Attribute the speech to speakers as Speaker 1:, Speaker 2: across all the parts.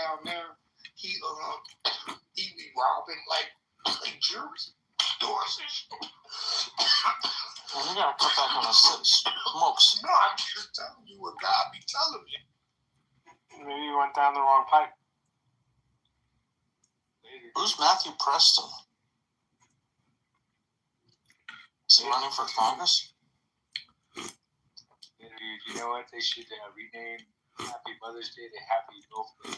Speaker 1: down there, he be robbing like jewelry stores and shit.
Speaker 2: Well, you gotta cut back on the smokes.
Speaker 1: No, I'm just telling you what God be telling me.
Speaker 3: Maybe you went down the wrong pipe.
Speaker 2: Who's Matthew Preston? Is he running for Congress?
Speaker 4: Yeah, dude, you know what? They should rename Happy Mother's Day to Happy Milk Day.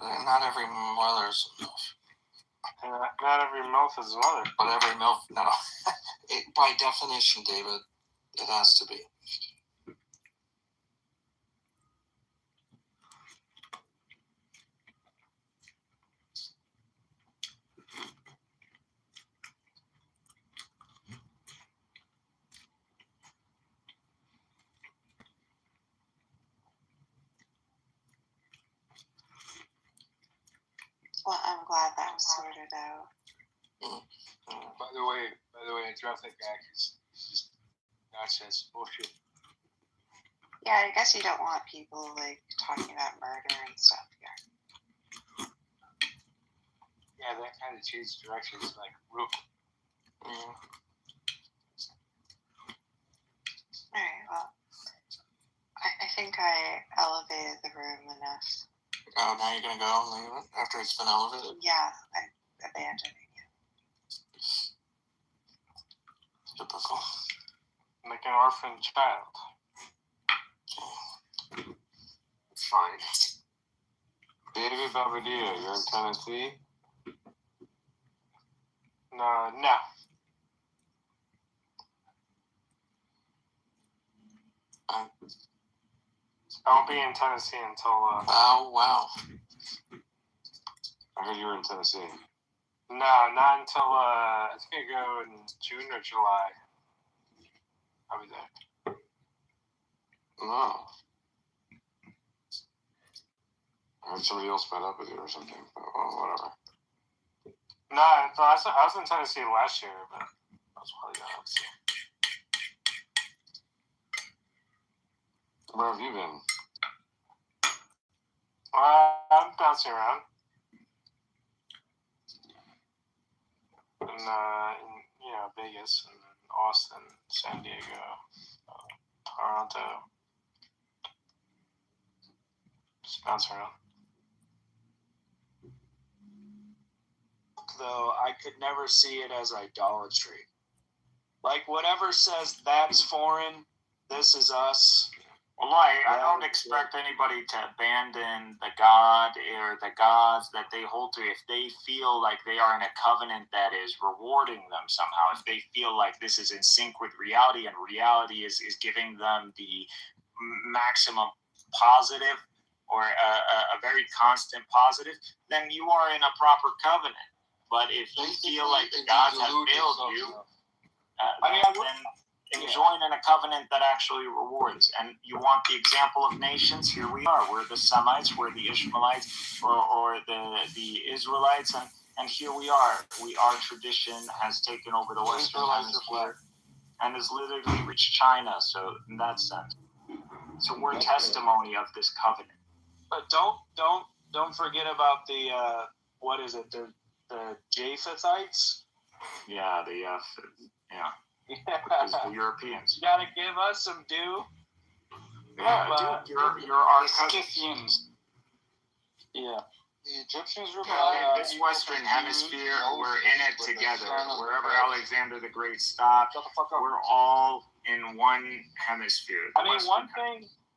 Speaker 2: Not every mother's milf.
Speaker 3: Not every milf is mother.
Speaker 2: But every milf, no. By definition, David, it has to be.
Speaker 5: Well, I'm glad that was sorted out.
Speaker 4: By the way, I dropped that guy because it's just nonsense, bullshit.
Speaker 5: Yeah, I guess you don't want people like talking about murder and stuff here.
Speaker 4: Yeah, that kind of changed directions like real.
Speaker 5: Alright, well, I think I elevated the room enough.
Speaker 2: Oh, now you're gonna go and leave it after it's been elevated?
Speaker 5: Yeah, I'm abandoning it.
Speaker 2: Typical.
Speaker 3: Like an orphan child.
Speaker 4: Fine. David Babadia, you're in Tennessee?
Speaker 3: No. I won't be in Tennessee until.
Speaker 2: Oh, wow.
Speaker 4: I heard you were in Tennessee.
Speaker 3: No, not until. I think I go in June or July. I'll be there.
Speaker 4: Oh. I heard somebody else met up with you or something. Well, whatever.
Speaker 3: No, I was in Tennessee last year, but that was probably ago.
Speaker 4: Where have you been?
Speaker 3: I'm bouncing around. In Vegas and Austin, San Diego, Toronto. Just bouncing around.
Speaker 6: Though I could never see it as idolatry. Like whatever says that's foreign, this is us.
Speaker 7: Well, I don't expect anybody to abandon the God or the gods that they hold to if they feel like they are in a covenant that is rewarding them somehow. If they feel like this is in sync with reality and reality is giving them the maximum positive or a very constant positive, then you are in a proper covenant. But if you feel like the gods have failed you, then join in a covenant that actually rewards. And you want the example of nations? Here we are. We're the Semites, we're the Ishmaelites, or the Israelites, and here we are. Our tradition has taken over the Western Hemisphere and has literally reached China. So in that sense, so we're testimony of this covenant.
Speaker 6: But don't forget about the what is it? The Japhethites.
Speaker 7: Yeah, the Europeans.
Speaker 6: You gotta give us some due.
Speaker 7: Yeah, dude, you're our
Speaker 2: Scythians.
Speaker 6: Yeah.
Speaker 2: The Egyptians were
Speaker 7: in this Western Hemisphere, we're in it together. Wherever Alexander the Great stopped, we're all in one hemisphere.
Speaker 6: I mean,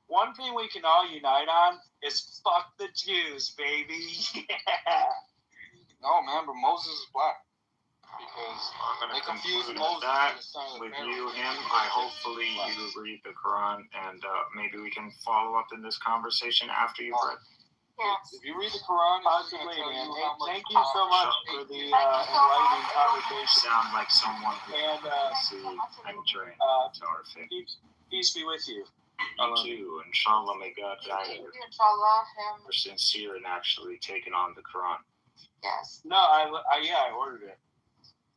Speaker 6: one thing we can all unite on is fuck the Jews, baby. Yeah.
Speaker 2: No, man, but Moses is black. Because
Speaker 7: I'm going
Speaker 2: they
Speaker 7: to
Speaker 2: confuse
Speaker 7: conclude
Speaker 2: Moses
Speaker 7: that
Speaker 2: with
Speaker 7: him. I hopefully you read the Quran, and maybe we can follow up in this conversation after you've read.
Speaker 2: If you read the Quran,
Speaker 6: possibly, man. Thank you so much for the enlightening conversation.
Speaker 7: Sound like someone who
Speaker 6: and
Speaker 7: entering to our faith.
Speaker 6: Peace be with you.
Speaker 7: You too. Inshallah, may God guide you.
Speaker 5: Inshallah,
Speaker 7: We're sincere in actually taking on the Quran.
Speaker 5: Yes.
Speaker 6: No, I ordered it.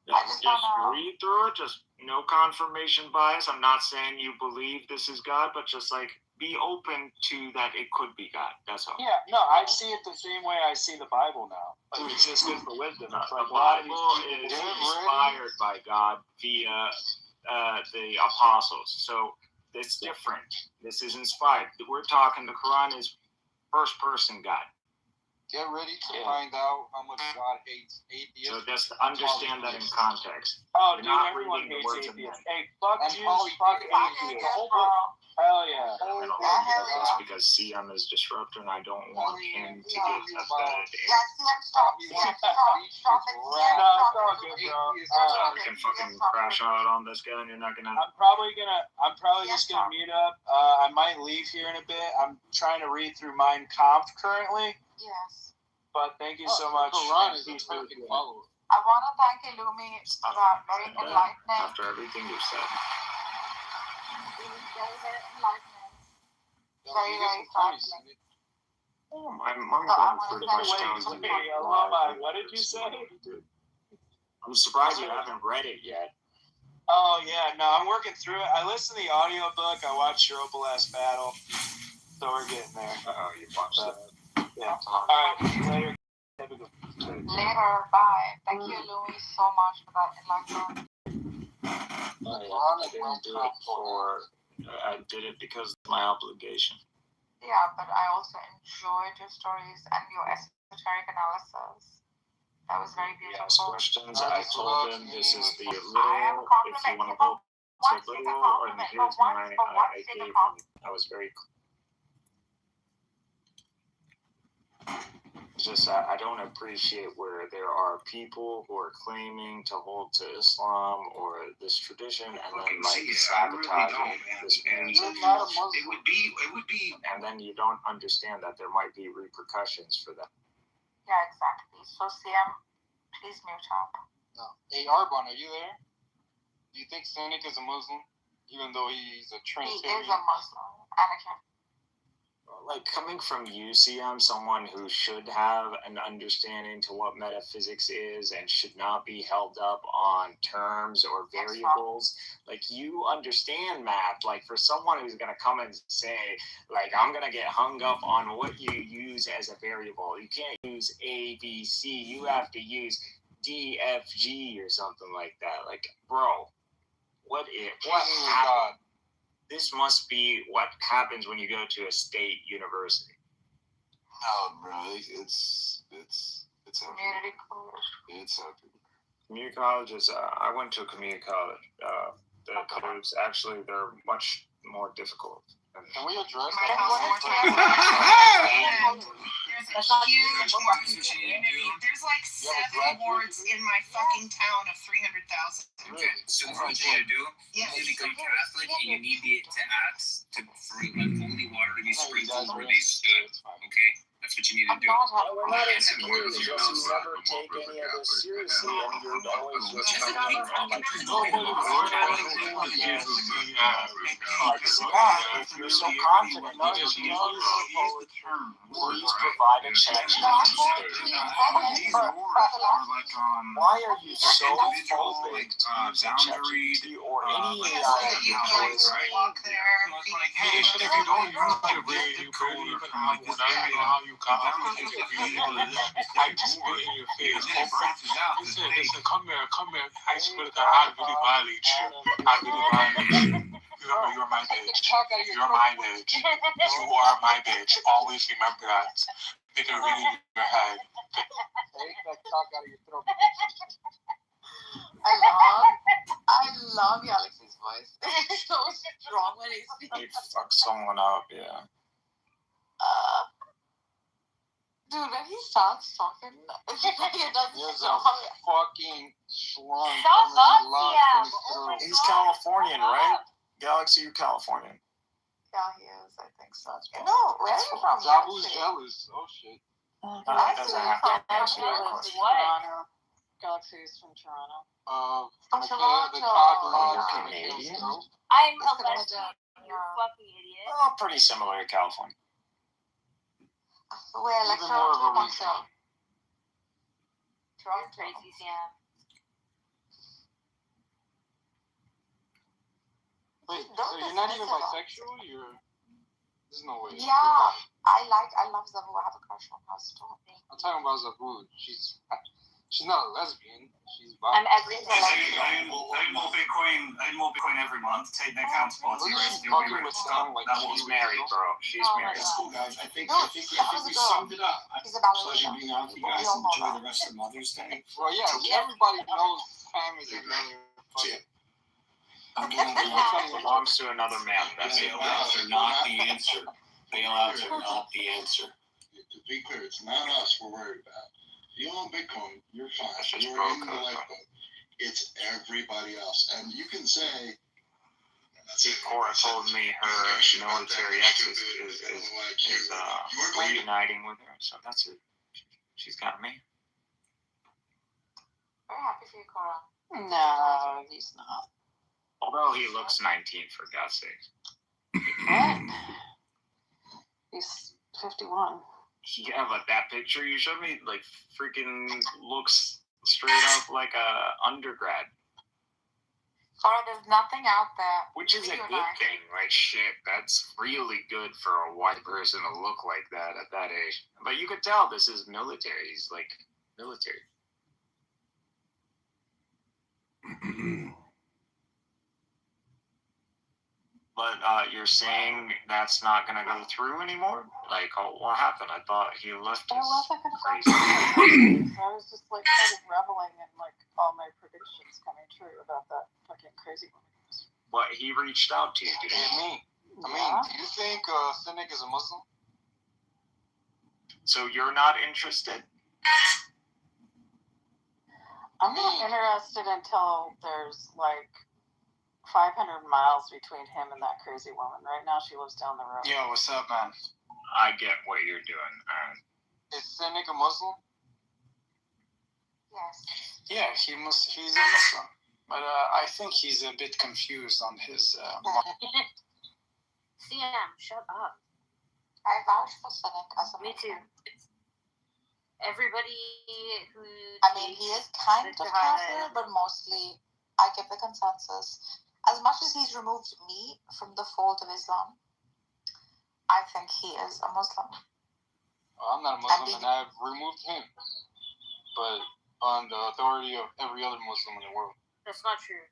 Speaker 7: Just read through it. Just no confirmation bias. I'm not saying you believe this is God, but just like be open to that it could be God. That's all.
Speaker 6: Yeah, no, I see it the same way I see the Bible now. Like, it's just good for wisdom. It's like
Speaker 7: The
Speaker 6: a lot of these
Speaker 7: Bible
Speaker 6: people
Speaker 7: is
Speaker 6: get it.
Speaker 7: inspired by God via the apostles. So it's different. This is inspired. We're talking the Quran is first person God.
Speaker 8: Get ready to
Speaker 6: Yeah.
Speaker 8: find out how much God hates atheists.
Speaker 7: So just understand that in context.
Speaker 6: Oh,
Speaker 7: You're
Speaker 6: dude,
Speaker 7: not
Speaker 6: everyone
Speaker 7: reading the
Speaker 6: hates
Speaker 7: words of
Speaker 6: atheists.
Speaker 7: men.
Speaker 6: Hey, fuck
Speaker 8: And
Speaker 6: Jews,
Speaker 8: Holly
Speaker 6: fuck
Speaker 8: Berry.
Speaker 6: atheists. Hell yeah.
Speaker 7: I don't know this because CM is disruptor and I don't want him to get a bad
Speaker 6: No, it's all good, bro.
Speaker 7: I can fucking crash out on this guy and you're not gonna.
Speaker 6: I'm probably just gonna mute up. I might leave here in a bit. I'm trying to read through Mein Kampf currently,
Speaker 5: Yes.
Speaker 6: but thank you so much.
Speaker 8: Quran is a
Speaker 6: Peace be with
Speaker 8: perfect
Speaker 6: you.
Speaker 8: follow.
Speaker 5: I want to thank Illumi for that very enlightening.
Speaker 7: After everything you've said.
Speaker 5: It was very, very enlightening.
Speaker 8: Yeah,
Speaker 5: Very,
Speaker 8: you get
Speaker 5: very
Speaker 8: some points.
Speaker 5: frightening.
Speaker 7: I'm
Speaker 5: So I
Speaker 7: going
Speaker 5: wanna
Speaker 7: pretty
Speaker 5: say-
Speaker 7: much down to
Speaker 6: Wait, Aloma, what did you say?
Speaker 7: I'm surprised you haven't read it yet.
Speaker 6: Oh yeah, no, I'm working through it. I listened to the audiobook. I watched Europa Last Battle, so we're getting there.
Speaker 7: Oh, you watched it.
Speaker 6: Yeah. All right. See you later. Have a good one.
Speaker 5: Later, bye. Thank you, Illumi, so much for that enlightenment.
Speaker 7: I didn't do it for. I did it because of my obligation.
Speaker 5: Yeah, but I also enjoyed your stories and your esoteric analysis. That was very
Speaker 7: He asked
Speaker 5: beautiful.
Speaker 7: questions. I told him this is the
Speaker 5: I have a
Speaker 7: literal. If you want to go
Speaker 5: Once
Speaker 7: to
Speaker 5: it's a
Speaker 7: literal, and
Speaker 5: compliment,
Speaker 7: here's
Speaker 5: but
Speaker 7: mine.
Speaker 5: once
Speaker 7: I
Speaker 5: it's a
Speaker 7: gave him.
Speaker 5: compliment.
Speaker 7: I was very. Just I don't appreciate where there are people who are claiming to hold to Islam or this tradition and then like sabotaging this music.
Speaker 1: It would be.
Speaker 7: And then you don't understand that there might be repercussions for that.
Speaker 5: Yeah, exactly. So, CM, please mute up.
Speaker 8: No. Hey, Arbon, are you there? Do you think Cynic is a Muslim, even though he's a
Speaker 5: He
Speaker 8: Trinitarian?
Speaker 5: is a Muslim and a Catholic.
Speaker 7: Like coming from you, CM, someone who should have an understanding to what metaphysics is and should not be held up on terms or variables. Like you understand math. Like for someone who's gonna come and say, like, I'm gonna get hung up on what you use as a variable. You can't use A, B, C. You have to use D, F, G or something like that. Like, bro, what
Speaker 8: Jesus is
Speaker 7: happened?
Speaker 8: God.
Speaker 7: This must be what happens when you go to a state university.
Speaker 9: No, bro, it's
Speaker 5: Community college.
Speaker 9: it's
Speaker 7: Community colleges. I went to a community college. The codes actually they're much more difficult.
Speaker 8: Can we address
Speaker 5: My
Speaker 8: that?
Speaker 5: house
Speaker 10: There's a huge Mormon community. There's like 7 wards in my fucking town of 300,000.
Speaker 8: Really?
Speaker 10: So what you need to do, you need to become Catholic and you need to ask for holy water to be sprinkled where they stood. Okay? That's what you need to do.
Speaker 7: We're not insecure. It's just you never take any of this seriously, and you're always just coming from like if you're so confident, please provide a check. Why are you so phobic to use ChatGPT or any AI voice?
Speaker 3: Hey, if you don't use the way you barely even have one, I don't know how you got up with this creative. I just spit in your face. Listen, come here. I swear to God, I really violate you. Remember, you're my bitch. You're my bitch. You are my bitch. Always remember that. Make it ring in your head.
Speaker 8: Take that talk out of your throat.
Speaker 5: I love Alex's voice. It's so strong when he speaks.
Speaker 7: You fuck someone up, yeah.
Speaker 5: Dude, when he starts talking, he doesn't
Speaker 8: There's
Speaker 5: know
Speaker 8: a
Speaker 5: how.
Speaker 8: fucking schlong
Speaker 5: Shut
Speaker 8: coming
Speaker 5: up,
Speaker 8: loud
Speaker 5: yeah.
Speaker 8: from his throat.
Speaker 7: He's Californian, right? Galaxy, you Californian.
Speaker 5: Yeah, he is. I think so. No, where are you from?
Speaker 8: Jabu's
Speaker 5: Galaxy?
Speaker 8: jealous. Oh shit.
Speaker 5: I
Speaker 7: Doesn't
Speaker 5: see
Speaker 7: have to
Speaker 5: from
Speaker 7: answer that
Speaker 5: Galaxy.
Speaker 7: question.
Speaker 5: What?
Speaker 11: Galaxy is from Toronto.
Speaker 5: From
Speaker 8: Okay,
Speaker 5: Toronto.
Speaker 8: the cock
Speaker 7: Are
Speaker 8: lodge
Speaker 7: you
Speaker 8: from his
Speaker 7: Canadian?
Speaker 8: throat.
Speaker 11: I'm
Speaker 5: It's
Speaker 11: a
Speaker 5: Canada.
Speaker 11: lesbian, you fucking idiot.
Speaker 7: Oh, pretty similar to California.
Speaker 5: Where, like
Speaker 8: Even more of
Speaker 5: Toronto,
Speaker 8: a
Speaker 5: Montreal?
Speaker 11: You're
Speaker 5: Toronto.
Speaker 11: crazy, Sam.
Speaker 8: Wait,
Speaker 5: Don't
Speaker 8: so you're not even
Speaker 5: dismiss it all.
Speaker 8: bisexual? You're There's no way.
Speaker 5: Yeah, I love Zabu. I have a crush on her. Stop.
Speaker 8: I'm talking about Zabu. She's not a lesbian. She's bi.
Speaker 11: I'm every
Speaker 10: I had more Bitcoin every month. Take the account spots.
Speaker 8: Look,
Speaker 10: You're
Speaker 8: she's
Speaker 10: you're
Speaker 8: talking
Speaker 10: rich.
Speaker 8: with sound like
Speaker 10: That
Speaker 8: she's
Speaker 10: was
Speaker 7: Married, bro. She's
Speaker 11: Oh my
Speaker 7: married.
Speaker 11: God.
Speaker 9: Cool, guys. I think
Speaker 5: No,
Speaker 9: we
Speaker 5: that was a girl.
Speaker 9: summed it up.
Speaker 5: She's a
Speaker 9: Pleasure
Speaker 5: ballerina.
Speaker 9: being on with you
Speaker 5: We
Speaker 9: guys.
Speaker 5: all know
Speaker 9: Enjoy
Speaker 5: that.
Speaker 9: the rest of Mother's Day.
Speaker 8: Well, yeah, everybody knows Pam is another fucking.
Speaker 9: I'm going to
Speaker 7: Belongs to another man. That's it.
Speaker 9: bailouts are not the answer. Bailouts are not the answer. To be clear, it's not us we're worried about. You own Bitcoin, you're fine.
Speaker 7: That's just
Speaker 9: You're
Speaker 7: broke,
Speaker 9: in the
Speaker 7: huh?
Speaker 9: lifeboat. It's everybody else. And you can say,
Speaker 7: See, Cora told me her military ex is reuniting with her, so that's it. She's got me.
Speaker 5: Very happy for you, Cora.
Speaker 11: No, he's not.
Speaker 7: Although he looks 19, for God's sake.
Speaker 11: What? He's 51.
Speaker 7: Yeah, but that picture you showed me, like, freaking looks straight up like a undergrad.
Speaker 5: Cora, there's nothing out there.
Speaker 7: Which is a
Speaker 5: You and
Speaker 7: good
Speaker 5: I.
Speaker 7: thing. Like, shit, that's really good for a white person to look like that at that age. But you could tell this is military. He's, like, military. But you're saying that's not going to go through anymore? Like, oh, what happened? I thought he left
Speaker 11: I
Speaker 7: his
Speaker 11: wasn't gonna go
Speaker 7: crazy.
Speaker 11: through it. I was just like kind of reveling in like all my predictions coming true about that fucking crazy woman.
Speaker 7: What, he reached out to you, did
Speaker 8: Hey,
Speaker 7: he?
Speaker 8: I mean, do you think Cynic is a Muslim?
Speaker 7: So you're not interested?
Speaker 11: I'm not interested until there's like 500 miles between him and that crazy woman. Right now, she lives down the road.
Speaker 4: Yo, what's up, man?
Speaker 7: I get what you're doing.
Speaker 8: Is Cynic a Muslim?
Speaker 5: Yes.
Speaker 4: Yeah, he's a Muslim, but I think he's a bit confused on his.
Speaker 11: CM, shut up.
Speaker 5: I vouch for Cynic as a
Speaker 11: Me too.
Speaker 5: Muslim.
Speaker 11: Everybody who.
Speaker 5: I mean, he is kind of kafir, but mostly I give the consensus. As much as he's removed me from the fold of Islam, I think he is a Muslim.
Speaker 8: I'm not a Muslim, and I've removed him, but on the authority of every other Muslim in the world.
Speaker 11: That's not true.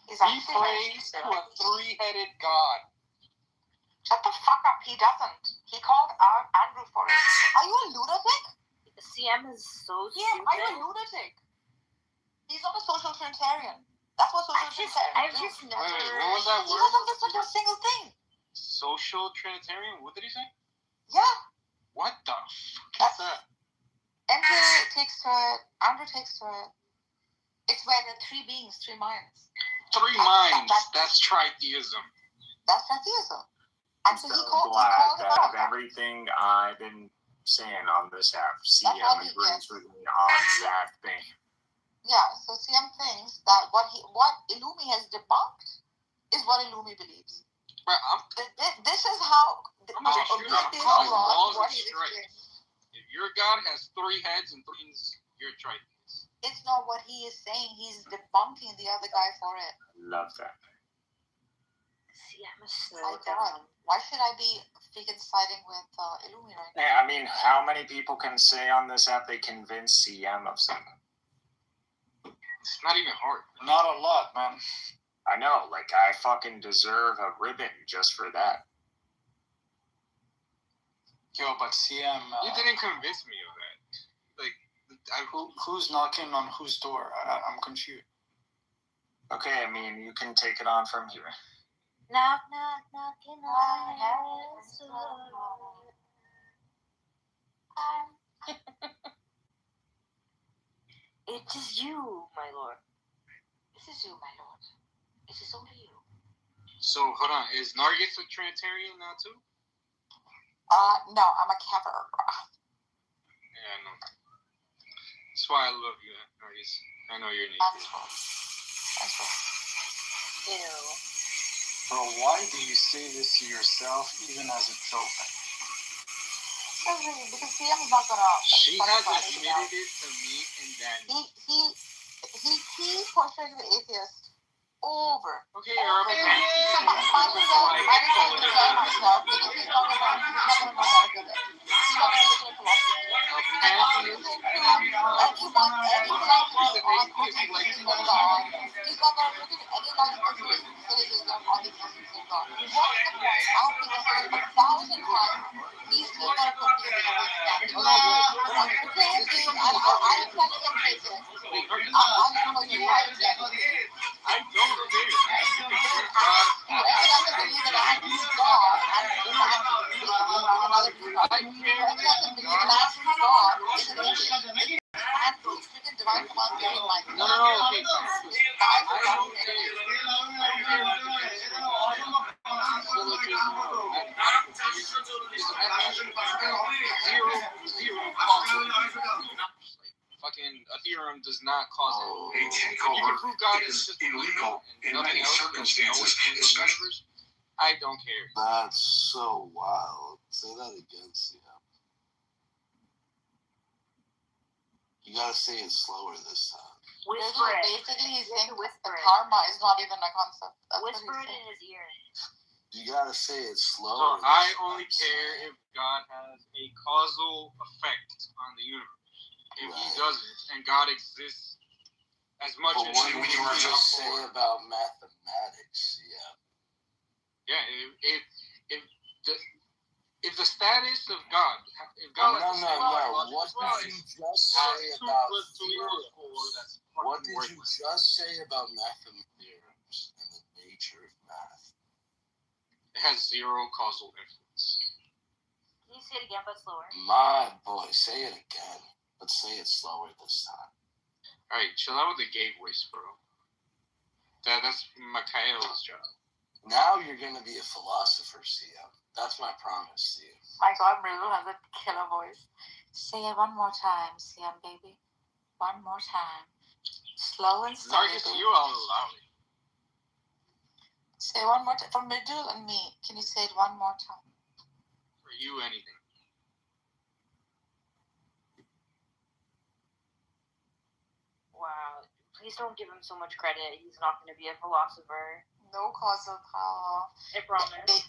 Speaker 5: He's
Speaker 8: He
Speaker 5: actually
Speaker 8: prays to a three-headed God.
Speaker 5: Shut the fuck up, he doesn't. He called out Andrew for it. Are you a lunatic?
Speaker 11: CM is so
Speaker 5: Yeah,
Speaker 11: stupid.
Speaker 5: are you a lunatic? He's not a social Trinitarian. That's what social Trinitarians do.
Speaker 8: Wait, what was that
Speaker 5: He
Speaker 8: word?
Speaker 5: doesn't listen to a single thing.
Speaker 8: Social Trinitarian? What did he say?
Speaker 5: Yeah.
Speaker 8: What the fuck is that?
Speaker 5: Andrew takes to it. It's where there are three beings, three minds.
Speaker 8: Three minds. That's tritheism.
Speaker 5: That's atheism. And so
Speaker 7: So
Speaker 5: he called
Speaker 7: glad
Speaker 5: it
Speaker 7: that
Speaker 5: out.
Speaker 7: of everything I've been saying on this app, CM
Speaker 5: all he
Speaker 7: agrees
Speaker 5: gets.
Speaker 7: with me on that thing.
Speaker 5: Yeah, so CM thinks that what Illumi has debunked is what Illumi believes.
Speaker 8: Right,
Speaker 5: This is how
Speaker 8: I'm not sure how balls
Speaker 5: what
Speaker 8: is
Speaker 5: he's
Speaker 8: straight.
Speaker 5: experienced.
Speaker 8: If your God has three heads and three hands, you're tritheist.
Speaker 5: It's not what he is saying. He's debunking the other guy for it.
Speaker 7: Love that.
Speaker 11: CM is so
Speaker 5: My
Speaker 11: dumb.
Speaker 5: God, why should I be freaking siding with Illumi right now?
Speaker 7: Yeah, I mean, how many people can say on this app they convince CM of something?
Speaker 8: It's not even hard.
Speaker 4: Not a lot, man.
Speaker 7: I know, like, I fucking deserve a ribbon just for that.
Speaker 4: Yo, but CM.
Speaker 8: You didn't convince me of that. Like,
Speaker 4: Who's knocking on whose door? I'm confused.
Speaker 7: Okay, I mean, you can take it on from here.
Speaker 11: Knock, knock, knocking on heaven's door. It is you, my lord.
Speaker 5: This is you, my lord. This is only you.
Speaker 8: so hold on. Is Nargis a Trinitarian now too?
Speaker 5: No, I'm a kafir.
Speaker 8: Yeah, I know. That's why I love you, Nargis. I know you're an atheist.
Speaker 11: Ew.
Speaker 4: Bro, why do you say this to yourself, even as a joke?
Speaker 5: Because CM is not gonna.
Speaker 8: She has admitted it to me and Danny.
Speaker 5: He pushes the atheist over.
Speaker 8: Okay, you're
Speaker 5: So might as well enjoy myself because he's not gonna know how to do this. He's not gonna look at philosophy. And he wants any life to be on constitution of God. He's not gonna look at any life constitution on the existence of God. What's the point? I've presented it 1,000 times. He's still gonna put me in the okay, please, I'm telling him this. I'm supposed to lie to him.
Speaker 8: I don't care.
Speaker 5: Whoever doesn't believe that I am God and another God, whoever doesn't believe that I am God is an atheist. And freaking divine command bearing my
Speaker 8: No, okay. I don't care. Fucking a theorem does not cause it.
Speaker 9: A takeover is illegal in many circumstances, especially.
Speaker 8: I don't care.
Speaker 2: That's so wild. Say that again, Sia. You gotta say it slower this time.
Speaker 5: Whisper it. Basically, he's saying karma is not even a concept.
Speaker 12: Whisper it in his ear.
Speaker 2: You gotta say it slower.
Speaker 8: So I only care if God has a causal effect on the universe. If he doesn't, and God exists as much
Speaker 2: but
Speaker 8: as
Speaker 2: what did you just say about mathematics?
Speaker 8: Yeah, if the status of God, if God
Speaker 2: no. What did you just say about What did you just say about mathematics and the nature of math?
Speaker 8: It has zero causal influence.
Speaker 12: Can you say it again, but slower?
Speaker 2: My boy, say it again, but say it slower this time.
Speaker 8: Alright, chill out with the gay voice, bro. That's Mikhail's job.
Speaker 2: Now you're gonna be a philosopher, Sia. That's my promise to you.
Speaker 5: My God, Mridu has a killer voice. Say it one more time, Sia, baby. One more time. Slow and steady.
Speaker 8: Marcus, you all allow it.
Speaker 5: Say one more time. For Mridu and me, can you say it one more time?
Speaker 8: For you, anything.
Speaker 12: Wow. Please don't give him so much credit. He's not going to be a philosopher.
Speaker 5: No causal power.
Speaker 12: I promise.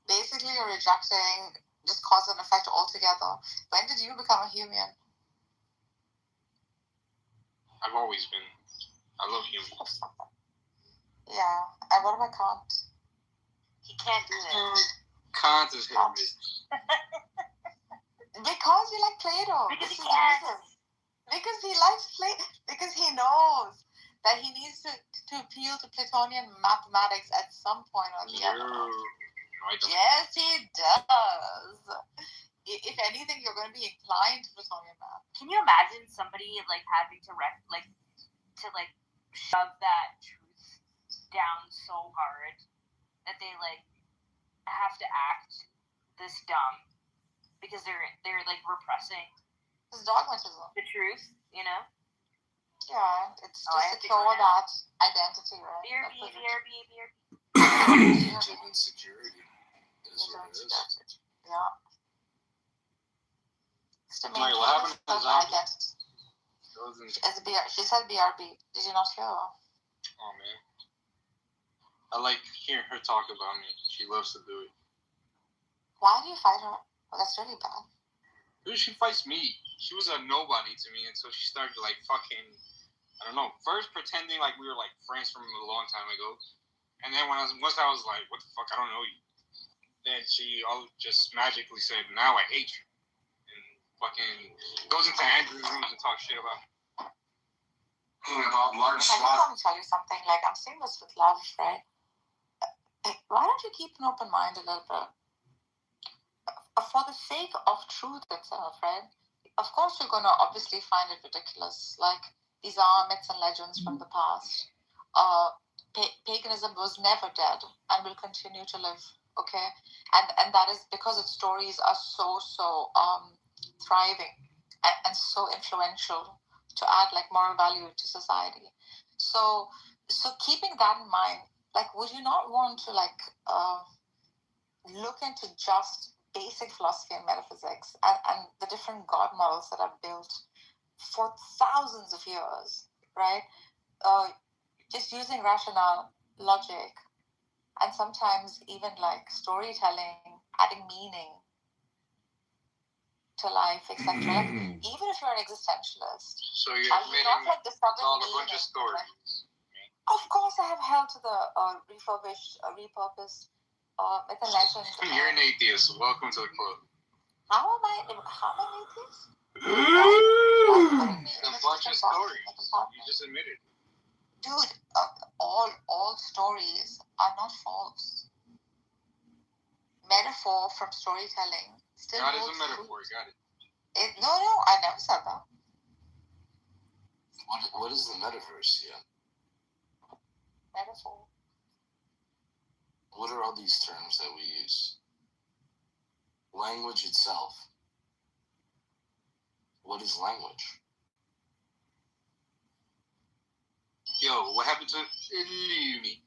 Speaker 5: Basically, you're rejecting just cause and effect altogether. When did you become a human?
Speaker 8: I've always been. I love humans.
Speaker 5: Yeah. And what about Kant?
Speaker 12: He can't do it.
Speaker 8: Kant is him.
Speaker 5: Because you like Plato.
Speaker 12: Because he can.
Speaker 5: Because he likes Plato. Because he knows that he needs to appeal to Platonian mathematics at some point or the other. Yes, he does. If anything, you're going to be inclined to Platonian math.
Speaker 12: Can you imagine somebody having to shove that truth down so hard that they have to act this dumb because they're repressing
Speaker 5: It's dogmatism.
Speaker 12: The truth, you know?
Speaker 5: Yeah, it's to secure that identity, right?
Speaker 12: BRB.
Speaker 2: Insecurity is what it is.
Speaker 5: Yeah. It's to maintain identity. She said BRB. Did you not hear her?
Speaker 8: Oh, man. I like hearing her talk about me. She loves to do it.
Speaker 5: Why do you fight her? Well, that's really bad.
Speaker 8: Dude, she fights me. She was a nobody to me until she started fucking, I don't know, first pretending like we were friends from a long time ago. And then once I was like, what the fuck, I don't know you. Then she just magically said, now I hate you. And fucking goes into Andrew's rooms and talks shit about
Speaker 5: I
Speaker 9: large
Speaker 5: just want to tell you something. I'm saying this with love, right? Why don't you keep an open mind a little bit? For the sake of truth itself, right? Of course, you're going to obviously find it ridiculous. These are myths and legends from the past. Paganism was never dead and will continue to live, okay? And that is because its stories are so thriving and so influential to add moral value to society. So keeping that in mind, would you not want to look into just basic philosophy and metaphysics and the different God models that are built for thousands of years, right? Just using rationale logic, and sometimes even like storytelling, adding meaning to life, etc. Like, even if you're an existentialist,
Speaker 8: So you're
Speaker 5: are you not
Speaker 8: admitting
Speaker 5: like
Speaker 8: it's all a
Speaker 5: discovering
Speaker 8: bunch of
Speaker 5: meaning?
Speaker 8: stories.
Speaker 5: Of course, I have held to the repurposed myth and legend.
Speaker 8: You're an atheist. Welcome to the club.
Speaker 5: How am I an atheist?
Speaker 8: It's a bunch of stories. You just admitted.
Speaker 5: Dude, all stories are not false. Metaphor from storytelling still
Speaker 8: God is
Speaker 5: holds
Speaker 8: a metaphor.
Speaker 5: truth.
Speaker 8: Got it.
Speaker 5: No, I never said that.
Speaker 2: What is the metaverse? Yeah.
Speaker 5: Metaphor.
Speaker 2: What are all these terms that we use? Language itself. What is language?
Speaker 8: Yo, what happened to Illumi?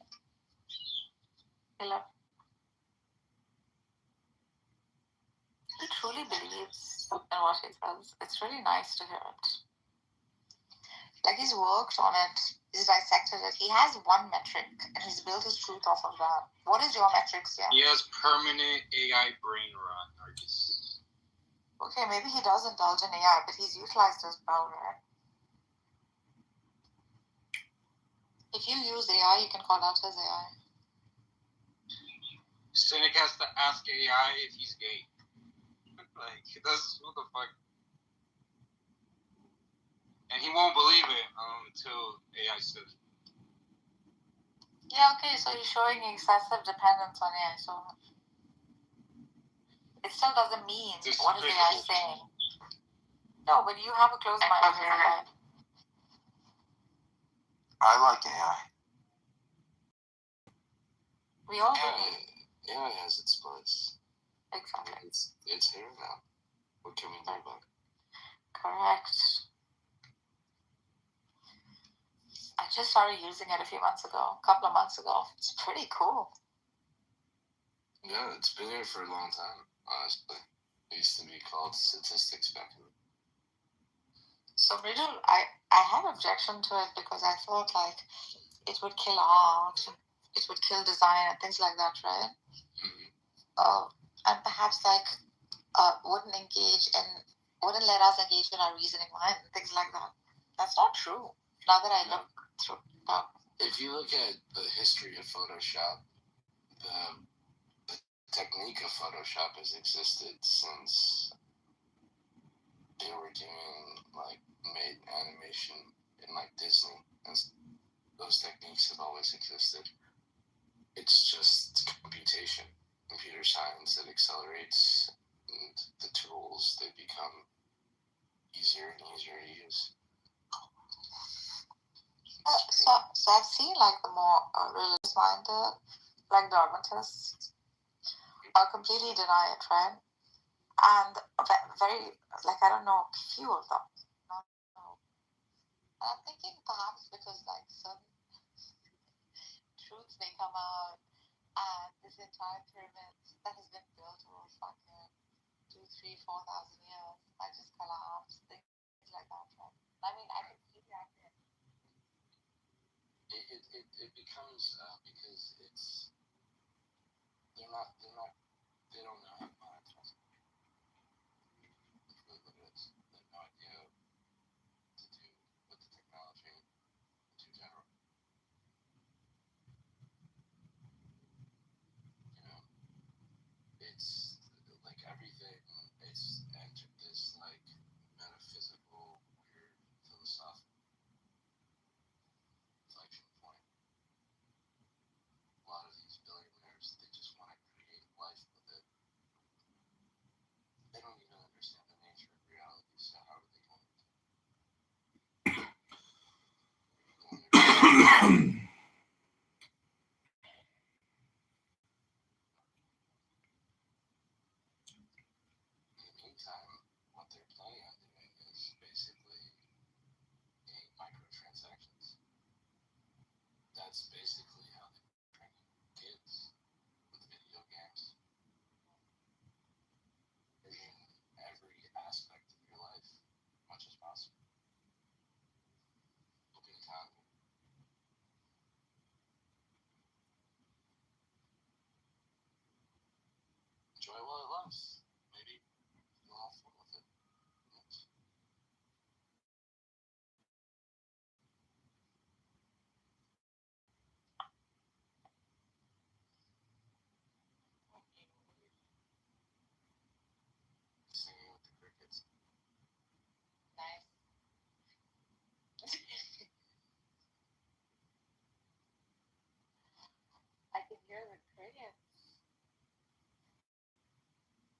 Speaker 5: Hello. He truly believes in what he says. It's really nice to hear it. Like, he's worked on it, he's dissected it. He has one metric, and he's built his truth off of that. What is your metrics, yeah?
Speaker 8: He has permanent AI brain rot, Argus.
Speaker 5: Okay, maybe he does indulge in AI, but he's utilized his power, right? If you use AI, you can call out his AI.
Speaker 8: Cynic has to ask AI if he's gay. Like, that's what the fuck. And he won't believe it until AI says it.
Speaker 5: Yeah, okay, so you're showing excessive dependence on AI, so it still doesn't mean what is AI saying. No, but you have a closed mind to AI.
Speaker 2: I like AI.
Speaker 5: We all do.
Speaker 2: AI has its place.
Speaker 5: Exactly.
Speaker 2: It's here now. What can we do about it?
Speaker 5: Correct. I just started using it a couple of months ago. It's pretty cool.
Speaker 2: Yeah, it's been here for a long time, honestly. It used to be called statistics back in the
Speaker 5: So Riddle, I have objection to it because I thought like it would kill art, it would kill design and things like that, right? And perhaps like wouldn't let us engage in our reasoning mind and things like that. That's not true. Now that I look through that.
Speaker 2: If you look at the history of Photoshop, the technique of Photoshop has existed since they were doing like made animation in like Disney, and those techniques have always existed. It's just computation, computer science that accelerates, and the tools they become easier and easier to use.
Speaker 5: So I've seen like the more religious-minded, like dogmatists, completely deny it, right? And very, like, I don't know, few of them. No. And I'm thinking perhaps because like certain truths may come out, and this entire pyramid that has been built over fucking 2, 3, 4,000 years might just collapse, things like that, right? I mean, I can see the idea.
Speaker 2: It becomes because they don't know how to monetize it. That's really what it is. They have no idea what to do with the technology in general. You know, it's like everything. It's entered this like metaphysical, weird, philosophical inflection point. A lot of these billionaires, they just want to create life with it. really less. Maybe you'll have fun with it. Singing with the crickets.
Speaker 5: Nice. I can hear the crickets.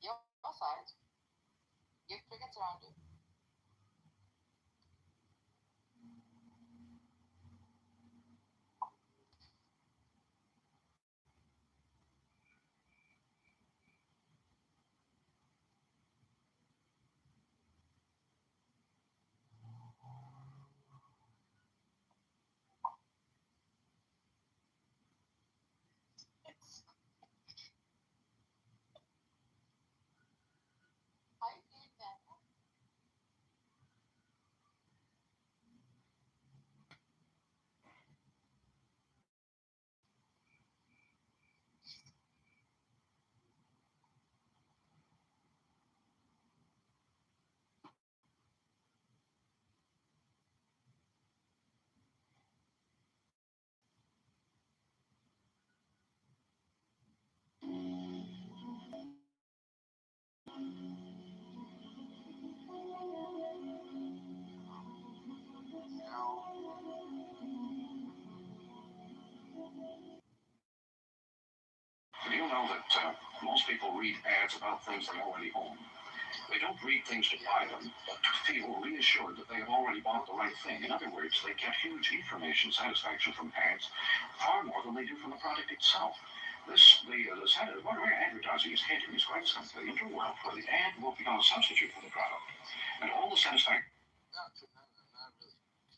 Speaker 5: Your side. Your crickets around you. How are you doing that?
Speaker 9: Do you know that most people read ads about things they already own? They don't read things to buy them, but to feel reassured that they have already bought the right thing. In other words, they get huge information satisfaction from ads, far more than they do from the product itself. What advertising is heading is quite simply into a world where the ad will become a substitute for the product, and all the satisfaction.
Speaker 2: Not really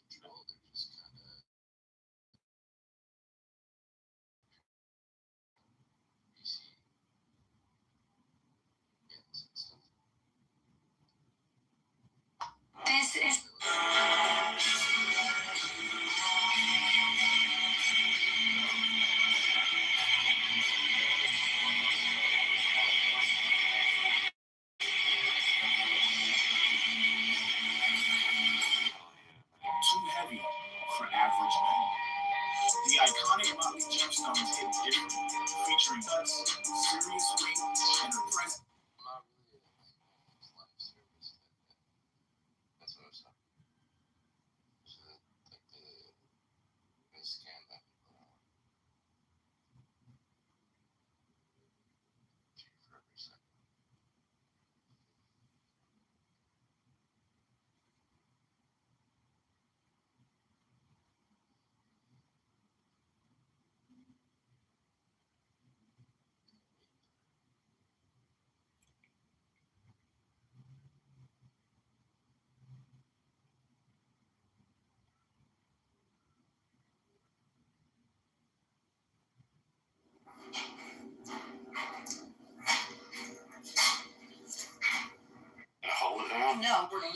Speaker 2: control. They're just kind of easy gets and stuff.
Speaker 5: This is.
Speaker 7: Too heavy for average men. The iconic Motley gemstones hit different, featuring us, serious weight, and a presence.
Speaker 2: Not really a life service. That's what I was talking about. So like the scan that we put on. For every second.
Speaker 9: Hold it down.
Speaker 5: No, we're in.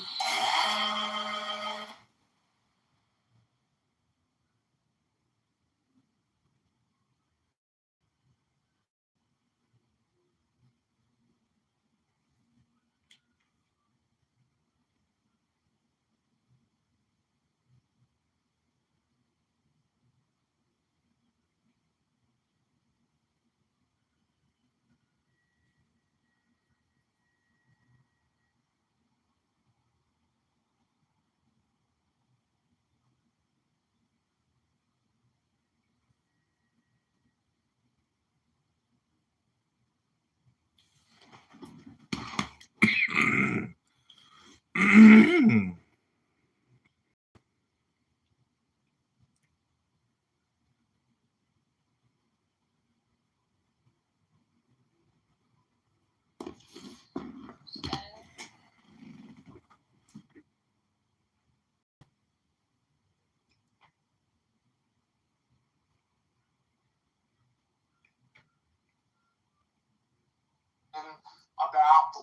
Speaker 13: About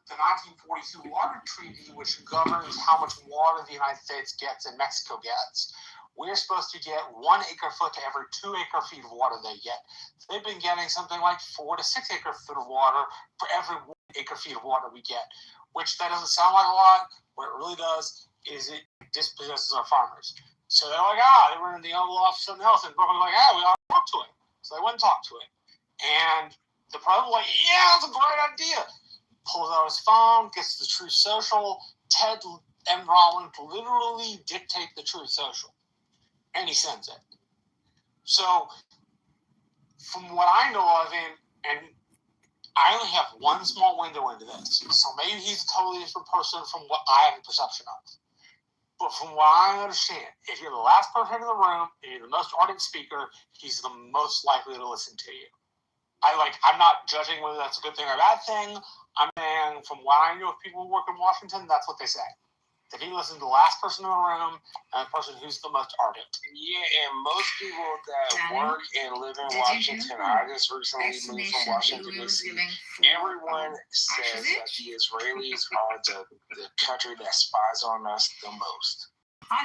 Speaker 13: the 1942 Water Treaty, which governs how much water the United States gets and Mexico gets,
Speaker 3: we're supposed to get 1 acre-foot to every 2 acre-feet of water they get. So they've been getting something like 4 to 6 acre-foot of water for every 1 acre-feet of water we get, which that doesn't sound like a lot. What it really does is it dispossesses our farmers. So they're like, they were in the Oval Office of something else, and Brooklyn's like, we ought to talk to him. So they went and talked to him. And the president was like, that's a great idea. Pulls out his phone, gets the Truth Social. Ted M. Rowland literally dictate the Truth Social. And he sends it. So, from what I know of him, and I only have one small window into this, so maybe he's a totally different person from what I have a perception of. But from what I understand, if you're the last person in the room and you're the most ardent speaker, he's the most likely to listen to you. I'm not judging whether that's a good thing or a bad thing. I'm saying, from what I know of people who work in Washington, that's what they say. That he listens to the last person in the room and the person who's the most ardent.
Speaker 2: Yeah, and most people that work and live in Washington, I just recently moved from Washington, D.C. Everyone says that the Israelis are the country that spies on us the most.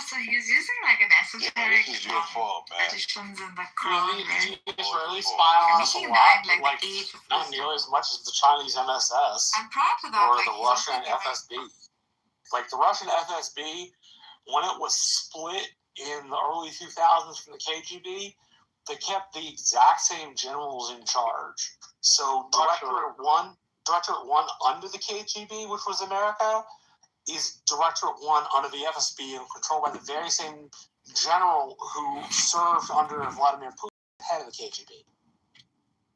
Speaker 5: So he's using like an esoteric
Speaker 2: This is your fault, man.
Speaker 5: traditions in the Quran, right?
Speaker 3: The Israelis spy on us a lot, like not nearly as much as the Chinese MSS
Speaker 5: And prior to that,
Speaker 3: or
Speaker 5: like,
Speaker 3: the Russian FSB. Like the Russian FSB, when it was split in the early 2000s from the KGB, they kept the exact same generals in charge. So Directorate 1 under the KGB, which was America, is Directorate 1 under the FSB and controlled by the very same general who served under Vladimir Putin, head of the KGB.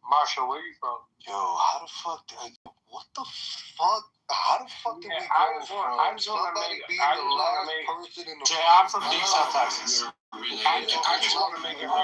Speaker 4: Marshall, where are you from?
Speaker 2: Yo, how the fuck did what the fuck? How the fuck did we go from somebody being the last person in the...
Speaker 3: Jay, I'm from Deep South Texas.
Speaker 2: I just want to make it real.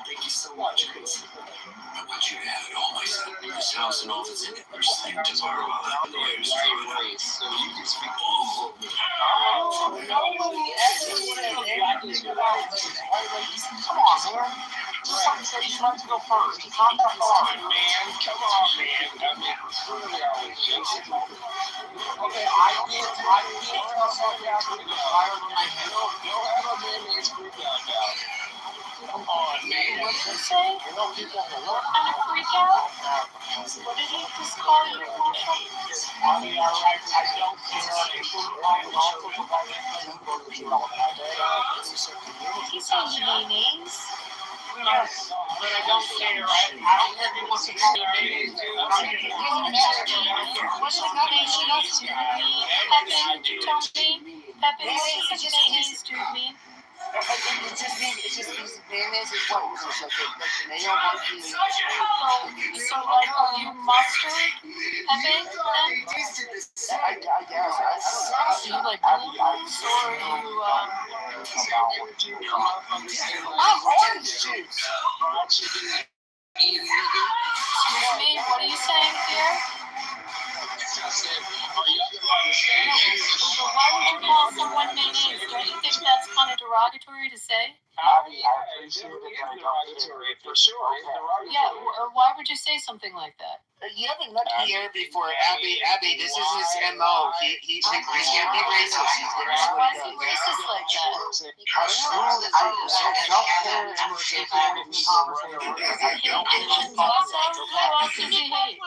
Speaker 9: Thank you so much, Chris. I want you to have it all myself. This house and all that's in it. First thing tomorrow, I'll have lawyers draw it up.
Speaker 2: So you can speak
Speaker 3: Come on, man. Something said you want to go first. It's not that hard.
Speaker 2: Come on, man. I mean, truly, I was just...
Speaker 3: Okay, I can't tell sarcasm is higher than my head.
Speaker 2: You'll have a mayonnaise freak out now. Come on, man.
Speaker 5: What did he say?
Speaker 3: You know, people
Speaker 5: What kind of freak out? What did he just call you, Marshall?
Speaker 3: I mean, I don't care. People like also provide
Speaker 5: He said mayonnaise.
Speaker 3: Yes, but I don't care. I don't care if he wants to call me mayonnaise.
Speaker 5: What did he mayonnaise to me? Pepe, tell me. Pepe, what does mayonnaise to me?
Speaker 2: It's just mayonnaise is what? It's just like a mayo monkey.
Speaker 5: So like, are you mustard, Pepe, then?
Speaker 2: I guess.
Speaker 5: Do you like blues, or
Speaker 2: I'm orange juice.
Speaker 5: Excuse me, what are you saying here? But why would you call someone mayonnaise? Don't you think that's kind of derogatory to say?
Speaker 3: I appreciate it, but I don't care.
Speaker 2: For sure.
Speaker 5: Yeah, or why would you say something like that?
Speaker 2: You haven't met Pierre before, Abby. Abby, this is his MO. He's gonna be racist. He's gonna
Speaker 5: Why is he racist like that? Who else does he hate?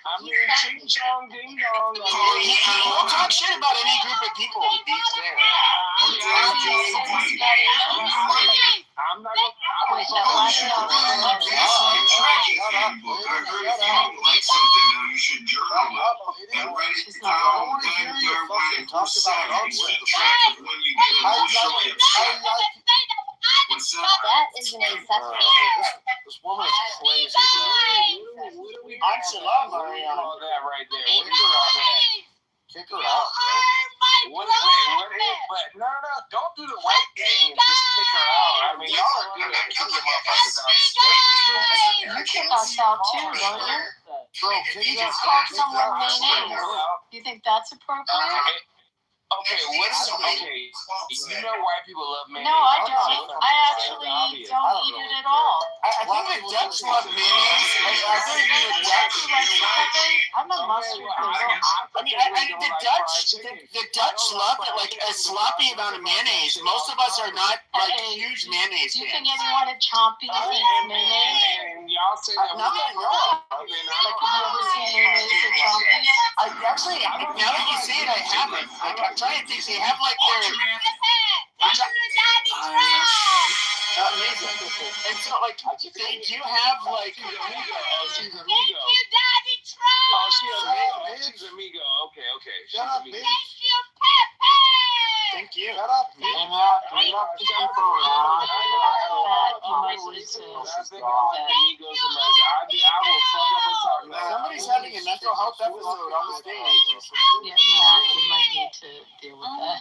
Speaker 2: I mean, ching chong ding dong. He'll talk shit about any group of people. He's there. I'm not gonna.
Speaker 5: Wait, that last note.
Speaker 9: Like something now, you should journal it and write it down. Then you're when it percentage the fact of when you get emotionally upset. What's that?
Speaker 12: That is an ancestral.
Speaker 14: This woman is crazy, bro.
Speaker 6: I'm so love Mariana. All that right there. What is all that?
Speaker 14: Kick her out, bro.
Speaker 6: What is, but no, don't do the white game and just kick her out. I mean, y'all are good at kicking motherfuckers out this game.
Speaker 11: You kick us out too, don't you?
Speaker 14: Bro,
Speaker 11: You just called someone mayonnaise. You think that's appropriate?
Speaker 6: Okay, you know white people love mayonnaise.
Speaker 11: No, I don't. I actually don't eat it at all.
Speaker 15: I think the Dutch love mayonnaise. I think the Dutch.
Speaker 11: I'm a mustard person.
Speaker 15: I mean, the Dutch love it, like a sloppy amount of mayonnaise. Most of us are not like huge mayonnaise
Speaker 11: Do you think
Speaker 15: fans.
Speaker 11: anyone at Chompy eats mayonnaise?
Speaker 6: And y'all say that
Speaker 15: Not that I know of.
Speaker 11: Like, have you ever seen mayonnaise at Chompy?
Speaker 15: I actually, now that you say it, I haven't. Like, I'm trying to think. They have like their. Amazing. And so, like, they do have like.
Speaker 6: She's amigo. She's amigo. Okay.
Speaker 14: Shut up, bitch.
Speaker 15: Thank you.
Speaker 14: Shut up, bitch.
Speaker 11: You might need to
Speaker 15: Somebody's having a mental health episode on the stage.
Speaker 11: Yeah, Matt, you might need to deal with that.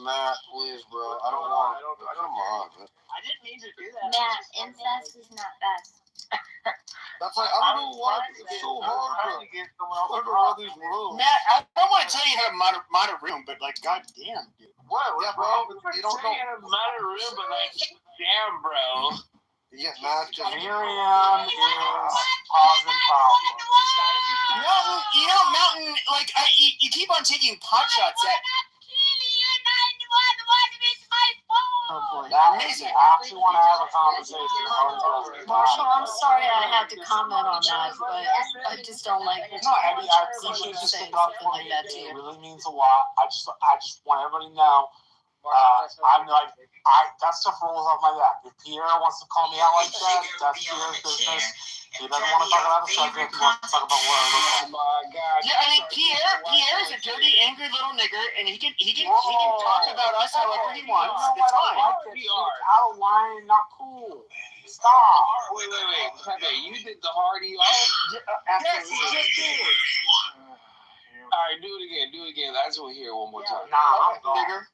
Speaker 14: Matt, please, bro. I don't want. Come on, man.
Speaker 12: I didn't mean to do that.
Speaker 16: Matt, incest is not best.
Speaker 14: That's like, I don't know why it's so hard to run these rooms.
Speaker 15: Matt, I don't want to tell you how to mod a room, but like, goddamn, dude.
Speaker 14: What? Yeah, bro. You don't know.
Speaker 6: Matter room, but like, damn, bro.
Speaker 14: Yeah, Matt, just.
Speaker 13: Miriam is causing problems.
Speaker 15: Mountain, like, you keep on taking pot shots at.
Speaker 11: Oh boy.
Speaker 13: I actually want to have a conversation.
Speaker 11: Marshall, I'm sorry I had to comment on that, but I just don't like it.
Speaker 13: No, Abby, I appreciate you sticking up for me. It really means a lot. I just want everybody to know. I'm like, that stuff rolls off my back. If Pierre wants to call me out like that, that's Pierre's business. He doesn't want to talk about the subject. He wants to talk about what I look like.
Speaker 6: Oh my God.
Speaker 15: Yeah, I mean, Pierre is a dirty, angry little nigger, and he can talk about us however he wants. It's fine.
Speaker 13: Out of line, not cool. Stop.
Speaker 6: Wait. Pepe, you did the hardy off?
Speaker 15: Yes, he just did.
Speaker 6: All right, do it again. I just want to hear it one more time.
Speaker 13: Nah,
Speaker 15: Nigger.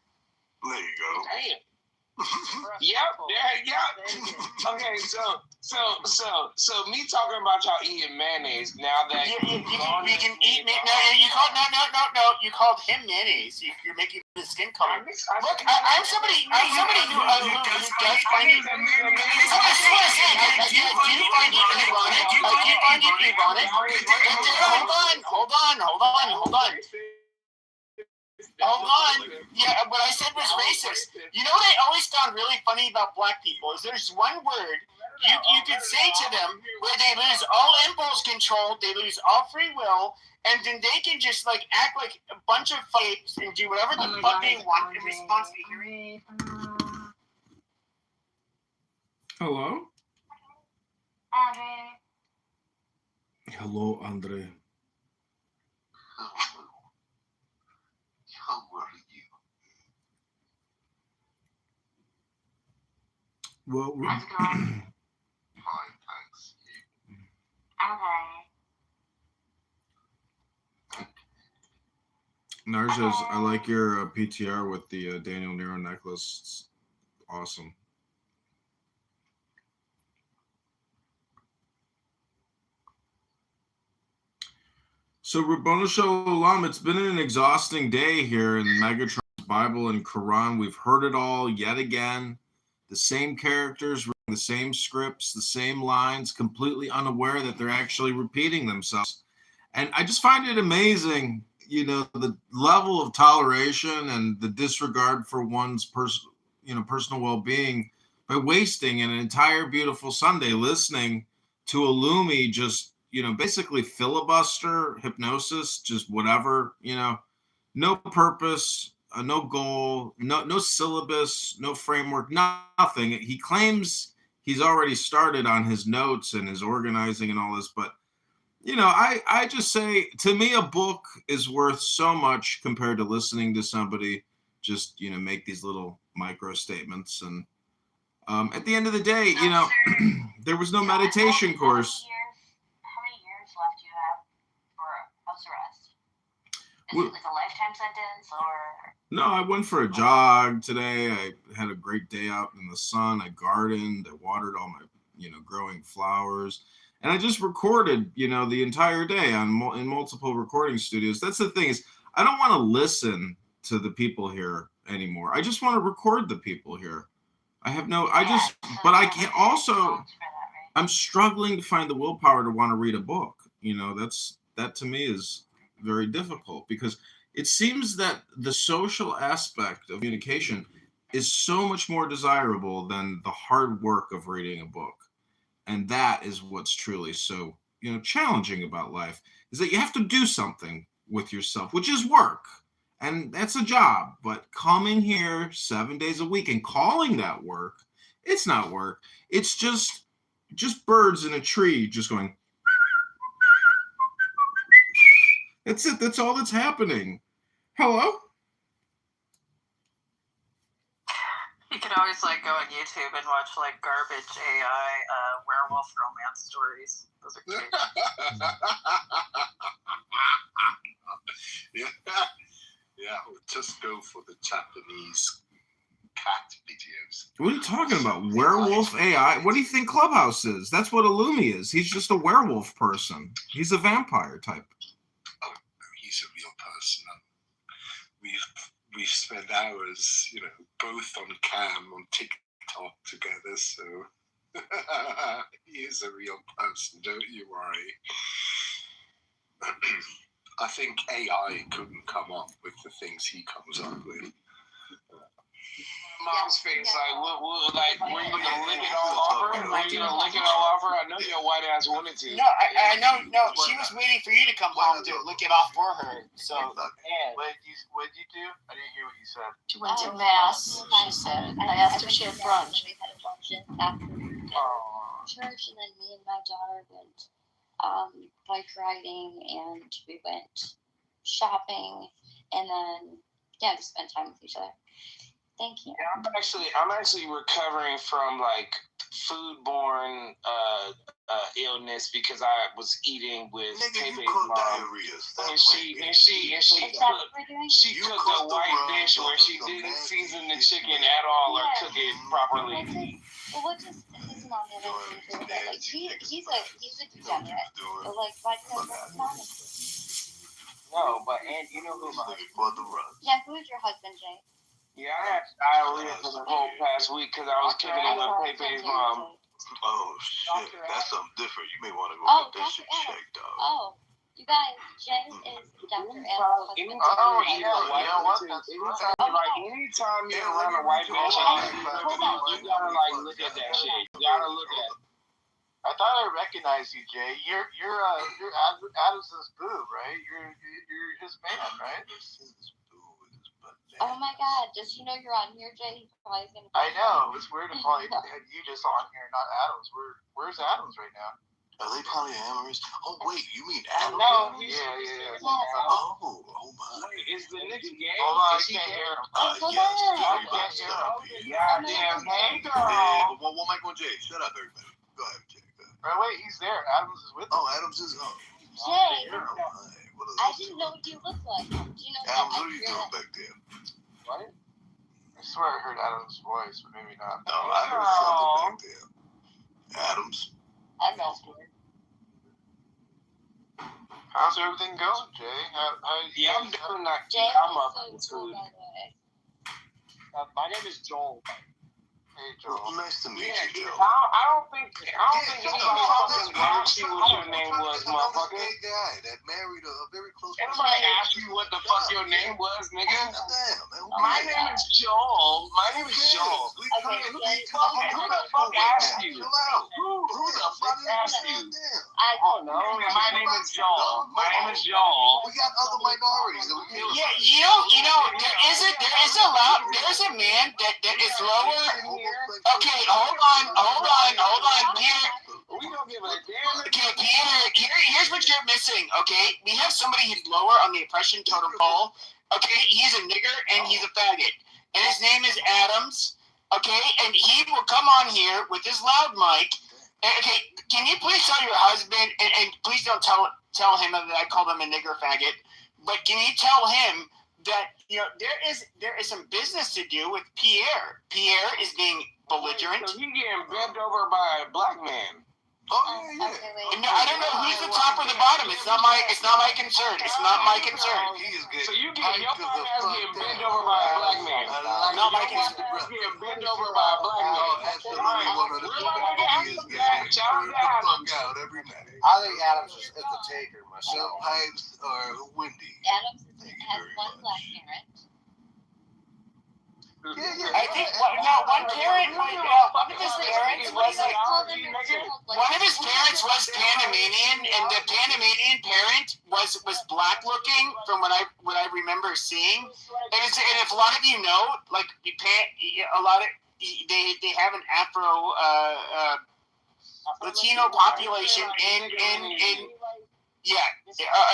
Speaker 1: There you go.
Speaker 6: Damn. Yep. Okay, so me talking about y'all eating mayonnaise now that
Speaker 15: you can eat no. You called him mayonnaise. You're making his skin color. Look, I'm somebody who does find it. I do find it ironic. Hold on. Yeah, what I said was racist. You know what I always found really funny about black people is there's one word you could say to them where they lose all impulse control, they lose all free will, and then they can just like act like a bunch of fakes and do whatever the fuck they want in response to hearing.
Speaker 17: Hello?
Speaker 16: Andre.
Speaker 17: Hello, Andre.
Speaker 1: How are you?
Speaker 17: Well,
Speaker 16: How's it going?
Speaker 1: Fine, thanks.
Speaker 16: Okay.
Speaker 17: Narjas, I like your PTR with the Daniel Nero necklace. It's awesome. So, Rabboni Shalom, it's been an exhausting day here in Megatron's Bible and Quran. We've heard it all yet again. The same characters, the same scripts, the same lines, completely unaware that they're actually repeating themselves. And I just find it amazing, the level of toleration and the disregard for one's personal well-being by wasting an entire beautiful Sunday listening to a Lumi just basically filibuster, hypnosis, just whatever, no purpose, no goal, no syllabus, no framework, nothing. He claims he's already started on his notes and his organizing and all this, but, I just say, to me, a book is worth so much compared to listening to somebody just, make these little micro statements. And At the end of the day, you know, there was no meditation course.
Speaker 12: How many years left do you have for house arrest? Is
Speaker 17: Well,
Speaker 12: it like a lifetime sentence or?
Speaker 17: No, I went for a jog today. I had a great day out in the sun. I gardened. I watered all my, you know, growing flowers. And I just recorded, you know, the entire day in multiple recording studios. That's the thing is, I don't want to listen to the people here anymore. I just want to record the people here. But I can't also, I'm struggling to find the willpower to want to read a book. You know, that to me is very difficult because it seems that the social aspect of communication is so much more desirable than the hard work of reading a book. And that is what's truly so, you know, challenging about life is that you have to do something with yourself, which is work. And that's a job. But coming here 7 days a week and calling that work, it's not work. It's just birds in a tree just going. That's it. That's all that's happening. Hello?
Speaker 11: You can always like go on YouTube and watch like garbage AI werewolf romance stories. Those are great.
Speaker 14: Yeah, just go for the Japanese cat videos.
Speaker 17: What are you talking about? Werewolf AI? What do you think Clubhouse is? That's what Illumi is. He's just a werewolf person. He's a vampire type.
Speaker 14: Oh, no, he's a real person. We've spent hours, you know, both on cam on TikTok together, so he is a real person, don't you worry. I think AI couldn't come up with the things he comes up with.
Speaker 8: Mom's face, like, were you gonna lick it all off her? Were you gonna lick it all off her? I know your white ass wanted to.
Speaker 15: No, I know. No, she was waiting for you to come home to lick it off for her. So,
Speaker 4: What did you do? I didn't hear what you said.
Speaker 11: She went to mass, she said. I asked if she had brunch.
Speaker 16: We had a luncheon after church, and then me and my daughter went bike riding, and we went shopping, and then just spent time with each other. Thank you.
Speaker 8: Yeah, I'm actually recovering from like foodborne illness because I was eating with Pepe's mom. And she cooked a white dish where she didn't season the chicken at all or cook it properly.
Speaker 16: Well, what does his mom ever do? Like he's a degenerate. But like, why do you have his mom?
Speaker 8: No, but and you know who my
Speaker 16: Yeah, who is your husband, Jay?
Speaker 8: Yeah, I had diarrhea for the whole past week because I was kicking it with Pepe's mom.
Speaker 14: Oh shit, that's something different. You may want to go get that shit checked out.
Speaker 16: Oh, you guys, Jay is Dr. Adam's husband.
Speaker 8: Oh, anytime you're around a white bitch, you gotta like look at that shit. You gotta look at it.
Speaker 4: I thought I recognized you, Jay. You're Adam's boo, right? You're his man, right?
Speaker 16: Oh my God! Does he know you're on here, Jay? He's probably gonna.
Speaker 4: I know. It's weird to probably have you just on here, not Adams. Where's Adams right now?
Speaker 14: Are they polyamorous? Oh wait, you mean Adam?
Speaker 8: No,
Speaker 14: yeah. Oh my.
Speaker 8: Wait, is the nigga gay?
Speaker 4: Hold on, I can't hear him.
Speaker 14: Yes,
Speaker 8: Yeah, damn, hey girl.
Speaker 14: Hey, one mic on Jay. Shut up, everybody. Go ahead, Jay.
Speaker 4: Right, wait, he's there. Adams is with him.
Speaker 14: Oh, Adams is.
Speaker 16: Jay, I didn't know what you looked like. Do you know
Speaker 14: Adams,
Speaker 16: that?
Speaker 14: what are you doing back there?
Speaker 4: What? I swear I heard Adams' voice, but maybe not.
Speaker 14: No, I heard something back there. Adams.
Speaker 16: I know.
Speaker 4: How's everything going, Jay?
Speaker 8: Yeah, I'm doing that.
Speaker 16: Jay,
Speaker 8: I'm up
Speaker 16: so
Speaker 8: to
Speaker 16: cool, by the way.
Speaker 8: my name is Joel.
Speaker 4: Hey, Joel.
Speaker 14: Well, nice to meet
Speaker 8: Yeah,
Speaker 14: you, Joe.
Speaker 8: I don't think anybody fucking asked you what your name was, motherfucker.
Speaker 14: Gay guy that married a very close person.
Speaker 8: Everybody asked you what the fuck your name was, nigga.
Speaker 14: Damn, man.
Speaker 8: My name is Joel. My name is Joel. Who the fuck asked you? Who the fuck asked you? Oh no, my name is Joel. My name is Joel.
Speaker 14: We got other minorities that we kill.
Speaker 15: Yeah, you know, there's a man that is lower. Okay, hold on, Peter.
Speaker 8: We don't give a damn.
Speaker 15: Okay, Peter, here's what you're missing, okay? We have somebody who's lower on the oppression totem pole. Okay, he's a nigger and he's a faggot. And his name is Adams. Okay, and he will come on here with his loud mic. Okay, can you please tell your husband, and please don't tell him that I called him a nigger faggot, but can you tell him that there is some business to do with Pierre. Pierre is being belligerent.
Speaker 6: So he getting bent over by a black man.
Speaker 15: Oh yeah. No, I don't know who's the top or the bottom. It's not my concern. It's not my concern.
Speaker 6: So you get your fine ass getting bent over by a black man.
Speaker 15: Not my concern.
Speaker 6: Getting bent over by a black man.
Speaker 14: Absolutely one of the he is getting turned the fuck out every night.
Speaker 18: I think Adams is a taker myself.
Speaker 14: Pipes are windy.
Speaker 16: Adams has one black parent.
Speaker 15: I think one parent, one of his parents was Panamanian, and the Panamanian parent was black looking from what I remember seeing. And if a lot of you know, like a lot of they have an Afro Latino population in a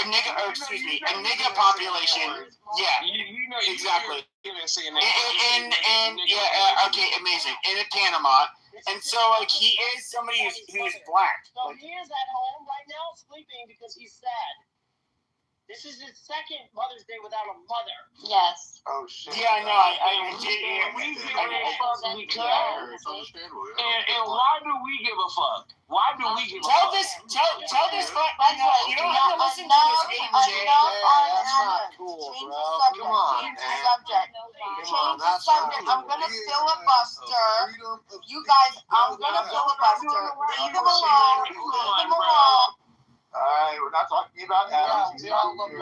Speaker 15: nigga population. Yeah, exactly. Okay, amazing. And in Panama, and so like he is somebody who's black.
Speaker 19: So he is at home right now sleeping because he's sad. This is his second Mother's Day without a mother.
Speaker 16: Yes.
Speaker 14: Oh shit.
Speaker 15: Yeah, no, I did.
Speaker 6: And why do we give a fuck? Why do we give a fuck?
Speaker 15: Tell this fuck. You don't have to listen to this, AJ.
Speaker 18: That's not cool, bro. Come on, man.
Speaker 5: Change the subject. I'm gonna filibuster. You guys, I'm gonna filibuster. Leave him alone. Leave him alone.
Speaker 4: Alright, we're not talking about Adams.
Speaker 15: No, we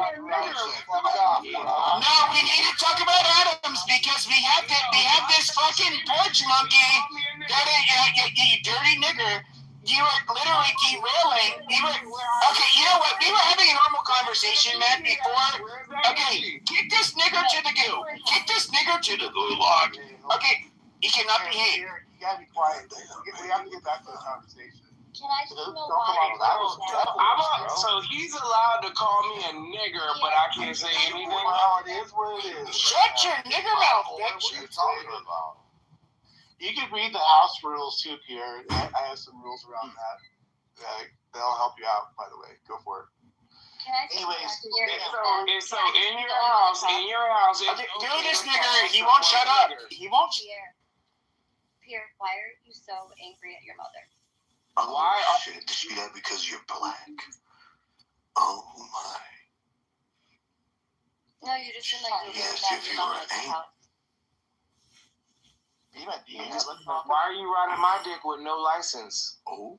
Speaker 15: need to talk about Adams because we have this fucking porch monkey that you dirty nigger. You were literally derailing. Okay, you know what? We were having a normal conversation, man, before. Okay, kick this nigger to the goo. Kick this nigger to the gulag. Okay, he cannot behave.
Speaker 4: You gotta be quiet. We have to get back to the conversation.
Speaker 16: Can I just know why?
Speaker 6: So he's allowed to call me a nigger, but I can't say anything.
Speaker 4: Well, it is what it is.
Speaker 15: Shut your nigger mouth, bitch.
Speaker 4: What are you talking about? You can read the house rules too, Pierre. I have some rules around that. They'll help you out, by the way. Go for it. Anyways,
Speaker 6: so in your house,
Speaker 15: do this nigger. He won't shut up. He won't.
Speaker 16: Pierre, why are you so angry at your mother?
Speaker 14: Oh, shit. Did you that because you're black? Oh, my.
Speaker 16: No, you just seem like you're
Speaker 14: Yes,
Speaker 16: really
Speaker 14: if
Speaker 16: mad
Speaker 14: you
Speaker 16: your
Speaker 14: were
Speaker 16: mom at the house.
Speaker 6: why are you riding my dick with no license?
Speaker 14: Oh.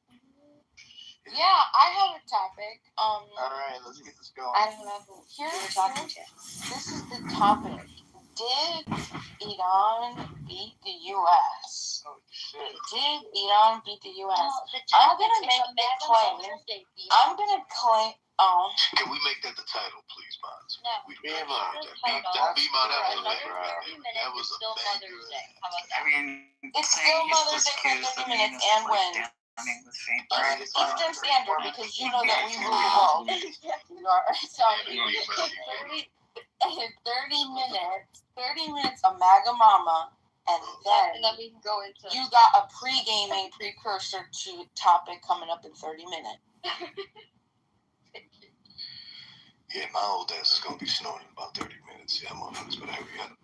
Speaker 5: Yeah, I have a topic.
Speaker 4: Alright, let's get this going.
Speaker 5: I don't know who you're talking to. This is the topic. Did Iran beat the U.S.?
Speaker 4: Oh, shit.
Speaker 5: Did Iran beat the U.S.? I'm going to make the claim. I'm going to claim. Oh.
Speaker 14: Can we make that the title, please, Bonds?
Speaker 16: No.
Speaker 14: That was a banger.
Speaker 5: It's still Mother's Day for 30 minutes and when? Eastern Standard, because you know that we rule the world. So, 30 minutes of MAGA Mama, and then
Speaker 16: we can go into.
Speaker 5: You got a pre-gaming precursor to topic coming up in 30 minutes.
Speaker 14: Yeah, my old ass is gonna be snoring in about 30 minutes. Yeah, motherfuckers better hurry up.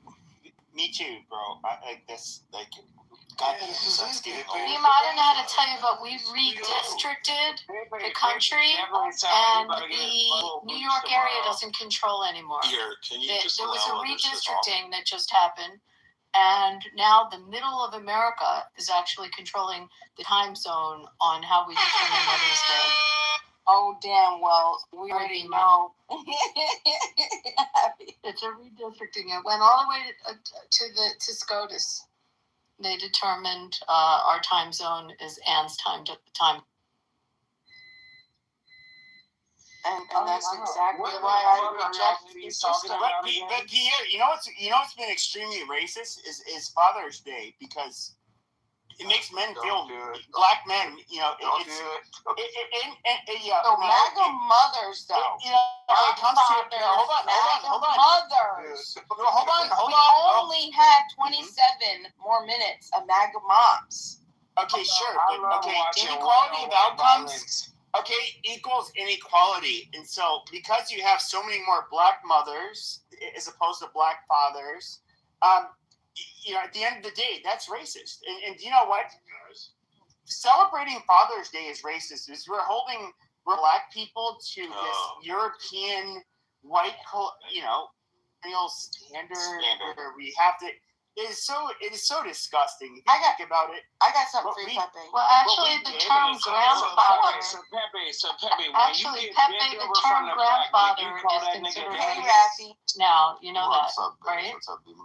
Speaker 15: Me too, bro. This is getting old.
Speaker 20: I don't know how to tell you, but we've redistricted the country, and the New York area doesn't control anymore.
Speaker 14: Here, can you just
Speaker 20: There was a
Speaker 14: allow others to talk?
Speaker 20: redistricting that just happened, and now the middle of America is actually controlling the time zone on how we determine Mother's Day.
Speaker 5: Oh, damn, well, we already know.
Speaker 20: It's a redistricting. It went all the way to SCOTUS. They determined our time zone is Anne's time.
Speaker 5: And that's exactly why I reject the system.
Speaker 15: But Pierre, you know what's been extremely racist is Father's Day, because It makes men feel
Speaker 4: do it.
Speaker 15: black men. You know,
Speaker 4: Don't
Speaker 15: it's
Speaker 4: do it.
Speaker 15: yeah.
Speaker 11: So
Speaker 15: no,
Speaker 11: MAGA mothers, though.
Speaker 15: you know, when it comes to hold on.
Speaker 11: Mothers.
Speaker 15: No, hold on.
Speaker 11: We only have 27 more minutes of MAGA moms.
Speaker 15: Okay, sure.
Speaker 6: I love
Speaker 15: Okay,
Speaker 6: watching
Speaker 15: inequality of
Speaker 6: one-on-one
Speaker 15: outcomes.
Speaker 6: violence.
Speaker 15: Okay, equals inequality, and so because you have so many more black mothers as opposed to black fathers, you know, at the end of the day, that's racist. And you know what? Celebrating Father's Day is racist. Is we're black people to this European white, you know, real standard where we have to. It is so disgusting. If you think about it.
Speaker 11: I got something for you, Pepe.
Speaker 20: Well, actually, the term grandfather.
Speaker 6: So Pepe, when
Speaker 20: Actually,
Speaker 6: you get
Speaker 20: Pepe,
Speaker 6: bent
Speaker 20: the
Speaker 6: over
Speaker 20: term
Speaker 6: from the back,
Speaker 20: grandfather
Speaker 6: you call
Speaker 20: is
Speaker 6: that nigga
Speaker 20: considered
Speaker 6: daddy?
Speaker 20: racist. Now, you know that,
Speaker 4: What's up, baby?
Speaker 20: right?
Speaker 4: What's up, baby?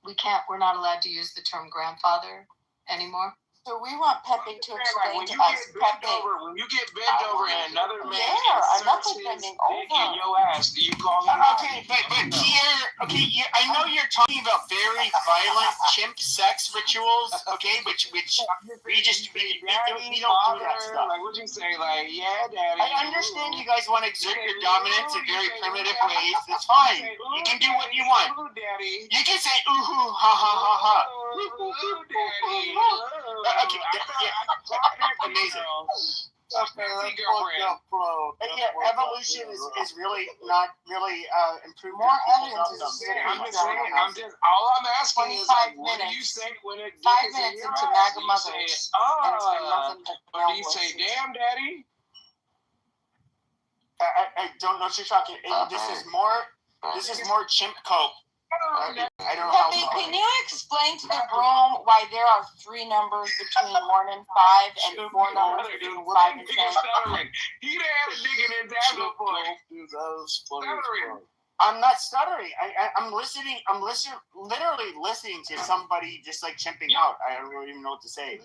Speaker 20: We're not allowed to use the term grandfather anymore.
Speaker 11: So we want Pepe to explain
Speaker 6: When
Speaker 11: to
Speaker 6: you
Speaker 11: us,
Speaker 6: get bent
Speaker 11: Pepe.
Speaker 6: over, when you get bent over and another man
Speaker 11: enough
Speaker 6: inserts
Speaker 11: of
Speaker 6: his
Speaker 11: bending
Speaker 6: dick in
Speaker 11: over.
Speaker 6: your ass, do you call him?
Speaker 15: Okay, but here, okay, I know you're talking about very violent chimp sex rituals, okay, which we don't do that stuff.
Speaker 6: Like, what'd you say? Like, yeah, daddy.
Speaker 15: I understand you guys want to exert your dominance in very primitive ways. That's fine. You can do what you want.
Speaker 6: Ooh, daddy.
Speaker 15: You can say ooh hoo ha ha ha ha.
Speaker 6: Ooh, daddy.
Speaker 15: Okay, amazing. Yeah, evolution is really not really improved.
Speaker 11: More evidence is
Speaker 6: All I'm asking is, like, what do you say when it
Speaker 11: 5 minutes into MAGA mothers.
Speaker 6: Or do you say, damn, daddy?
Speaker 15: I don't know what you're talking. This is more chimp coke. I don't know how.
Speaker 11: Pepe, can you explain to the room why there are 3 numbers between 1 and 5 and 4 numbers between 5 and 10?
Speaker 6: He done had a nigga in that before.
Speaker 15: I'm not stuttering. I'm listening. I'm literally listening to somebody just like chimping out. I don't really even know what to say. You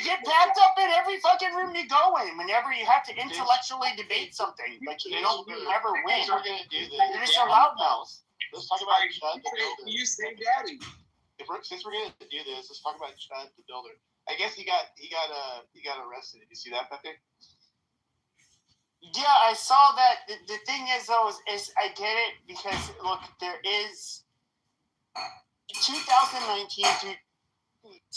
Speaker 15: get backed up in every fucking room you go in. Whenever you have to intellectually debate something, like you never win. You're just a loudmouth.
Speaker 4: Let's talk about Chud the Builder.
Speaker 6: You say daddy.
Speaker 4: Since we're gonna do this, let's talk about Chud the Builder. I guess he got arrested. Did you see that, Pepe?
Speaker 15: Yeah, I saw that. The thing is, though, is I get it because look, there is 2019 to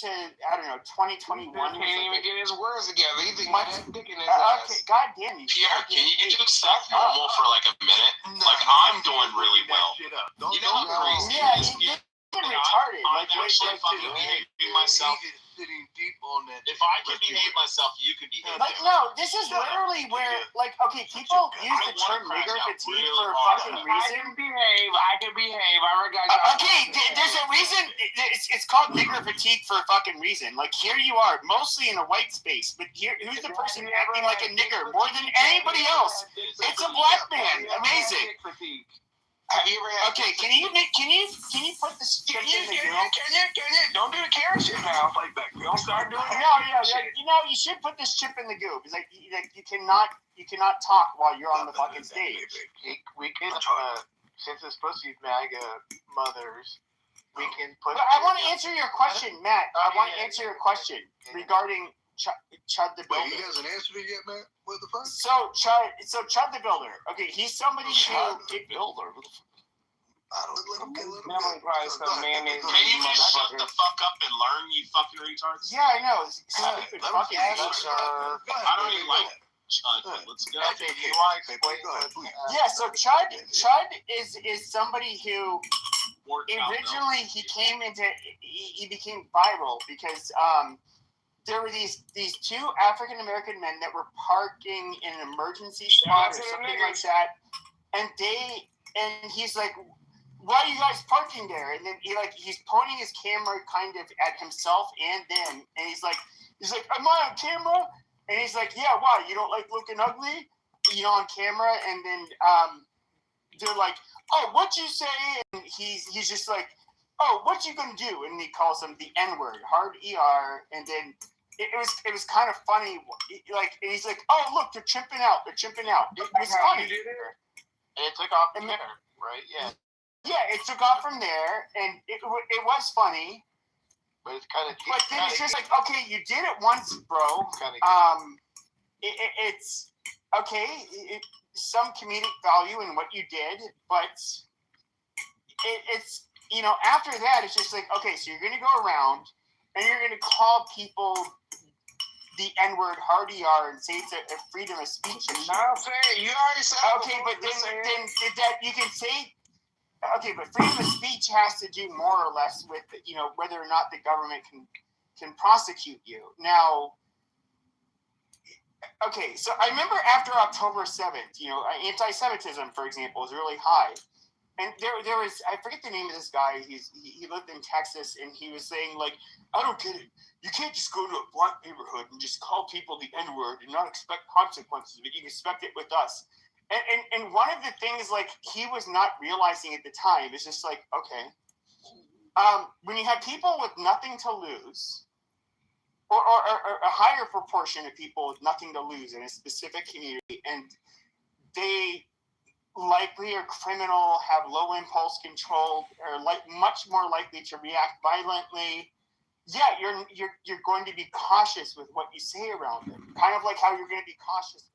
Speaker 15: I don't know 2021.
Speaker 6: Can't even get his words together. He think
Speaker 15: What?
Speaker 6: he's dick in his ass.
Speaker 15: Okay, goddamn you.
Speaker 2: Pierre, can you just stop normal for like a minute? Like I'm doing really well. You know how crazy it is?
Speaker 15: Yeah, you're retarded.
Speaker 2: I'm actually fucking behaving myself.
Speaker 4: Sitting deep on that.
Speaker 2: If I can behave myself, you can behave.
Speaker 15: Like no, this is literally where like okay, people use the term nigger fatigue for a fucking reason.
Speaker 6: I can behave. I regard.
Speaker 15: Okay, there's a reason. It's called nigger fatigue for a fucking reason. Like here you are, mostly in a white space, but here who's the person acting like a nigger more than anybody else? It's a black man. Amazing.
Speaker 6: Have you ever had?
Speaker 15: Okay, can you put the chip in the grill?
Speaker 6: Don't do the carrot shit now. Like that. Don't start doing
Speaker 15: No, you know, you should put this chip in the goop. It's like you cannot talk while you're on the fucking stage.
Speaker 4: We can since it's supposed to be MAGA mothers, we can put.
Speaker 15: But I want to answer your question, Matt. I want to answer your question regarding Chud the Builder.
Speaker 14: Wait, he hasn't answered it yet, Matt? What the fuck?
Speaker 15: So Chud the Builder. Okay, he's somebody who
Speaker 4: Builder.
Speaker 14: I don't let him get
Speaker 6: memory price for mayonnaise.
Speaker 2: Can you just shut the fuck up and learn, you fucking retards?
Speaker 15: Yeah, I know. Stupid fucking
Speaker 2: I don't even like Chud. Let's go.
Speaker 15: Yeah, so Chud is somebody who originally he became viral because there were these 2 African American men that were parking in an emergency spot or something like that, and he's like, "Why are you guys parking there?" And then he's pointing his camera kind of at himself and them, and he's like, "Am I on camera?" And he's like, "Yeah, why? You don't like looking ugly, on camera?" And then they're like, "Oh, what you say?" And he's just like, "Oh, what you gonna do?" And he calls them the N-word, hard ER, and then. It was kind of funny, like, and he's like, "Oh, look, they're chimping out. It was funny."
Speaker 4: And it took off from there, right? Yeah.
Speaker 15: Yeah, it took off from there, and it was funny.
Speaker 4: but it's kind of.
Speaker 15: But then it's just like, okay, you did it once, bro. It's okay. Some comedic value in what you did, but it's after that, it's just like, okay, so you're gonna go around and you're gonna call people the N-word, hard ER, and say it's a freedom of speech.
Speaker 2: No, fair. You already said.
Speaker 15: Okay, but then that you can say. Okay, but freedom of speech has to do more or less with whether or not the government can prosecute you. Now, okay, so I remember after October 7th, anti-Semitism, for example, was really high. And there was, I forget the name of this guy, he lived in Texas, and he was saying, like, I don't get it. You can't just go to a black neighborhood and just call people the N-word and not expect consequences, but you can expect it with us. And one of the things, like, he was not realizing at the time is just like, okay, when you have people with nothing to lose, or a higher proportion of people with nothing to lose in a specific community, and they likely are criminal, have low impulse control, are much more likely to react violently. Yeah, you're going to be cautious with what you say around them. Kind of like how you're going to be cautious.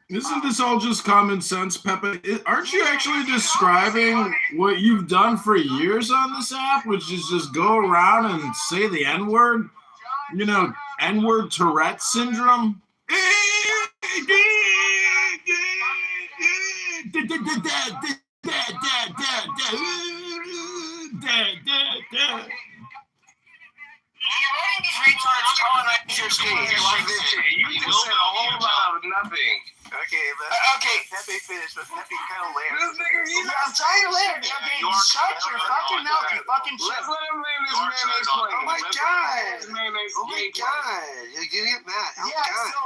Speaker 17: Isn't this all just common sense, Pepe? Aren't you actually describing what you've done for years on this app, which is just go around and say the N-word? N-word Tourette syndrome?
Speaker 15: You're letting these retards colonize your stage.
Speaker 2: You just said a whole lot of nothing.
Speaker 4: Okay, Pepe finished, but Pepe kind of landed.
Speaker 2: This nigga,
Speaker 15: I'm trying to land. Okay, shut your fucking mouth, you fucking shit.
Speaker 2: Let's let him land this mayonnaise plane.
Speaker 18: Oh my god! Oh my god! You're getting it mad. Oh
Speaker 15: yeah,
Speaker 18: god.
Speaker 15: so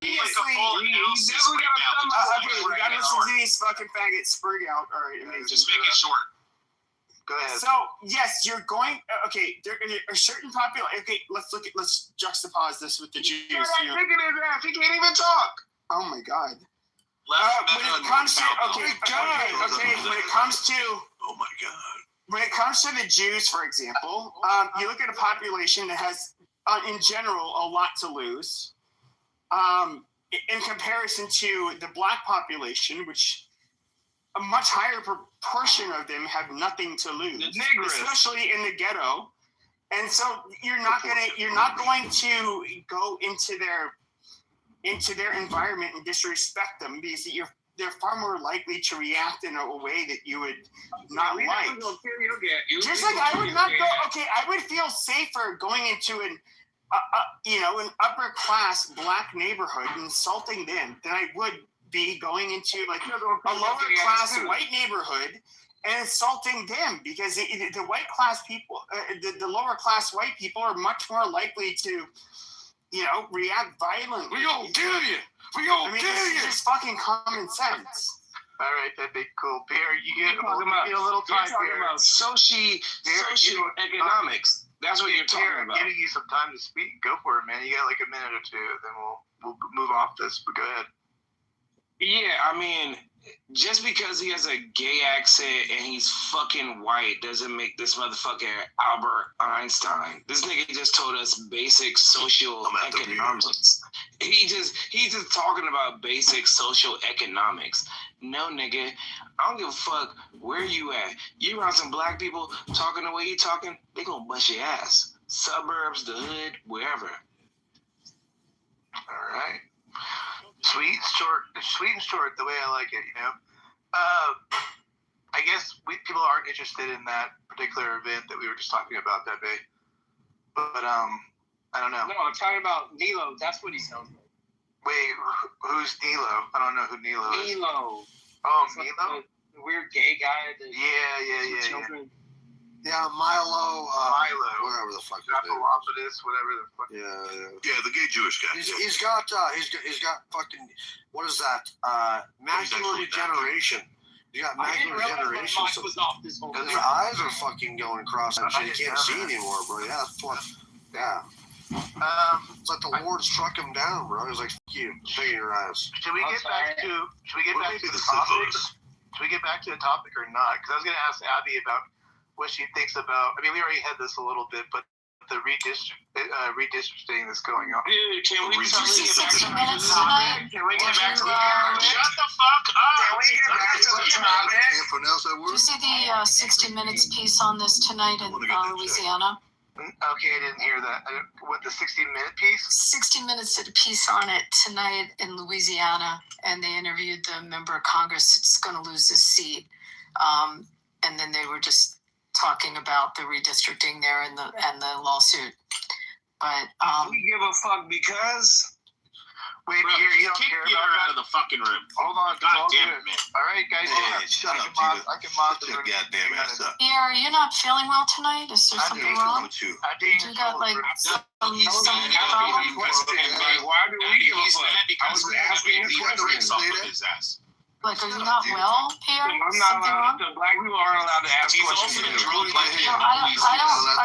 Speaker 15: obviously, okay, we gotta listen to these fucking faggots sprig out. All right, amazing.
Speaker 2: Just make it short.
Speaker 4: Go ahead.
Speaker 15: So yes, you're going. Okay, there are certain population. Okay, let's juxtapose this with the Jews.
Speaker 2: He can't even talk.
Speaker 15: Oh my god. When it comes to when it comes to the Jews, for example, you look at a population that has, in general, a lot to lose. In comparison to the black population, which a much higher proportion of them have nothing to lose, especially in the ghetto. And so you're not going to go into their environment and disrespect them, because they're far more likely to react in a way that you would not like. Just like I would not go. Okay, I would feel safer going into an upper class black neighborhood and insulting them than I would be going into like a lower class white neighborhood and insulting them, because the white class people, the lower class white people are much more likely to, react violently.
Speaker 2: We gonna kill you. We gonna kill you.
Speaker 15: It's just fucking common sense.
Speaker 4: All right, that'd be cool. Pierre, you get a little time.
Speaker 2: You're talking about socioeconomics. That's what you're talking about.
Speaker 4: Giving you some time to speak. Go for it, man. You got like a minute or two, then we'll move off this. But go ahead.
Speaker 2: Yeah, I mean, just because he has a gay accent and he's fucking white doesn't make this motherfucker Albert Einstein. This nigga just told us basic social economics. He's just talking about basic social economics. No, nigga, I don't give a fuck where you at. You around some black people talking the way you talking, they gonna bust your ass. Suburbs, the hood, wherever.
Speaker 4: All right. Sweet and short, the way I like it, I guess people aren't interested in that particular event that we were just talking about that day. But I don't know.
Speaker 19: No, I'm talking about Nilo. That's what he sounds like.
Speaker 4: Wait, who's Nilo? I don't know who Nilo is.
Speaker 19: Nilo.
Speaker 4: Oh,
Speaker 19: It's like
Speaker 4: Nilo?
Speaker 19: the weird gay guy.
Speaker 4: Yeah.
Speaker 18: Yeah, Milo. Whatever the fuck his name
Speaker 4: is. Whatever the fuck.
Speaker 14: Yeah, the gay Jewish guy.
Speaker 18: He's got fucking, what is that? Macular degeneration. You got macular degeneration. So his eyes are fucking going cross and shit. He can't see anymore, bro. Yeah, that's what. Yeah. It's like the Lord struck him down, bro. He was like, "Fuck you, take your eyes."
Speaker 4: Should we get back to the topic? Should we get back to the topic or not? Because I was going to ask Abby about what she thinks about. I mean, we already had this a little bit, but the redistricting that's going on.
Speaker 6: Dude, can we get back to
Speaker 20: 60 minutes
Speaker 6: the
Speaker 20: tonight?
Speaker 6: topic? Can we get back to the
Speaker 20: topic?
Speaker 6: Shut the fuck up! Can we get back to the topic?
Speaker 14: Can't pronounce that
Speaker 20: Did
Speaker 14: word.
Speaker 20: you see the 60 Minutes piece on this tonight in Louisiana?
Speaker 4: Okay, I didn't hear that. What, the 60-minute piece?
Speaker 20: 60 Minutes did a piece on it tonight in Louisiana, and they interviewed the member of Congress that's going to lose his seat. And then they were just talking about the redistricting there and the lawsuit. But
Speaker 6: we give a fuck because.
Speaker 4: Wait,
Speaker 6: bro,
Speaker 4: here, you don't
Speaker 6: kick
Speaker 4: care
Speaker 6: Peter
Speaker 4: about
Speaker 6: out of the fucking room.
Speaker 4: Hold on,
Speaker 6: God damn it, man.
Speaker 4: All right, guys.
Speaker 14: Hey, shut up, Peter.
Speaker 4: I can mod
Speaker 14: Shut your goddamn ass up.
Speaker 20: Pierre, are you not feeling well tonight? Is there something wrong?
Speaker 14: With you?
Speaker 20: You got like some problem?
Speaker 6: Why do we give a fuck? I was asking his question.
Speaker 20: Like, are you not well, Pierre?
Speaker 6: I'm not
Speaker 20: Something
Speaker 6: allowed
Speaker 20: wrong?
Speaker 6: to. Black people aren't allowed to ask questions.
Speaker 20: No, I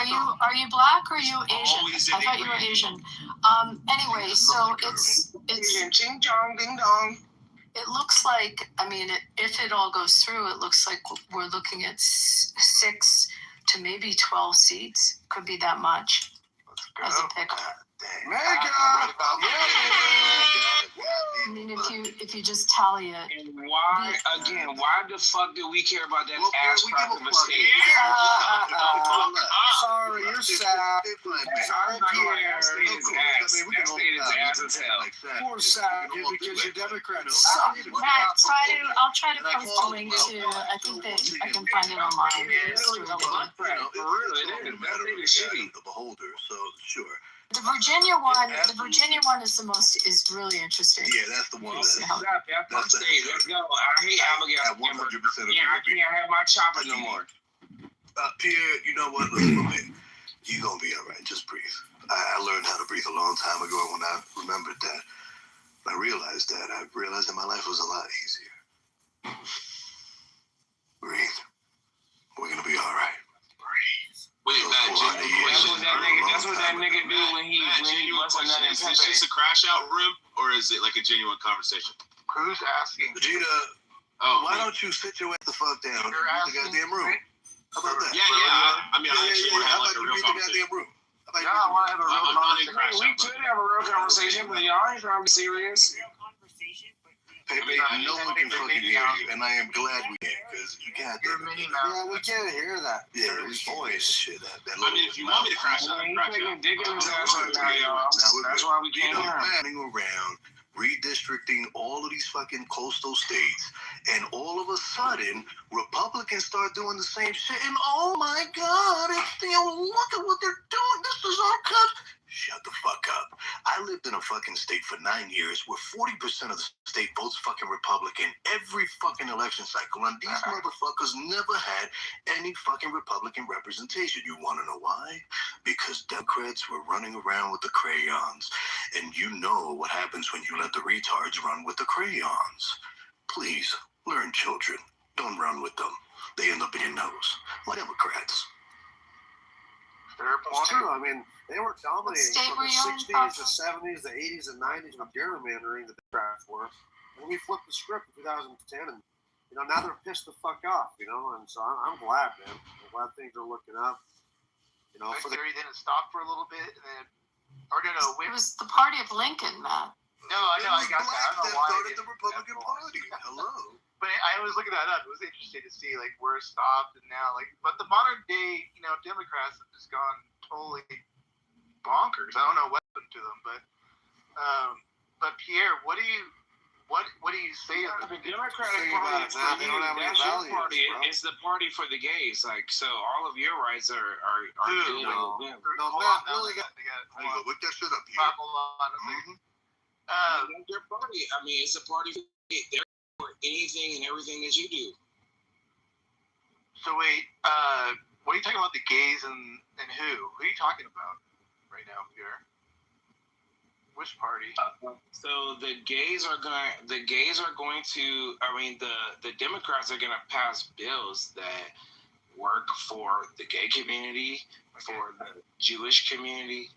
Speaker 20: don't. Are you black or are you Asian? I thought you were Asian. Anyway, so it's
Speaker 6: ching chong ding dong.
Speaker 20: It looks like, I mean, if it all goes through, it looks like we're looking at 6 to maybe 12 seats. Could be that much as a pick. I mean, if you just tally it.
Speaker 6: And why the fuck do we care about that ass crack of a state?
Speaker 18: Sorry, you're sad.
Speaker 6: Sorry, Pierre. That state is ass as hell.
Speaker 18: Poor sad, because you're Democrats.
Speaker 20: Matt, I'll try to post a link to, I think that I can find it online. It's really good.
Speaker 14: The beholder, so sure.
Speaker 20: The Virginia one is is really interesting.
Speaker 14: Yeah, that's the one.
Speaker 6: Let's go. I hate Abigail. 100%. Yeah, I can't have my chopper no more.
Speaker 14: Pierre, you know what? Listen, man, you're gonna be all right. Just breathe. I learned how to breathe a long time ago, and when I remembered that, I realized that my life was a lot easier. Breathe. We're gonna be all right.
Speaker 3: Wait, Matt,
Speaker 6: that's what that nigga do when he wasn't that in Pepe.
Speaker 3: Is this just a crash out room, or is it like a genuine conversation?
Speaker 4: Who's asking?
Speaker 14: Vegeta, why don't you sit your ass the fuck down in the goddamn room? How about that?
Speaker 3: Yeah. I mean, I actually want to have like a real conversation.
Speaker 4: I want to have a real conversation.
Speaker 6: We could have a real conversation, but y'all ain't trying to be serious.
Speaker 14: Pepe, no one can fucking hear you, and I am glad we can, because you can't.
Speaker 18: Yeah, we can't hear that.
Speaker 14: Yeah, his voice, shit.
Speaker 3: I mean, if you want me to crash out, I crash out.
Speaker 6: Dick in his ass right now, y'all. That's why we can't hear him.
Speaker 14: Running around, redistricting all of these fucking coastal states, and all of a sudden, Republicans start doing the same shit, and oh my God, look at what they're doing. This is our country. Shut the fuck up. I lived in a fucking state for 9 years where 40% of the state votes fucking Republican every fucking election cycle, and these motherfuckers never had any fucking Republican representation. You want to know why? Because Democrats were running around with the crayons, and you know what happens when you let the retards run with the crayons. Please, learn, children. Don't run with them. They end up in your nose. Like Democrats.
Speaker 18: It's true. I mean, they were dominating from the 60s, the 70s, the 80s, and 90s with gerrymandering the Democrats were. And we flipped the script in 2010, and now they're pissed the fuck off, and so I'm glad, man. I'm glad things are looking up.
Speaker 4: For the didn't stop for a little bit, and then,
Speaker 20: it was the party of Lincoln, Matt.
Speaker 4: No, I know, I got that. I don't know why.
Speaker 14: Started the Republican Party. Hello.
Speaker 4: But I was looking that up. It was interesting to see where it stopped and now but the modern day, Democrats have just gone totally bonkers. I don't know what happened to them, but Pierre, what do you say about
Speaker 6: the Democratic Party?
Speaker 18: They don't have any values,
Speaker 6: party.
Speaker 18: bro.
Speaker 6: It's the party for the gays. So all of your rights are good.
Speaker 18: No, Matt really got.
Speaker 14: Look that shit up here.
Speaker 6: Their party. I mean, it's a party for anything and everything that you do.
Speaker 4: So wait, what are you talking about? The gays and who? Who are you talking about right now, Pierre? Which party?
Speaker 6: So the gays are going to. I mean, the Democrats are going to pass bills that work for the gay community, for the Jewish community,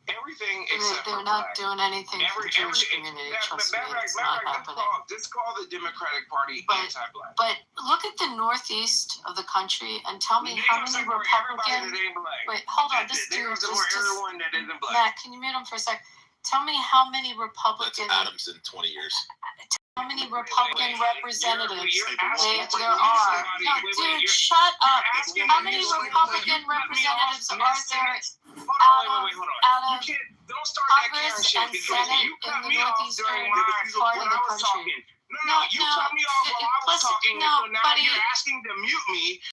Speaker 2: everything except
Speaker 20: They're
Speaker 2: for
Speaker 20: not
Speaker 2: black.
Speaker 20: doing anything for the Jewish community. Trust me, it's not happening.
Speaker 2: Just call the Democratic Party anti-black.
Speaker 20: But look at the northeast of the country and tell me how many Republican. Wait, hold on. This dude
Speaker 2: everyone that isn't black.
Speaker 20: Matt, can you mute him for a sec? Tell me how many Republican.
Speaker 21: Adams in 20 years.
Speaker 20: How many Republican representatives there are? No, dude, shut up. How many Republican representatives are there out of Congress and Senate in the northeastern part of the country?
Speaker 2: No, you cut me off while I was talking,
Speaker 20: no,
Speaker 2: so now
Speaker 20: buddy,
Speaker 2: you're asking to mute me.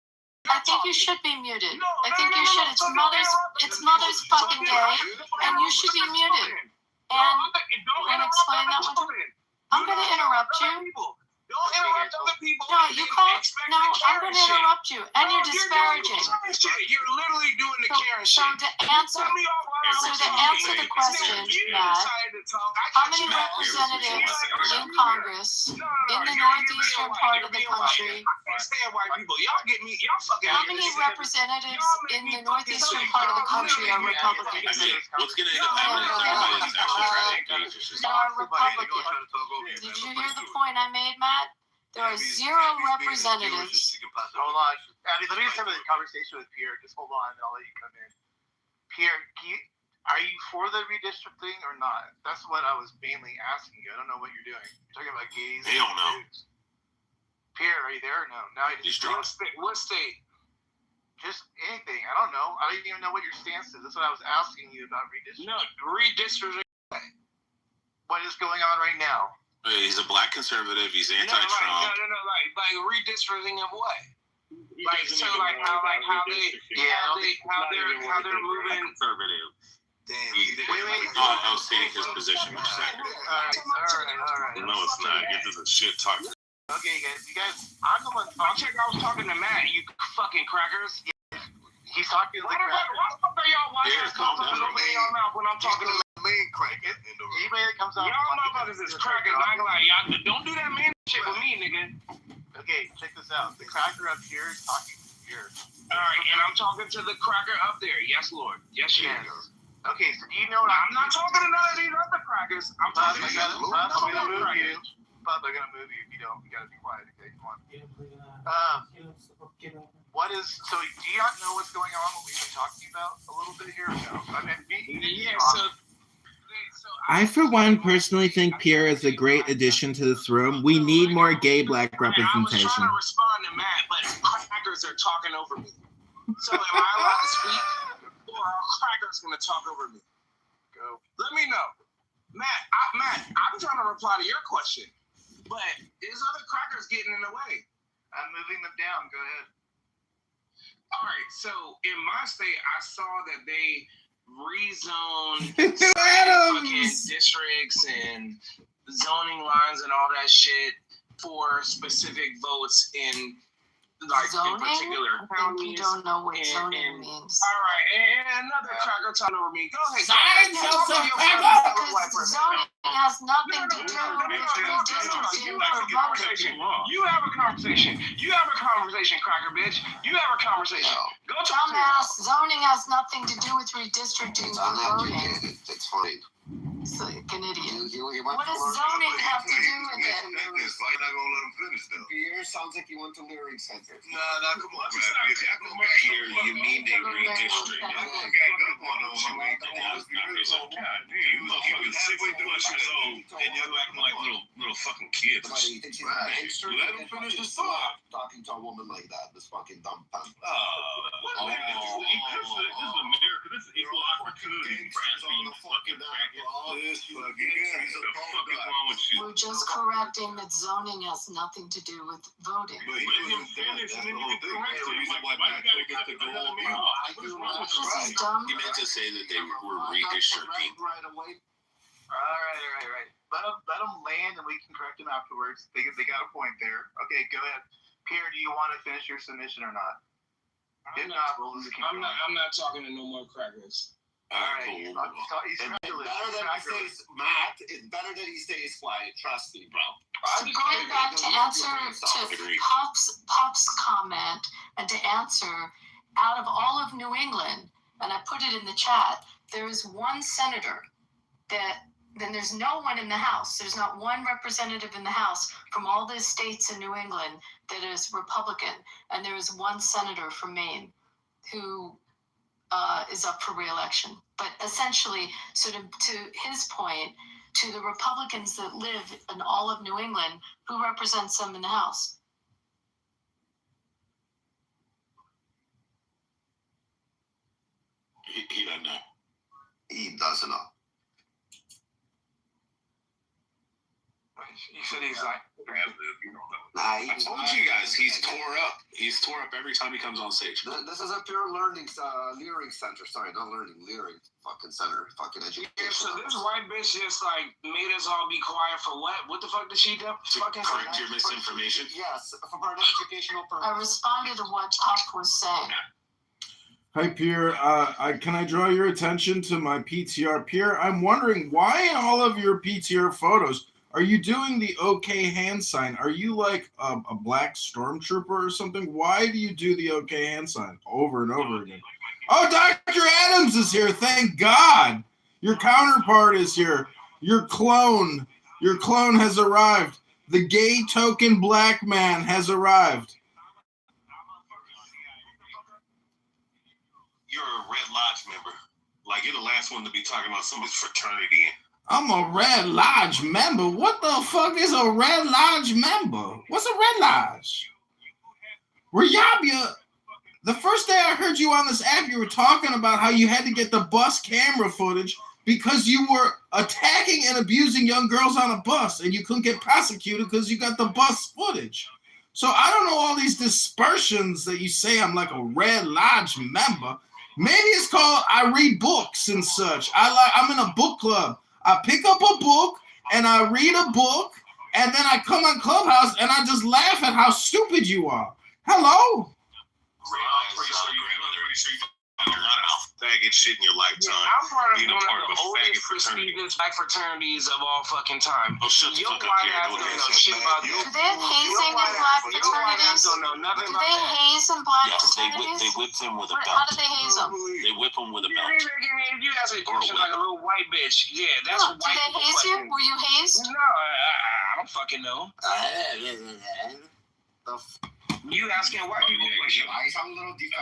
Speaker 20: I think you should be muted. I think you should. It's Mother's fucking Day, and you should be muted. And explain that one to me. I'm going to interrupt you.
Speaker 2: Don't interrupt other people.
Speaker 20: No, you call. No, I'm going to interrupt you, and you're disparaging.
Speaker 2: You're literally doing the Karen shit.
Speaker 20: So to answer the question, Matt, how many representatives in Congress in the northeastern part of the country? How many representatives in the northeastern part of the country are Republicans?
Speaker 21: What's going to end up happening
Speaker 20: Are Republicans. Did you hear the point I made, Matt? There are 0 representatives.
Speaker 4: Hold on. Abby, let me just have a conversation with Pierre. Just hold on, and I'll let you come in. Pierre, are you for the redistricting or not? That's what I was mainly asking you. I don't know what you're doing. You're talking about gays.
Speaker 21: They don't know.
Speaker 4: Pierre, are you there or no? Now
Speaker 21: He's drunk.
Speaker 2: What state?
Speaker 4: Just anything. I don't know. I don't even know what your stance is. That's what I was asking you about redistricting.
Speaker 2: No, redistricting.
Speaker 4: What is going on right now?
Speaker 21: He's a black conservative. He's anti-Trump.
Speaker 2: No. Like redistricting of what? Like how they're moving.
Speaker 21: Conservative.
Speaker 4: Damn.
Speaker 21: I was stating his position, which is accurate.
Speaker 4: All right.
Speaker 21: No, it's not. Get to the shit talk.
Speaker 4: Okay, guys. I'm the one.
Speaker 2: I was talking to Matt. You fucking crackers.
Speaker 4: He's talking to the crackers.
Speaker 2: Why the fuck are y'all watching this conversation y'all mouth when I'm talking to
Speaker 18: main cracker?
Speaker 4: Anybody that comes out.
Speaker 2: Y'all motherfuckers is crackers. I ain't gonna lie. Y'all don't do that man shit with me, nigga.
Speaker 4: Okay, check this out. The cracker up here is talking here.
Speaker 2: Alright, and I'm talking to the cracker up there. Yes, Lord. Yes, you are.
Speaker 4: Okay, so do you know what
Speaker 2: I'm not talking to none of these other crackers. I'm talking to
Speaker 4: I'm gonna move you. Bob, they're gonna move you if you don't. You gotta be quiet, okay? Come on. What is so? Do you not know what's going on? What we've been talking about a little bit here? No. I mean,
Speaker 22: I, for one, personally think Pierre is a great addition to this room. We need more gay black representation.
Speaker 2: I was trying to respond to Matt, but crackers are talking over me. So am I allowed to speak, or are crackers going to talk over me?
Speaker 4: Go.
Speaker 2: Let me know, Matt. I'm trying to reply to your question, but there's other crackers getting in the way.
Speaker 4: I'm moving them down. Go ahead.
Speaker 2: All right, so in my state, I saw that they rezoned fucking districts and zoning lines and all that shit for specific votes in like
Speaker 20: zoning?
Speaker 2: in particular counties.
Speaker 20: You don't know what zoning means.
Speaker 2: All right, and another cracker talking over me. Go ahead.
Speaker 20: Because zoning has nothing to do with redistricting or voting.
Speaker 2: You have a conversation. You have a conversation, cracker bitch. You have a conversation. Go talk to
Speaker 20: Dumbass, zoning has nothing to do with redistricting or voting.
Speaker 18: That's fine.
Speaker 20: It's like an idiot.
Speaker 18: What
Speaker 20: does zoning have to do with it?
Speaker 18: You're not gonna let him finish though. Pierre sounds like you went to Lyric Center. No, come on, man.
Speaker 21: Here, you mean they redistricted.
Speaker 18: Come on, man.
Speaker 21: You 60 plus years old, and you're acting like little fucking kids.
Speaker 18: Let him finish his thought. Talking to a woman like that, this fucking dumb punk.
Speaker 21: This is America. This is equal opportunity.
Speaker 20: We're just correcting that zoning has nothing to do with voting.
Speaker 21: Let him finish, and then you can correct it. Why you gotta get to go all the way?
Speaker 20: This is dumb.
Speaker 21: He meant to say that they were redistricting.
Speaker 4: All right. Let them land, and we can correct them afterwards. They got a point there. Okay, go ahead. Pierre, do you want to finish your submission or not?
Speaker 2: I'm not talking to no more crackers.
Speaker 18: All right. It's better that he stays quiet. Trust me, bro.
Speaker 20: So going back to answer to Pop's comment and to answer, out of all of New England, and I put it in the chat, there is one senator then there's no one in the House. There's not one representative in the House from all the states in New England that is Republican, and there is one senator from Maine who is up for re-election. But essentially, so to his point, to the Republicans that live in all of New England, who represents them in the House?
Speaker 14: He doesn't know. He doesn't know.
Speaker 3: He said he's like.
Speaker 14: I
Speaker 9: told you guys, he's tore up. He's tore up every time he comes on stage.
Speaker 14: This is a pure learning center. Sorry, not learning, leering fucking center, fucking education.
Speaker 7: Yeah, so this white bitch just like made us all be quiet for what? What the fuck did she do? Fucking
Speaker 9: correct your misinformation.
Speaker 14: Yes, for an educational purpose.
Speaker 20: I responded to what Tuck was saying.
Speaker 17: Hi, Pierre. Can I draw your attention to my PTR? Pierre, I'm wondering why in all of your PTR photos are you doing the OK hand sign? Are you like a black stormtrooper or something? Why do you do the OK hand sign over and over again? Oh, Dr. Adams is here. Thank God. Your counterpart is here. Your clone has arrived. The gay token black man has arrived.
Speaker 21: You're a Red Lodge member. Like, you're the last one to be talking about somebody's fraternity.
Speaker 17: I'm a Red Lodge member. What the fuck is a Red Lodge member? What's a Red Lodge? Riyabia, the first day I heard you on this app, you were talking about how you had to get the bus camera footage because you were attacking and abusing young girls on a bus and you couldn't get prosecuted because you got the bus footage. So I don't know all these dispersions that you say I'm like a Red Lodge member. Maybe it's called I read books and such. I'm in a book club. I pick up a book and I read a book and then I come on Clubhouse and I just laugh at how stupid you are. Hello?
Speaker 21: I'm pretty sure you done a lot of faggot shit in your lifetime.
Speaker 7: I'm part of
Speaker 21: being
Speaker 7: one
Speaker 21: a part
Speaker 7: of
Speaker 21: of
Speaker 7: the
Speaker 21: a faggot
Speaker 7: oldest,
Speaker 21: fraternity.
Speaker 7: prestigious black fraternities of all fucking time.
Speaker 21: Oh, shut the
Speaker 7: Your
Speaker 21: fuck up,
Speaker 7: white
Speaker 21: Pierre.
Speaker 7: ass
Speaker 21: Don't
Speaker 7: don't
Speaker 21: get
Speaker 7: know
Speaker 21: that
Speaker 7: shit
Speaker 21: shit
Speaker 7: about
Speaker 21: back.
Speaker 7: that.
Speaker 20: Do they have hazing in black fraternities?
Speaker 7: Don't know nothing
Speaker 20: Do
Speaker 7: about
Speaker 20: they
Speaker 7: that.
Speaker 20: haze in black
Speaker 9: Yes,
Speaker 20: fraternities?
Speaker 9: they whip them with a
Speaker 20: How
Speaker 9: belt.
Speaker 20: do they haze them?
Speaker 9: They whip them with a belt.
Speaker 7: You ask me a question like a little white bitch. Yeah, that's
Speaker 20: No,
Speaker 7: what white
Speaker 20: did they
Speaker 7: people
Speaker 20: haze you?
Speaker 7: question.
Speaker 20: Were you hazed?
Speaker 7: No, I don't fucking know. You asking white people questions.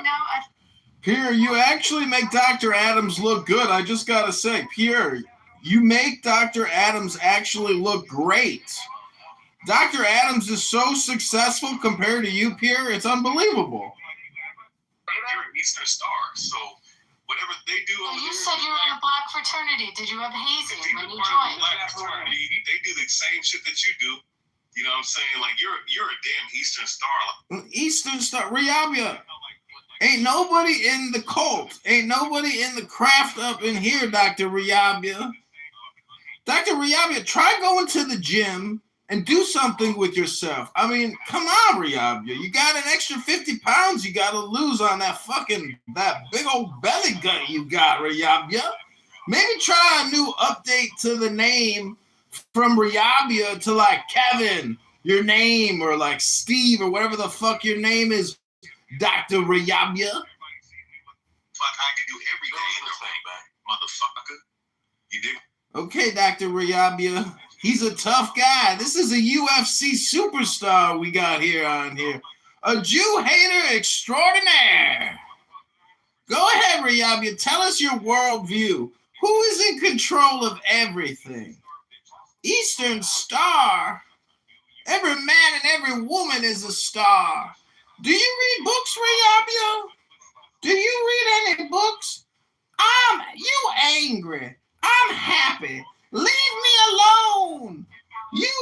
Speaker 20: No,
Speaker 17: Pierre, you actually make Dr. Adams look good. I just gotta say, Pierre, you make Dr. Adams actually look great. Dr. Adams is so successful compared to you, Pierre. It's unbelievable.
Speaker 21: You're an Eastern Star, so whatever they do over
Speaker 20: you
Speaker 21: there,
Speaker 20: said you were in a black fraternity. Did you have hazing
Speaker 21: if
Speaker 20: when
Speaker 21: you're
Speaker 20: you
Speaker 21: part of
Speaker 20: joined?
Speaker 21: the black fraternity, they do the same shit that you do. You know what I'm saying? Like, you're a damn Eastern Star.
Speaker 17: Eastern Star, Riyabia. Ain't nobody in the cult. Ain't nobody in the craft up in here, Dr. Riyabia. Dr. Riyabia, try going to the gym and do something with yourself. I mean, come on, Riyabia. You got an extra 50 pounds you got to lose on that big old belly gut you got, Riyabia. Maybe try a new update to the name from Riyabia to like Kevin, your name, or like Steve, or whatever the fuck your name is, Dr. Riyabia.
Speaker 21: Fuck, I can do every day anything, motherfucker. You do?
Speaker 17: Okay, Dr. Riyabia. He's a tough guy. This is a UFC superstar we got here on here. A Jew hater extraordinaire. Go ahead, Riyabia. Tell us your worldview. Who is in control of everything? Eastern Star. Every man and every woman is a star. Do you read books, Riyabia? Do you read any books? You angry. I'm happy. Leave me alone. You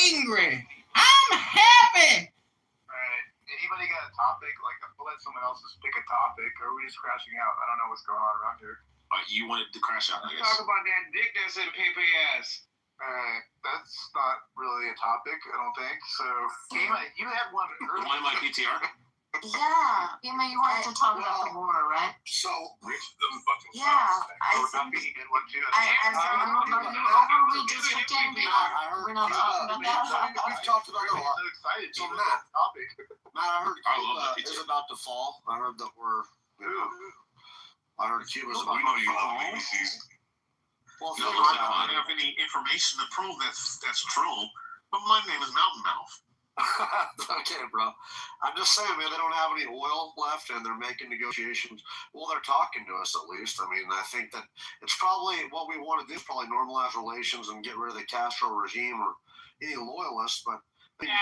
Speaker 17: angry. I'm happy.
Speaker 4: Alright. Anybody got a topic? Like, I'll let someone else just pick a topic, or are we just crashing out? I don't know what's going on around here.
Speaker 9: You wanted to crash out, I guess.
Speaker 7: Talk about that dick that's in Pepe ass.
Speaker 4: Alright, that's not really a topic, I don't think. So, Kima, you had one earlier.
Speaker 9: You mind my PTR?
Speaker 20: Yeah. You wanted to talk about the war, right?
Speaker 21: So, Rich doesn't fucking
Speaker 20: Yeah. I
Speaker 4: Duffy, he did one too.
Speaker 20: are you over redistricting? We're not talking about that.
Speaker 18: We've talked about it a lot.
Speaker 4: So excited.
Speaker 18: So,
Speaker 4: to
Speaker 18: Matt.
Speaker 4: topic.
Speaker 18: Matt, I heard
Speaker 21: I love that
Speaker 18: Cuba is about to fall. I heard that we're I heard Cuba's a
Speaker 21: We know you love baby season.
Speaker 18: Well,
Speaker 21: No, I don't have any information to prove that's true, but my name is Mountain Mouth.
Speaker 18: okay, bro. I'm just saying, man, they don't have any oil left and they're making negotiations. Well, they're talking to us at least. I mean, I think that it's probably what we want to do is probably normalize relations and get rid of the Castro regime or any loyalists, but
Speaker 19: yeah,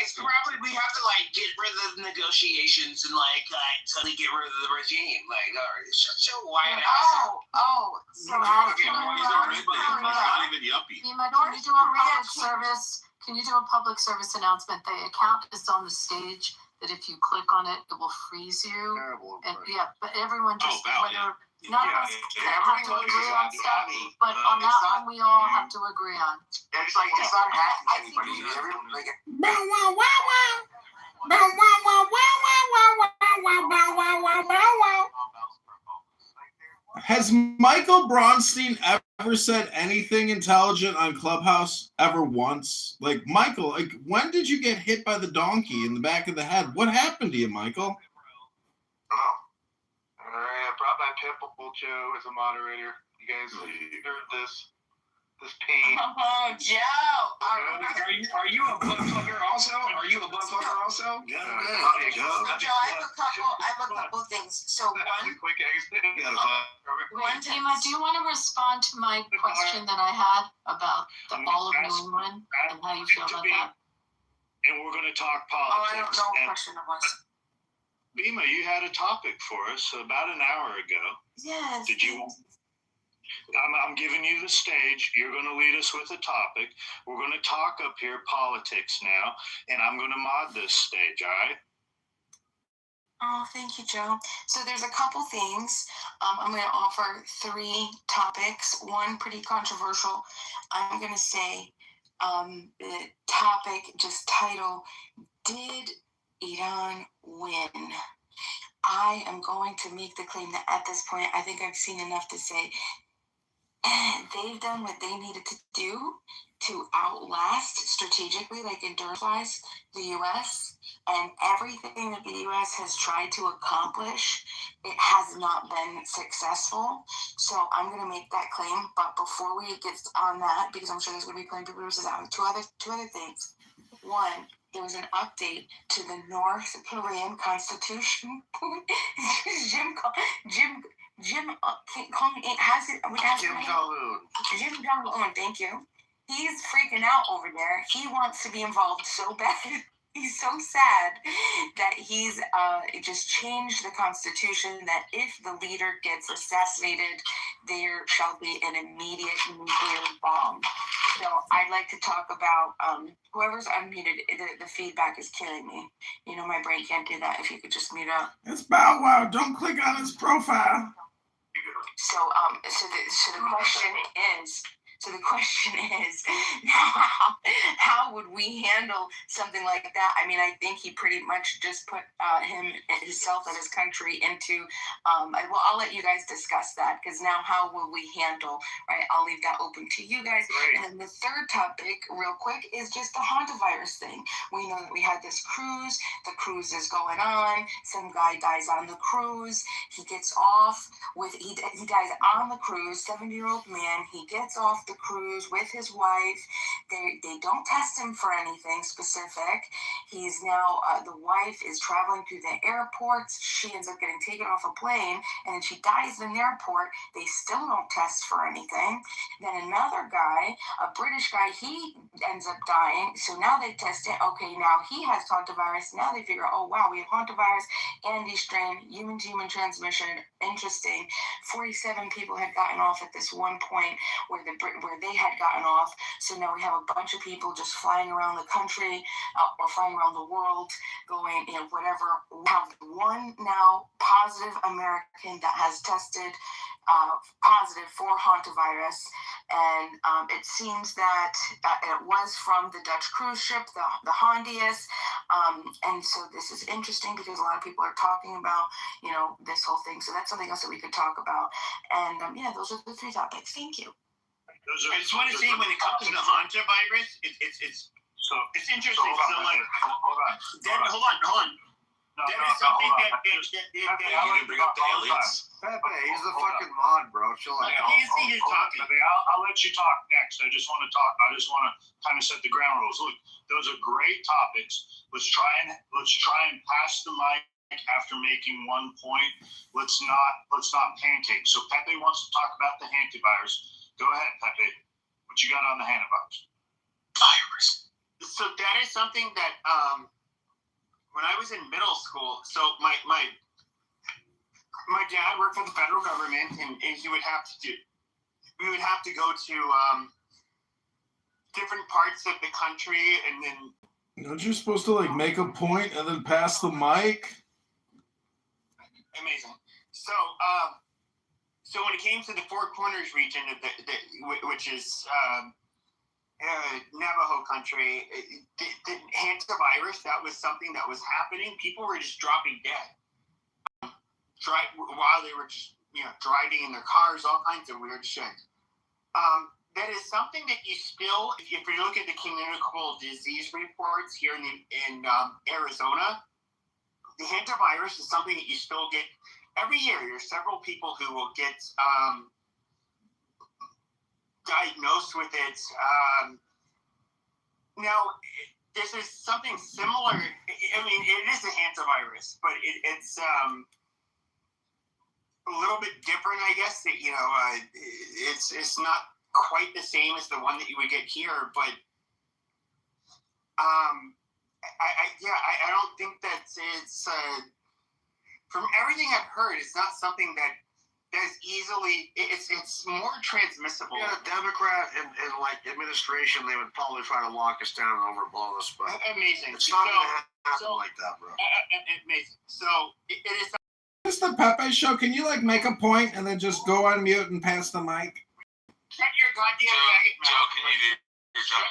Speaker 19: it's probably we have to like get rid of the negotiations and like suddenly get rid of the regime. Like, all right, shut your white ass.
Speaker 20: So how can you do a public service? Can you do a public service announcement? The account is on the stage. That if you click on it, it will freeze you. And yeah, but everyone just none of us have to agree on stuff, but on that one we all have to agree on.
Speaker 1: It's like it's not hacking anybody. Everyone like it.
Speaker 17: Has Michael Bronstein ever said anything intelligent on Clubhouse ever once? Like, Michael, like, when did you get hit by the donkey in the back of the head? What happened to you, Michael?
Speaker 4: I brought my Pimple Joe as a moderator. You guys heard this pain.
Speaker 11: Oh, Joe!
Speaker 7: Are you a butt fucker also? Are you a butt fucker also?
Speaker 10: Joe, I have a couple things. So one,
Speaker 20: Dima, do you want to respond to my question that I had about the olive New England and how you feel about that?
Speaker 6: And we're going to talk politics.
Speaker 10: oh, I don't know what question it was.
Speaker 6: Bima, you had a topic for us about an hour ago.
Speaker 10: Yes.
Speaker 6: Did you? I'm giving you the stage. You're going to lead us with a topic. We're going to talk up here politics now, and I'm going to mod this stage, all right?
Speaker 10: Oh, thank you, Joe. So there's a couple things. I'm going to offer 3 topics. One pretty controversial. I'm going to say the topic, just title, Did Iran Win? I am going to make the claim that at this point, I think I've seen enough to say they've done what they needed to do to outlast strategically, like endurance-wise, the U.S. And everything that the U.S. has tried to accomplish, it has not been successful. So I'm going to make that claim. But before we get on that, because I'm sure there's going to be plenty of people who say that, two other things. One, there was an update to the North Korean constitution. Jim Jong-un, thank you. He's freaking out over there. He wants to be involved so bad. He's so sad that he's just changed the constitution that if the leader gets assassinated, there shall be an immediate nuclear bomb. So I'd like to talk about whoever's unmuted. The feedback is killing me. You know, my brain can't do that. If you could just mute up.
Speaker 17: It's Bow Wow. Don't click on his profile.
Speaker 10: So the question is, how would we handle something like that? I mean, I think he pretty much just put himself and his country into, well, I'll let you guys discuss that, because now how will we handle, right? I'll leave that open to you guys. Right. And then the third topic, real quick, is just the hantavirus thing. We know that we had this cruise. The cruise is going on. Some guy dies on the cruise. He gets off he dies on the cruise, 70-year-old man. He gets off the cruise with his wife. They don't test him for anything specific. He's now, the wife is traveling through the airports. She ends up getting taken off a plane, and then she dies in the airport. They still don't test for anything. Then another guy, a British guy, he ends up dying. So now they test it. Okay, now he has hantavirus. Now they figure, oh wow, we have hantavirus, Andy strain, human-to-human transmission. Interesting. 47 people had gotten off at this one point where they had gotten off. So now we have a bunch of people just flying around the country or flying around the world, going, whatever. We have one now positive American that has tested positive for hantavirus, and it seems that it was from the Dutch cruise ship, the Hondius, and so this is interesting because a lot of people are talking about, this whole thing. So that's something else that we could talk about. And those are the 3 topics. Thank you.
Speaker 19: I just want to say, when it comes to the hantavirus, it's interesting.
Speaker 1: So hold on.
Speaker 19: Hold on.
Speaker 18: That
Speaker 15: is something
Speaker 18: hold on.
Speaker 15: that
Speaker 21: You didn't bring up the aliens.
Speaker 18: Pepe, he's the fucking mod, bro. Chill out.
Speaker 6: Pepe, I'll let you talk next. I just want to talk. I just want to kind of set the ground rules. Look, those are great topics. Let's try and pass the mic after making one point. Let's not pancake. So Pepe wants to talk about the hantavirus. Go ahead, Pepe. What you got on the hantavirus?
Speaker 15: Virus. So that is something that when I was in middle school, so my dad worked for the federal government, and we would have to go to different parts of the country, and then.
Speaker 17: Aren't you supposed to like make a point and then pass the mic?
Speaker 15: Amazing. So, so when it came to the Four Corners region of which is Navajo country, the hantavirus, that was something that was happening. People were just dropping dead. While they were just, driving in their cars, all kinds of weird shit. That is something that you still, if you look at the communicable disease reports here in Arizona, the hantavirus is something that you still get every year. There's several people who will get diagnosed with it. Now, this is something similar. I mean, it is a hantavirus, but it's a little bit different, I guess. That it's not quite the same as the one that you would get here, but I don't think that it's from everything I've heard, it's not something that's easily. It's more transmissible.
Speaker 18: Yeah, Democrat and like administration, they would probably try to lock us down and overblow us, but
Speaker 15: amazing.
Speaker 18: It's not gonna happen like that, bro.
Speaker 15: Amazing. So it is.
Speaker 17: It's the Pepe Show. Can you like make a point and then just go on mute and pass the mic?
Speaker 15: Shut your goddamn faggot mouth.
Speaker 21: Joe, can you do your job?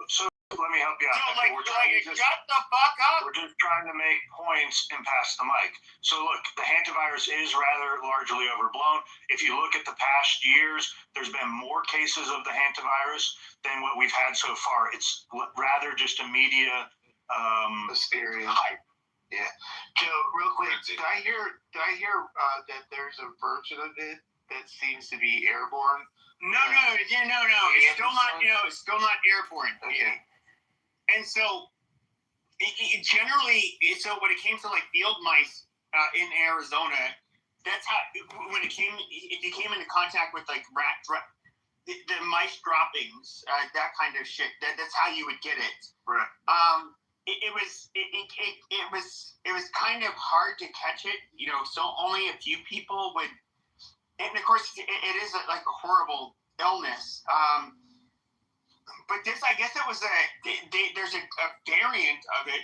Speaker 6: So let me help you out.
Speaker 15: Shut the fuck up.
Speaker 6: We're just trying to make points and pass the mic. So look, the hantavirus is rather largely overblown. If you look at the past years, there's been more cases of the hantavirus than what we've had so far. It's rather just a media
Speaker 18: hysteria.
Speaker 6: Hype.
Speaker 1: Yeah. Joe, real quick, did I hear that there's a version of it that seems to be airborne?
Speaker 15: No. It's still not airborne.
Speaker 1: Okay.
Speaker 15: And so, it generally, so when it came to like field mice in Arizona, that's how if you came into contact with like the mice droppings, that kind of shit, that's how you would get it.
Speaker 1: Right.
Speaker 15: It was kind of hard to catch it, so only a few people would, and of course it is like a horrible illness. But this, I guess it was there's a variant of it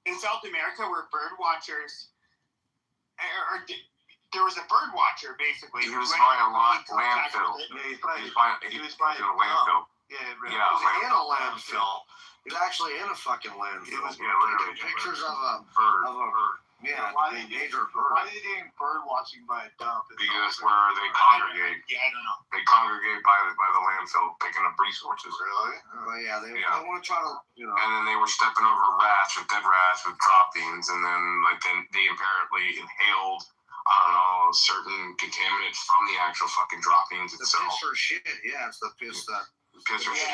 Speaker 15: in South America where bird watchers, there was a bird watcher basically.
Speaker 21: He was by a landfill. He was by a landfill.
Speaker 18: Yeah, it was in a landfill. It was actually in a fucking landfill.
Speaker 21: Literally.
Speaker 18: Pictures of a
Speaker 21: bird.
Speaker 18: Yeah, endangered bird.
Speaker 1: Why are they doing bird watching by a dump?
Speaker 21: Because where they congregate.
Speaker 15: Yeah, I don't know.
Speaker 21: They congregate by the landfill, picking up resources. Really?
Speaker 18: Well, yeah, they want to try to,
Speaker 21: And then they were stepping over dead rats with droppings, and then they apparently inhaled, I don't know, certain contaminants from the actual fucking droppings itself.
Speaker 18: The piss or shit, yeah, it's the piss that.
Speaker 21: Piss or shit.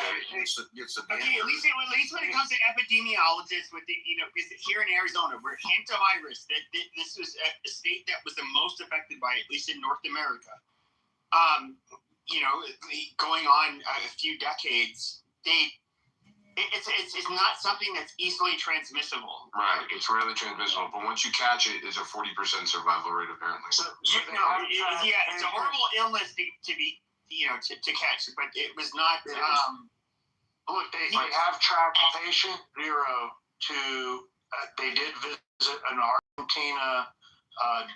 Speaker 15: Okay, at least when it comes to epidemiologists, with because here in Arizona, we're hantavirus. This was a state that was the most affected by it, at least in North America. Going on a few decades, it's not something that's easily transmissible.
Speaker 21: Right, it's rarely transmissible, but once you catch it, it's a 40% survival rate apparently.
Speaker 15: It's a horrible illness to be. To catch, but it was not.
Speaker 6: Look, they have tracked patient 0 to. They did visit an Argentina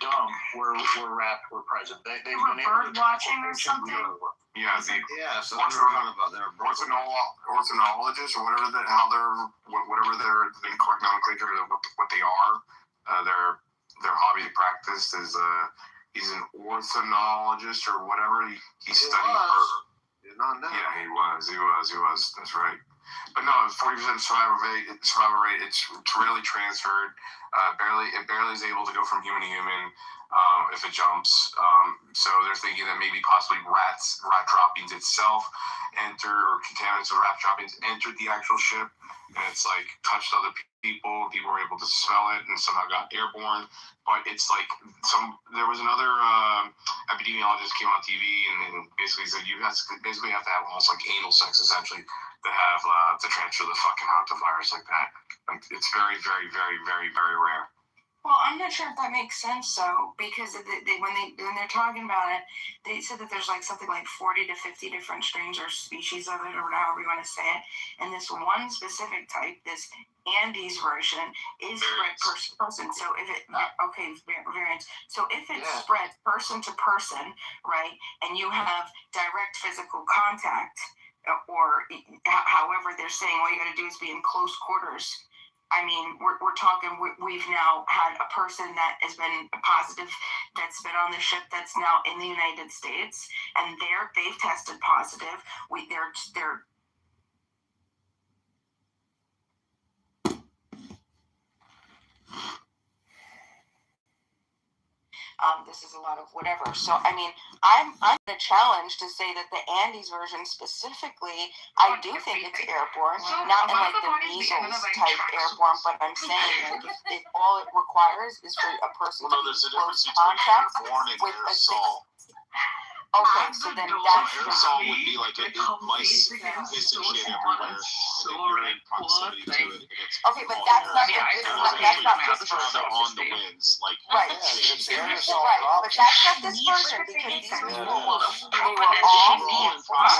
Speaker 6: dump where rats were present. They've been able to
Speaker 10: watching or something.
Speaker 21: Yeah,
Speaker 18: so that's what we're talking about there.
Speaker 21: Ornithologist or whatever whatever their correct nomenclature, what they are, their hobby practice is he's an ornithologist or whatever. He studied birds.
Speaker 18: Not now.
Speaker 21: Yeah, he was. That's right. But no, 40% survival rate. It's rarely transferred. It barely is able to go from human to human if it jumps. So they're thinking that maybe possibly rat droppings itself or contaminants of rat droppings entered the actual ship, and it's like touched other people. People were able to smell it and somehow got airborne. But it's like there was another epidemiologist came on TV and basically said you basically have to have almost like anal sex essentially to have to transfer the fucking hantavirus like that. Like, it's very, very, very, very, very rare.
Speaker 10: Well, I'm not sure if that makes sense, though, because when they're talking about it, they said that there's like something like 40 to 50 different strains or species of it, or however you want to say it. And this one specific type, this Andes version, is spread person. So if it variants. So if it spreads person to person, right, and you have direct physical contact, or however they're saying all you got to do is be in close quarters. I mean, we're talking. We've now had a person that has been positive, that's been on the ship, that's now in the United States, and they've tested positive. They're this is a lot of whatever. So, I mean, I'm going to challenge to say that the Andes version specifically, I do think it's airborne, not in like the measles type airborne, but I'm saying like if all it requires is for a person to be in close contact with a aerosol. Okay, so then that's
Speaker 21: aerosol would be like mice piss and shit everywhere, and if you're in proximity to it, it's
Speaker 10: okay, but that's not
Speaker 21: on the winds, like
Speaker 10: right. But that's not this version because these people were all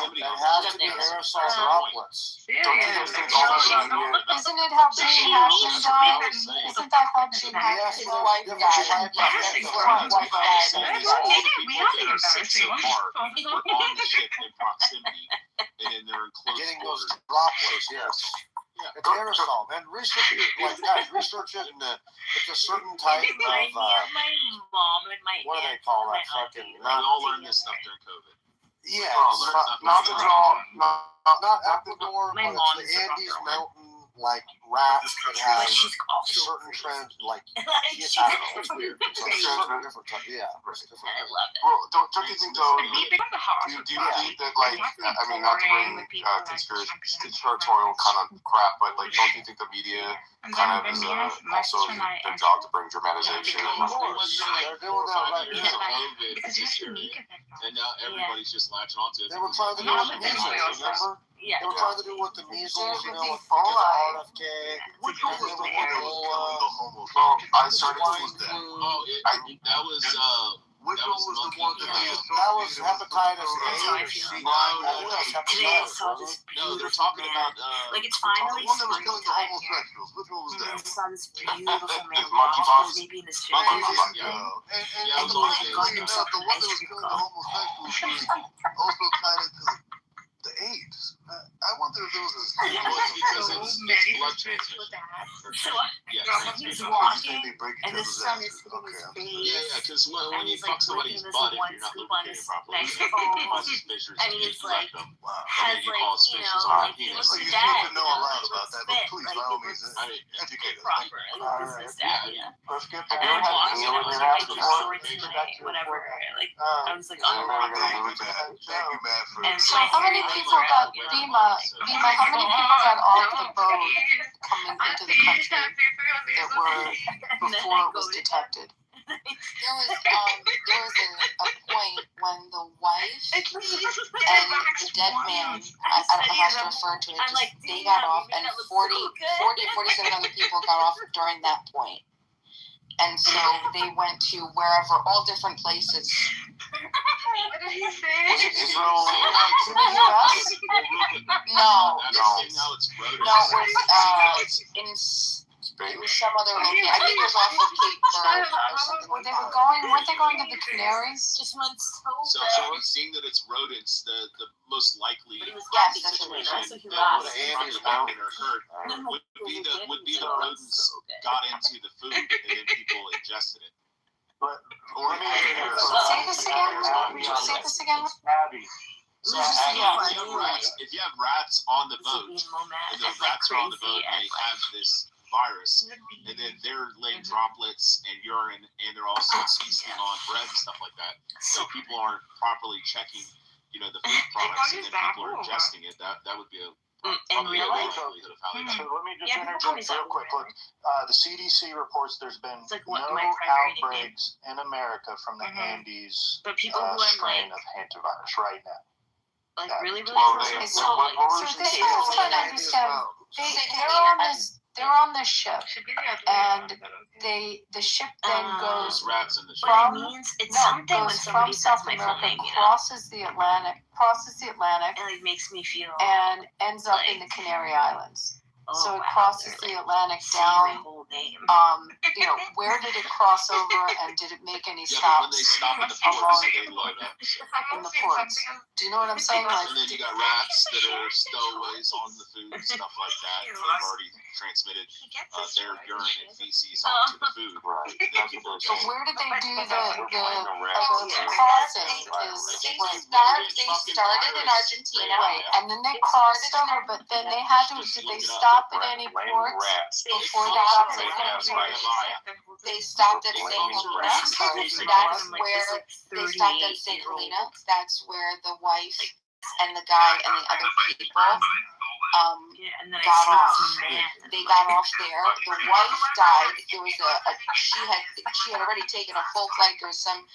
Speaker 18: It has to be aerosol droplets.
Speaker 5: Isn't it how Jane Hampton died? Isn't that how Jane Hampton's wife died?
Speaker 21: We're on the ship in proximity, and then they're in close
Speaker 18: getting
Speaker 21: quarters.
Speaker 18: those droplets, yes. Yeah, it's aerosol. And research it, like guys, research it, and it's a certain type of
Speaker 12: my mom and my
Speaker 18: what do they call that fucking?
Speaker 21: We all learned this stuff during COVID.
Speaker 18: Yeah,
Speaker 21: not
Speaker 18: Ecuador, but it's the Andes mountain like rats that have certain trends like I don't know, it's weird. It's a different type. Yeah,
Speaker 12: I love it.
Speaker 21: Well, don't you think though? Do you think that like I mean not to bring conspiratorial kind of crap, but like don't you think the media kind of is also their job to bring dramatization?
Speaker 18: They're doing that right now.
Speaker 21: And now everybody's just latching onto it.
Speaker 18: They were trying to do with measles, remember?
Speaker 12: Yeah.
Speaker 18: They were trying to do with the measles, you know, with RFK.
Speaker 21: Which one was the one? Well, I started to lose that. Oh, that was which one was the one
Speaker 18: that was hepatitis A or C?
Speaker 21: No, they're talking about
Speaker 12: like it's finally
Speaker 21: the one that was killing the homosexuals. Which one was that?
Speaker 12: I saw this beautiful man
Speaker 21: monkeypox.
Speaker 12: maybe in the street.
Speaker 21: Yeah, it was all
Speaker 12: the one that was killing the
Speaker 21: homosexuals also tied into the AIDS. I wonder if there was because it's blood transmission.
Speaker 12: So he's walking, and the sun is hitting his face.
Speaker 21: Yeah, because when you fuck somebody's butt, if you're not lubricating properly, it causes fissures.
Speaker 12: And he's like,
Speaker 21: has like,
Speaker 12: you know, like he looks
Speaker 21: you
Speaker 12: dead.
Speaker 21: seem to know a lot about that, but please, by all means, educate us.
Speaker 12: Proper.
Speaker 21: Let's get
Speaker 12: and then I was whatever. Like I was like, oh,
Speaker 21: thank you, man, for.
Speaker 5: And so how many people got Dima, how many people got off the boat coming into the country that were before it was detected? There was a point when the wife and the dead man, I don't know how to refer to it, just they got off, and 47 other people got off during that point. And so they went to wherever, all different places.
Speaker 10: What did he say?
Speaker 21: Was it Israel?
Speaker 5: No.
Speaker 21: It
Speaker 5: was some other location. I think it was off of Cape Verde or something. Weren't they going to the Canaries?
Speaker 12: Just went
Speaker 21: so seeing that it's rodents, the most likely situation
Speaker 12: that
Speaker 21: would Andy's mountain or hurt would be the rodents got into the food and then people ingested it. But
Speaker 5: say this again. Abby.
Speaker 3: So if you have rats on the boat, and the rats are on the boat, and they have this virus, and then they're laying droplets and urine, and they're also feasting on bread and stuff like that. So people aren't properly checking, the food products, and then people are ingesting it. That would be probably a likelihood of how they
Speaker 8: So let me just interject real quick. Look, the CDC reports there's been no outbreaks in America from the Andes strain of hantavirus right now.
Speaker 5: Like really close.
Speaker 22: So this is what I'm trying to understand. They're on the ship, and the ship then goes from South America, crosses the Atlantic,
Speaker 5: and it makes me feel
Speaker 22: and ends up in the Canary Islands. So it crosses the Atlantic down. Where did it cross over, and did it make any stops along in the ports? Do you know what I'm saying?
Speaker 3: And then you got rats that are stowaways on the food and stuff like that. They've already transmitted their urine and feces onto the food.
Speaker 22: So where did they do the crossing?
Speaker 5: They started in Argentina,
Speaker 22: right? And then they crossed over, but then they had to. Did they stop at any ports before they got to
Speaker 5: They stopped at St. Helena. That's where they stopped at St. Helena. That's where the wife and the guy and the other people got off. They got off there. The wife died. There was she had already taken a full flight. There was some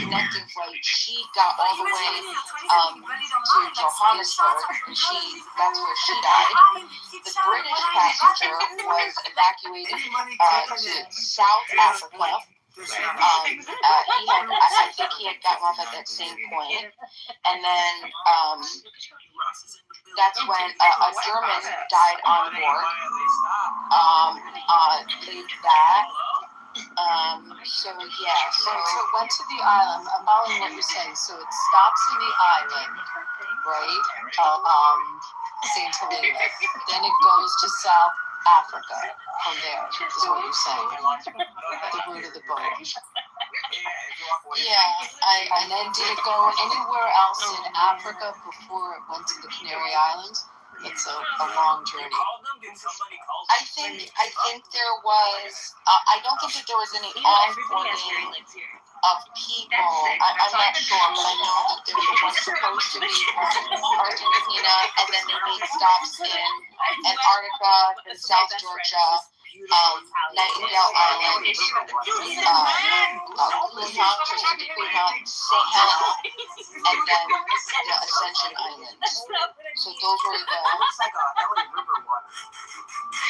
Speaker 5: connecting flight. She got all the way to Johannesburg, and that's where she died. The British passenger was evacuated to South Africa. I think he had gotten off at that same point, and then that's when a German died on board. That.
Speaker 22: So it went to the island. I'm following what you're saying. So it stops in the island, right? St. Helena. Then it goes to South Africa from there, is what you're saying. The route of the boat.
Speaker 5: Yeah.
Speaker 22: And then did it go anywhere else in Africa before it went to the Canary Islands? It's a long journey.
Speaker 5: I think there was. I don't think that there was any offboarding of people. I'm not sure, but I know that there was supposed to be from Argentina, and then they made stops in Antarctica, South Georgia, Nightingale Island, St. Helena, St. Helena, and then the Ascension Islands. So those were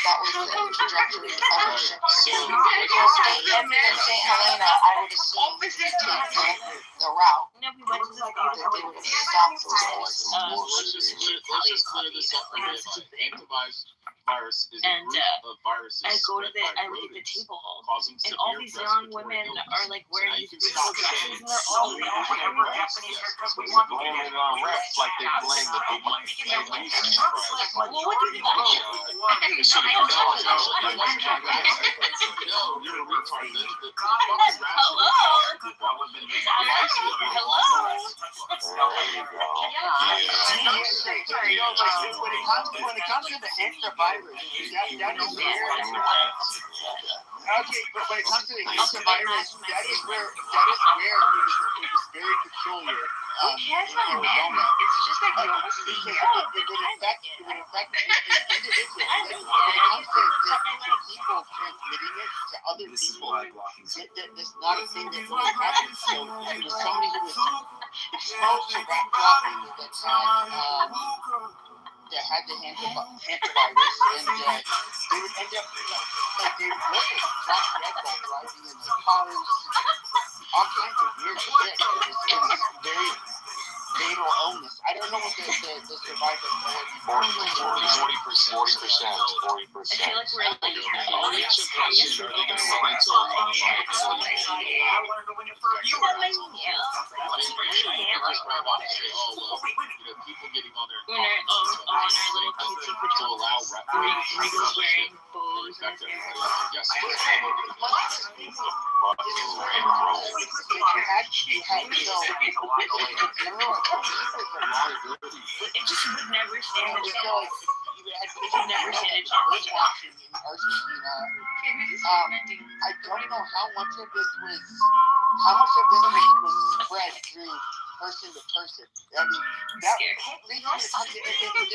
Speaker 5: that was the trajectory of the ship. So St. Helena, I would assume, would take the route that they would have stopped those places.
Speaker 3: Let's just clear this up. Antivirus is a group of viruses.
Speaker 5: I look at the table, and all these young women are like wearing these beautiful dresses, and they're all Japanese haircuts. We want to blame refs like they blame the big one. Well, what do you think?
Speaker 3: You're a retard.
Speaker 15: When it comes to the hamster virus, that is where. Okay, but when it comes to the hamster virus, that is where it was very peculiar. Arizona.
Speaker 5: It's just like
Speaker 15: it would affect individuals. When it comes to people transmitting it to other people, that's not a thing that really happens. So it was somebody who was exposed to rat droppings that had the hantavirus, and they would end up they would look at drop dead while driving in their cars, all kinds of weird shit. It was very fatal illness. I don't know what the survivor rate is.
Speaker 3: 40%.
Speaker 5: I feel like we're like
Speaker 3: people getting on their
Speaker 5: on our little cutesy pajamas. Regal's wearing bows
Speaker 2: infect everybody. I'm guessing.
Speaker 12: It just would never stand a chance.
Speaker 15: It would never stand a chance. Watching in Argentina, I don't know how much of this was spread through person to person. I mean, that this is a slightly different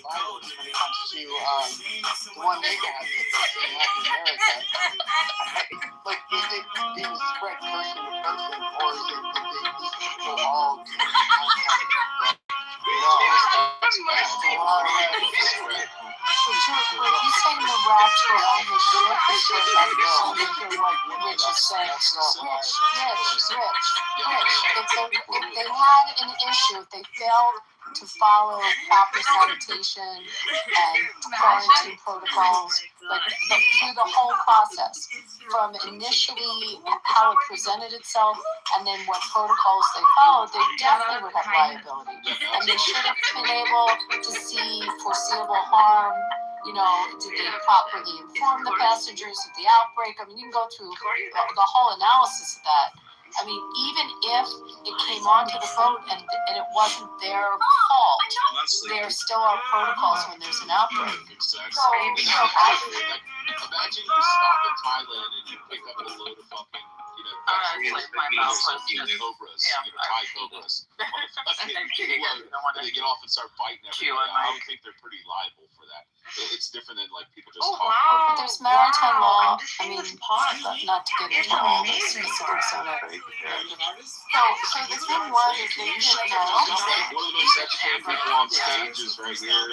Speaker 15: virus when it comes to the one they had in Latin America. Like, is it being spread person to person, or is it these people all
Speaker 20: You saying the rats were on the ship because Rich is saying Rich. If they had an issue, if they failed to follow proper sanitation and quarantine protocols, like through the whole process, from initially how it presented itself and then what protocols they followed, they definitely would have liability. And they should have been able to see foreseeable harm. You know, did they properly inform the passengers of the outbreak? I mean, you can go through the whole analysis of that. I mean, even if it came onto the boat and it wasn't their fault, there still are protocols when there's an outbreak.
Speaker 2: Exactly. Imagine you stop in Thailand and you pick up a load of fucking,
Speaker 11: like my mouth was
Speaker 2: cobras, Thai cobras. And they get off and start biting everybody. I would think they're pretty liable for that. It's different than like people just talk.
Speaker 20: But there's maritime law. I mean, not to get into all the specifics on it.
Speaker 5: So the thing was, is they didn't know.
Speaker 2: One of the most educated people on stage is right here.
Speaker 5: It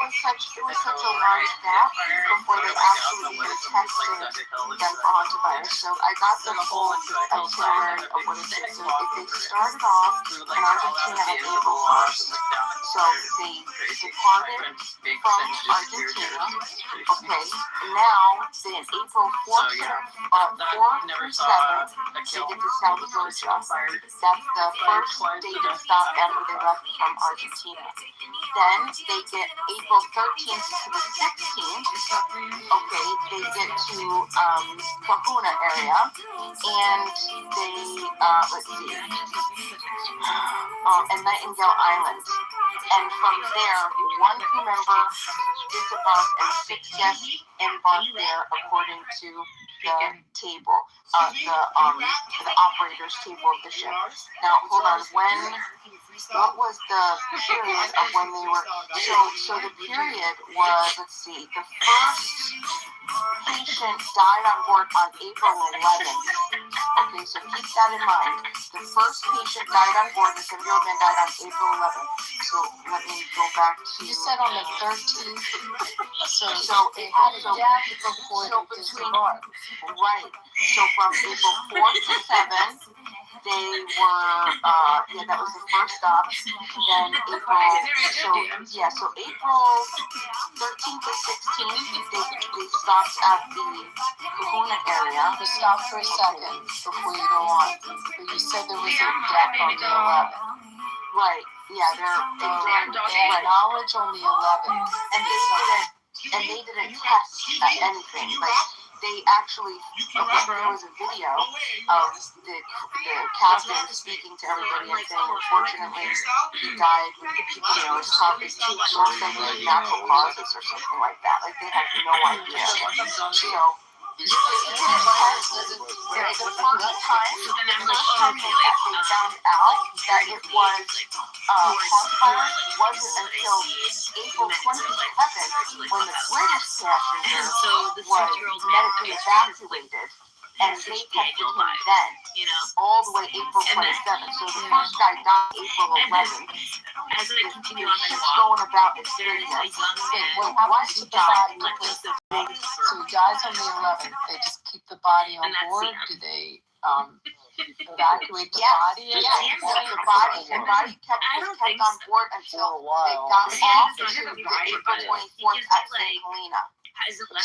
Speaker 5: was such a large gap before they actually even tested them for hantavirus. So I got the full itinerary of what it is. So they started off in Argentina at April 1st. So they departed from Argentina. Okay, now then April 4th through 7th, they get to South Georgia. That's the first dated stop after they left from Argentina. Then they get April 13th to the 16th. Okay, they get to Kahuna area, and they and Nightingale Island. And from there, one crew member disembarked and 6 guests embarked there, according to the table, the operator's table of the ship. Now, hold on. What was the period of when they were? So the period was, let's see, the first patient died on board on April 11th. Okay, so keep that in mind. The first patient died on board, the 7-year-old man died on April 11th. So let me go back to...
Speaker 20: You said on the 13th. So
Speaker 5: it had a death before the disembark. Right. So from April 4th to 7th, they were, that was the first stop. Then so April 13th to 16th, they stopped at the Kahuna area.
Speaker 20: To stop for a second before you go on. But you said there was a death on the 11th.
Speaker 5: Right. Yeah, they had knowledge on the 11th. And they didn't test anything. Like, they actually, there was a video of the captain speaking to everybody and saying, unfortunately, he died with, his most likely natural causes or something like that. Like, they had no idea. So, the first time they found out that it was hantavirus wasn't until April 27th, when the British passenger was medically evacuated, and they tested him then, all the way April 27th. So the first guy died April 11th.
Speaker 12: As they continue on their
Speaker 5: Just
Speaker 12: walk,
Speaker 5: going about his
Speaker 12: they're
Speaker 5: business.
Speaker 20: What happens to the body? So he dies on the 11th. They just keep the body on board? Do they evacuate the body?
Speaker 5: The body was kept on board until they got off to the April 24th at St. Helena.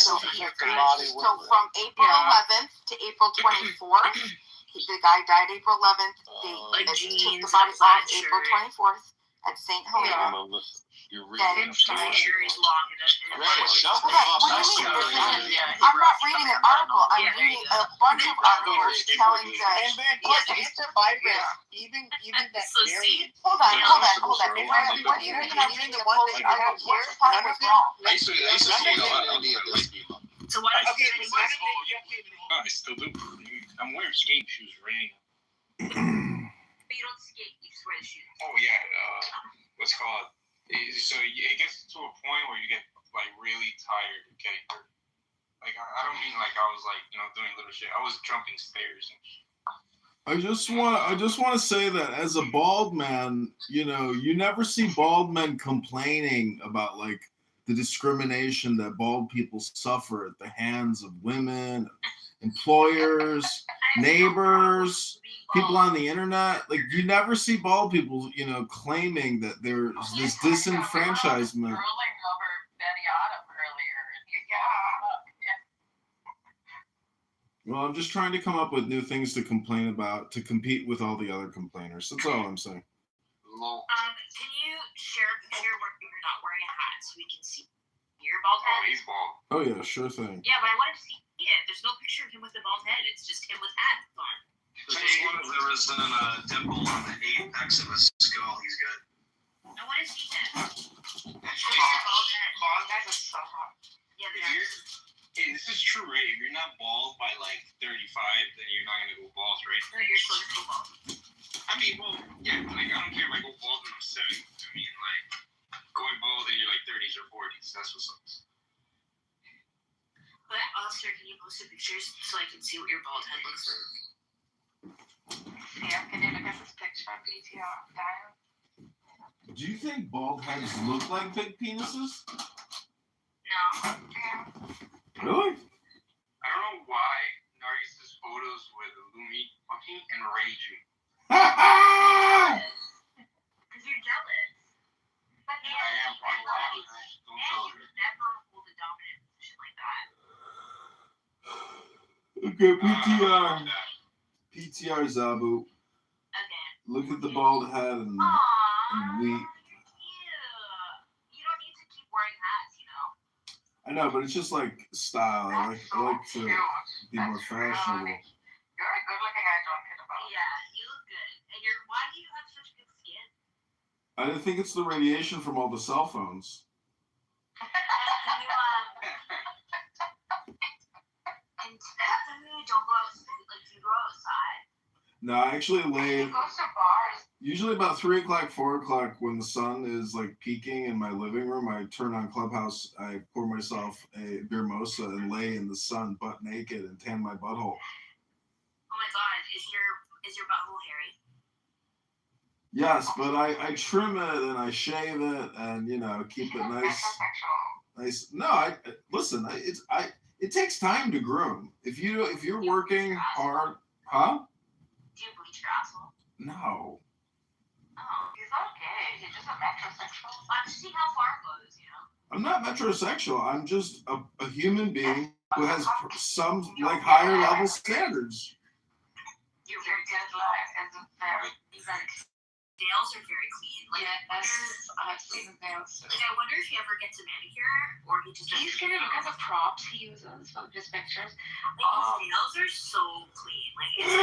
Speaker 5: So from April 11th to April 24th, the guy died April 11th. They took the body off April 24th. at St. Helena.
Speaker 12: You're reading a series long.
Speaker 5: I'm not reading an article. I'm reading a bunch of articles telling that.
Speaker 15: And then it's the virus. Even that variant.
Speaker 5: Hold on. What do you mean I'm reading the one that you have here? None of them.
Speaker 12: I used to see it on any of this people.
Speaker 19: So why don't you
Speaker 12: I still do. I'm wearing skating shoes right now.
Speaker 19: But you don't skate, you just wear the shoes.
Speaker 12: Oh yeah, what's called? So it gets to a point where you get like really tired of getting hurt. Like I don't mean like I was like doing little shit. I was jumping stairs and shit.
Speaker 17: I just want to say that as a bald man, you never see bald men complaining about like the discrimination that bald people suffer at the hands of women, employers, neighbors, people on the internet. Like you never see bald people, claiming that there's this disenfranchisement. Well, I'm just trying to come up with new things to complain about to compete with all the other complainers. That's all I'm saying.
Speaker 19: Can you share a picture where you're not wearing a hat so we can see your bald head?
Speaker 12: Oh, he's bald.
Speaker 17: Oh yeah, sure thing.
Speaker 19: Yeah, but I want to see it. There's no picture of him with a bald head. It's just him with hat on.
Speaker 7: As long as there isn't a dimple on the apex of his skull, he's good.
Speaker 19: I want to see that.
Speaker 7: Bald guys are so hot.
Speaker 19: Yeah,
Speaker 12: If you're, and this is true, right? If you're not bald by like 35, then you're not gonna go bald, right?
Speaker 19: No, you're supposed to go bald.
Speaker 12: I mean, well, yeah, like I don't care if I go bald when I'm 70. I mean, like going bald in your like 30s or 40s. That's what sucks.
Speaker 19: But Alistair, can you post some pictures so I can see what your bald head looks like?
Speaker 10: Yeah, can you look at this picture on PTR?
Speaker 17: Do you think bald heads look like big penises?
Speaker 19: No.
Speaker 10: Yeah.
Speaker 17: Really?
Speaker 12: I don't know why Narcissus photos with Lumi fucking enrage me.
Speaker 19: Because you're jealous. But
Speaker 12: I am probably jealous. Don't tell her.
Speaker 19: Never hold a dominant position like that.
Speaker 17: Okay, PTR Zabu.
Speaker 19: Okay.
Speaker 17: Look at the bald head and we.
Speaker 19: You're cute. You don't need to keep wearing hats,
Speaker 17: I know, but it's just like style. I like to be more fashionable.
Speaker 10: You're a good-looking guy, don't kid about it.
Speaker 19: Yeah, you look good. And why do you have such good skin?
Speaker 17: I didn't think it's the radiation from all the cell phones.
Speaker 19: And you don't go outside, like you go outside.
Speaker 17: No, I actually lay.
Speaker 10: He goes to bars.
Speaker 17: Usually about 3 o'clock, 4 o'clock, when the sun is like peaking in my living room, I turn on Clubhouse, I pour myself a beer mosa and lay in the sun butt naked and tan my butthole.
Speaker 19: Oh my god, is your butthole hairy?
Speaker 17: Yes, but I trim it and I shave it and keep it nice. Nice. No, listen. It takes time to groom. If you're working hard, huh?
Speaker 19: Do you bleach your asshole?
Speaker 17: No.
Speaker 10: Oh, he's okay. He's just a metrosexual.
Speaker 19: I'm just seeing how far it goes,
Speaker 17: I'm not metrosexual. I'm just a human being who has some like higher level standards.
Speaker 10: Your deadline isn't fair.
Speaker 19: Nails are very clean. Like,
Speaker 10: yes, I've seen his nails.
Speaker 19: Like, I wonder if he ever gets a manicure or he just.
Speaker 10: He's gonna look at the props he uses for his pictures.
Speaker 19: Like, his nails are so clean. Like, it's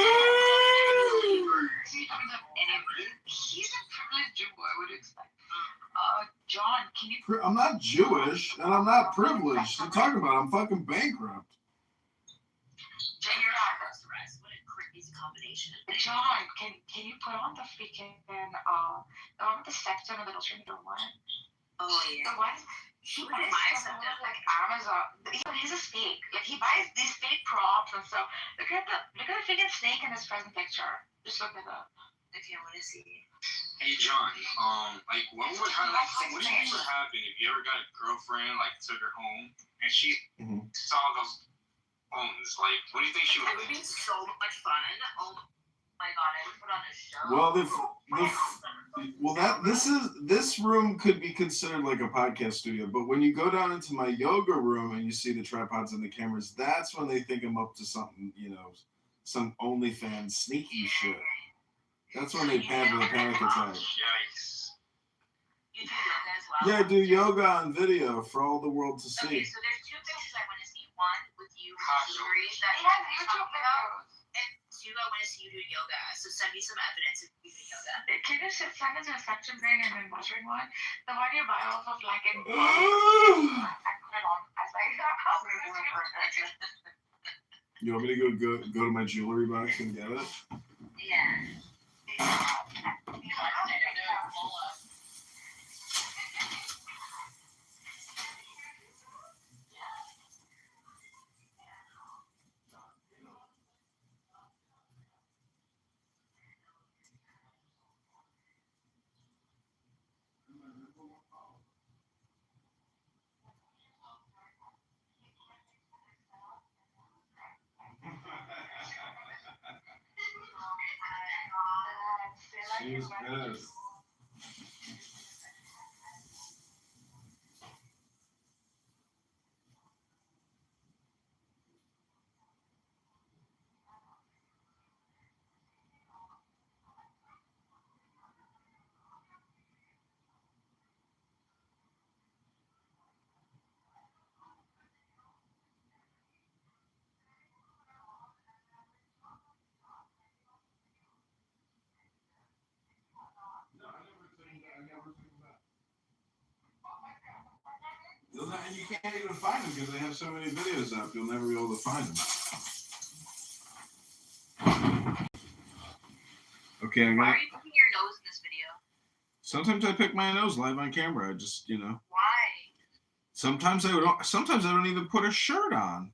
Speaker 10: he's a privileged Jew. I would expect. John, can you?
Speaker 17: I'm not Jewish and I'm not privileged. You're talking about I'm fucking bankrupt.
Speaker 19: John, you're not across the rest. What a crazy combination.
Speaker 10: John, can you put on the freaking the one with the sex on the middle stream? The one.
Speaker 19: Oh yeah.
Speaker 10: The one. He buys stuff like Amazon. He's a snake. Like he buys these fake props and stuff. Look at the freaking snake in his present picture. Just look at that.
Speaker 19: Okay, I want to see.
Speaker 12: Hey John, like what do you think would happen if you ever got a girlfriend like took her home and she saw those bones? Like, what do you think she would think?
Speaker 19: It would be so much fun. Oh my god, I would put on a show.
Speaker 17: Well, this room could be considered like a podcast studio, but when you go down into my yoga room and you see the tripods and the cameras, that's when they think I'm up to something, some OnlyFans sneaky shit. That's when they have a panic attack.
Speaker 12: Yikes.
Speaker 17: Yeah, do yoga on video for all the world to see.
Speaker 5: Okay, so there's two places I want to see. One with you with jewelry that you have YouTube videos. And two, I want to see you doing yoga. So send me some evidence of you doing yoga. Can you send it to a section thing and then watching one? The one you buy off of like in I put it on. I was like,
Speaker 17: You want me to go to my jewelry box and get it?
Speaker 5: yeah.
Speaker 17: She's pissed. And you can't even find them because they have so many videos up. You'll never be able to find them. Okay, I got.
Speaker 5: Why are you picking your nose in this video?
Speaker 17: Sometimes I pick my nose live on camera. I just,
Speaker 5: Why?
Speaker 17: Sometimes I don't even put a shirt on.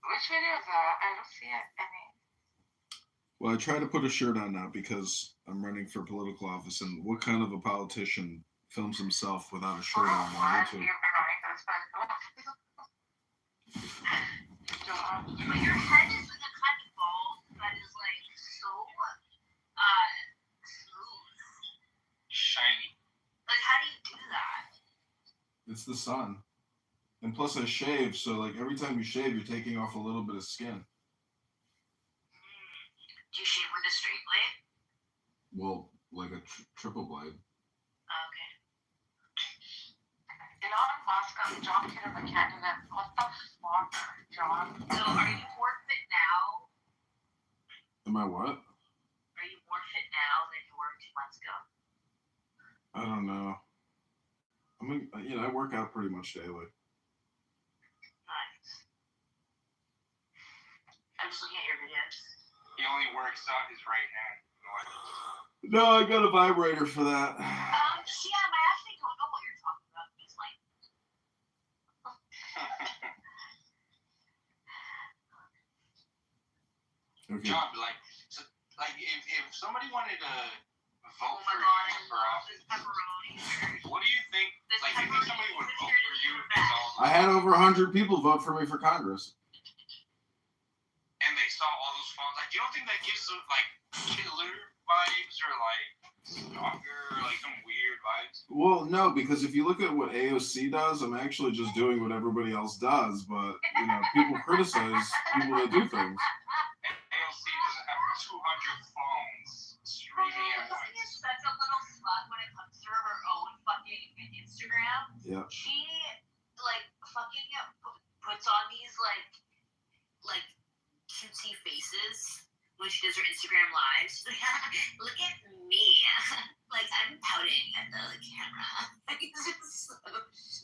Speaker 5: Which video is that? I don't see it.
Speaker 17: Well, I try to put a shirt on now because I'm running for political office, and what kind of a politician films himself without a shirt on YouTube?
Speaker 5: But your head is like a kind of ball that is like so smooth.
Speaker 12: Shiny.
Speaker 5: Like, how do you do that?
Speaker 17: It's the sun. And plus I shave, so like every time you shave, you're taking off a little bit of skin.
Speaker 5: Do you shave with a straight blade?
Speaker 17: Well, like a triple blade.
Speaker 5: Okay. Elon Musk and John Kitover candidate. What the fuck, John? So are you more fit now?
Speaker 17: Am I what?
Speaker 5: Are you more fit now than you were 2 months ago?
Speaker 17: I don't know. I mean, I work out pretty much daily.
Speaker 5: Nice. I'm just looking at your videos.
Speaker 12: He only works out his right hand.
Speaker 17: No, I got a vibrator for that.
Speaker 5: Yeah, I actually don't know what you're talking about. He's like.
Speaker 17: Okay.
Speaker 12: John, if somebody wanted to vote for you for office, what do you think? Like, do you think somebody would vote for you?
Speaker 17: I had over 100 people vote for me for Congress.
Speaker 12: And they saw all those phones. Like, you don't think that gives them like killer vibes or like stalker or like some weird vibes?
Speaker 17: Well, no, because if you look at what AOC does, I'm actually just doing what everybody else does. But people criticize people that do things.
Speaker 12: AOC doesn't have 200 phones streaming at once.
Speaker 5: That's a little slut when it comes to her own fucking Instagram.
Speaker 17: Yeah.
Speaker 5: She fucking puts on these like cutesy faces when she does her Instagram lives. She's like, look at me. Like, I'm pouting at the camera. It's just so...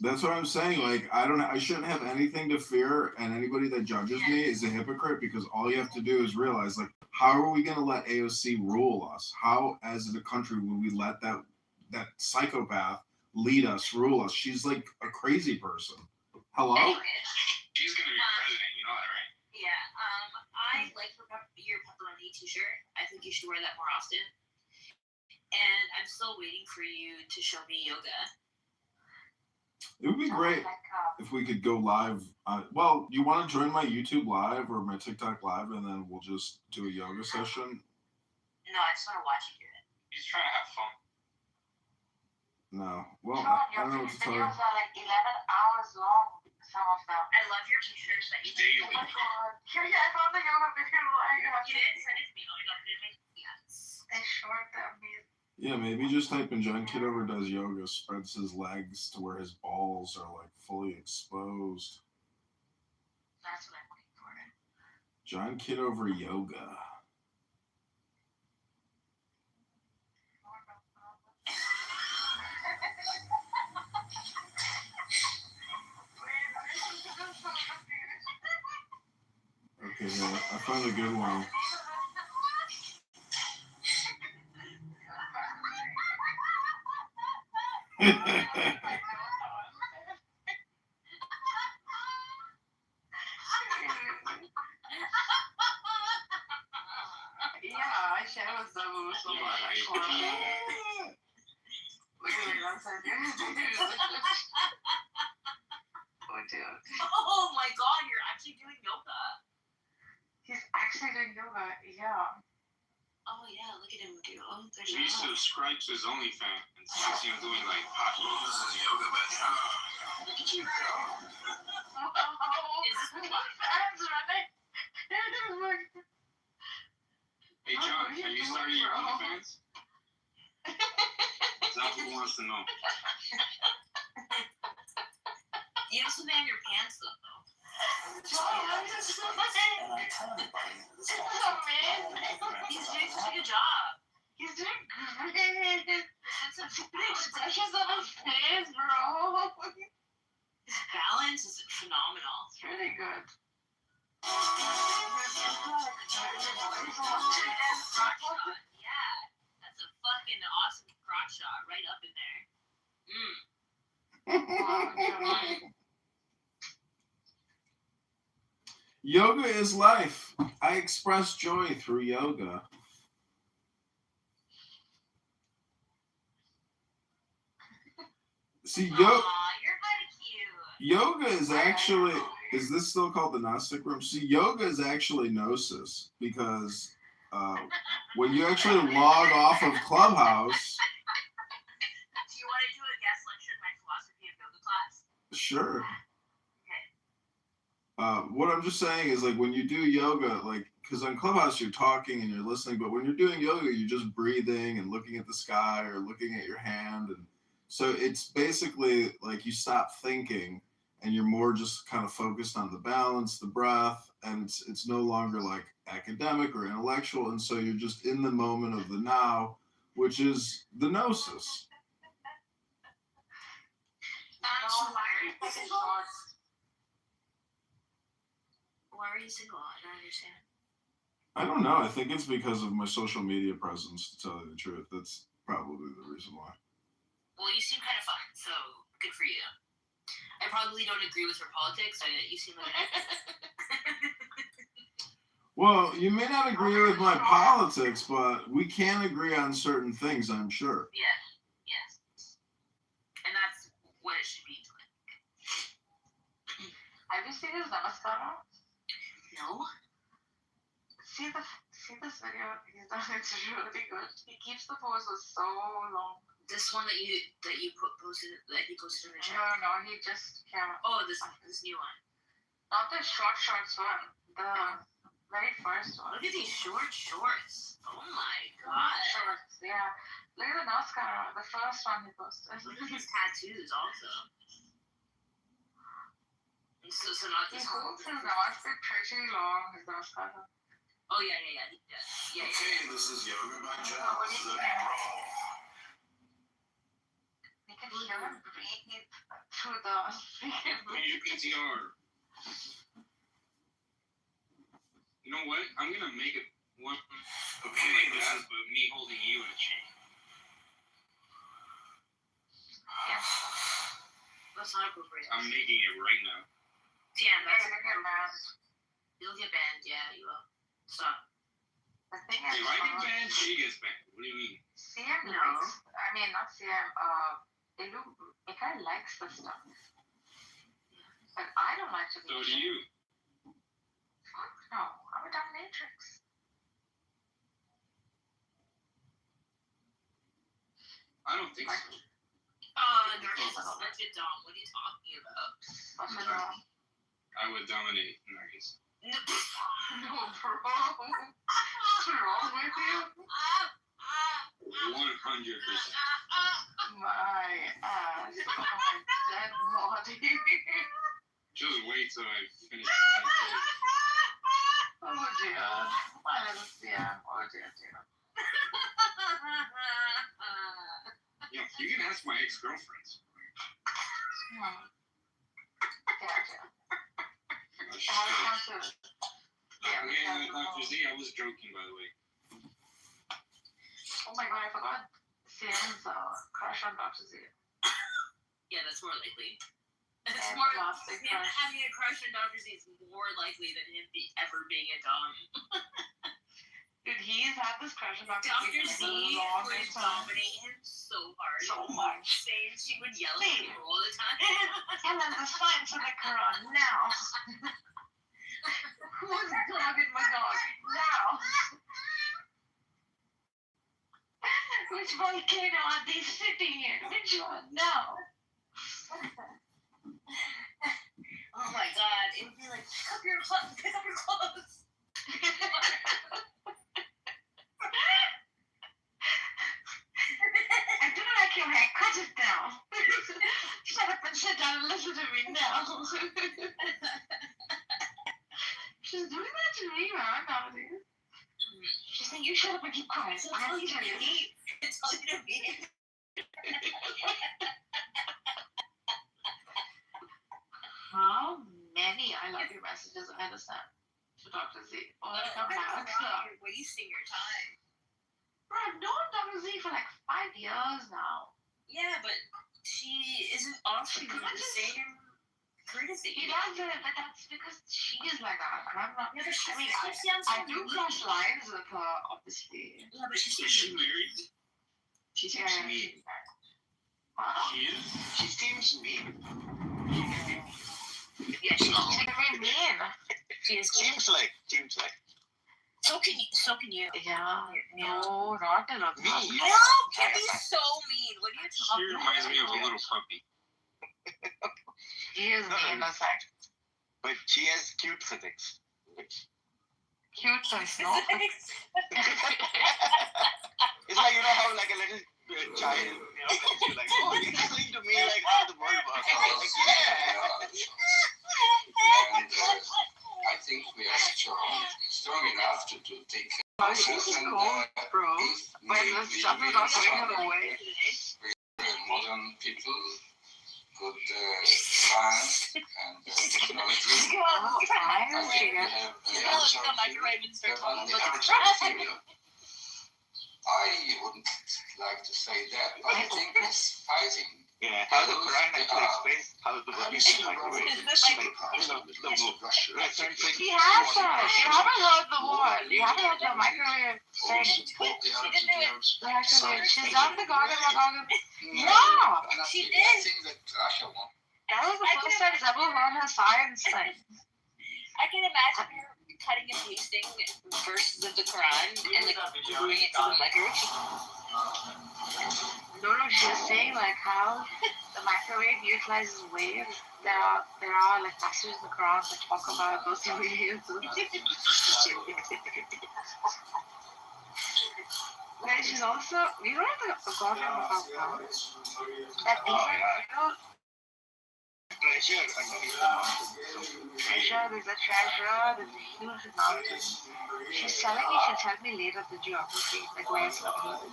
Speaker 17: That's what I'm saying. Like, I shouldn't have anything to fear, and anybody that judges me is a hypocrite because all you have to do is realize, like, how are we going to let AOC rule us? How, as a country, will we let that psychopath lead us, rule us? She's like a crazy person. Hello?
Speaker 12: She's going to be president, you know that, right?
Speaker 5: Yeah. I like your pepperoni t-shirt. I think you should wear that more often. And I'm still waiting for you to show me yoga.
Speaker 17: It would be great if we could go live. Well, you want to join my YouTube live or my TikTok live, and then we'll just do a yoga session?
Speaker 5: No, I just want to watch you do it.
Speaker 12: He's trying to have fun.
Speaker 17: No. Well, I don't know what to tell you.
Speaker 5: Videos are like 11 hours long. some of them.
Speaker 10: I love your pictures that you
Speaker 12: Daily.
Speaker 5: Oh my god. Yeah, I found the yoga video.
Speaker 10: You did? Send it to me. Oh my god, did it make yes.
Speaker 5: They short them.
Speaker 17: Yeah, maybe just type in John Kitover does yoga, spreads his legs to where his balls are like fully exposed.
Speaker 10: That's what I'm looking for.
Speaker 17: John Kitover yoga. Okay, yeah, I found a good one.
Speaker 5: Yeah, I share with them so much. Look at me, I'm so Oh, dude.
Speaker 10: Oh my god, you're actually doing yoga.
Speaker 5: He's actually doing yoga, yeah.
Speaker 10: Oh yeah, look at him do. Oh, there's
Speaker 12: He subscribe to his OnlyFans. You see him doing like hot yoga.
Speaker 14: This is yoga, man.
Speaker 10: Look at you go. Is this the one?
Speaker 5: Fans, right?
Speaker 12: Hey John, have you started your OnlyFans? That's what wants to know.
Speaker 10: You have something on your pants though.
Speaker 5: John, this is amazing.
Speaker 10: He's doing such a good job.
Speaker 5: He's doing great. The expressions of his face, bro.
Speaker 10: His balance is phenomenal.
Speaker 5: It's really good.
Speaker 10: Yeah, that's a fucking awesome crotch shot right up in there.
Speaker 17: Yoga is life. I express joy through yoga. See,
Speaker 10: Aw, you're kind of cute.
Speaker 17: yoga is actually, is this still called the Gnostic room? See, yoga is actually gnosis because when you actually log off of Clubhouse.
Speaker 10: Do you want to do a guest lecture in my philosophy of yoga class?
Speaker 17: Sure.
Speaker 10: Okay.
Speaker 17: What I'm just saying is, like, when you do yoga, like, because on Clubhouse you're talking and you're listening, but when you're doing yoga, you're just breathing and looking at the sky or looking at your hand, and so it's basically like you stop thinking and you're more just kind of focused on the balance, the breath, and it's no longer like academic or intellectual, and so you're just in the moment of the now, which is the gnosis.
Speaker 10: Why are you single? I don't understand.
Speaker 17: I don't know. I think it's because of my social media presence, to tell you the truth. That's probably the reason why.
Speaker 10: Well, you seem kind of fun, so good for you. I probably don't agree with her politics. You seem like an
Speaker 17: Well, you may not agree with my politics, but we can agree on certain things, I'm sure.
Speaker 10: Yeah, yes. And that's what it should be.
Speaker 5: Have you seen his namaskara?
Speaker 10: No.
Speaker 5: See this video he's done. It's really good. He keeps the poses so long.
Speaker 10: This one that you posted in the chat.
Speaker 5: No, he just came.
Speaker 10: Oh, this new one.
Speaker 5: Not the shorts one. The very first one.
Speaker 10: Look at these shorts. Oh my god.
Speaker 5: Shorts, yeah. Look at the namaskara. The first one he posted.
Speaker 10: Look at these tattoos also. So not this one.
Speaker 5: His namaskar pretty long. His namaskara.
Speaker 10: Oh yeah.
Speaker 14: Okay, this is yoga by John. This is a pro.
Speaker 5: We can hear him breathe through the
Speaker 12: Major PTR. You know what? I'm gonna make it one.
Speaker 14: Okay,
Speaker 12: this is me holding you in a chain.
Speaker 10: Yeah. That's not appropriate.
Speaker 12: I'm making it right now.
Speaker 10: Damn, that's
Speaker 5: You'll get banned.
Speaker 10: You'll get banned, yeah, you will. Stop.
Speaker 5: The thing
Speaker 12: If
Speaker 5: is,
Speaker 12: I get banned, she gets banned. What do you mean?
Speaker 5: CM
Speaker 10: No.
Speaker 5: likes, I mean, not CM, Mika likes the stuff. But I don't like to be.
Speaker 12: So do you.
Speaker 5: Fuck no, I'm a dominatrix.
Speaker 12: I don't think so.
Speaker 10: Nurse
Speaker 13: such a dom. What are you talking about?
Speaker 5: What's a dom?
Speaker 12: I would dominate in that case.
Speaker 5: No, bro. What's wrong with you?
Speaker 12: 100%.
Speaker 5: My ass. Oh, my dead body.
Speaker 12: Just wait till I finish.
Speaker 5: Oh, dear. Yeah. Oh, dear.
Speaker 12: Yeah, you can ask my ex-girlfriends.
Speaker 5: Gotcha.
Speaker 12: Dr. Z, I was joking, by the way.
Speaker 5: Oh my god, I forgot Sam's crush on Dr. Z.
Speaker 13: Yeah, that's more likely. It's
Speaker 5: And
Speaker 13: more
Speaker 5: plastic
Speaker 13: him
Speaker 5: crush.
Speaker 13: having a crush on Dr. Z is more likely than him ever being a dom.
Speaker 5: Dude, he's had this crush on Dr.
Speaker 13: Dr.
Speaker 5: Z
Speaker 13: Z
Speaker 5: for the
Speaker 13: would
Speaker 5: longest time.
Speaker 13: dominate him so hard.
Speaker 5: So much.
Speaker 13: Saying she would yell at
Speaker 5: See?
Speaker 13: him all the time.
Speaker 5: And then the signs of the Quran now. Who's dogging my dog now? Which volcano are they sitting in? Which one? No.
Speaker 13: Oh my god, it would be like, pick up your clothes.
Speaker 5: I don't like your hair. Cut it now. Shut up and sit down and listen to me now. She's doing that to me, man, nowadays. She's saying, you shut up and keep quiet.
Speaker 13: It's
Speaker 5: I
Speaker 13: all
Speaker 5: have to
Speaker 13: you
Speaker 5: tell
Speaker 13: to
Speaker 5: you.
Speaker 13: me. It's all you to me.
Speaker 5: How many I love you messages I understand to Dr. Z? Oh, to come back.
Speaker 13: You're wasting your time.
Speaker 5: Bro, I've known Dr. Z for like 5 years now.
Speaker 13: Yeah, but she isn't offering you the same courtesy.
Speaker 5: He does it, but that's because she is like that. And I'm not.
Speaker 13: Yeah, but
Speaker 5: I mean, I do cross lines with her, obviously.
Speaker 13: Yeah, but
Speaker 12: Is she married?
Speaker 5: She seems mean. Wow.
Speaker 12: She is?
Speaker 18: She seems mean.
Speaker 13: Yeah, she's
Speaker 5: very mean.
Speaker 13: She is.
Speaker 18: Seems like.
Speaker 13: So can you.
Speaker 5: Yeah. No, not enough.
Speaker 18: Me?
Speaker 13: No, can be so mean. What are you
Speaker 12: She
Speaker 13: talking
Speaker 12: reminds
Speaker 13: about?
Speaker 12: me of a little puppy.
Speaker 5: She is mean, that's like
Speaker 18: But she has cute physics.
Speaker 5: cute face, no?
Speaker 18: It's like, you know how like a little child, you're like, oh, you're explaining to me like how the world works. Like,
Speaker 2: And I think we are strong enough to take care
Speaker 5: Oh,
Speaker 2: of
Speaker 5: she's
Speaker 2: ourselves. And
Speaker 5: cool, bro.
Speaker 2: if
Speaker 5: When
Speaker 2: we
Speaker 5: the
Speaker 2: will
Speaker 5: stuff is not going her
Speaker 2: be
Speaker 5: way.
Speaker 2: modern people, good science and technology.
Speaker 5: Oh,
Speaker 2: I
Speaker 5: fine,
Speaker 2: think
Speaker 5: she
Speaker 2: we
Speaker 5: gets.
Speaker 2: have
Speaker 13: You know, look at the microwave and start talking about the
Speaker 2: material. I wouldn't like to say that, but I think it's fighting.
Speaker 18: yeah, how the Quran actually explains how the microwave is.
Speaker 5: Like, He has that. You haven't heard the word. You haven't heard the microwave thing.
Speaker 13: She did do it.
Speaker 5: Actually, she's done the garden. Yeah.
Speaker 13: She
Speaker 2: I
Speaker 13: did.
Speaker 2: think that Russia won.
Speaker 5: That was the first time I've ever heard her science thing.
Speaker 13: I can imagine her cutting and pasting verses of the Quran and like gluing it to the microwave.
Speaker 5: No, she was saying like how the microwave utilizes waves. There are like passages in the Quran that talk about those waves. Like she's also, you know what the God about now? That these are, you know,
Speaker 18: Treasure underneath the mountain.
Speaker 5: treasure, there's a huge mountain. She's telling me she'll tell me later the geography, like where it's located.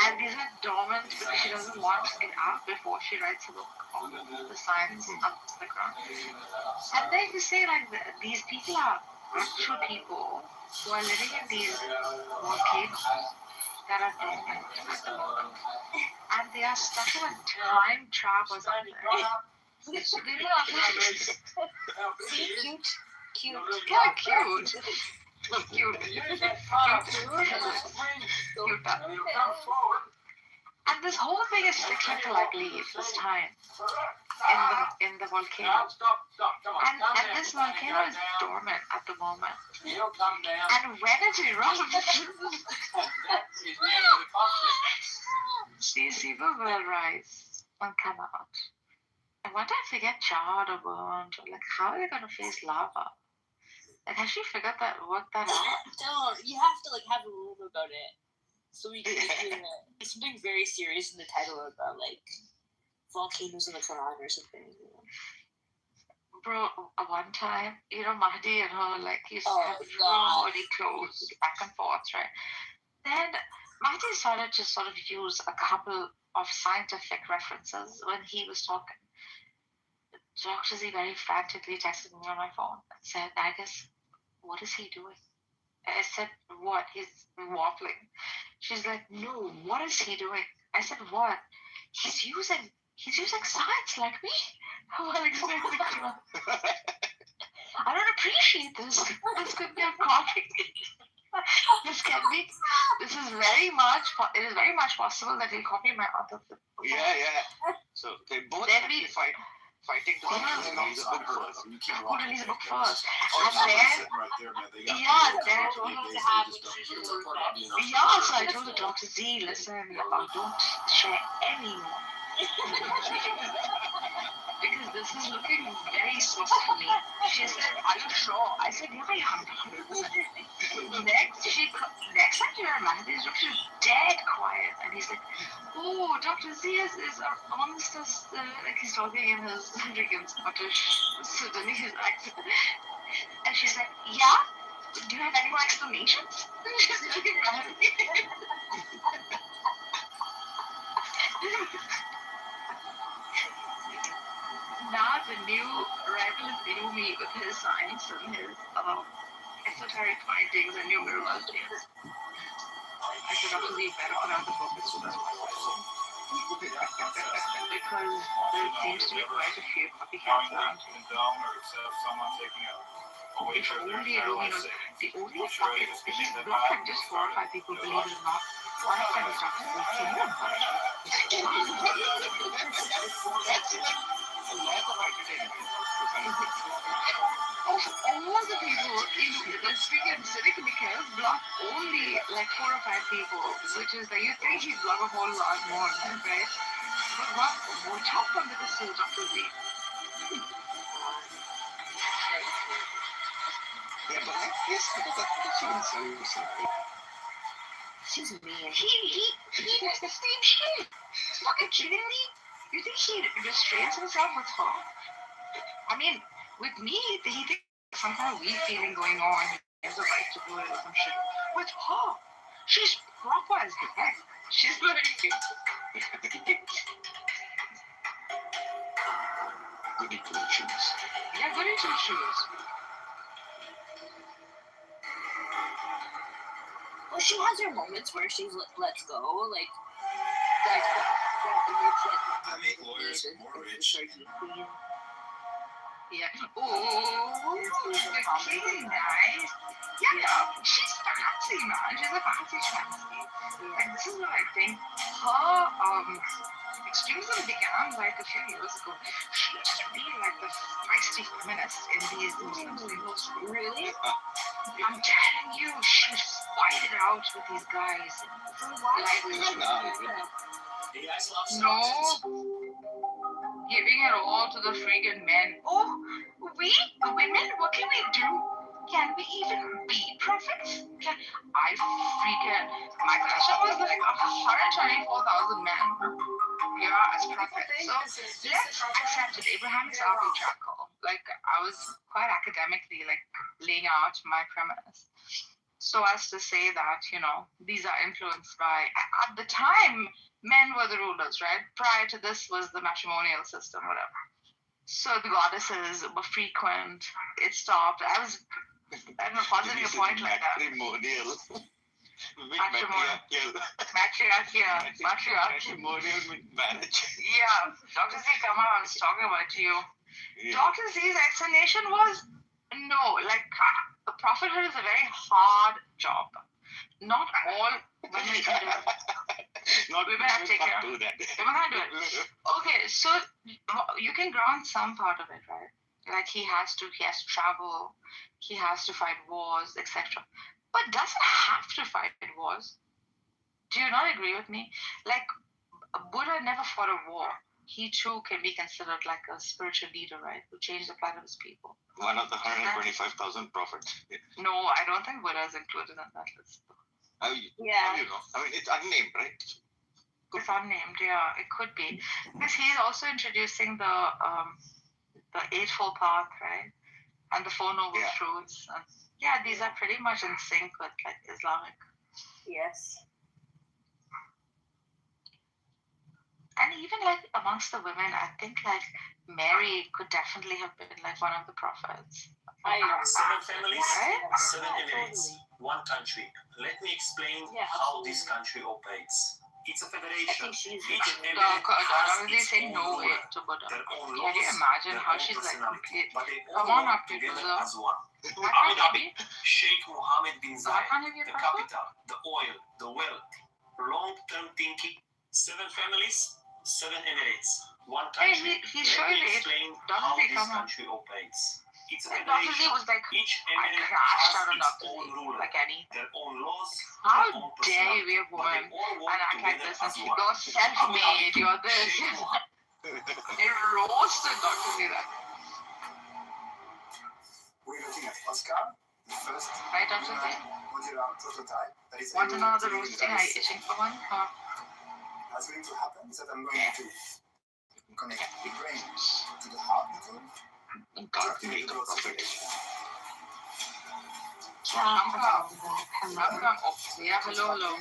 Speaker 5: And these are dormant because she doesn't want it out before she writes a book on the science of the ground. And then you say like these people are actual people who are living in these volcanoes that are dormant at the moment. And they are stuck in a time trap or something. Cute. Yeah, cute. And this whole thing is cyclical, I believe, this time in the volcano. And this volcano is dormant at the moment. And when it erupts, these people will rise. and come out. And what if they get charred or burned? Or like, how are they going to face lava? Like, has she figured that, worked that out?
Speaker 13: Don't. You have to, like, have a rule about it. So we can hear it. It's something very serious in the title about, like, volcanoes in the Quran or something.
Speaker 5: Bro, one time, Mahdi and her, like, used to have really close back and forth, right? Then Mahdi started to sort of use a couple of scientific references when he was talking. Dr. Z very frantically texted me on my phone and said, Agnes, what is he doing? I said, what? He's waffling. She's like, no, what is he doing? I said, what? He's using science like me. While explaining the Quran. I don't appreciate this. This could be a copy. This is very much. It is very much possible that he'll copy my author.
Speaker 1: Yeah. So they both fighting to release a book first.
Speaker 5: Who release a book first? And then, so I told the Dr. Z, listen, don't share any more. Because this is looking very soft for me. She said, are you sure? I said, yeah, I'm Next time you hear Mahdi, she's dead quiet. And he's like, oh, Dr. Z is amongst us. Like he's talking in his freaking Scottish, Sudanese accent. And she's like, yeah? Do you have any more explanations? She's looking at me. Now the new rival is below me with his science and his esoteric findings and numerology. I said, Dr. Z, better put out the focus with us. Because there seems to be quite a few copycats around here. If only the only fucking he's blocked just 4 or 5 people, believe it or not. One of them is Dr. Z. Of all the people in the freaking Silicon Valley, block only like 4 or 5 people, which is like you think he's blocked a whole lot more, right? But how come this is Dr. Z?
Speaker 1: Yeah, but I guess
Speaker 5: She's mean. He does the same shit. Fucking kidding me? You think he restrains himself with her? I mean, with me, he thinks some kind of weird feeling going on. He has a right to do it or some shit. With her, she's proper as heck. She's like...
Speaker 1: goody two-shoes.
Speaker 5: Yeah, goody two-shoes.
Speaker 13: Well, she has her moments where she lets go, like
Speaker 1: I make lawyers more rich.
Speaker 5: Yeah. Oh, the kitty nice. Yeah, she's fancy, man. She's a fancy. And this is what I think. Her extremism began like a few years ago. She used to be like the feisty feminist in these Muslim things. Really? I'm telling you, she fight it out with these guys. No. Giving it all to the freaking men. Oh, we women, what can we do? Can we even be prophets? My question was like 124,000 men. Yeah, as prophets. So let's accept it. Abraham is our patriarchal. Like I was quite academically like laying out my premise. So as to say that, these are influenced by, at the time, men were the rulers, right? Prior to this was the matrimonial system, whatever. So the goddesses were frequent. It stopped. I don't know, positing a point like that.
Speaker 1: Matrimonial.
Speaker 5: Matrimonial
Speaker 1: marriage.
Speaker 5: Yeah, Dr. Z, come on, I was talking about you. Yeah. Dr. Z's explanation was, no, like, the prophethood is a very hard job. Not all women can do it. Women have to take care of it. Women can't do it. Okay, so you can grant some part of it, right? Like he has to travel, he has to fight wars, etc. But doesn't have to fight wars. Do you not agree with me? Like Buddha never fought a war. he too can be considered like a spiritual leader, right? Who changed the plight of his people.
Speaker 9: One of the 125,000 prophets.
Speaker 5: No, I don't think Buddha is included in that list.
Speaker 9: How you know? I mean, it's unnamed, right?
Speaker 5: It's unnamed, yeah, it could be. Because he's also introducing the Eightfold Path, right? And the Four Noble Truths. And yeah, these are pretty much in sync with like Islamic.
Speaker 13: Yes.
Speaker 5: And even like amongst the women, I think like Mary could definitely have been like one of the prophets.
Speaker 16: 7 families,
Speaker 5: right?
Speaker 16: 7 emirates, one country. Let me explain how this country operates. It's a federation. Each emirate has its
Speaker 5: say
Speaker 16: own
Speaker 5: no way
Speaker 16: ruler,
Speaker 5: to Buddha.
Speaker 16: their own
Speaker 5: Can
Speaker 16: laws,
Speaker 5: you imagine
Speaker 16: their
Speaker 5: how
Speaker 16: own
Speaker 5: she's like
Speaker 16: personality, but they
Speaker 5: come
Speaker 16: all
Speaker 5: on
Speaker 16: work
Speaker 5: up to
Speaker 16: together
Speaker 5: Buddha.
Speaker 16: as one.
Speaker 5: Why
Speaker 16: Abu
Speaker 5: can't
Speaker 16: Dhabi, Sheikh Mohammed bin
Speaker 5: Why
Speaker 16: Zayed,
Speaker 5: can't he be a
Speaker 16: the
Speaker 5: prophet?
Speaker 16: capital, the oil, the wealth, long-term thinking. 7 families, 7 emirates, one
Speaker 5: Hey,
Speaker 16: country.
Speaker 5: he's
Speaker 16: Let
Speaker 5: showing
Speaker 16: me
Speaker 5: it.
Speaker 16: explain
Speaker 5: Doesn't
Speaker 16: how
Speaker 5: he
Speaker 16: this
Speaker 5: come on?
Speaker 16: country operates. It's a
Speaker 5: And Dr.
Speaker 16: federation.
Speaker 5: Z was like,
Speaker 16: Each
Speaker 5: I
Speaker 16: emirate
Speaker 5: crashed
Speaker 16: has
Speaker 5: out of
Speaker 16: its
Speaker 5: Dr. Z,
Speaker 16: own ruler,
Speaker 5: like Eddie.
Speaker 16: their own laws,
Speaker 5: How
Speaker 16: their own
Speaker 5: dare you be a
Speaker 16: personality, but they
Speaker 5: woman
Speaker 16: all
Speaker 5: and
Speaker 16: work
Speaker 5: act like
Speaker 16: together
Speaker 5: this and
Speaker 16: as
Speaker 5: say,
Speaker 16: one.
Speaker 5: you're self-made, you're this.
Speaker 16: Sheikh Mohammed.
Speaker 5: It roasted Dr. Z that.
Speaker 23: We're looking at Oscar, the first
Speaker 5: Right, Dr. Z?
Speaker 23: modular prototype that is
Speaker 5: Want to
Speaker 23: able
Speaker 5: know
Speaker 23: to
Speaker 5: the
Speaker 23: use
Speaker 5: roasting? Are you itching for one?
Speaker 23: What's going to happen is that I'm going to connect the brain to the heart muscle to activate the blood circulation.
Speaker 5: Yeah, hello.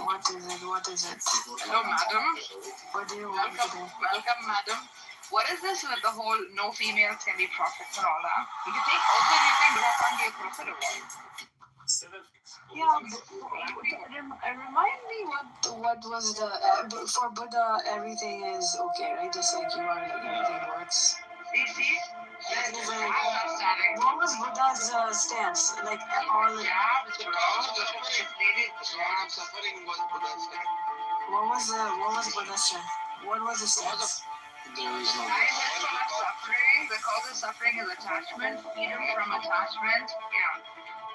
Speaker 20: What is it? What is it?
Speaker 5: Hello, madam.
Speaker 20: What do you want today?
Speaker 5: Welcome, madam. What is this with the whole no females can be prophets and all that? You can take also you think that can't be a prophet or what?
Speaker 20: Yeah, remind me what was the for Buddha everything is okay, right? Just like you are, like everything works.
Speaker 5: See?
Speaker 20: What was Buddha's stance? Like all the what was Buddha's stance? What was his stance?
Speaker 9: There is no
Speaker 5: suffering, because the suffering is attachment, freedom from attachment,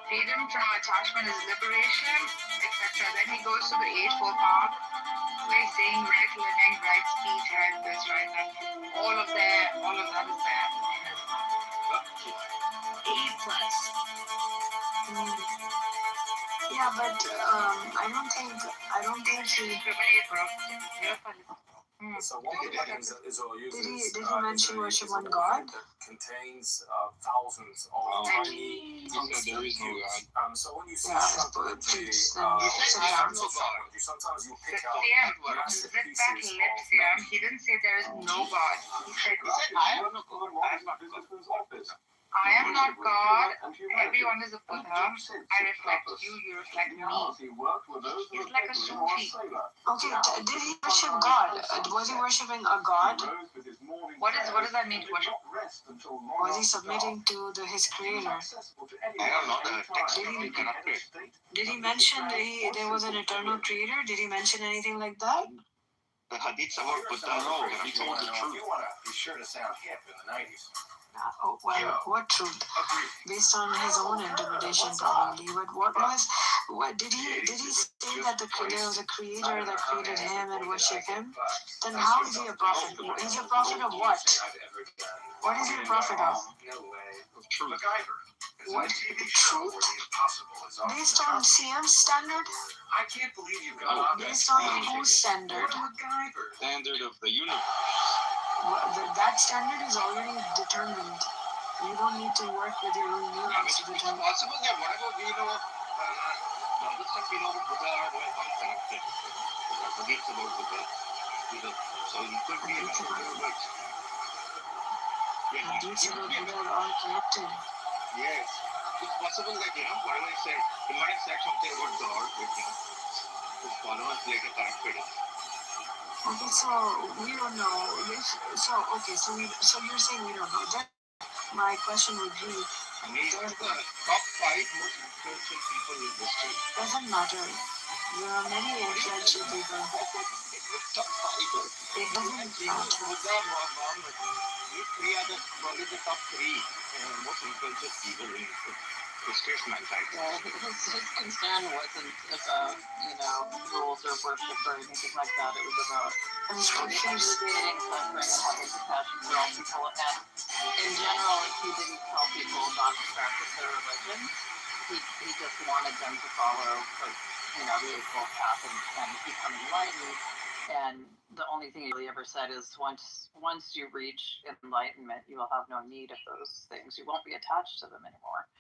Speaker 5: freedom from attachment is liberation, etc. Then he goes to the Eightfold Path, like saying right living, right speech, right this, right that. All of that is there.
Speaker 20: Yeah, but I don't think he.
Speaker 23: So one of the things that Israel uses
Speaker 20: Did he mention worship one God?
Speaker 23: that contains thousands of tiny
Speaker 9: there is no God.
Speaker 23: So when you see sometimes you pick out massive pieces of
Speaker 5: He didn't say there is no God. He said,
Speaker 9: I am not God. I am not his office.
Speaker 5: I am not God. Everyone is a Buddha. I reflect you, you reflect me. He's like a Sufi.
Speaker 20: Okay, did he worship God? Was he worshiping a God?
Speaker 5: What does that mean to worship?
Speaker 20: Was he submitting to his creator?
Speaker 9: I don't know the text. You cannot read.
Speaker 20: Did he mention there was an eternal creator? Did he mention anything like that?
Speaker 9: The hadiths about Buddha, no, he told the truth.
Speaker 23: You want to be sure to sound hip in the 90s.
Speaker 20: Oh, well, what truth? Based on his own interpretation, probably. But what did he say that there was a creator that created him and worship him? Then how is he a prophet? He's a prophet of what? What is he a prophet of?
Speaker 9: Truth.
Speaker 20: What? Truth? Based on CM's standard?
Speaker 23: I can't believe you got
Speaker 20: Based on whose standard?
Speaker 9: Standard of the universe.
Speaker 20: That standard is already determined. You don't need to work with your own neurons to determine.
Speaker 9: It's possible that whatever we know, all the stuff we know about Buddha are unconnected. The hadiths about Buddha. So it could be a words.
Speaker 20: Hadiths about Buddha are all connected.
Speaker 9: Yes. It's possible that, whatever he said, he might have said something about God, but, his followers later corrected it.
Speaker 20: Okay, so we don't know. So you're saying we don't know. Then my question would be,
Speaker 9: He's the top 5 most influential people in history.
Speaker 20: Doesn't matter. There are many influential people.
Speaker 9: Top 5.
Speaker 20: It doesn't matter.
Speaker 9: Buddha, Muhammad, these 3 are probably the top 3 most influential people in history.
Speaker 11: Yeah, his concern wasn't about, rules or worship or anything like that. It was about creating suffering and having compassion for all people. And in general, he didn't tell people not to practice their religion. He just wanted them to follow the Eightfold Path and become enlightened. And the only thing he really ever said is once you reach enlightenment, you will have no need of those things. You won't be attached to them anymore.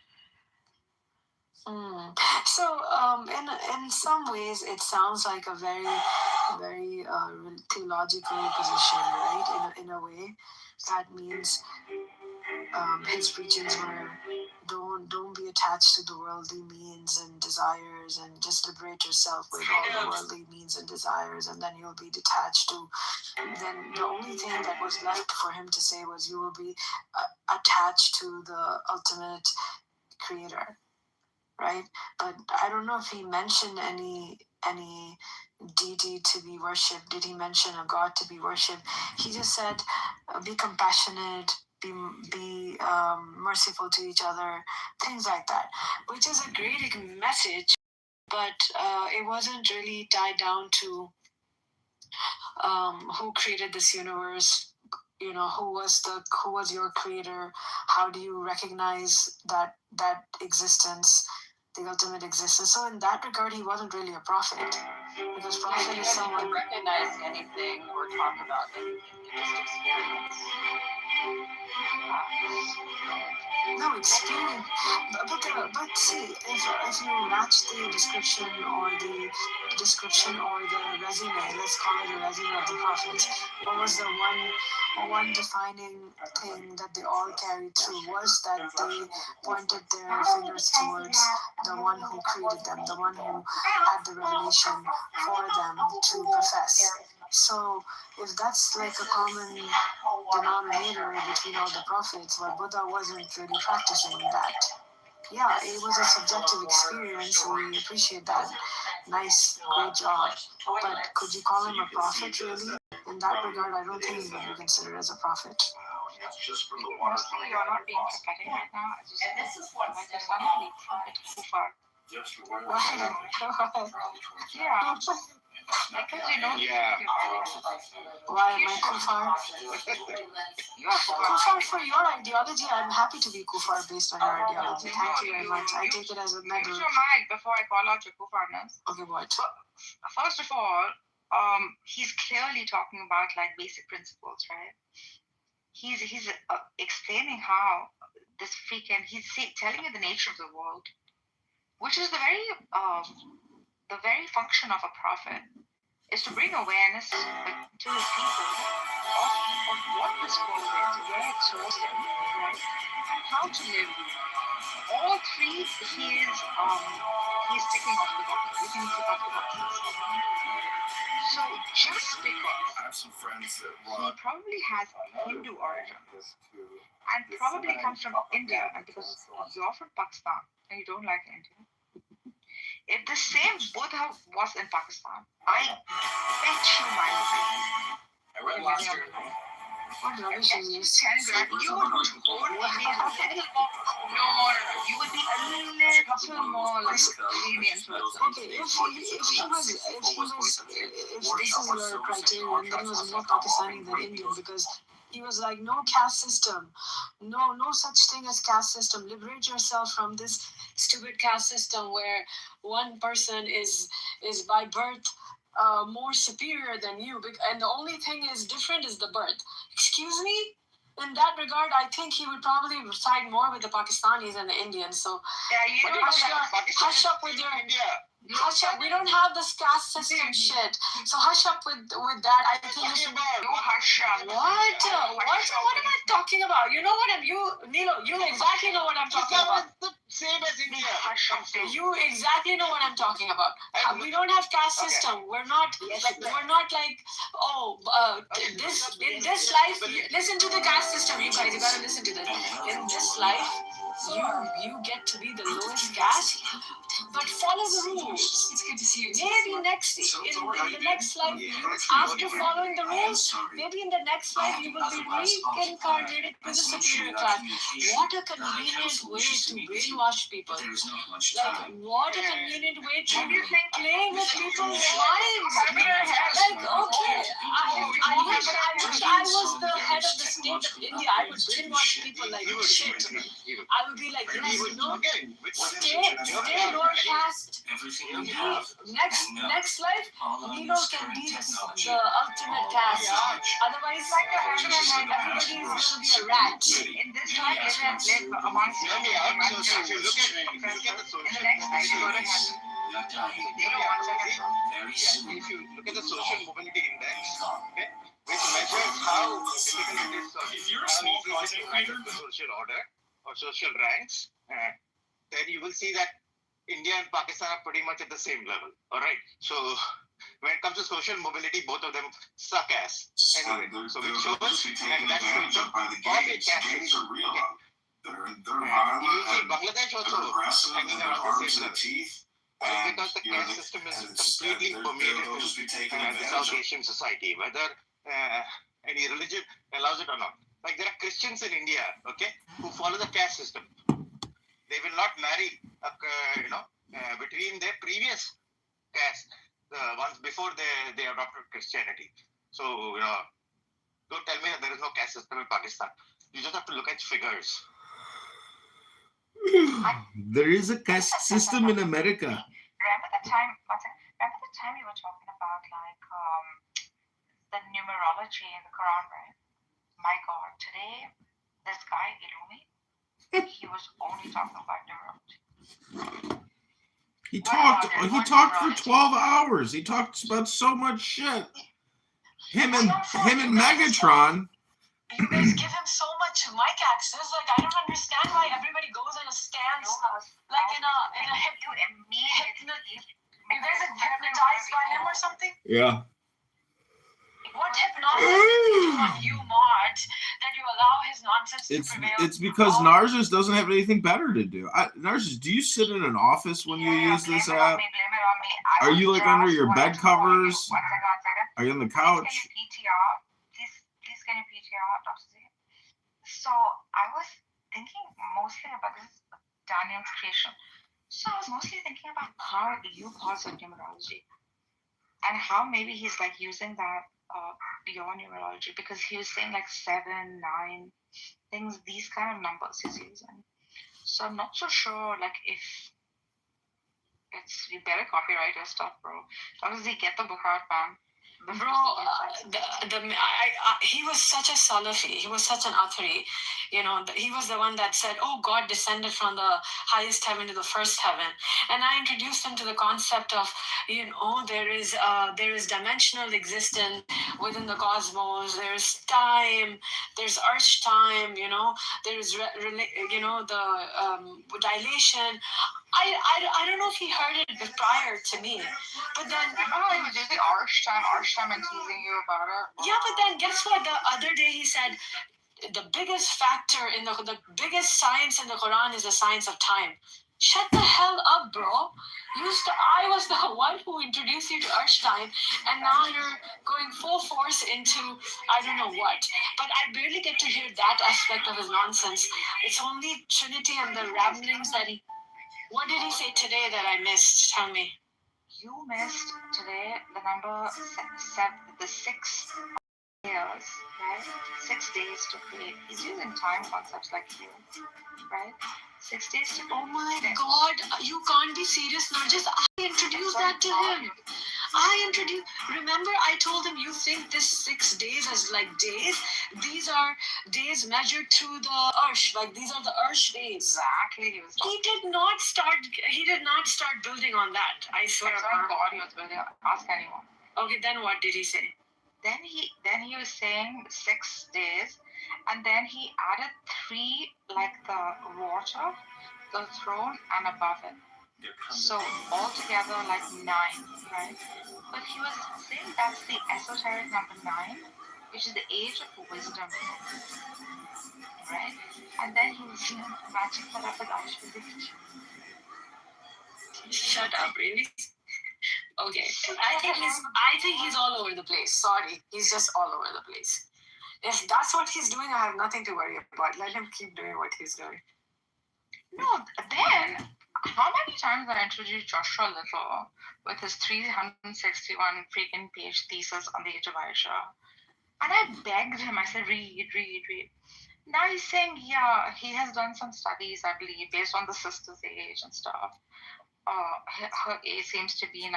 Speaker 20: So, in some ways, it sounds like a very, very theological position, right? In a way, that means his preachings were don't be attached to the worldly means and desires, and just liberate yourself with all the worldly means and desires, and then you'll be detached to. Then the only thing that was left for him to say was you will be attached to the ultimate creator. Right, but I don't know if he mentioned any deity to be worshipped. Did he mention a god to be worshipped? He just said, "Be compassionate, be merciful to each other," things like that, which is a great message. But it wasn't really tied down to who created this universe. Who was your creator? How do you recognize that existence, the ultimate existence? So in that regard, he wasn't really a prophet, because prophet is someone
Speaker 11: recognize anything or talk about anything. You just experience.
Speaker 20: No experience, but see, if you match the description or the resume, let's call it a resume of the prophets. What was the one defining thing that they all carried through was that they pointed their fingers towards the one who created them, the one who had the revelation for them to profess. So if that's like a common denominator between all the prophets, but Buddha wasn't really practicing that. Yeah, it was a subjective experience, so we appreciate that. Nice, great job. But could you call him a prophet, really? In that regard, I don't think he would be considered as a prophet.
Speaker 5: Honestly, you're not being prophetic right now. And this is what I just want to be prophet Kufar. Yeah. Because
Speaker 20: Why am I Kufar? Kufar for your ideology. I'm happy to be Kufar based on your ideology. Thank you very much. I take it as a medal.
Speaker 5: Use your mic before I call out your Kufarness.
Speaker 20: Okay, what?
Speaker 5: First of all, he's clearly talking about like basic principles, right? He's explaining how this he's telling you the nature of the world, which is the very function of a prophet, is to bring awareness to his people of what this world is, where it's sourced in, right, and how to live. All three, he's ticking off the boxes. You can tick off the boxes. So just because he probably has Hindu origin and probably comes from India, and because you're from Pakistan and you don't like India, if the same Buddha was in Pakistan, I bet you my life.
Speaker 16: I read last year.
Speaker 20: What rubbish is this?
Speaker 5: You would you would be a little more like lenient.
Speaker 20: Okay, if this is your criterion, then he was more Pakistani than Indian, because he was like, no caste system, no such thing as caste system. Liberate yourself from this stupid caste system where one person is by birth more superior than you, and the only thing is different is the birth. Excuse me? In that regard, I think he would probably side more with the Pakistanis and the Indians. So hush up with your hush up. We don't have this caste system shit. So hush up with that. I think you should.
Speaker 5: Hush up.
Speaker 20: What? What am I talking about? You know what Nilo, you exactly know what I'm talking about.
Speaker 19: Same as India.
Speaker 20: You exactly know what I'm talking about. We don't have caste system. We're not like in this life. Listen to the caste system, you guys. You gotta listen to this. In this life, you get to be the lowest caste, but follow the rules. It's good to see you. Maybe in the next life, after following the rules, maybe in the next life you will be reincarnated with a superior class. What a convenient way to brainwash people. Like, what a convenient way to play with people's minds. Like, okay, I wish I was the head of the state of India. I would brainwash people like shit. I would be like, yes, stay lower caste. Next life, Nilo can be the ultimate caste. Otherwise, everybody is going to be a rat.
Speaker 19: In this time, you have lived amongst the look at the social. In the next life, you go to heaven. If you look at the social mobility index, okay, which measures how difficult it is
Speaker 16: if you're a small content creator,
Speaker 19: the social order or social ranks, then you will see that India and Pakistan are pretty much at the same level. All right. So when it comes to social mobility, both of them suck ass. Anyway, so we chose, and that's the caste system. You see Bangladesh also hanging around the same level. Because the caste system is completely permeated in the South Asian society, whether any religion allows it or not. Like there are Christians in India, okay, who follow the caste system. They will not marry, between their previous caste, the ones before they adopted Christianity. So, don't tell me that there is no caste system in Pakistan. You just have to look at figures.
Speaker 17: There is a caste system in America.
Speaker 5: Remember the time you were talking about the numerology in the Quran, right? My God, today this guy Ilumi, he was only talking about numerology.
Speaker 17: He talked for 12 hours. He talked about so much shit. Him and Megatron.
Speaker 20: You guys give him so much mic access. Like, I don't understand why everybody goes in a stance, like in a you guys are hypnotized by him or something?
Speaker 17: Yeah.
Speaker 20: What hypnosis on you, Mart, that you allow his nonsense to prevail?
Speaker 17: It's because Narcissus doesn't have anything better to do. Narcissus, do you sit in an office when you use this app? Are you like under your bed covers? Are you on the couch?
Speaker 5: Please can you PTR? So I was thinking mostly about this Daniel's creation. So I was mostly thinking about how you parse of numerology and how maybe he's like using that your numerology, because he was saying like 7, 9 things, these kind of numbers he's using. So I'm not so sure like if you better copyright your stuff, bro. Honestly, get the book out, man.
Speaker 20: Bro, he was such a Salafi. He was such an Athari. He was the one that said, oh, God descended from the highest heaven to the first heaven. And I introduced him to the concept of, there is dimensional existence within the cosmos. There's time. There's arch time. There's, the dilation. I don't know if he heard it prior to me, but then
Speaker 5: he was using arch time and teasing you about it.
Speaker 20: Yeah, but then guess what? The other day he said the biggest factor in the biggest science in the Quran is the science of time. Shut the hell up, bro. I was the one who introduced you to arch time, and now you're going full force into I don't know what. But I barely get to hear that aspect of his nonsense. It's only Trinity and the ramblings that he. What did he say today that I missed? Tell me.
Speaker 5: You missed today the number 7, the 6 years, right? 6 days to create. He's using time concepts like you, right? 6 days to create.
Speaker 20: Oh my God, you can't be serious, Narjis. I introduced that to him. Remember I told him you think this 6 days as like days? These are days measured through the Arsh, like these are the Arsh days.
Speaker 5: Exactly.
Speaker 20: He did not start building on that. I swear.
Speaker 5: That's not God he was building. Ask anyone.
Speaker 20: Okay, then what did he say?
Speaker 5: Then he was saying 6 days, and then he added 3 like the water, the throne, and above it. So altogether like 9, right? But he was saying that's the esoteric number 9, which is the age of wisdom. Right? And then he's, matching that up with Auschwitz.
Speaker 20: Shut up, really? Okay. I think he's all over the place. Sorry. He's just all over the place. If that's what he's doing, I have nothing to worry about. Let him keep doing what he's doing.
Speaker 5: No, then, how many times I introduced Joshua Little with his 361 freaking page thesis on the age of Aisha? And I begged him, I said, read. Now he's saying, yeah, he has done some studies, I believe, based on the sister's age and stuff. Her age seems to be 19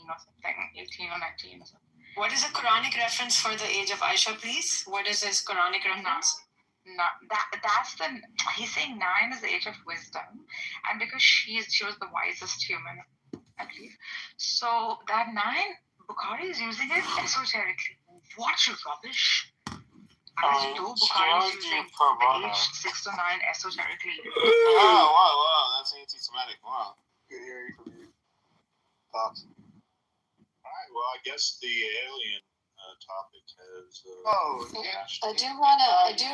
Speaker 5: or something, 18 or 19 or something.
Speaker 20: What is a Quranic reference for the age of Aisha, please? What is his Quranic reference?
Speaker 5: No, he's saying 9 is the age of wisdom, and because she was the wisest human, I believe. So that 9, Bukhari is using it esoterically. What rubbish! Bukhari is using the age 6 to 9 esoterically.
Speaker 3: Wow, that's anti-Semitic. Wow.
Speaker 8: Good hearing from you. Thoughts?
Speaker 3: All right, well, I guess the alien topic has.
Speaker 20: I do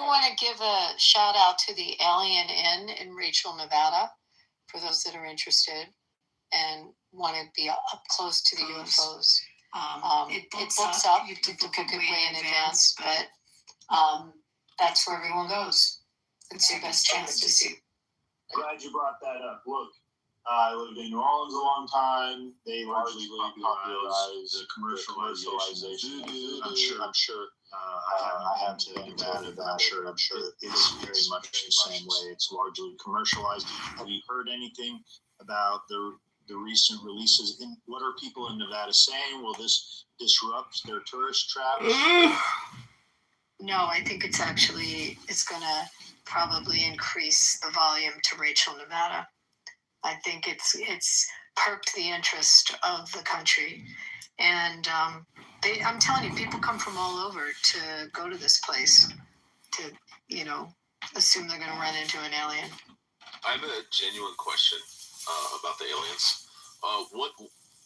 Speaker 20: want to give a shout out to the Alien Inn in Rachel, Nevada, for those that are interested and want to be up close to the UFOs. It books up. You have to book it way in advance, but that's where everyone goes. It's your best chance to see.
Speaker 4: Glad you brought that up. Look, I lived in New Orleans a long time. They largely popularized the commercialization. I'm sure. I have to Nevada, but I'm sure it's very much the same way. It's largely commercialized. Have you heard anything about the recent releases? What are people in Nevada saying? Will this disrupt their tourist traps?
Speaker 20: No, I think it's going to probably increase the volume to Rachel, Nevada. I think it's perked the interest of the country. And I'm telling you, people come from all over to go to this place to, assume they're going to run into an alien.
Speaker 6: I have a genuine question about the aliens. What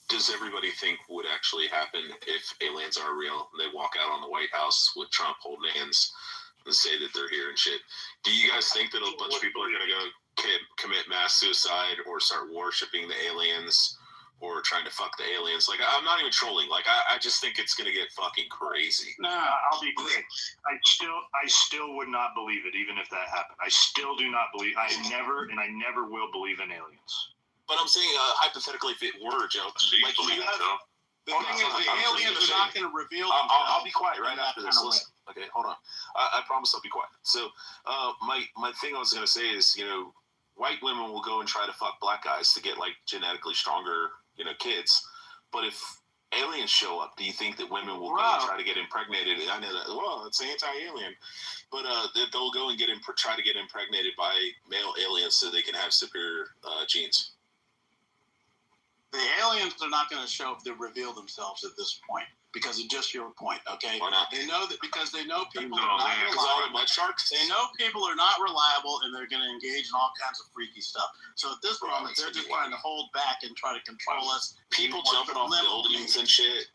Speaker 6: does everybody think would actually happen if aliens are real and they walk out on the White House with Trump holding hands and say that they're here and shit? Do you guys think that a bunch of people are going to go commit mass suicide or start worshiping the aliens or trying to fuck the aliens? Like, I'm not even trolling. Like, I just think it's going to get fucking crazy.
Speaker 8: No, I'll be clear. I still would not believe it, even if that happened. I still do not believe. I never will believe in aliens.
Speaker 6: But I'm saying, hypothetically, if it were, Joe, like,
Speaker 3: believe it, Joe. The thing is, the aliens are not going to reveal themselves.
Speaker 6: I'll be quiet right after this. Listen. Okay, hold on. I promise I'll be quiet. So, my thing I was going to say is, white women will go and try to fuck black guys to get, like, genetically stronger, kids. But if aliens show up, do you think that women will go and try to get impregnated? I know that, well, it's anti-alien. But they'll go and try to get impregnated by male aliens so they can have superior genes.
Speaker 3: The aliens are not going to show if they reveal themselves at this point because of just your point, okay?
Speaker 6: Why not?
Speaker 3: They know that because they know people are not reliable. They know people are not reliable and they're going to engage in all kinds of freaky stuff. So at this moment, they're just trying to hold back and try to control us.
Speaker 6: People jumping off buildings and shit.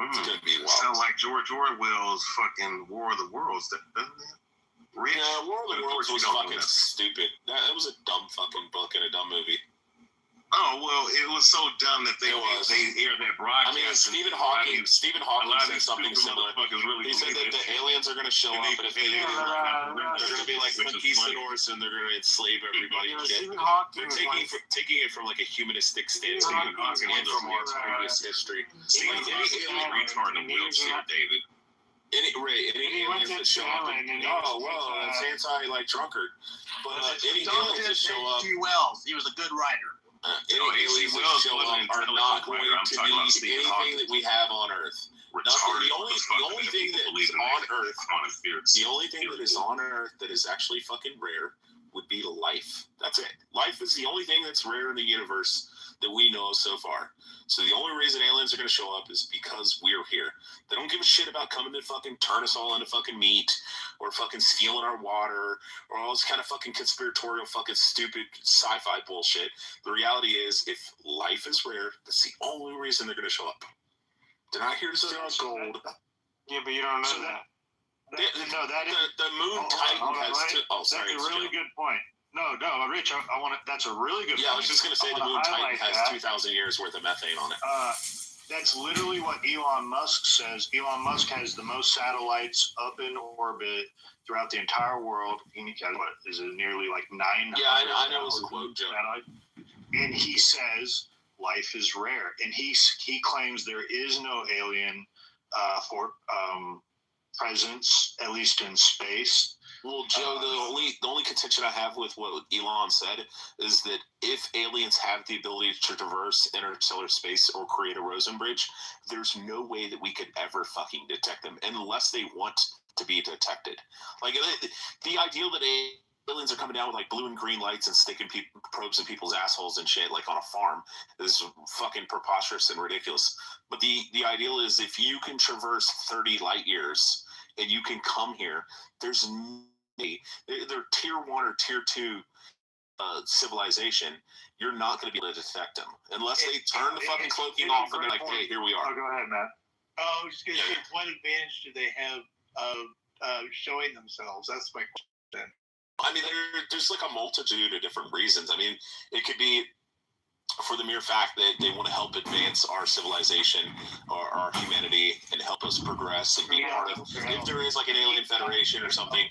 Speaker 6: It's going to be wild.
Speaker 19: Sound like George Orwell's fucking War of the Worlds, doesn't it?
Speaker 6: Yeah, War of the Worlds was fucking stupid. That was a dumb fucking book and a dumb movie.
Speaker 19: Oh, well, it was so dumb that they aired that broadcast.
Speaker 6: I mean, Stephen Hawking said something similar. He said that the aliens are going to show up, and if they do, they're going to be like conquistadors, and they're going to enslave everybody. They're taking it from like a humanistic standpoint and from our previous history.
Speaker 19: Stephen Hawking is a retard in a wheelchair, David.
Speaker 6: Any aliens that show up, that's anti-drunkard. But any aliens that show up,
Speaker 3: H.G. Wells, he was a good writer.
Speaker 6: Any aliens that show up are not going to need anything that we have on Earth. The only thing that is on Earth, the only thing that is on Earth that is actually fucking rare would be life. That's it. Life is the only thing that's rare in the universe that we know of so far. So the only reason aliens are going to show up is because we're here. They don't give a shit about coming to fucking turn us all into fucking meat or fucking stealing our water or all this kind of fucking conspiratorial fucking stupid sci-fi bullshit. The reality is, if life is rare, that's the only reason they're going to show up. They're not here to steal our gold.
Speaker 18: Yeah, but you don't know that.
Speaker 6: The Moon Titan has two. Oh, sorry.
Speaker 8: That's a really good point. No, Rich, I want to. That's a really good point.
Speaker 6: Yeah, I was just going to say the Moon Titan has 2,000 years worth of methane on it.
Speaker 8: That's literally what Elon Musk says. Elon Musk has the most satellites up in orbit throughout the entire world. What is it? Nearly like 900.
Speaker 6: Yeah, I know it's a quote, Joe.
Speaker 8: And he says life is rare, and he claims there is no alien presence, at least in space.
Speaker 6: Well, Joe, the only contention I have with what Elon said is that if aliens have the ability to traverse interstellar space or create a Rosen bridge, there's no way that we could ever fucking detect them unless they want to be detected. Like the idea that aliens are coming down with like blue and green lights and sticking probes in people's assholes and shit like on a farm is fucking preposterous and ridiculous. But the ideal is if you can traverse 30 light years and you can come here, there's they're tier 1 or tier 2 civilization. You're not going to be able to detect them unless they turn the fucking cloaking off and they're like, hey, here we are.
Speaker 8: Oh, go ahead, Matt.
Speaker 1: I was just going to say, what advantage do they have of showing themselves? That's my question.
Speaker 6: I mean, there's like a multitude of different reasons. I mean, it could be for the mere fact that they want to help advance our civilization or our humanity and help us progress and be part of. If there is like an alien federation or something,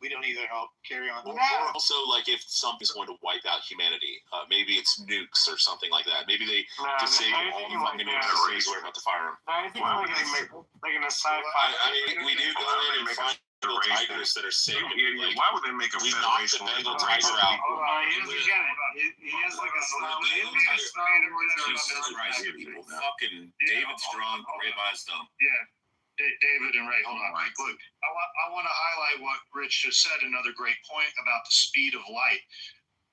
Speaker 1: we don't need their help. Carry on.
Speaker 6: Or also, like, if something's going to wipe out humanity, maybe it's nukes or something like that. Maybe they disable all the fucking nukes as soon as we're about to fire them.
Speaker 18: I think like in a sci-fi.
Speaker 6: I mean, we do go in and find tigers that are safe.
Speaker 4: Like, why would they make a federation?
Speaker 6: We knocked the Bengal tiger out.
Speaker 18: He has like a
Speaker 6: People fucking David Strong, Ray Vizdom.
Speaker 8: Yeah. David and Ray, hold on. Look, I want to highlight what Rich just said, another great point about the speed of light.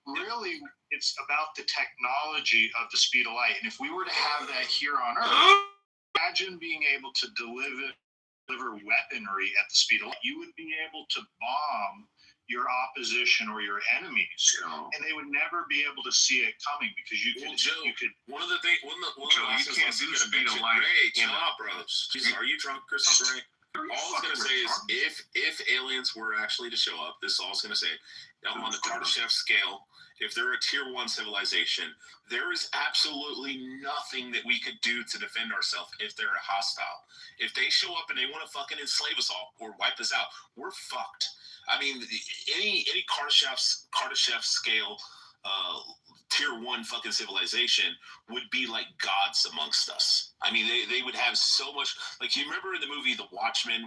Speaker 8: Really, it's about the technology of the speed of light. And if we were to have that here on Earth, imagine being able to deliver weaponry at the speed of light. You would be able to bomb your opposition or your enemies, and they would never be able to see it coming because you could.
Speaker 6: Joe,
Speaker 8: you could.
Speaker 6: One of the things.
Speaker 4: Joe, you can't do speed of light.
Speaker 6: Ray, chill out, bro. Are you drunk or something, Ray? All I was gonna say is, if aliens were actually to show up, this is all I was gonna say. On the Kardashev scale, if they're a tier 1 civilization, there is absolutely nothing that we could do to defend ourselves if they're hostile. If they show up and they want to fucking enslave us all or wipe us out, we're fucked. I mean, any Kardashev scale tier 1 fucking civilization would be like gods amongst us. I mean, they would have so much. Like, you remember in the movie The Watchmen,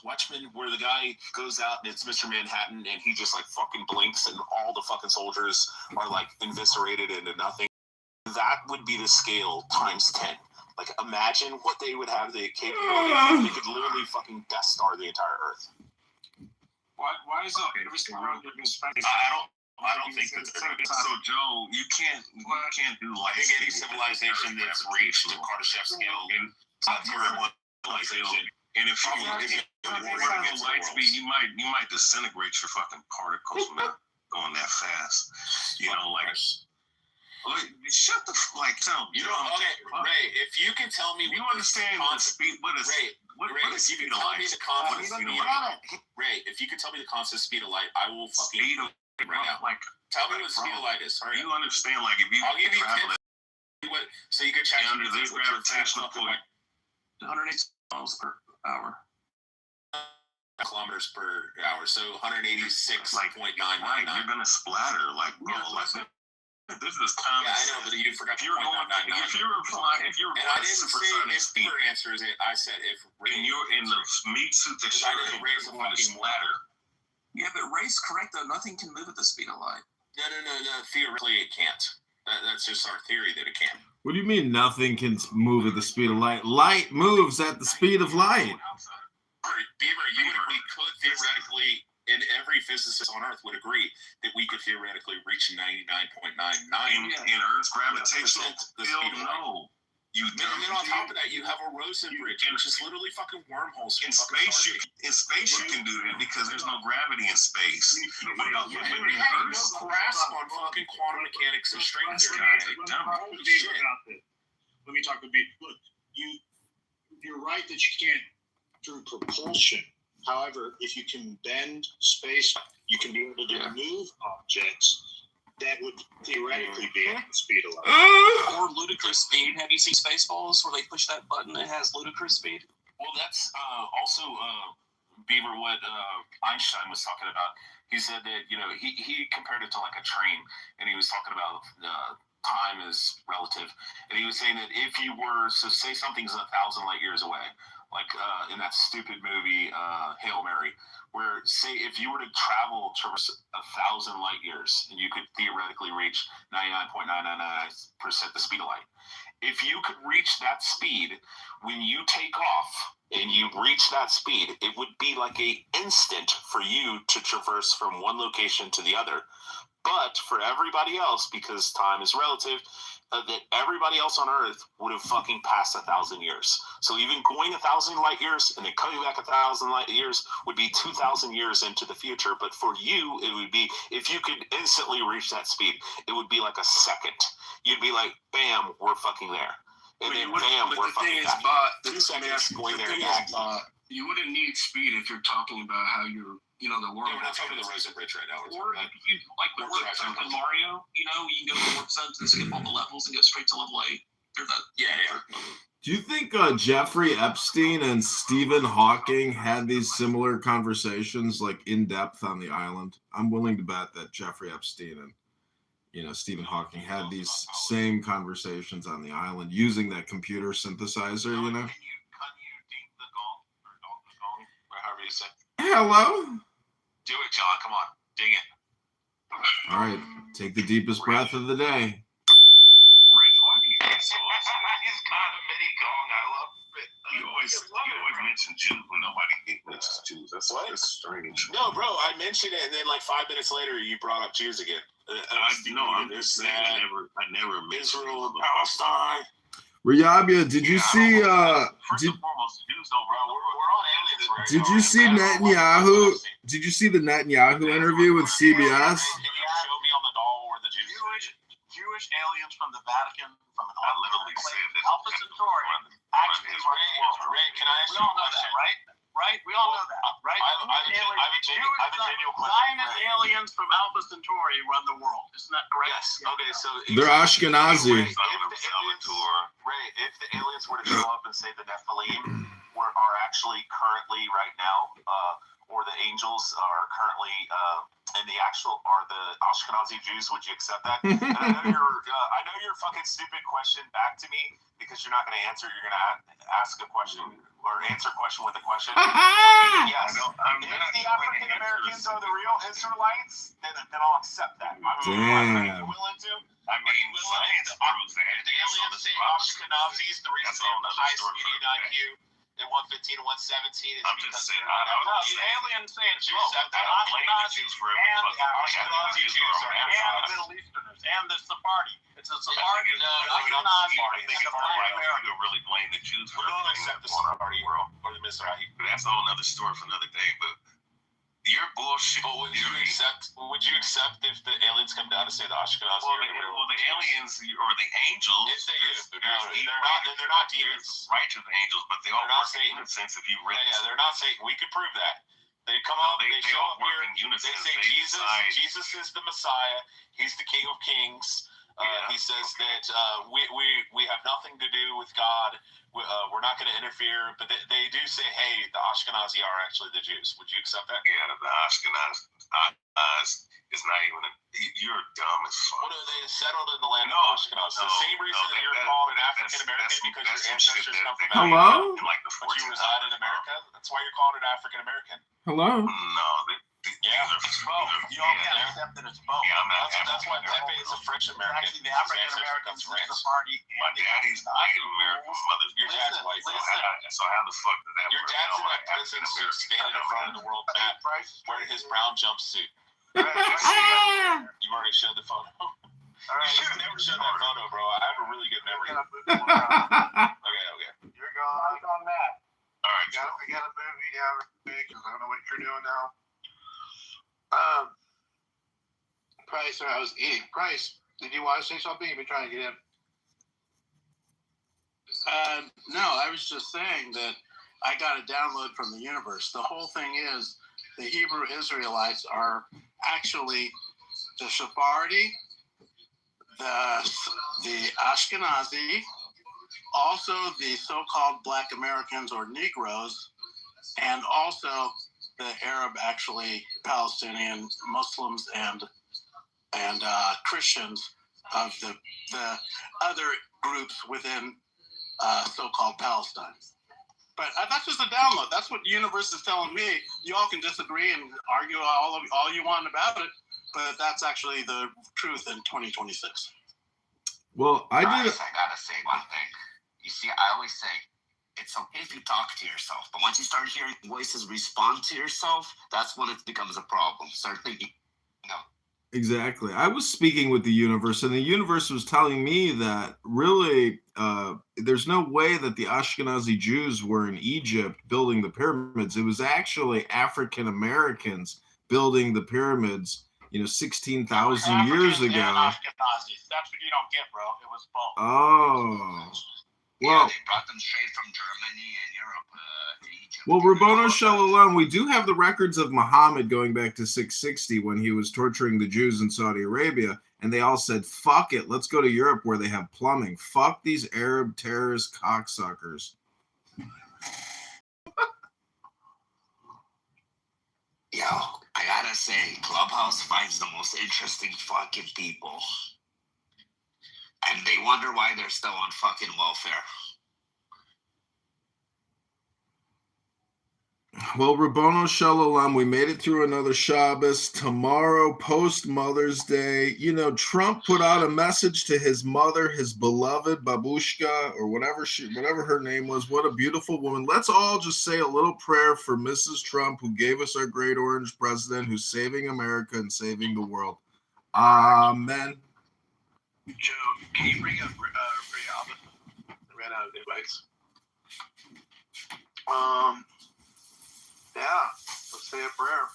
Speaker 6: Watchmen, where the guy goes out and it's Mr. Manhattan and he just like fucking blinks and all the fucking soldiers are like eviscerated into nothing. That would be the scale times 10. Like, imagine what they would have the capability. They could literally fucking Death Star the entire Earth.
Speaker 4: Why is it every time you're spending? I don't think that's so, Joe. You can't do light.
Speaker 6: I think any civilization that's reached the Kardashev scale in tier 1 civilization.
Speaker 4: And if you get light speed, you might disintegrate your fucking particles, man, going that fast. You know, like. Shut the sound.
Speaker 6: You know, okay, Ray. If you can tell me,
Speaker 4: you understand the speed. What is
Speaker 6: Ray? Ray, if you can tell me the constant speed of light. Ray, if you can tell me the constant speed of light, I will fucking speed of right now. Like, tell me what the speed of light is.
Speaker 4: You understand? Like, if you
Speaker 6: I'll give you 10. So you can check
Speaker 4: under this gravitational pull.
Speaker 6: 180 miles per hour. Kilometers per hour. So 186.999.
Speaker 4: You're gonna splatter like this is common.
Speaker 6: Yeah, I know, but you forgot.
Speaker 4: If you're and I didn't say if
Speaker 6: your answer is it. I said if
Speaker 4: and you're in the meat suit that you're going to splatter.
Speaker 6: Yeah, but Ray's correct though. Nothing can move at the speed of light. No. Theoretically, it can't. That's just our theory that it can.
Speaker 17: What do you mean nothing can move at the speed of light? Light moves at the speed of light.
Speaker 6: Beaver, we could theoretically. And every physicist on Earth would agree that we could theoretically reach 99.99
Speaker 4: in Earth's gravitational field.
Speaker 6: No, and then on top of that, you have a Rosen bridge, which is literally fucking wormholes.
Speaker 4: In space, you can do that because there's no gravity in space.
Speaker 6: We have no grasp on fucking quantum mechanics and string theory.
Speaker 8: Let me talk a bit. Look, you're right that you can't through propulsion. However, if you can bend space, you can be able to move objects that would theoretically be at the speed of light.
Speaker 6: Or ludicrous speed. Have you seen Spaceballs where they push that button that has ludicrous speed?
Speaker 15: Well, that's also Beaver what Einstein was talking about. He said that, you know, he compared it to like a train, and he was talking about time is relative, and he was saying that if you were, so say something's 1,000 light years away, like in that stupid movie Hail Mary, where say if you were to traverse 1,000 light years, and you could theoretically reach 99.999% the speed of light. If you could reach that speed, when you take off and you reach that speed, it would be like an instant for you to traverse from one location to the other. But for everybody else, because time is relative, that everybody else on Earth would have fucking passed 1,000 years. So even going 1,000 light years and then coming back 1,000 light years would be 2,000 years into the future. But for you, it would be, if you could instantly reach that speed, it would be like a second. You'd be like, bam, we're fucking there. And then bam, we're fucking back. 2 seconds going there and back.
Speaker 7: You wouldn't need speed if you're talking about how you're, you know, the world.
Speaker 15: Yeah, we're not talking about the Rosen Bridge right now.
Speaker 7: Or if you, like with Warp Zones in Mario, you know, you can go to Warp Zones and skip all the levels and go straight to level 8.
Speaker 17: Do you think Jeffrey Epstein and Stephen Hawking had these similar conversations, like in depth on the island? I'm willing to bet that Jeffrey Epstein and, you know, Stephen Hawking had these same conversations on the island using that computer synthesizer, you know?
Speaker 15: However you say.
Speaker 17: Hello?
Speaker 15: Do it, John. Come on. Ding it.
Speaker 17: All right. Take the deepest breath of the day.
Speaker 15: Rich, why do you get so upset? He's got a mini gong. I love it.
Speaker 19: You always mention Jews when nobody mentions Jews. That's strange.
Speaker 15: No, bro. I mentioned it, and then like 5 minutes later, you brought up Jews again.
Speaker 19: I'm just saying. I never mentioned
Speaker 15: Israel and Palestine.
Speaker 17: Riyabia, did you see
Speaker 15: First and foremost, Jews don't, bro. We're on aliens right
Speaker 17: did you see Netanyahu? Did you see the Netanyahu interview with CBS?
Speaker 15: Can you show me on the doll where the
Speaker 9: Jewish aliens from the Vatican, from an
Speaker 19: I literally said that.
Speaker 9: Alpha Centauri, actually
Speaker 15: Ray, can I ask you a question?
Speaker 9: Right? We all know that, right?
Speaker 15: I have a genuine question.
Speaker 9: Zionist aliens from Alpha Centauri run the world. Isn't that correct?
Speaker 15: Yes. Okay, so
Speaker 17: They're Ashkenazi.
Speaker 15: Ray, if the aliens were to show up and say the Nephilim are actually currently right now, or the angels are currently, and the actual are the Ashkenazi Jews, would you accept that? And I know your fucking stupid question back to me because you're not going to answer. You're going to ask a question or answer a question with a question. Yes. If the African Americans are the real Israelites, then I'll accept that. Are you willing to?
Speaker 19: I mean, science proves that.
Speaker 15: If the aliens say Ashkenazis, the reason they have the highest median IQ, they're 115 and 117 is
Speaker 19: I'm
Speaker 15: because
Speaker 19: just saying,
Speaker 9: the aliens say it's both. The
Speaker 15: Ashkenazis
Speaker 9: and the
Speaker 15: Ashkenazi Jews are
Speaker 9: and the Middle Easterners and the Sephardi. It's a Sephardi.
Speaker 19: You really blame the Jews for
Speaker 15: everything. We don't accept the Sephardi world or the Mizrahi.
Speaker 19: That's a whole other story for another day, but your bullshit.
Speaker 15: But would you accept if the aliens come down and say the Ashkenazi?
Speaker 19: Well, the aliens or the angels.
Speaker 15: If they do, they're not demons.
Speaker 19: Righteous angels, but they all work in unison. If you read,
Speaker 15: they're not Satan. We could prove that. They come up, they show up here. They say Jesus is the Messiah. He's the King of Kings. He says that we have nothing to do with God. We're not going to interfere. But they do say, hey, the Ashkenazi are actually the Jews. Would you accept that?
Speaker 19: Yeah, the Ashkenazi is not even. You're dumb as fuck.
Speaker 15: What are they settled in the land of Ashkenaz? The same reason that you're called an African American because your ancestors come from
Speaker 17: Hello?
Speaker 15: Africa. But you reside in America. That's why you're called an African American.
Speaker 17: Hello?
Speaker 19: No,
Speaker 15: it's both. You don't accept that it's both.
Speaker 19: Yeah,
Speaker 15: that's why Pepe is a French American.
Speaker 9: Actually, the African Americans is the party.
Speaker 19: My daddy's Native American. Mother's
Speaker 15: your dad's white.
Speaker 19: So how the fuck did that
Speaker 15: your
Speaker 19: work?
Speaker 15: Dad's in that prison suit standing in front of the world map wearing his brown jumpsuit. You've already showed the photo. You should have never showed that photo, bro. I have a really good memory. Okay.
Speaker 9: You're going on that.
Speaker 19: All right,
Speaker 9: we got a movie down because I don't know what you're doing now. Price, I was eating. Price, did you want to say something? You've been trying to get in.
Speaker 14: No, I was just saying that I got a download from the universe. The whole thing is the Hebrew Israelites are actually the Sephardi, the Ashkenazi, also the so-called Black Americans or Negroes, and also the Arab, actually Palestinian Muslims and Christians of the other groups within so-called Palestine. But that's just a download. That's what the universe is telling me. You all can disagree and argue all you want about it, but that's actually the truth in 2026.
Speaker 17: Well, I
Speaker 21: gotta say one thing. You see, I always say, it's okay if you talk to yourself, but once you start hearing voices respond to yourself, that's when it becomes a problem. Start thinking, no.
Speaker 17: Exactly. I was speaking with the universe, and the universe was telling me that really there's no way that the Ashkenazi Jews were in Egypt building the pyramids. It was actually African Americans building the pyramids, 16,000 years ago.
Speaker 14: Ashkenazis. That's what you don't get, bro. It was both.
Speaker 17: Oh. Well,
Speaker 21: yeah, they brought them straight from Germany and Europe to Egypt.
Speaker 17: Well, Rabbono Shalom, we do have the records of Muhammad going back to 660 when he was torturing the Jews in Saudi Arabia, and they all said, fuck it, let's go to Europe where they have plumbing. Fuck these Arab terrorist cocksuckers.
Speaker 21: Yo, I gotta say, Clubhouse finds the most interesting fucking people. And they wonder why they're still on fucking welfare.
Speaker 17: Well, Rabbono Shalom, we made it through another Shabbos. Tomorrow, post-Mother's Day, Trump put out a message to his mother, his beloved Babushka, or whatever her name was. What a beautiful woman. Let's all just say a little prayer for Mrs. Trump, who gave us our great orange president, who's saving America and saving the world. Amen.
Speaker 1: Joe, can you bring up Riyama? I ran out of invites. Yeah, let's say a prayer.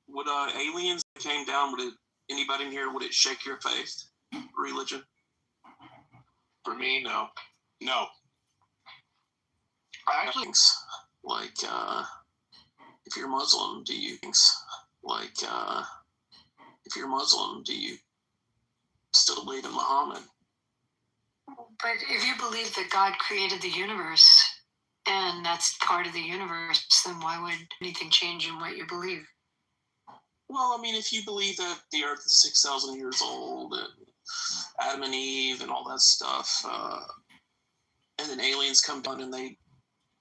Speaker 7: Would aliens came down? Would it? Anybody in here? Would it shake your faith? Religion?
Speaker 1: For me, no. No.
Speaker 7: Actually, like if you're Muslim, do you still believe in Muhammad?
Speaker 20: But if you believe that God created the universe and that's part of the universe, then why would anything change in what you believe?
Speaker 7: Well, I mean, if you believe that the Earth is 6,000 years old and Adam and Eve and all that stuff, and then aliens come down and they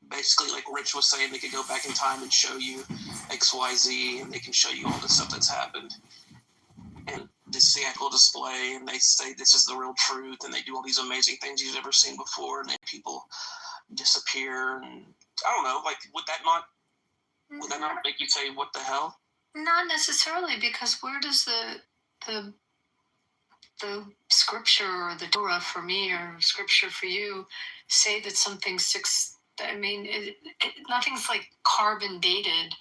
Speaker 7: basically, like Rich was saying, they could go back in time and show you XYZ, and they can show you all the stuff that's happened. And this theatrical display, and they say this is the real truth, and they do all these amazing things you've never seen before, and then people disappear, and I don't know, like, would that not make you say, what the hell?
Speaker 20: Not necessarily, because where does the scripture or the Torah for me or scripture for you say that something's nothing's like carbon dated,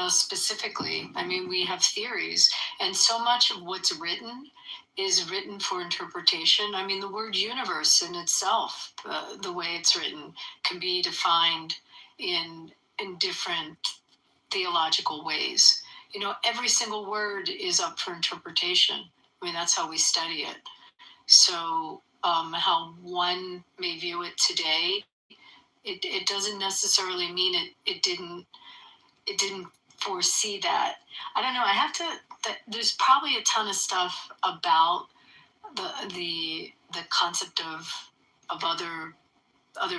Speaker 20: specifically. I mean, we have theories, and so much of what's written is written for interpretation. I mean, the word universe in itself, the way it's written, can be defined in different theological ways. Every single word is up for interpretation. I mean, that's how we study it. So how one may view it today, it doesn't necessarily mean it didn't foresee that. I don't know. There's probably a ton of stuff about the concept of other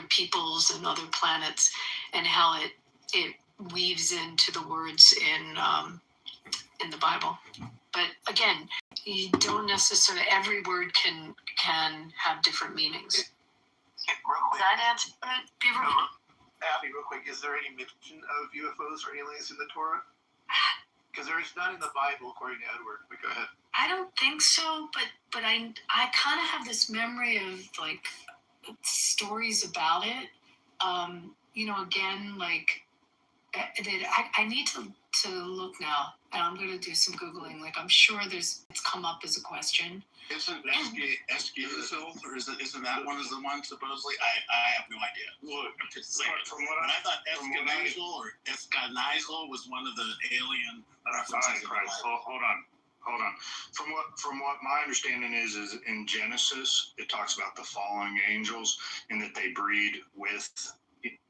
Speaker 20: peoples and other planets and how it weaves into the words in the Bible. But again, you don't necessarily, every word can have different meanings.
Speaker 1: Abby, real quick, is there any mention of UFOs or aliens in the Torah? Because there's none in the Bible, according to Edward. But go ahead.
Speaker 20: I don't think so, but I kind of have this memory of, like, stories about it. Again, like that I need to look now, and I'm going to do some Googling. Like, I'm sure it's come up as a question.
Speaker 14: Isn't Esquivel, or isn't that one of the ones supposedly? I have no idea.
Speaker 8: Look,
Speaker 14: from what I thought Escanizal was one of the alien references.
Speaker 8: Hold on. From what my understanding is in Genesis, it talks about the fallen angels and that they breed with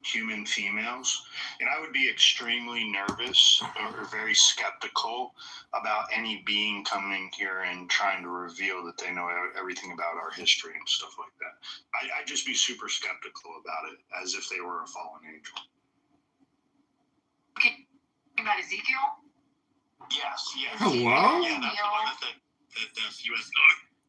Speaker 8: human females, and I would be extremely nervous or very skeptical about any being coming here and trying to reveal that they know everything about our history and stuff like that. I'd just be super skeptical about it, as if they were a fallen angel.
Speaker 20: Okay, about Ezekiel?
Speaker 8: Yes.
Speaker 17: Hello?
Speaker 14: Yeah, that's the one that the U.S.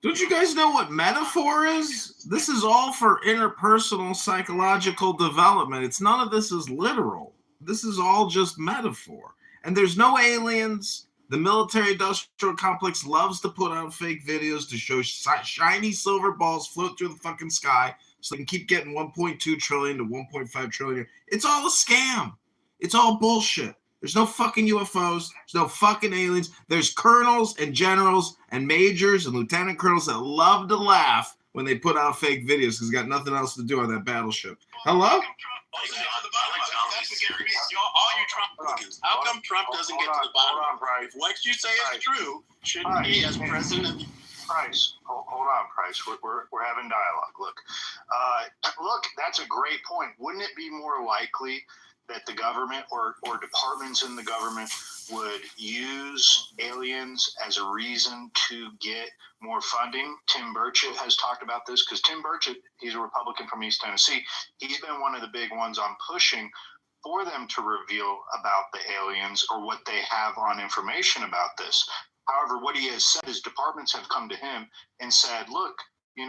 Speaker 17: Don't you guys know what metaphor is? This is all for interpersonal psychological development. None of this is literal. This is all just metaphor. And there's no aliens. The military-industrial complex loves to put out fake videos to show shiny silver balls float through the fucking sky so they can keep getting 1.2 trillion to 1.5 trillion. It's all a scam. It's all bullshit. There's no fucking UFOs. There's no fucking aliens. There's colonels and generals and majors and lieutenant colonels that love to laugh when they put out fake videos because they got nothing else to do on that battleship. Hello?
Speaker 14: How come Trump doesn't get to the bottom? If what you say is true, shouldn't he, as president?
Speaker 8: Price, hold on, Price. We're having dialogue. Look, that's a great point. Wouldn't it be more likely that the government or departments in the government would use aliens as a reason to get more funding? Tim Burchett has talked about this, because Tim Burchett, he's a Republican from East Tennessee. He's been one of the big ones on pushing for them to reveal about the aliens or what they have on information about this. However, what he has said is departments have come to him and said, look, we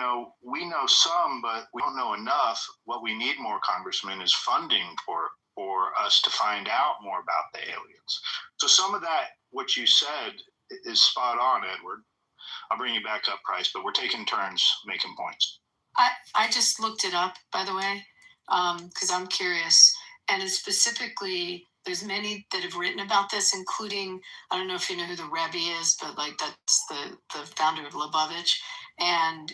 Speaker 8: know some, but we don't know enough. What we need more, Congressman, is funding for us to find out more about the aliens. So some of that, what you said, is spot on, Edward. I'll bring you back up, Price, but we're taking turns making points.
Speaker 20: I just looked it up, by the way, because I'm curious. And it's specifically, there's many that have written about this, including, I don't know if you know who the Rebbe is, but like that's the founder of Lubavitch. And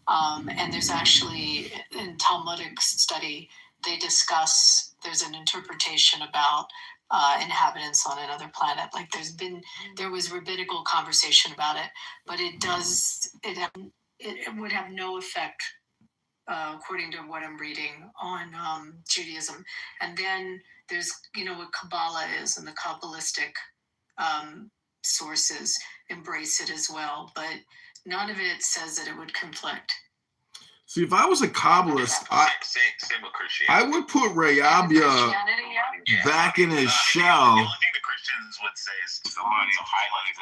Speaker 20: and there's actually, in Talmudic study, they discuss, there's an interpretation about inhabitants on another planet. Like there was rabbinical conversation about it, but it would have no effect, according to what I'm reading, on Judaism. And then there's, what Kabbalah is, and the Kabbalistic sources embrace it as well, but none of it says that it would conflict.
Speaker 17: See, if I was a Kabbalist,
Speaker 15: same with Christianity.
Speaker 17: I would put Rayabia back in his shell.
Speaker 15: The only thing the Christians would say is somebody's highlighting the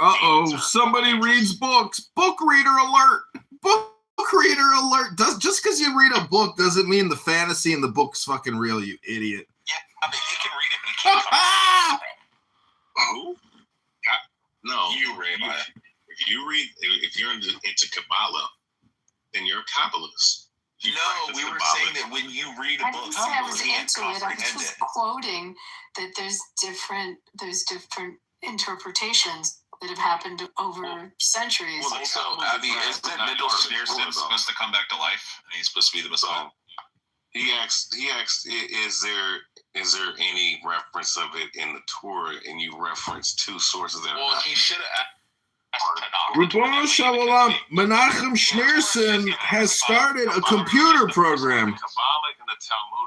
Speaker 17: Uh-oh, somebody reads books. Book reader alert. Book reader alert. Just because you read a book doesn't mean the fantasy in the book's fucking real, you idiot.
Speaker 15: Yeah, I mean, he can read it, but he can't
Speaker 6: Who? No.
Speaker 15: You, Rabbi.
Speaker 6: If you're into Kabbalah, then you're a Kabbalist.
Speaker 15: No, we were saying that when you read a book,
Speaker 20: I didn't say I was into it. I was just quoting that there's different interpretations that have happened over centuries.
Speaker 15: Well, so, Abby, isn't Mendel Schneerson supposed to come back to life? And he's supposed to be the Messiah?
Speaker 6: He asked, is there any reference of it in the Torah? And you referenced two sources there.
Speaker 15: Well, he should have.
Speaker 17: Ribono Shel Olam, Menachem Schneerson has started a computer program.
Speaker 6: The Kabbalah and the Talmud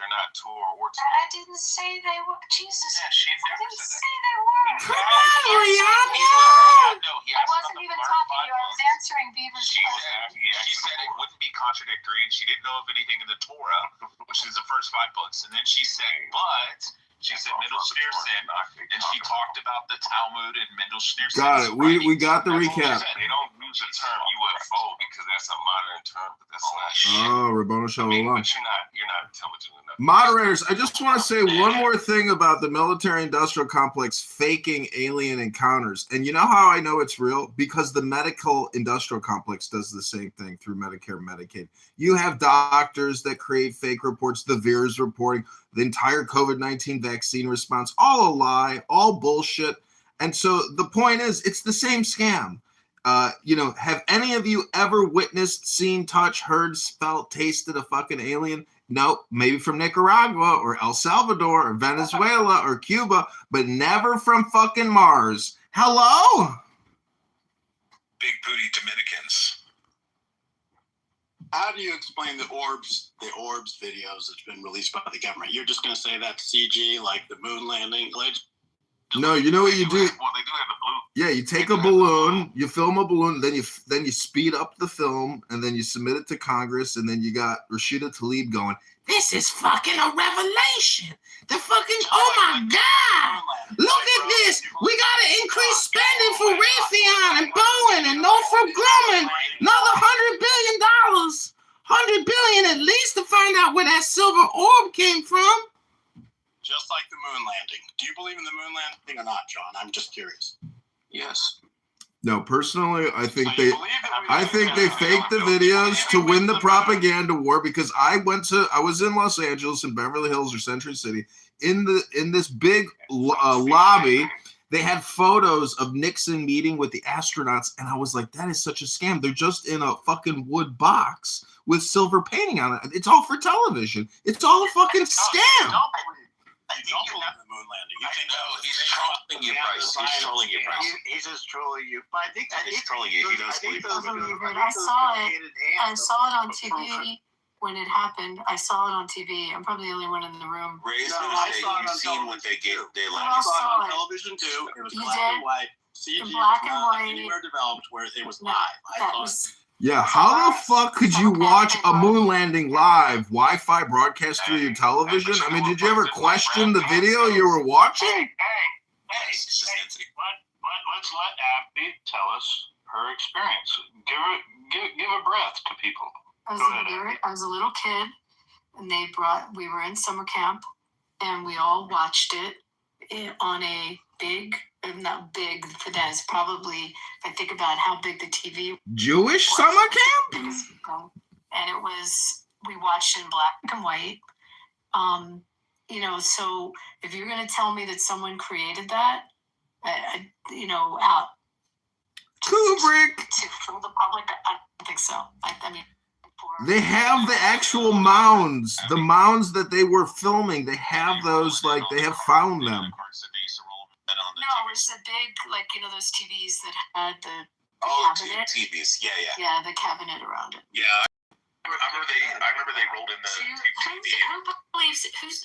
Speaker 6: they're not Torah or Torah.
Speaker 20: I didn't say they were. Jesus.
Speaker 15: Yeah, she
Speaker 20: I
Speaker 15: never
Speaker 20: didn't
Speaker 15: said
Speaker 20: say they were.
Speaker 17: Come on, Rihanna!
Speaker 20: I wasn't even talking to you. I was answering Beaver's question.
Speaker 15: She said it wouldn't be contradictory, and she didn't know of anything in the Torah, which is the first 5 books. And then she said, but She said Mendelschneer sin, and she talked about the Talmud and Mendelschneer sin.
Speaker 17: Got it. We got the recap.
Speaker 15: They don't use the term UFO because that's a modern term, but that's not shit.
Speaker 17: Oh, Rabboni Shalom.
Speaker 15: But you're not intelligent enough.
Speaker 17: Moderators, I just want to say one more thing about the military-industrial complex faking alien encounters. And you know how I know it's real? Because the medical-industrial complex does the same thing through Medicare and Medicaid. You have doctors that create fake reports, the VAERS reporting, the entire COVID-19 vaccine response, all a lie, all bullshit. And so the point is, it's the same scam. Have any of you ever witnessed, seen, touched, heard, felt, tasted a fucking alien? No, maybe from Nicaragua or El Salvador or Venezuela or Cuba, but never from fucking Mars. Hello?
Speaker 15: Big booty Dominicans.
Speaker 14: How do you explain the orbs videos that's been released by the government? You're just going to say that's CG, like the moon landing glitch?
Speaker 17: No, you know what you do?
Speaker 15: Well, they do have the balloon.
Speaker 17: Yeah, you take a balloon, you film a balloon, then you speed up the film, and then you submit it to Congress, and then you got Rashida Tlaib going, "This is fucking a revelation. The fucking, oh my God, look at this. We got to increase spending for Raytheon and Boeing and Northrop Grumman. Another $100 billion. $100 billion at least to find out where that silver orb came from."
Speaker 14: Just like the moon landing. Do you believe in the moon landing or not, John? I'm just curious.
Speaker 7: Yes.
Speaker 17: No, personally, I think they faked the videos to win the propaganda war, because I was in Los Angeles, in Beverly Hills or Century City, in this big lobby. They had photos of Nixon meeting with the astronauts, and I was like, that is such a scam. They're just in a fucking wood box with silver painting on it. It's all for television. It's all a fucking scam.
Speaker 14: You don't believe in the moon landing. You think
Speaker 15: he's trolling you, Bryce. He's trolling you, Bryce.
Speaker 1: He's just trolling you. But I think
Speaker 15: he's trolling you. He does believe
Speaker 20: I saw it on TV when it happened. I saw it on TV. I'm probably the only one in the room.
Speaker 15: Ray's gonna say you've seen what they gave. They
Speaker 14: I saw it on television too. It was black and white. CG was not anywhere developed where it was live.
Speaker 17: Yeah, how the fuck could you watch a moon landing live, Wi-Fi broadcast through your television? I mean, did you ever question the video you were watching?
Speaker 8: Let's let Abby tell us her experience. Give a breath to people.
Speaker 20: I was a little kid, and we were in summer camp, and we all watched it on a big, not big for that, it's probably, if I think about how big the TV
Speaker 17: Jewish was, summer camp?
Speaker 20: And we watched in black and white. So if you're going to tell me that someone created that, out
Speaker 17: Kubrick
Speaker 20: to fool the public, I don't think so.
Speaker 17: They have the actual mounds, the mounds that they were filming. They have those, like they have found them.
Speaker 20: No, it's a big, those TVs that had the cabinet.
Speaker 15: TVs, yeah.
Speaker 20: Yeah, the cabinet around it.
Speaker 15: Yeah, I remember they rolled in the.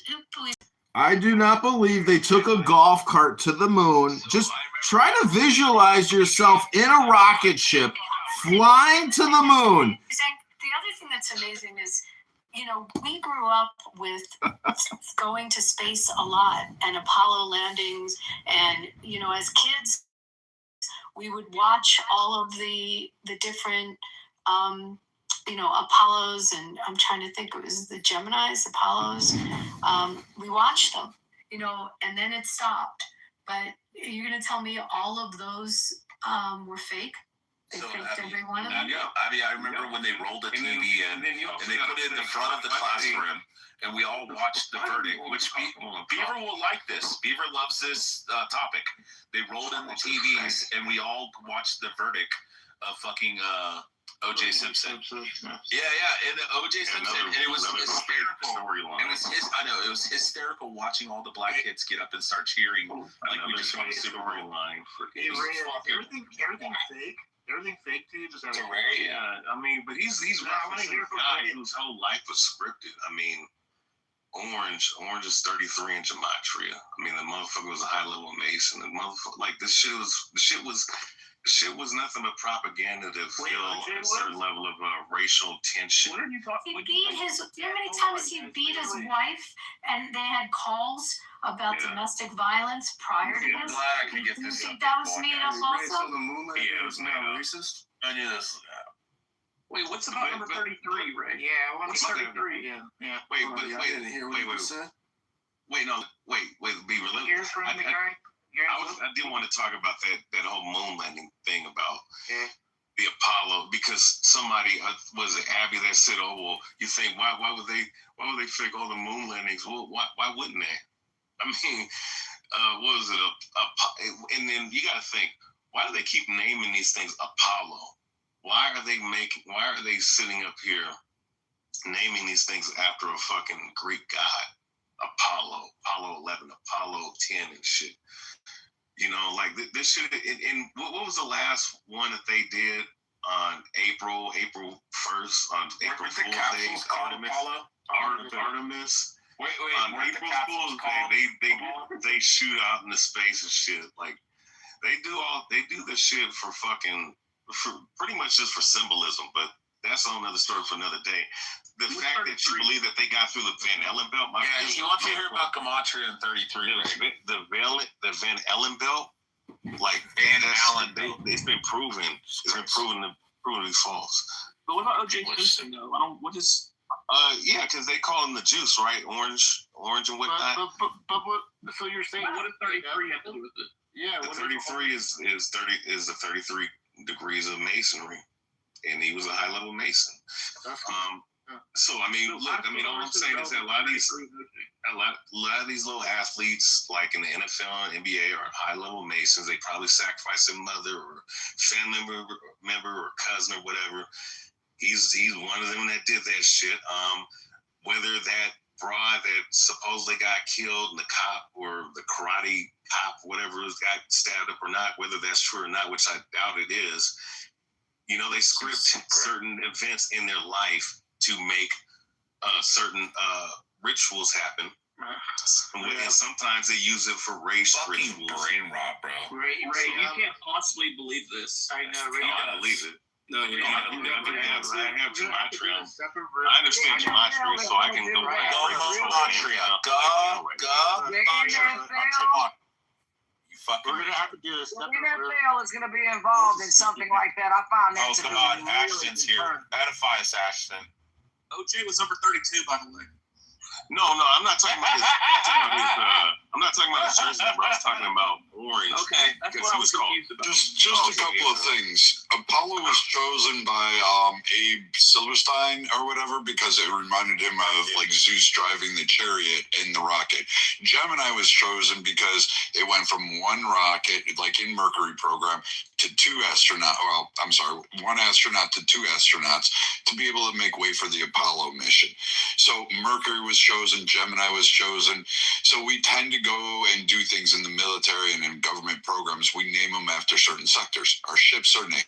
Speaker 20: Who believes?
Speaker 17: I do not believe they took a golf cart to the moon. Just try to visualize yourself in a rocket ship flying to the moon.
Speaker 20: The other thing that's amazing is, we grew up with going to space a lot and Apollo landings. And, as kids, we would watch all of the different, Apollos. And I'm trying to think, it was the Geminis, Apollos. We watched them, and then it stopped. But you're going to tell me all of those were fake? They faked every one of them?
Speaker 15: I remember when they rolled the TV in, and they put it in the front of the classroom, and we all watched the verdict, which Beaver will like this. Beaver loves this topic. They rolled in the TVs, and we all watched the verdict of fucking O.J. Simpson. Yeah, and O.J. Simpson, and it was hysterical. It was hysterical watching all the black kids get up and start cheering like we just won the Super Bowl.
Speaker 1: Everything fake. Everything fake to you, just everything. Yeah, I mean, but he's a guy whose whole life was scripted. I mean, Orange is 33 in gematria. I mean, the motherfucker was a high level Mason. The motherfucker, like this shit was shit was nothing but propaganda to fill a certain level of racial tension.
Speaker 20: He beat his. Do you know how many times he beat his wife, and they had calls about domestic violence prior to this?
Speaker 21: Glad I could get
Speaker 20: You
Speaker 21: this.
Speaker 20: think that was made up also?
Speaker 18: So the moon landing
Speaker 1: Yeah, it was made up.
Speaker 18: racist?
Speaker 21: I knew this.
Speaker 7: Wait, what's about number 33, Ray?
Speaker 9: Yeah,
Speaker 7: What's 33?
Speaker 9: Yeah.
Speaker 1: Wait,
Speaker 18: I didn't hear what you said.
Speaker 1: Wait, be realistic.
Speaker 9: Here's from the guy.
Speaker 1: I did want to talk about that whole moon landing thing about the Apollo, because somebody was it Abby that said, "Oh well, you think why would they fake all the moon landings? Well, why wouldn't they? I mean, what was it? And then you got to think, why do they keep naming these things Apollo? Why are they sitting up here naming these things after a fucking Greek god? Apollo 11, Apollo 10 and shit. You know, like this shit. And what was the last one that they did on April 1st, on April Fool's Day? Artemis.
Speaker 15: Wait.
Speaker 1: On April Fool's Day, they shoot out into space and shit. Like they do this shit for pretty much just for symbolism. But that's another story for another day. The fact that you believe that they got through the Van Allen belt.
Speaker 15: He wants to hear about Gematria in 33.
Speaker 1: The Van Allen belt, like
Speaker 15: Van Allen belt.
Speaker 1: It's been proven. It's been proven to be false.
Speaker 7: But what about O.J. Simpson though? What is?
Speaker 1: Yeah, because they call him the juice, right? Orange and whatnot.
Speaker 9: But so you're saying
Speaker 7: What does 33 have to do with it?
Speaker 9: Yeah.
Speaker 1: The 33 is the 33 degrees of masonry, and he was a high level mason. So I mean, look, all I'm saying is that a lot of these little athletes, like in the NFL and NBA, are high level masons. They probably sacrificed their mother or family member or cousin or whatever. He's one of them that did that shit. Whether that broad that supposedly got killed in the cop or the karate cop, whatever, got stabbed up or not, whether that's true or not, which I doubt it is. You know, they script certain events in their life to make certain rituals happen. And sometimes they use it for race rituals.
Speaker 15: Brain rot, bro.
Speaker 7: Ray, you can't possibly believe this.
Speaker 9: I know, Ray.
Speaker 1: I believe it.
Speaker 7: No, you don't.
Speaker 1: I have Gematria. I understand Gematria, so I can go back.
Speaker 15: Gematria.
Speaker 9: We're gonna have to do this.
Speaker 10: The NFL is gonna be involved in something like that. I found that to be really
Speaker 15: Ashton's here. Edify us, Ashton.
Speaker 7: OJ was number 32, by the way.
Speaker 1: No, I'm not talking about his. I'm not talking about his jersey, bro. I was talking about orange.
Speaker 7: Okay, that's what I was confused about.
Speaker 12: Just a couple of things. Apollo was chosen by Abe Silverstein or whatever because it reminded him of like Zeus driving the chariot in the rocket. Gemini was chosen because it went from one rocket, like in Mercury program, to one astronaut to two astronauts to be able to make way for the Apollo mission. So Mercury was chosen, Gemini was chosen. So we tend to go and do things in the military and in government programs. We name them after certain sectors. Our ships are named.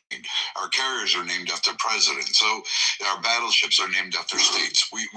Speaker 12: Our carriers are named after presidents. So our battleships are named after states. We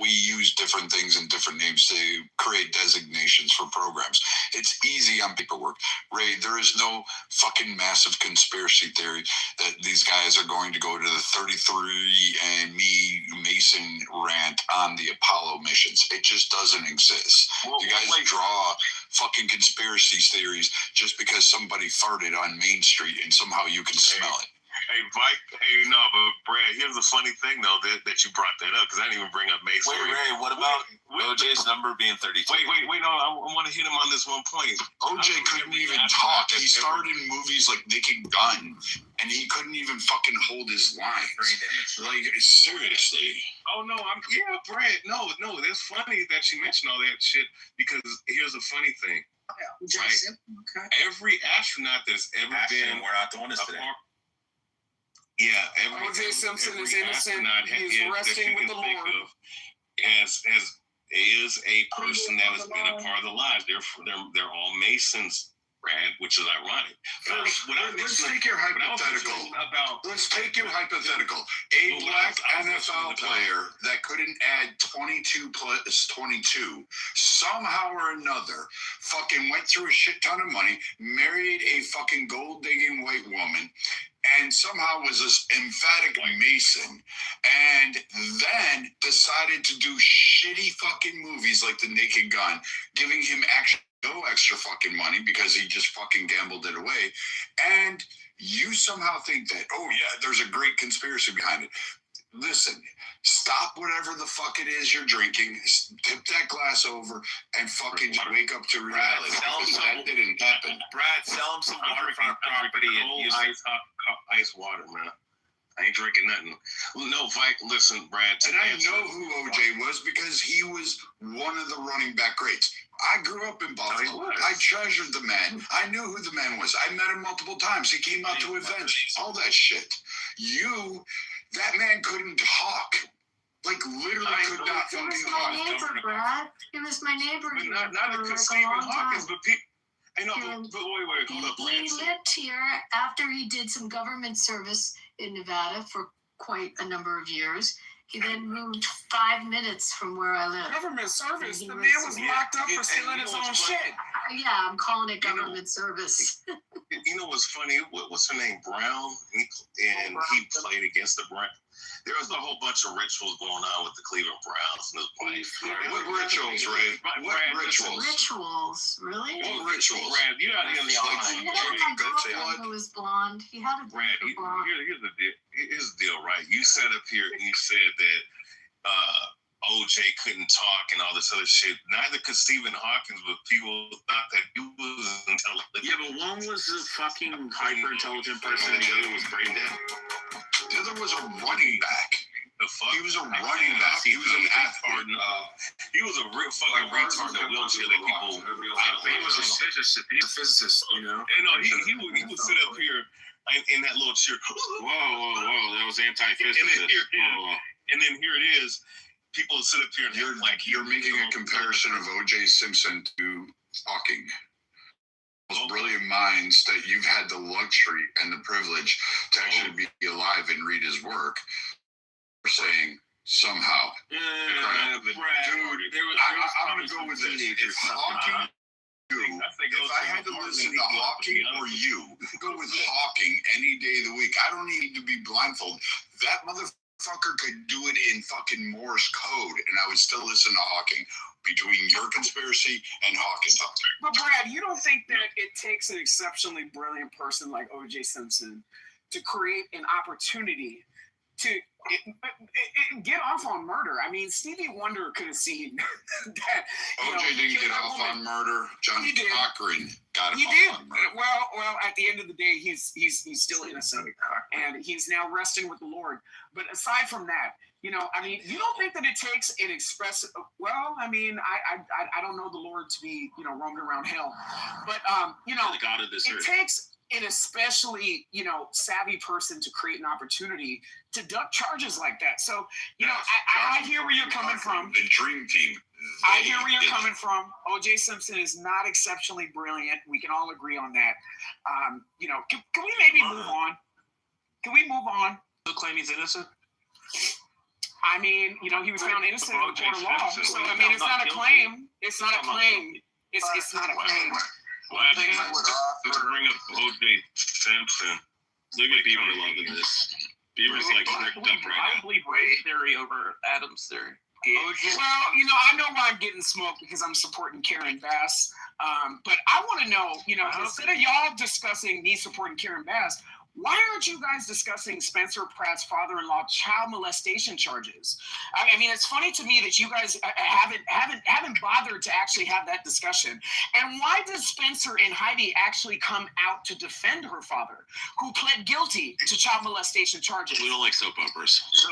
Speaker 12: use different things and different names to create designations for programs. It's easy on paperwork. Ray, there is no fucking massive conspiracy theory that these guys are going to go to the 33andMe Mason rant on the Apollo missions. It just doesn't exist. You guys draw fucking conspiracy theories just because somebody farted on Main Street and somehow you can smell it.
Speaker 1: Hey, Mike. Hey, no, but Brad, here's the funny thing though that you brought that up because I didn't even bring up Mason.
Speaker 15: Wait, Ray, what about OJ's number being 32?
Speaker 1: Wait, no, I want to hit him on this one point.
Speaker 12: OJ couldn't even talk. He starred in movies like Naked Gun, and he couldn't even fucking hold his lines. Like, seriously.
Speaker 1: Oh, no, Brad, no, that's funny that you mentioned all that shit because here's the funny thing.
Speaker 10: Yeah,
Speaker 1: right?
Speaker 10: Okay.
Speaker 1: Every astronaut that's ever been...
Speaker 15: We're not doing this today.
Speaker 1: Yeah,
Speaker 7: O.J. Simpson is innocent.
Speaker 1: He's
Speaker 7: resting with the Lord.
Speaker 1: Is a person that has been a part of the lives. They're all Masons Brad, which is ironic.
Speaker 12: Let's take your hypothetical. Let's take your hypothetical. A black NFL player that couldn't add 22 plus 22 somehow or another fucking went through a shit ton of money, married a fucking gold digging white woman, and somehow was this emphatic Mason, and then decided to do shitty fucking movies like The Naked Gun, giving him no extra fucking money because he just fucking gambled it away, and you somehow think that, oh yeah, there's a great conspiracy behind it. Listen, stop whatever the fuck it is you're drinking, tip that glass over, and fucking wake up to reality. That didn't happen.
Speaker 15: Brad, sell him some waterfront property and use
Speaker 1: ice water, man. I ain't drinking nothing. No, listen, Brad.
Speaker 12: And I know who OJ was because he was one of the running back greats. I grew up in Buffalo. I treasured the man. I knew who the man was. I met him multiple times. He came out to events, all that shit. That man couldn't talk. Like, literally could not fucking talk.
Speaker 20: He was my neighbor, Brad. He was my neighbor.
Speaker 1: Not a Stephen Hawkins, but people. I know, but wait, hold up.
Speaker 20: He lived here after he did some government service in Nevada for quite a number of years. He then moved 5 minutes from where I live.
Speaker 7: Government service? The man was locked up for stealing his own shit.
Speaker 20: Yeah, I'm calling it government service.
Speaker 1: You know what's funny? What's her name? Brown? And he played against the Brown. There was a whole bunch of rituals going on with the Cleveland Browns and his wife.
Speaker 12: What rituals, Ray? What rituals?
Speaker 20: Rituals? Really?
Speaker 12: What rituals?
Speaker 1: Brad, you gotta understand.
Speaker 20: He had a girlfriend who was blonde. He had a
Speaker 1: Brad,
Speaker 20: blonde.
Speaker 1: here's the deal, right? You sat up here and you said that OJ couldn't talk and all this other shit. Neither could Stephen Hawkins, but people thought that he was intelligent.
Speaker 6: Yeah, but one was a fucking hyper intelligent person and the other was brain dead.
Speaker 12: The other was a running back.
Speaker 1: The fuck?
Speaker 12: He was a running back. He was an athlete.
Speaker 1: He was a real fucking retard in a wheelchair that people.
Speaker 6: He was a physicist, you know.
Speaker 1: And no, he would sit up here in that little chair.
Speaker 6: Whoa! That was anti-physicist.
Speaker 1: And then here it is. People sit up here and
Speaker 12: you're making a comparison of O.J. Simpson to Hawking. Those brilliant minds that you've had the luxury and the privilege to actually be alive and read his work. We're saying somehow.
Speaker 1: Dude,
Speaker 12: I'm gonna go with this. If Hawking, if I had to listen to Hawking or you, go with Hawking any day of the week. I don't need to be blindfolded. That motherfucker could do it in fucking Morse code, and I would still listen to Hawking. Between your conspiracy and Hawkins.
Speaker 7: But Brad, you don't think that it takes an exceptionally brilliant person like O.J. Simpson to create an opportunity to get off on murder? I mean, Stevie Wonder could have seen that.
Speaker 12: O.J. didn't get off on murder. John Cochran got him off on murder.
Speaker 7: Well, at the end of the day, he's still innocent, and he's now resting with the Lord. But aside from that, you don't think that it takes an expressive. Well, I mean, I don't know the Lord to be, roaming around hell, but
Speaker 6: the God of this earth.
Speaker 7: It takes an especially, savvy person to create an opportunity to duck charges like that. So, I hear where you're coming from.
Speaker 12: The dream team.
Speaker 7: I hear where you're coming from. O.J. Simpson is not exceptionally brilliant. We can all agree on that. Can we maybe move on? Can we move on?
Speaker 6: Still claim he's innocent?
Speaker 7: I mean, he was found innocent in the court of law. So, I mean, it's not a claim. It's not a claim. It's not a claim.
Speaker 1: Well, I think let's bring up O.J. Simpson.
Speaker 6: Look at Beaver loving this. Beaver's rigged up right now.
Speaker 7: I believe Ray's theory over Adam's theory. Well, I know why I'm getting smoked because I'm supporting Karen Bass. But I want to know, instead of y'all discussing me supporting Karen Bass, why aren't you guys discussing Spencer Pratt's father-in-law child molestation charges? I mean, it's funny to me that you guys haven't bothered to actually have that discussion. And why does Spencer and Heidi actually come out to defend her father, who pled guilty to child molestation charges?
Speaker 6: We don't like soap operas.
Speaker 9: So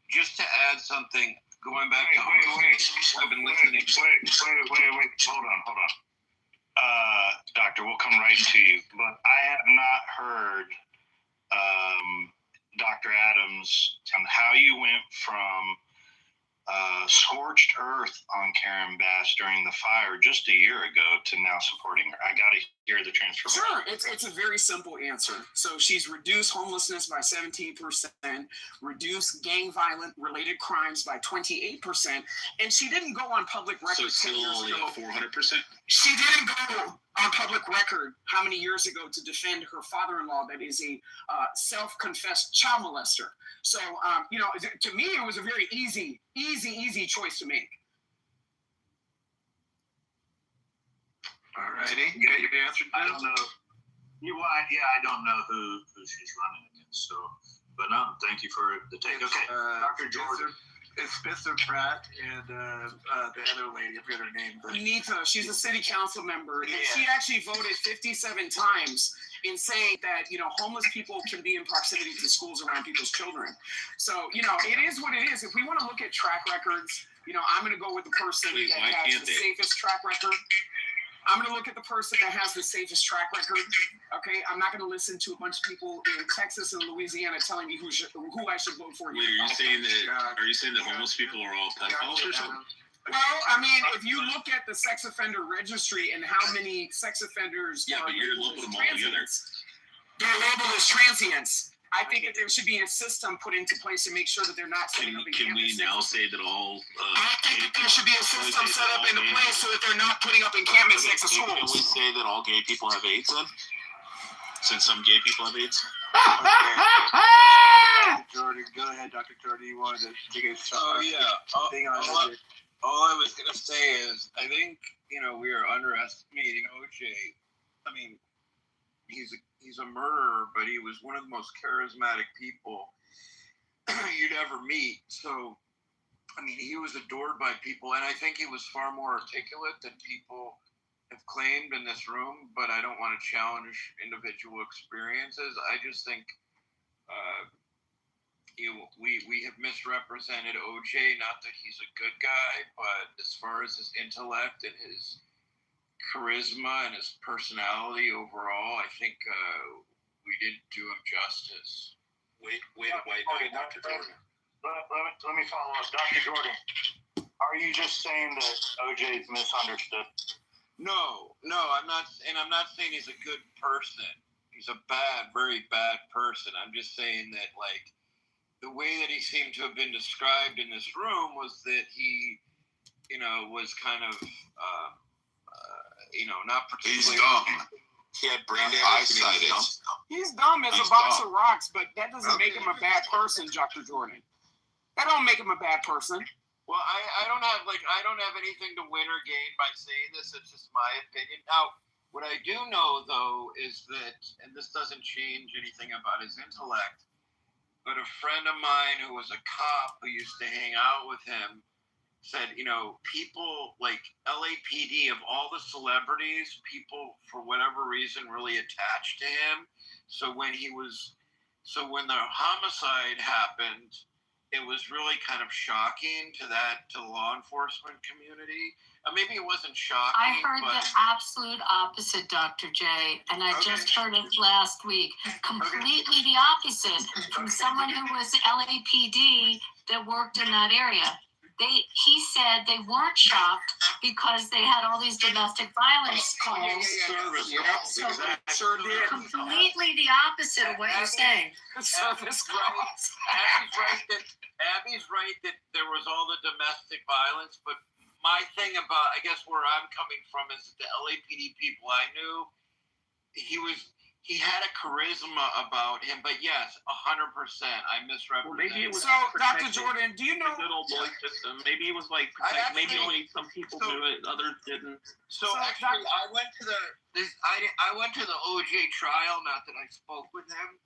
Speaker 9: just to add something, going back to I've been listening.
Speaker 8: Wait, hold on. Doctor, we'll come right to you. But I have not heard Dr. Adams on how you went from scorched earth on Karen Bass during the fire just a year ago to now supporting her? I got to hear the transformation.
Speaker 2: Sure, it's a very simple answer. So she's reduced homelessness by 17%, reduced gang violent related crimes by 28%, and she didn't go on public record.
Speaker 6: So still only 400%?
Speaker 2: She didn't go on public record how many years ago to defend her father-in-law that is a self-confessed child molester. So, to me, it was a very easy choice to make.
Speaker 8: All righty. You got your answer? I don't know. I don't know who she's running against. So, but no, thank you for the take. Okay, Dr. Jordan.
Speaker 9: It's Spencer Pratt and the other lady, I forget her name.
Speaker 2: Nita, she's a city council member, and she actually voted 57 times in saying that, homeless people can be in proximity to schools around people's children. So, it is what it is. If we want to look at track records, I'm going to go with the person that has the safest track record. I'm going to look at the person that has the safest track record. Okay, I'm not going to listen to a bunch of people in Texas and Louisiana telling me who I should vote for.
Speaker 6: Wait, are you saying that homeless people are all pedophiles or something?
Speaker 2: Well, I mean, if you look at the sex offender registry and how many sex offenders
Speaker 6: but you're lumping them all together.
Speaker 2: They're labeled as transients. I think that there should be a system put into place to make sure that they're not setting up
Speaker 6: Can we now say that all...
Speaker 2: I think that there should be a system set up into place so that they're not putting up encampments next to schools.
Speaker 15: Can we say that all gay people have AIDS then?
Speaker 6: Since some gay people have AIDS?
Speaker 9: Dr. Jordan, go ahead, Dr. Jordan. You wanted to take a shot.
Speaker 13: Oh, yeah. All I was going to say is, I think, we are underestimating OJ. I mean, he's a murderer, but he was one of the most charismatic people you'd ever meet. So, I mean, he was adored by people, and I think he was far more articulate than people have claimed in this room, but I don't want to challenge individual experiences. I just think we have misrepresented OJ, not that he's a good guy, but as far as his intellect and his charisma and his personality overall, I think we didn't do him justice.
Speaker 8: Wait, Dr. Jordan. Let me follow up. Dr. Jordan, are you just saying that OJ is misunderstood?
Speaker 13: No, I'm not, and I'm not saying he's a good person. He's a very bad person. I'm just saying that, like, the way that he seemed to have been described in this room was that he, was kind of, not particularly...
Speaker 12: He's dumb.
Speaker 6: He had brain damage.
Speaker 2: He's dumb as a box of rocks, but that doesn't make him a bad person, Dr. Jordan. That don't make him a bad person.
Speaker 13: Well, I don't have anything to win or gain by saying this. It's just my opinion. Now, what I do know though is that, and this doesn't change anything about his intellect, but a friend of mine who was a cop who used to hang out with him said, people like LAPD, of all the celebrities, people for whatever reason really attached to him. So when the homicide happened, it was really kind of shocking to the law enforcement community. Maybe it wasn't shocking.
Speaker 20: I heard the absolute opposite, Dr. J, and I just heard it last week. Completely the opposite from someone who was LAPD that worked in that area. He said they weren't shocked because they had all these domestic violence calls. Completely the opposite of what you're saying.
Speaker 2: Service calls.
Speaker 13: Abby's right that there was all the domestic violence, but my thing about, I guess where I'm coming from is the LAPD people I knew, he had a charisma about him, but yes, 100%, I misrepresented.
Speaker 15: Well, maybe it was
Speaker 2: so, Dr. Jordan, do you know?
Speaker 15: The good old boy system. Maybe it was like maybe only some people knew it, others didn't.
Speaker 13: So actually, I went to the OJ trial. Not that I spoke with him,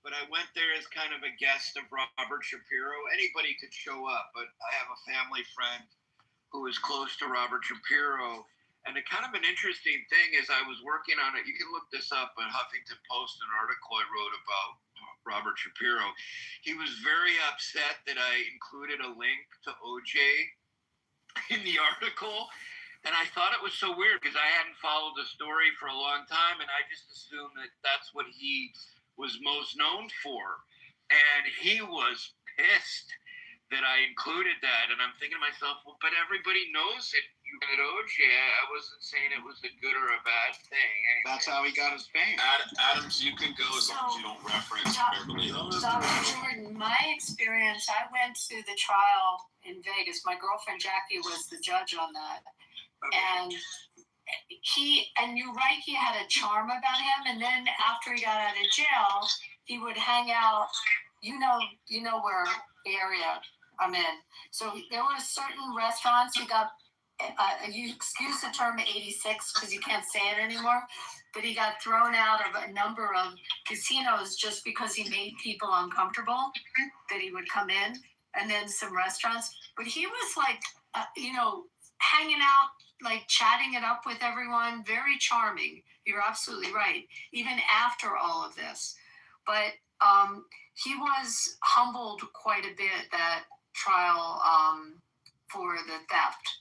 Speaker 13: but I went there as kind of a guest of Robert Shapiro. Anybody could show up, but I have a family friend who is close to Robert Shapiro. And a kind of an interesting thing is I was working on it. You can look this up in Huffington Post, an article I wrote about Robert Shapiro. He was very upset that I included a link to OJ in the article. And I thought it was so weird because I hadn't followed the story for a long time. And I just assumed that that's what he was most known for. And he was pissed that I included that, and I'm thinking to myself, well, but everybody knows it. You at OJ, I wasn't saying it was a good or a bad thing. Anyway.
Speaker 14: That's how he got his fame.
Speaker 6: Adams, you can go as long as you don't reference Beverly Hills.
Speaker 20: Dr. Jordan, my experience, I went to the trial in Vegas. My girlfriend Jackie was the judge on that. And you're right, he had a charm about him. And then after he got out of jail, he would hang out, you know where the area I'm in. So there were certain restaurants he got, you excuse the term 86 because you can't say it anymore, but he got thrown out of a number of casinos just because he made people uncomfortable, that he would come in, and then some restaurants. But he was like, hanging out, like chatting it up with everyone, very charming. You're absolutely right, even after all of this. But he was humbled quite a bit that trial for the theft.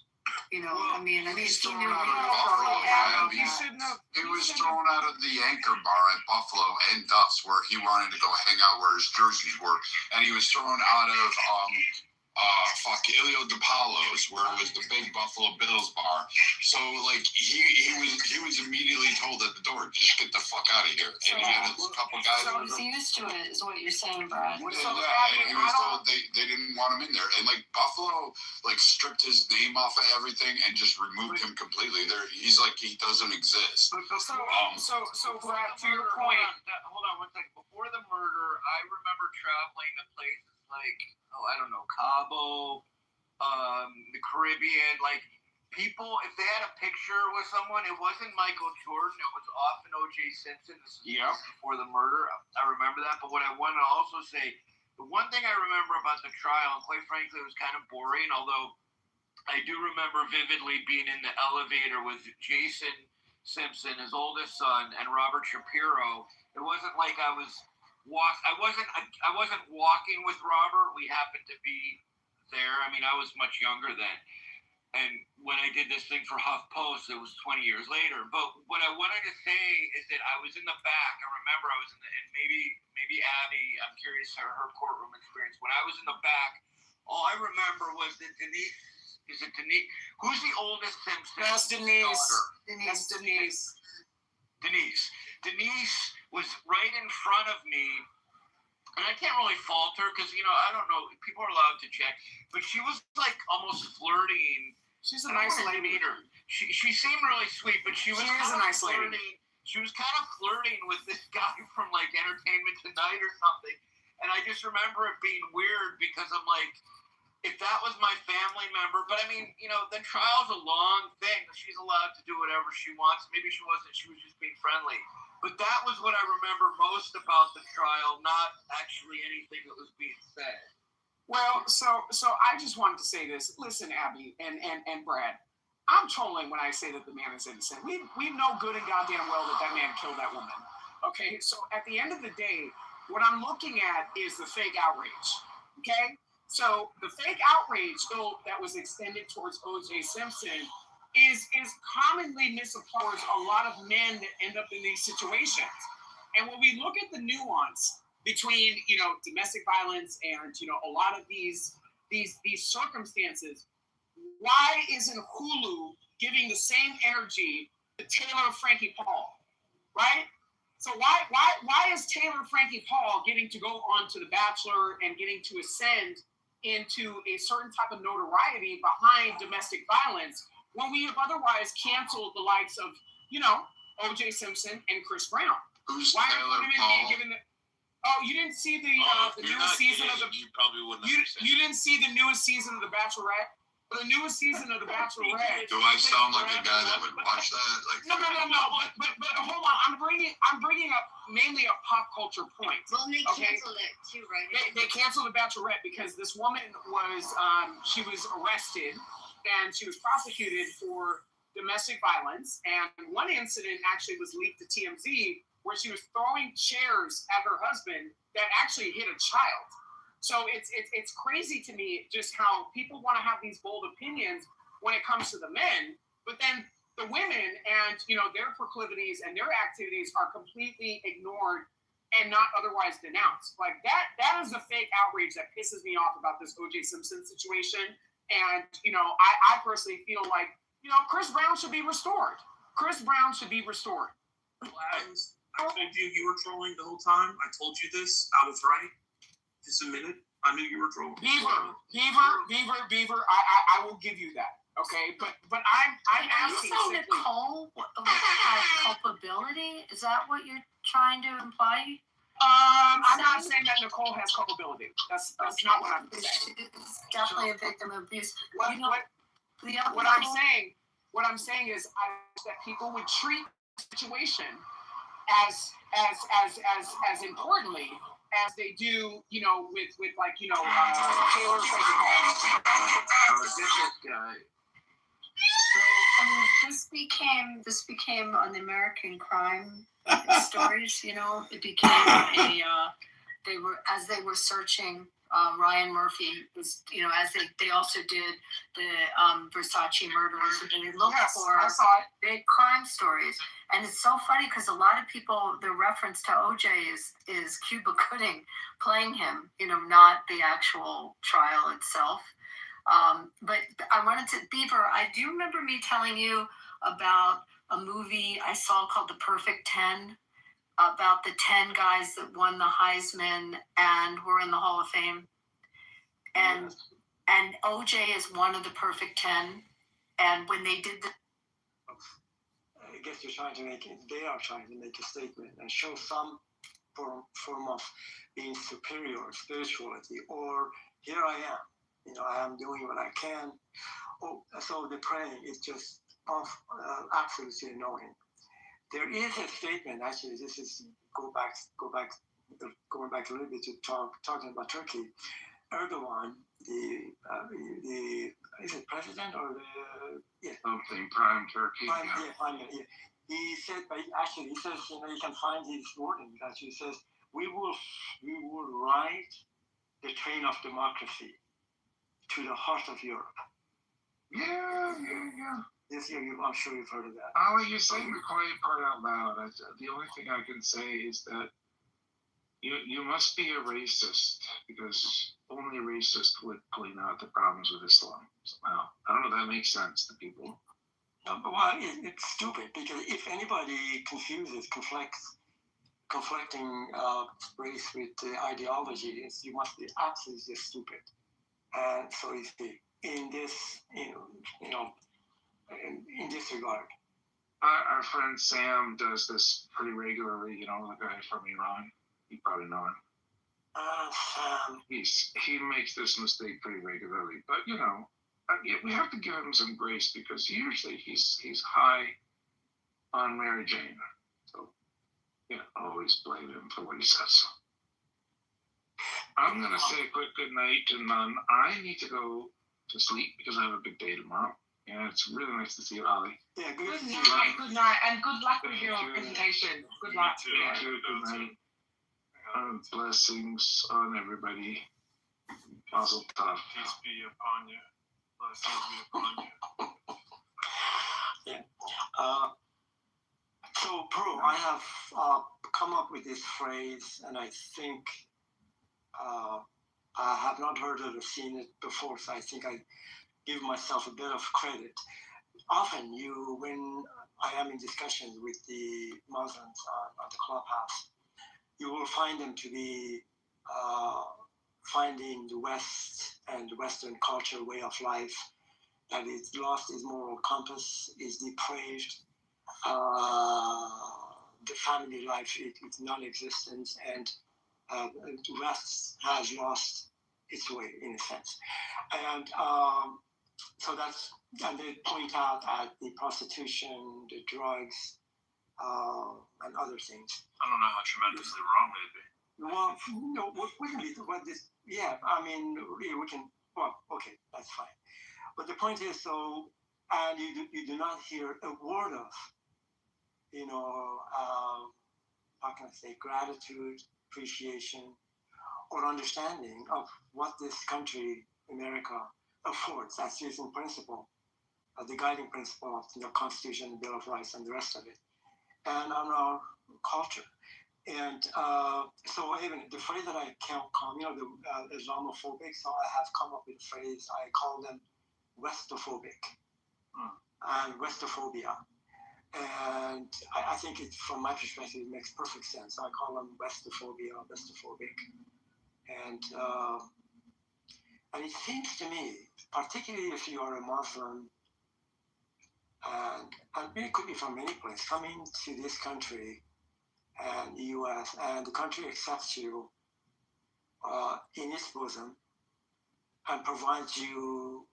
Speaker 20: He knew
Speaker 12: He was thrown out of the Anchor Bar at Buffalo and Duff's, where he wanted to go hang out where his jerseys were, and he was thrown out of Ilio DiPaolo's, where it was the big Buffalo Bills bar. So he was immediately told at the door, just get the fuck out of here. And he had a couple guys.
Speaker 20: So he's used to it, is what you're saying, Brad.
Speaker 12: And he was told they didn't want him in there, and Buffalo stripped his name off of everything and just removed him completely. He's like he doesn't exist.
Speaker 2: So Brad, to your point,
Speaker 13: hold on one second. Before the murder, I remember traveling to places like Cabo, the Caribbean. People, if they had a picture with someone, it wasn't Michael Jordan. It was often O.J. Simpson. This was before the murder. I remember that. But what I want to also say, the one thing I remember about the trial, and quite frankly, it was kind of boring, although I do remember vividly being in the elevator with Jason Simpson, his oldest son, and Robert Shapiro. It wasn't like I wasn't walking with Robert. We happened to be there. I mean, I was much younger then. And when I did this thing for HuffPost, it was 20 years later. But what I wanted to say is that I was in the back. I remember I was in and maybe Abby, I'm curious her courtroom experience. When I was in the back, all I remember was that Denise, who's the oldest Simpson?
Speaker 2: That's Denise.
Speaker 13: Denise was right in front of me. And I can't really fault her because, I don't know, people are allowed to check. But she was almost flirting.
Speaker 2: She's a nice lady.
Speaker 13: She seemed really sweet, but she was
Speaker 2: a nice lady.
Speaker 13: She was kind of flirting with this guy from Entertainment Tonight or something. And I just remember it being weird because I'm like, if that was my family member, but I mean, the trial's a long thing. She's allowed to do whatever she wants. Maybe she wasn't. She was just being friendly. But that was what I remember most about the trial, not actually anything that was being said.
Speaker 2: Well, so I just wanted to say this. Listen, Abby and Brad, I'm trolling when I say that the man is innocent. We know good and goddamn well that man killed that woman. Okay, so at the end of the day, what I'm looking at is the fake outrage. Okay, so the fake outrage that was extended towards O.J. Simpson is commonly misapplied towards a lot of men that end up in these situations. And when we look at the nuance between, domestic violence and, a lot of these circumstances, why isn't Hulu giving the same energy to Taylor Frankie Paul, right? So why is Taylor Frankie Paul getting to go on to The Bachelor and getting to ascend into a certain type of notoriety behind domestic violence when we have otherwise canceled the likes of, O.J. Simpson and Chris Brown?
Speaker 12: Who's
Speaker 2: why
Speaker 12: Taylor
Speaker 2: are
Speaker 12: Paul?
Speaker 2: Oh, you didn't see the newest season of the.
Speaker 6: You probably wouldn't.
Speaker 2: You didn't see the newest season of The Bachelorette. The newest season of The Bachelorette.
Speaker 12: Do I sound like a guy that would watch that?
Speaker 2: No. But hold on. I'm bringing up mainly a pop culture point.
Speaker 11: Well, they canceled it too, right?
Speaker 2: They canceled The Bachelorette because this woman was she was arrested and she was prosecuted for domestic violence. And one incident actually was leaked to TMZ where she was throwing chairs at her husband that actually hit a child. So it's crazy to me just how people want to have these bold opinions when it comes to the men, but then the women and their proclivities and their activities are completely ignored and not otherwise denounced. Like that is the fake outrage that pisses me off about this O.J. Simpson situation. And, I personally feel like, Chris Brown should be restored. Chris Brown should be restored.
Speaker 1: I told you were trolling the whole time. I told you this. I was right. Just a minute. I knew you were trolling.
Speaker 2: Beaver. I will give you that. Okay, but I'm asking.
Speaker 20: Are you saying Nicole has culpability? Is that what you're trying to imply?
Speaker 2: I'm not saying that Nicole has culpability. That's not what I'm saying.
Speaker 20: She's definitely a victim of abuse.
Speaker 2: What I'm saying is that people would treat the situation as importantly as they do, with like Taylor
Speaker 20: So this became an American crime stories. It became they were searching. Ryan Murphy was, as they also did the Versace murders, and they looked for big crime stories. And it's so funny because a lot of people, the reference to OJ is Cuba Gooding playing him, not the actual trial itself. But I wanted to, Beaver, I do remember me telling you about a movie I saw called The Perfect 10, about the 10 guys that won the Heisman and were in the Hall of Fame. And OJ is one of the Perfect 10. And when they did
Speaker 16: I guess they are trying to make a statement and show some form of being superior, spirituality, or here I am. I am doing what I can. So the praying is just absolutely annoying. There is a statement, actually, this is going back a little bit to talking about Turkey. Erdogan, the is it president or
Speaker 3: something prime Turkey?
Speaker 16: He said, he says, you can find his wording. Actually, he says, we will ride the train of democracy to the heart of Europe.
Speaker 3: Yeah.
Speaker 16: This year, I'm sure you've heard of that.
Speaker 3: I'll let you say the quiet part out loud. The only thing I can say is that you must be a racist, because only a racist would point out the problems with Islam. Somehow, I don't know if that makes sense to people.
Speaker 16: Well, it's stupid, because if anybody conflicting race with ideology, you must be absolutely stupid. And so it's in this, in this regard.
Speaker 3: Our friend Sam does this pretty regularly. The guy from Iran. You probably know him.
Speaker 16: Sam.
Speaker 3: He makes this mistake pretty regularly, but we have to give him some grace, because usually he's high on Mary Jane. So always blame him for what he says. I'm gonna say a quick good night, and I need to go to sleep because I have a big day tomorrow. Yeah, it's really nice to see you, Ollie.
Speaker 16: Yeah, good
Speaker 2: night, and good luck with your presentation. Good luck.
Speaker 3: Thank you. Good night. Blessings on everybody. Mazel tov.
Speaker 1: Peace be upon you. Blessings be upon you.
Speaker 16: Yeah. So, Pro, I have come up with this phrase, and I think I have not heard it or seen it before, so I think I give myself a bit of credit. Often, when I am in discussions with the Muslims on the clubhouse, you will find them to be finding the West and the Western culture, way of life, that is lost its moral compass, is depraved. The family life is non-existent, and the West has lost its way, in a sense. And and they point out at the prostitution, the drugs, and other things.
Speaker 1: I don't know how tremendously wrong they'd be.
Speaker 16: Well, no, we can be what this. Yeah, I mean, we can. Well, okay, that's fine. But the point is, and you do not hear a word of, how can I say, gratitude, appreciation, or understanding of what this country, America, affords. That's just in principle, the guiding principle of the Constitution, the Bill of Rights, and the rest of it, and on our culture. And so even the phrase that I can't call, the Islamophobic, so I have come up with a phrase, I call them Westophobic and Westophobia. And I think it, from my perspective, it makes perfect sense. I call them Westophobia, Westophobic. And it seems to me, particularly if you are a Muslim, and it could be from any place, coming to this country and the US, and the country accepts you in its bosom and provides you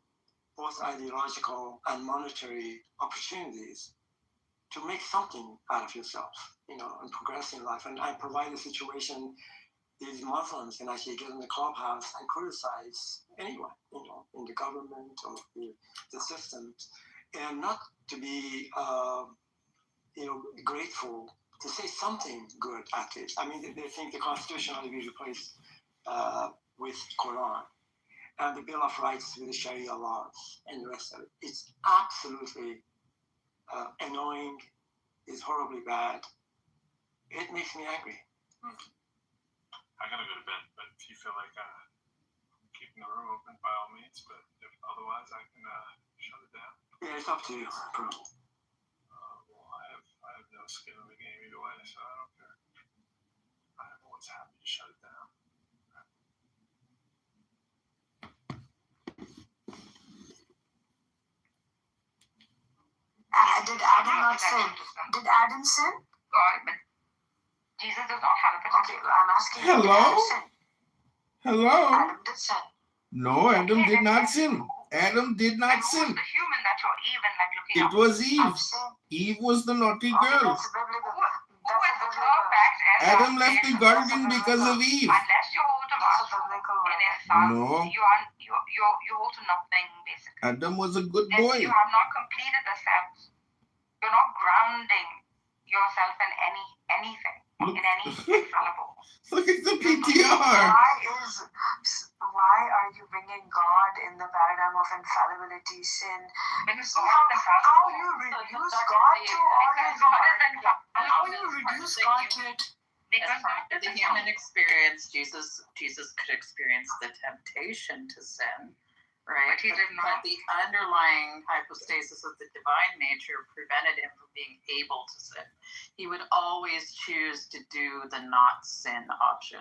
Speaker 16: both ideological and monetary opportunities to make something out of yourself, and progress in life. And I provide a situation these Muslims can actually get in the clubhouse and criticize anyone, in the government or the systems, and not to be, grateful to say something good at least. I mean, they think the Constitution ought to be replaced with Quran, and the Bill of Rights with the Sharia laws and the rest of it. It's absolutely annoying. It's horribly bad. It makes me angry.
Speaker 3: I gotta go to bed, but if you feel like keeping the room open, by all means. But if otherwise, I can shut it down.
Speaker 16: Yeah, it's up to you, bro.
Speaker 3: Well, I have no skin in the game either way, so I don't care. Everyone's happy to shut it down.
Speaker 20: Did Adam not sin? Did Adam sin?
Speaker 11: But Jesus does not have a particular.
Speaker 20: Okay, I'm asking.
Speaker 17: Hello? Hello?
Speaker 20: Adam did sin.
Speaker 17: No, Adam did not sin. Adam did not sin.
Speaker 11: The human that you're even like looking
Speaker 17: It
Speaker 11: up.
Speaker 17: was Eve. Eve was the naughty girl.
Speaker 11: Who is perfect and
Speaker 17: Adam left the garden because of Eve.
Speaker 11: unless you hold to master in his son,
Speaker 17: No.
Speaker 11: you hold to nothing basically.
Speaker 17: Adam was a good
Speaker 11: If
Speaker 17: boy.
Speaker 11: you have not completed the steps, you're not grounding yourself in anything, in any infallible.
Speaker 17: Look at the PTR.
Speaker 20: Why are you bringing God in the paradigm of infallibility, sin?
Speaker 11: Because
Speaker 20: how you reduce God to how you reduce God to it?
Speaker 11: Because
Speaker 5: as part of the human experience, Jesus could experience the temptation to sin, right?
Speaker 11: But he did not.
Speaker 5: But the underlying hypostasis of the divine nature prevented him from being able to sin. He would always choose to do the not sin option.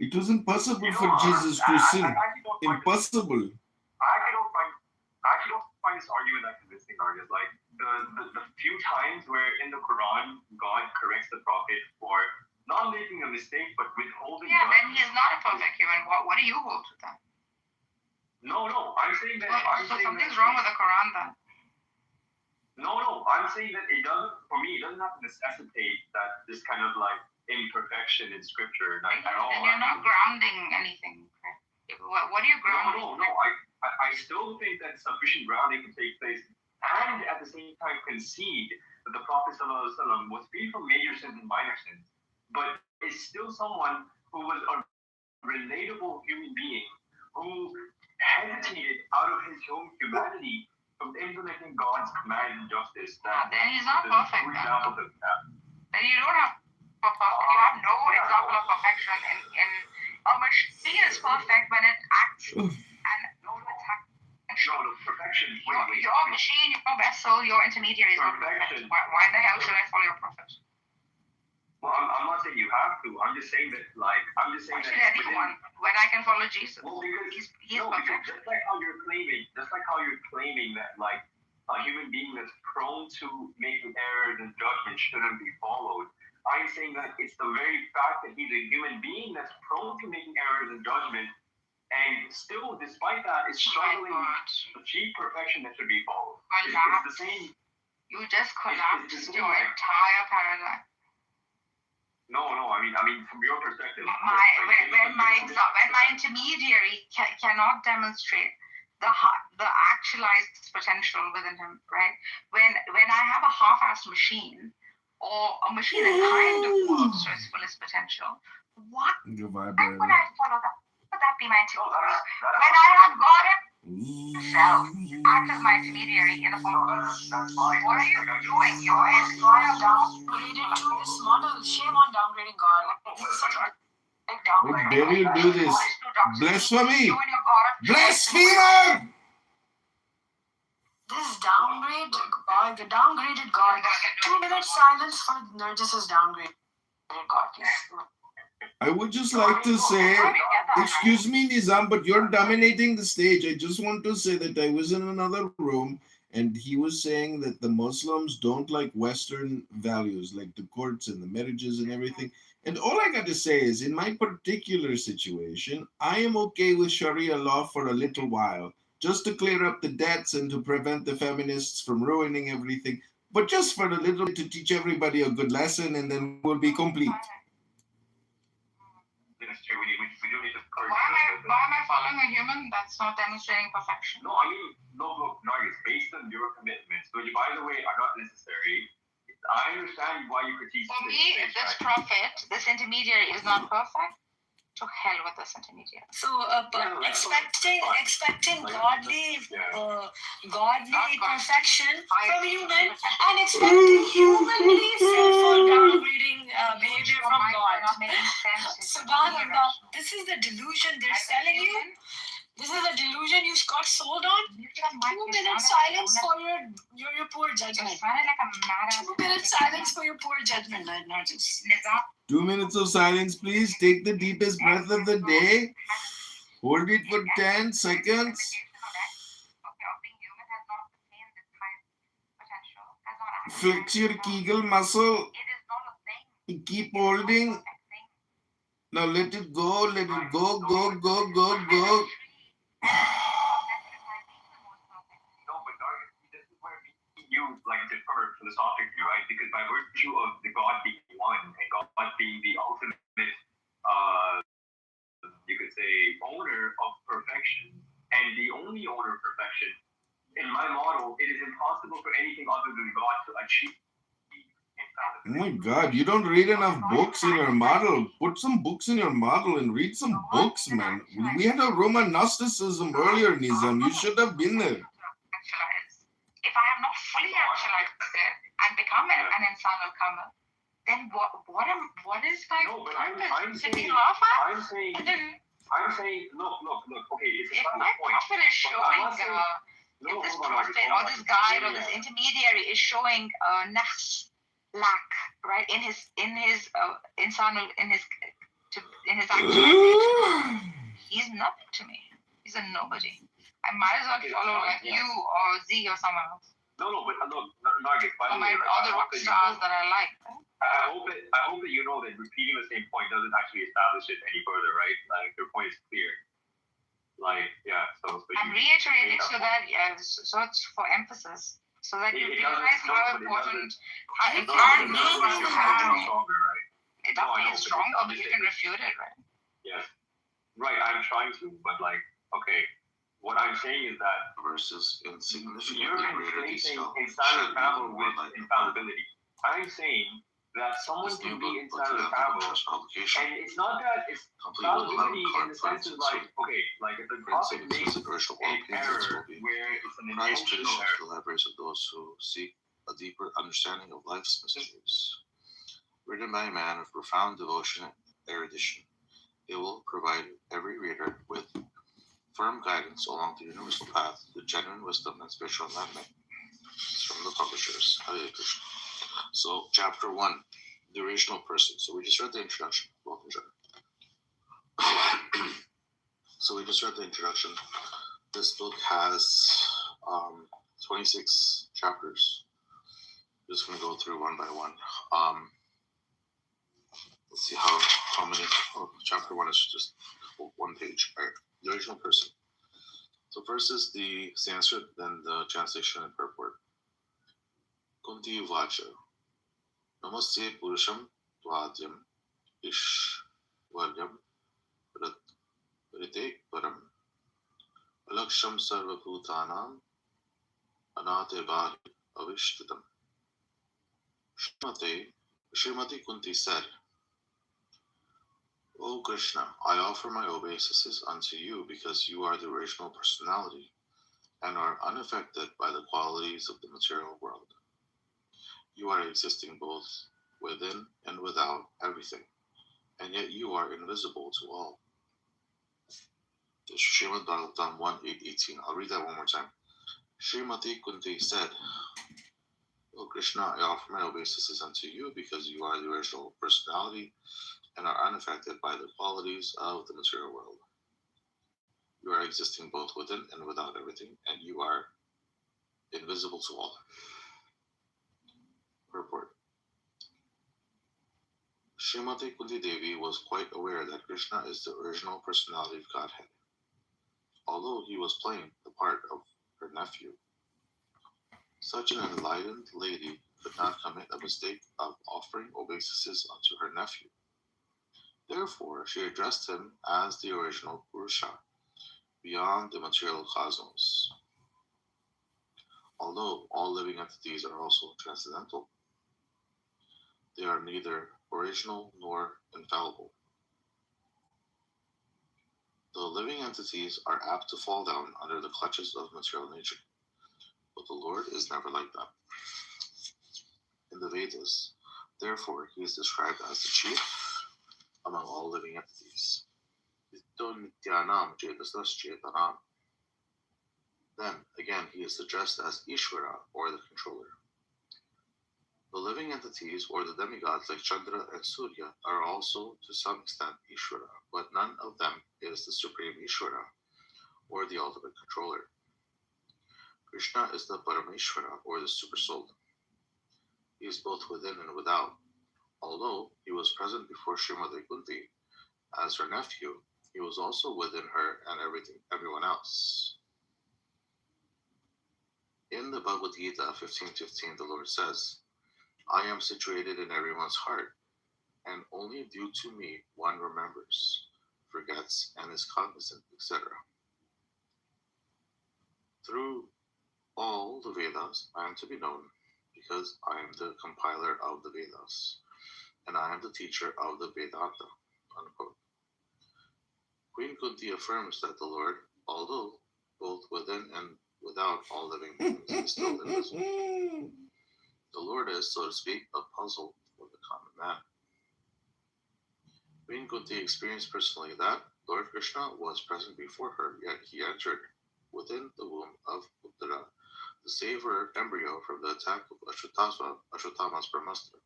Speaker 17: It was impossible for Jesus to sin. Impossible.
Speaker 22: I actually don't find this argument that convincing, Argus. Like the few times where in the Quran God corrects the prophet for not making a mistake but withholding.
Speaker 11: Yeah, then he is not a perfect human. What do you hold to then?
Speaker 22: No, I'm saying that.
Speaker 11: Something's wrong with the Quran then.
Speaker 22: No, I'm saying that it doesn't. For me, it doesn't have to necessitate that this kind of like imperfection in scripture at all.
Speaker 11: And you're not grounding anything. What are you grounding?
Speaker 22: No. I still think that sufficient grounding can take place, and at the same time concede that the Prophet ﷺ was free from major sins and minor sins, but is still someone who was a relatable human being who hesitated out of his own humanity from implementing God's command and justice.
Speaker 11: Then he's not perfect. Then you don't have you have no example of perfection in a machine is perfect when it acts and knows its
Speaker 22: perfection.
Speaker 11: Your machine, your vessel, your intermediary is not perfect. Why the hell should I follow your prophet?
Speaker 22: Well, I'm not saying you have to. I'm just saying that,
Speaker 11: anyone when I can follow Jesus.
Speaker 22: Well, because
Speaker 11: he's perfect.
Speaker 22: Just like how you're claiming that, like, a human being that's prone to making errors and judgment shouldn't be followed. I'm saying that it's the very fact that he's a human being that's prone to making errors and judgment, and still, despite that, is struggling to achieve perfection that should be followed. It's the same.
Speaker 11: You just collapsed your entire paradigm.
Speaker 22: No. I mean, from your perspective.
Speaker 11: When my intermediary cannot demonstrate the actualized potential within him, right? When I have a half-assed machine, or a machine that kind of works to its fullest potential, why would I follow that? Would that be my intermediary? When I have got it myself, I act as my intermediary in the following. What are you doing? You're downgraded to this model. Shame on downgrading God.
Speaker 17: How dare you do this? Blasphemy! Blasphemer!
Speaker 11: This downgrade God, the downgraded God. 2 minutes silence for Narcissus downgraded God.
Speaker 17: I would just like to say, excuse me, Nizam, but you're dominating the stage. I just want to say that I was in another room and he was saying that the Muslims don't like Western values, like the courts and the marriages and everything. And all I got to say is, in my particular situation, I am okay with Sharia law for a little while, just to clear up the debts and to prevent the feminists from ruining everything, but just for a little bit to teach everybody a good lesson, and then we'll be complete.
Speaker 11: Why am I following a human that's not demonstrating perfection?
Speaker 22: No, I mean, look, it's based on your commitments, which, by the way, are not necessary. I understand why you critique.
Speaker 11: For me, this prophet, this intermediary is not perfect. To hell with this intermediary. So, expecting godly perfection from human and expecting humanly sinful downgrading behavior from God. Subhanallah, this is the delusion they're selling you. This is a delusion you got sold on. 2 minutes silence for your poor judgment. 2 minutes silence for your poor judgment, not just.
Speaker 17: 2 minutes of silence, please. Take the deepest breath of the day. Hold it for 10 seconds. Flex your Kegel muscle. Keep holding. Now let it go. Let it go. Go, go, go, go.
Speaker 22: You defer philosophically, right? Because by virtue of the God being one and God being the ultimate, you could say, owner of perfection and the only owner of perfection, in my model, it is impossible for anything other than God to achieve.
Speaker 17: Oh my God, you don't read enough books in your model. Put some books in your model and read some books, man. We had a room on Gnosticism earlier, Nizam. You should have been there.
Speaker 11: If I have not fully actualized it and become an insan al-kamil, then what is my purpose? To be laughed at?
Speaker 22: I'm saying, look, okay, it's
Speaker 11: if my prophet is showing, if this prophet or this guide or this intermediary is showing naqs, lack, right, in his actualization, he's nothing to me. He's a nobody. I might as well follow like you or Z or someone else.
Speaker 22: No, but look, Nargis, by the way,
Speaker 11: other rock stars that I like.
Speaker 22: I hope that you know that repeating the same point doesn't actually establish it any further, right? Like, your point is clear. Like, yeah, so
Speaker 11: I'm reiterating so that, so it's for emphasis. So that you realize how important, how important it doesn't get stronger, but you can refute it, right?
Speaker 22: Yes. Right, I'm trying to, but okay. What I'm saying is that
Speaker 12: versus insignificant.
Speaker 22: You're conflating insider travel with infallibility. I'm saying that someone can be insider travel, and it's not that it's infallibility in the sense of if the prophet makes an error where it's an intentional error.
Speaker 12: Collaborates with those who seek a deeper understanding of life's mysteries. Written by a man of profound devotion and erudition, it will provide every reader with firm guidance along the universal path to genuine wisdom and spiritual enlightenment. It's from the publishers. Hare Krishna. So, chapter 1, the original person. So, we just read the introduction. Welcome, John. So, we just read the introduction. This book has 26 chapters. Just going to go through one by one. Let's see how many. Chapter 1 is just one page. All right. The original person. So first is the Sanskrit, then the translation and purport. Kunti Vacha. Namaste Purusham Tvadyam Ishvaryam Rite Param Alaksham Sarvabhutanam Anatevadi Avishtitam. Srimati Kunti said, O Krishna, I offer my obeisances unto you because you are the original personality, and are unaffected by the qualities of the material world. You are existing both within and without everything, and yet you are invisible to all. Srimad Bhagavatam 1:8-18. I'll read that one more time. Srimati Kunti said, O Krishna, I offer my obeisances unto you because you are the original personality and are unaffected by the qualities of the material world. You are existing both within and without everything, and you are invisible to all. Purport. Srimati Kunti Devi was quite aware that Krishna is the original personality of Godhead, although he was playing the part of her nephew. Such an enlightened lady could not commit a mistake of offering obeisances unto her nephew. Therefore, she addressed him as the original Purusha, beyond the material cosmos. Although all living entities are also transcendental, they are neither original nor infallible. The living entities are apt to fall down under the clutches of material nature, but the Lord is never like that. In the Vedas, therefore, he is described as the chief among all living entities. Then, again, he is addressed as Ishvara, or the controller. The living entities, or the demigods like Chandra and Surya, are also to some extent Ishvara, but none of them is the supreme Ishvara, or the ultimate controller. Krishna is the Parameshvara, or the supersoul. He is both within and without. Although he was present before Srimati Kunti as her nephew, he was also within her and everyone else. In the Bhagavad Gita 15:15, the Lord says, I am situated in everyone's heart, and only due to me one remembers, forgets, and is cognizant, etc. Through all the Vedas, I am to be known, because I am the compiler of the Vedas, and I am the teacher of the Vedanta. Unquote. Queen Kunti affirms that the Lord, although both within and without all living beings, is still invisible. The Lord is, so to speak, a puzzle for the common man. Queen Kunti experienced personally that Lord Krishna was present before her, yet he entered within the womb of Uttara to save her embryo from the attack of Ashwatthama's Brahmastra.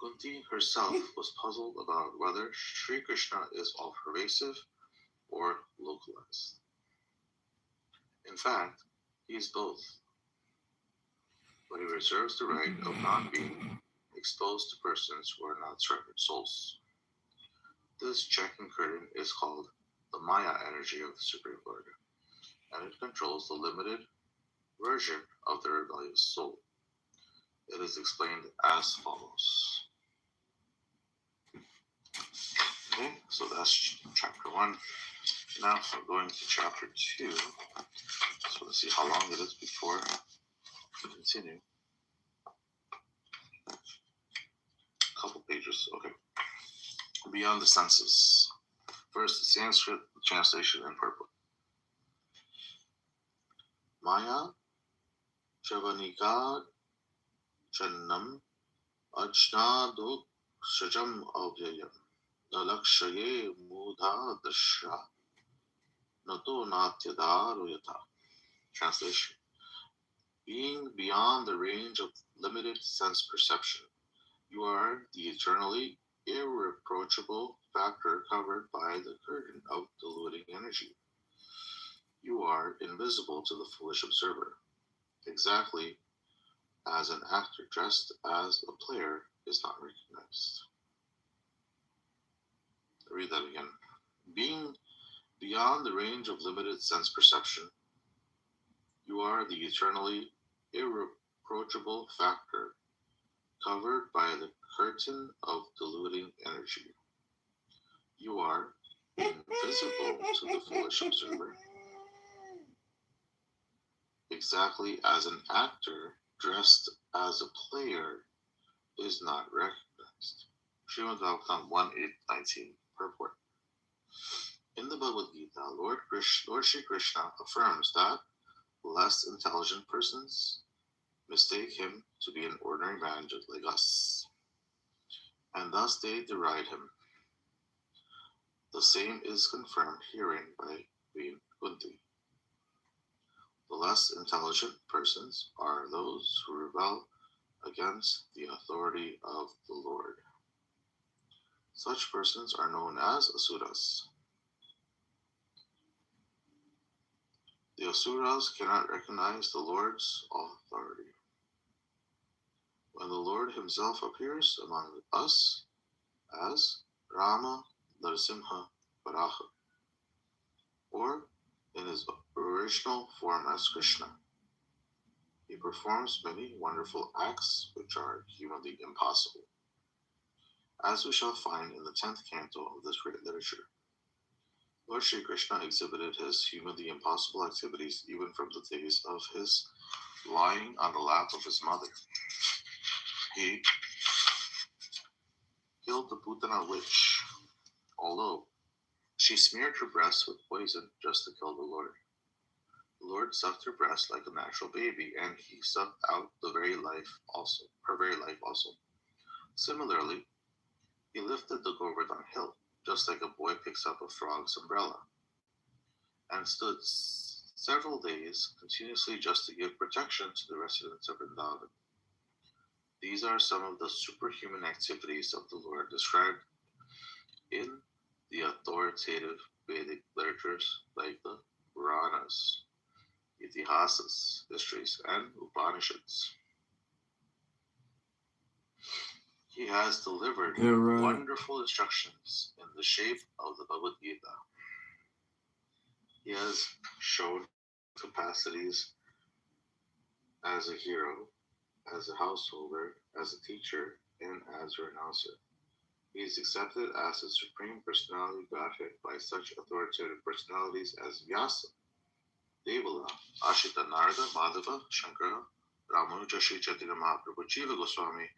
Speaker 12: Kunti herself was puzzled about whether Sri Krishna is all-pervasive or localized. In fact, he is both, but he reserves the right of not being exposed to persons who are not surrendered souls. This checking curtain is called the Maya energy of the Supreme Lord, and it controls the limited version of the rebellious soul. It is explained as follows. Okay, so that's chapter 1. Now we're going to chapter 2. So let's see how long it is before we continue. A couple pages, okay. Beyond the senses. First, the Sanskrit translation and purport. Maya Chavanika Channam Ajnadok Shajam Avyayam Nalakshaye Mudha Dasha Nato Natyadaroyata. Translation. Being beyond the range of limited sense perception, you are the eternally irreproachable factor covered by the curtain of diluting energy. You are invisible to the foolish observer, exactly as an actor dressed as a player is not recognized. I'll read that again. Being beyond the range of limited sense perception, you are the eternally irreproachable factor covered by the curtain of diluting energy. You are invisible to the foolish observer, exactly as an actor dressed as a player is not recognized. Srimad Bhagavatam 1:8-19 purport.
Speaker 4: In the Bhagavad Gita, Lord Shri Krishna affirms that less intelligent persons mistake him to be an ordinary man just like us, and thus they deride him. The same is confirmed herein by Queen Kunti. The less intelligent persons are those who rebel against the authority of the Lord. Such persons are known as asuras. The asuras cannot recognize the Lord's authority. When the Lord himself appears among us as Rama Narasimha Varaha, or in his original form as Krishna, he performs many wonderful acts which are humanly impossible, as we shall find in the 10th canto of this great literature. Lord Shri Krishna exhibited his humanly impossible activities even from the days of his lying on the lap of his mother. He killed the Putana witch, although she smeared her breast with poison just to kill the Lord. The Lord sucked her breast like a natural baby, and he sucked out her very life also. Similarly, he lifted the Govardhan hill, just like a boy picks up a frog's umbrella, and stood several days continuously just to give protection to the residents of Vrindavan. These are some of the superhuman activities of the Lord described in the authoritative Vedic literatures like the Puranas, Itihasas, histories, and Upanishads. He has delivered wonderful instructions in the shape of the Bhagavad Gita. He has shown capacities as a hero, as a householder, as a teacher, and as a renouncer. He is accepted as the Supreme Personality of Godhead by such authoritative personalities as Vyasa, Devala, Ashita Narada, Madhava, Shankara, Ramanuja, Sri Chaitanya Mahaprabhu, Jiva Goswami,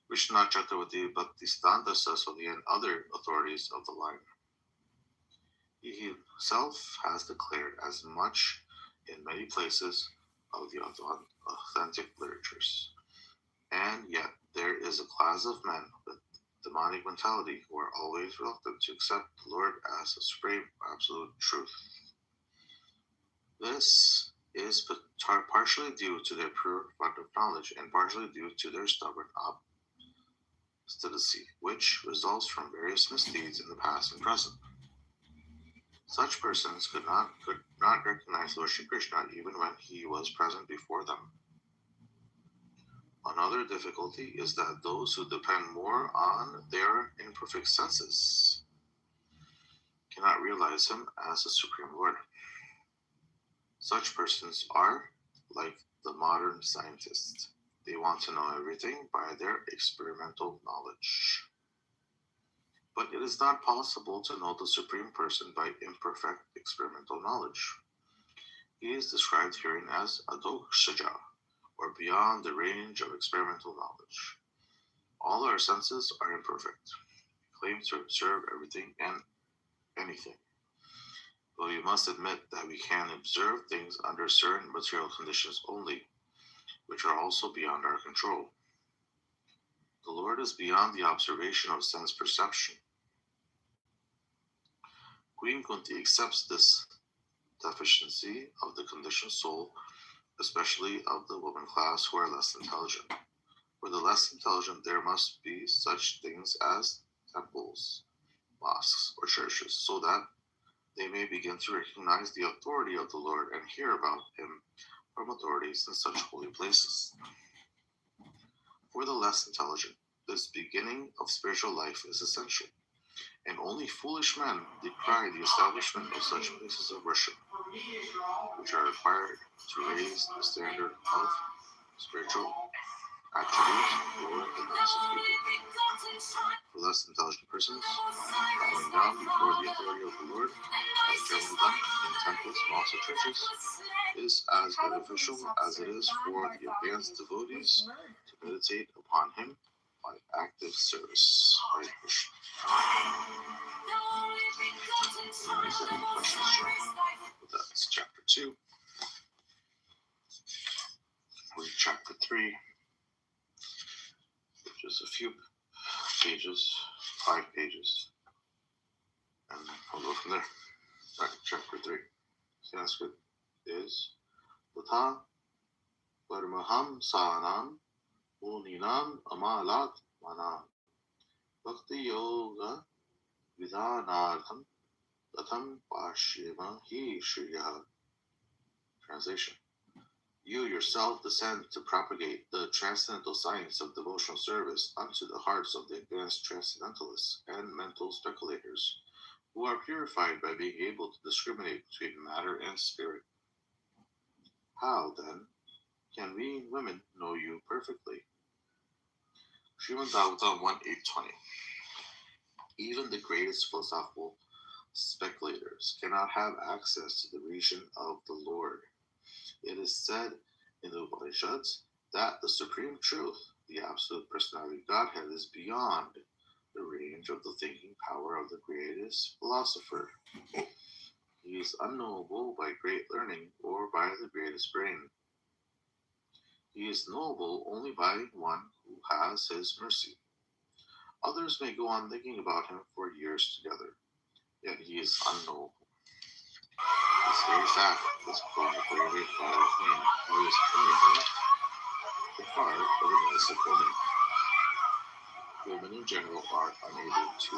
Speaker 4: Vishwanath Chakravarti, Bhaktisiddhanta Saraswati, and other authorities of the line. He himself has declared as much in many places of the authentic literatures. And yet there is a class of men with demonic mentality who are always reluctant to accept the Lord as a supreme absolute truth. This is partially due to their pure lack of knowledge and partially due to their stubborn obstinacy, which results from various misdeeds in the past and present. Such persons could not recognize Lord Shri Krishna even when he was present before them. Another difficulty is that those who depend more on their imperfect senses cannot realize him as the Supreme Lord. Such persons are like the modern scientists. They want to know everything by their experimental knowledge. But it is not possible to know the Supreme Person by imperfect experimental knowledge. He is described herein as adoksaja, or beyond the range of experimental knowledge. All our senses are imperfect, claim to observe everything and anything. But we must admit that we can observe things under certain material conditions only, which are also beyond our control. The Lord is beyond the observation of sense perception. Queen Kunti accepts this deficiency of the conditioned soul, especially of the woman class who are less intelligent. For the less intelligent, there must be such things as temples, mosques, or churches, so that they may begin to recognize the authority of the Lord and hear about him from authorities in such holy places. For the less intelligent, this beginning of spiritual life is essential, and only foolish men decry the establishment of such places of worship, which are required to raise the standard of spiritual attributes for the mass of people. For less intelligent persons, bowing down before the authority of the Lord, as generally done in temples, mosques, and churches, is as beneficial as it is for the advanced devotees to meditate upon him by active service. Hare Krishna. That's chapter 2. Read chapter 3, which is a few pages, 5 pages, and I'll go from there. Right, chapter 3. Sanskrit is Vatha Parmaham Sanam Muninam Amalat Manam Bhakti Yoga Vidhanartham Tatham Pashyama Hi Shriya. Translation. You yourself descend to propagate the transcendental science of devotional service unto the hearts of the advanced transcendentalists and mental speculators, who are purified by being able to discriminate between matter and spirit. How, then, can we women know you perfectly? Srimad Bhagavatam 1.8.20. Even the greatest philosophical speculators cannot have access to the region of the Lord. It is said in the Upanishads that the supreme truth, the absolute personality of Godhead, is beyond the range of the thinking power of the greatest philosopher. He is unknowable by great learning or by the greatest brain. He is knowable only by one who has his mercy. Others may go on thinking about him for years together, yet he is unknowable. This very fact is clearly by him who is claiming the part of an innocent woman. Women in general are unable to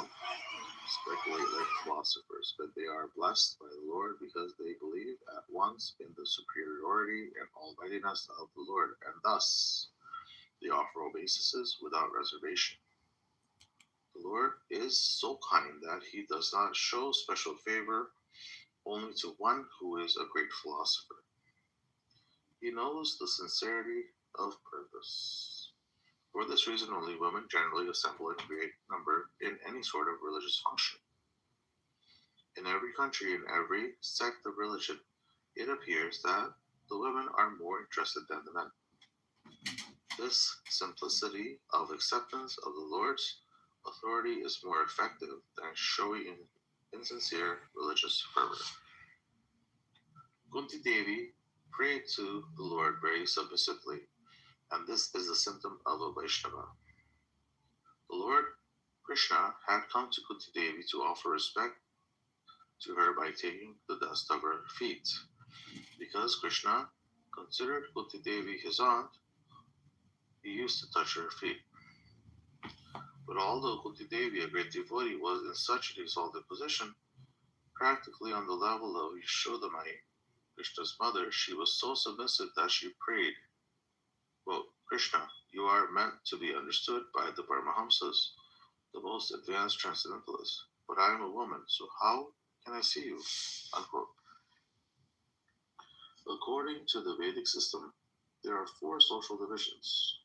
Speaker 4: speculate like philosophers, but they are blessed by the Lord because they believe at once in the superiority and almightiness of the Lord, and thus they offer obeisances without reservation. The Lord is so kind that he does not show special favor only to one who is a great philosopher. He knows the sincerity of purpose. For this reason, only women generally assemble in great number in any sort of religious function. In every country, in every sect of religion, it appears that the women are more interested than the men. This simplicity of acceptance of the Lord's authority is more effective than showing insincere religious fervor. Kunti Devi prayed to the Lord very submissively, and this is a symptom of a Vaishnava. The Lord Krishna had come to Kunti Devi to offer respect to her by taking the dust of her feet. Because Krishna considered Kunti Devi his aunt, he used to touch her feet. But although Kunti Devi, a great devotee, was in such an exalted position, practically on the level of Yashodamai, Krishna's mother, she was so submissive that she prayed, quote, Krishna, you are meant to be understood by the Paramahamsas, the most advanced transcendentalists, but I am a woman, so how can I see you? Unquote. According to the Vedic system, there are 4 social divisions.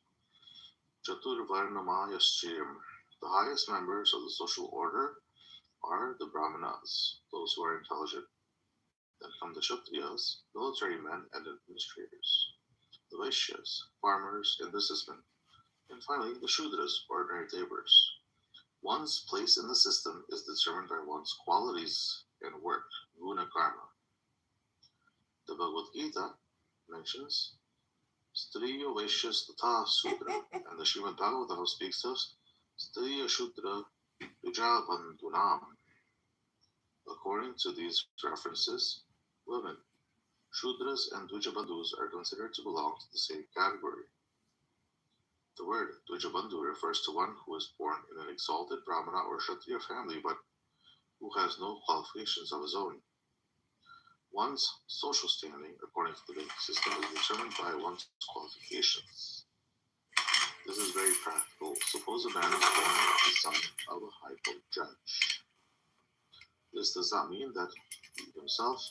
Speaker 4: Chaturvarnamayaschiram. The highest members of the social order are the Brahmanas, those who are intelligent. Then come the Kshatriyas, military men and administrators. The Vaishyas, farmers and businessmen. And finally, the Shudras, ordinary laborers. One's place in the system is determined by one's qualities and work, guna karma. The Bhagavad Gita mentions Striya Vaishyas Tatha Sudra, and the Srimad Bhagavatam speaks of Striya Shudra Vijabandunam. According to these references, women, Shudras and Dvijabandhus are considered to belong to the same category. The word Dvijabandhu refers to one who is born in an exalted Brahmana or Kshatriya family, but who has no qualifications of his own. One's social standing, according to the Vedic system, is determined by one's qualifications. This is very practical. Suppose a man is born the son of a high court judge. This does not mean that he himself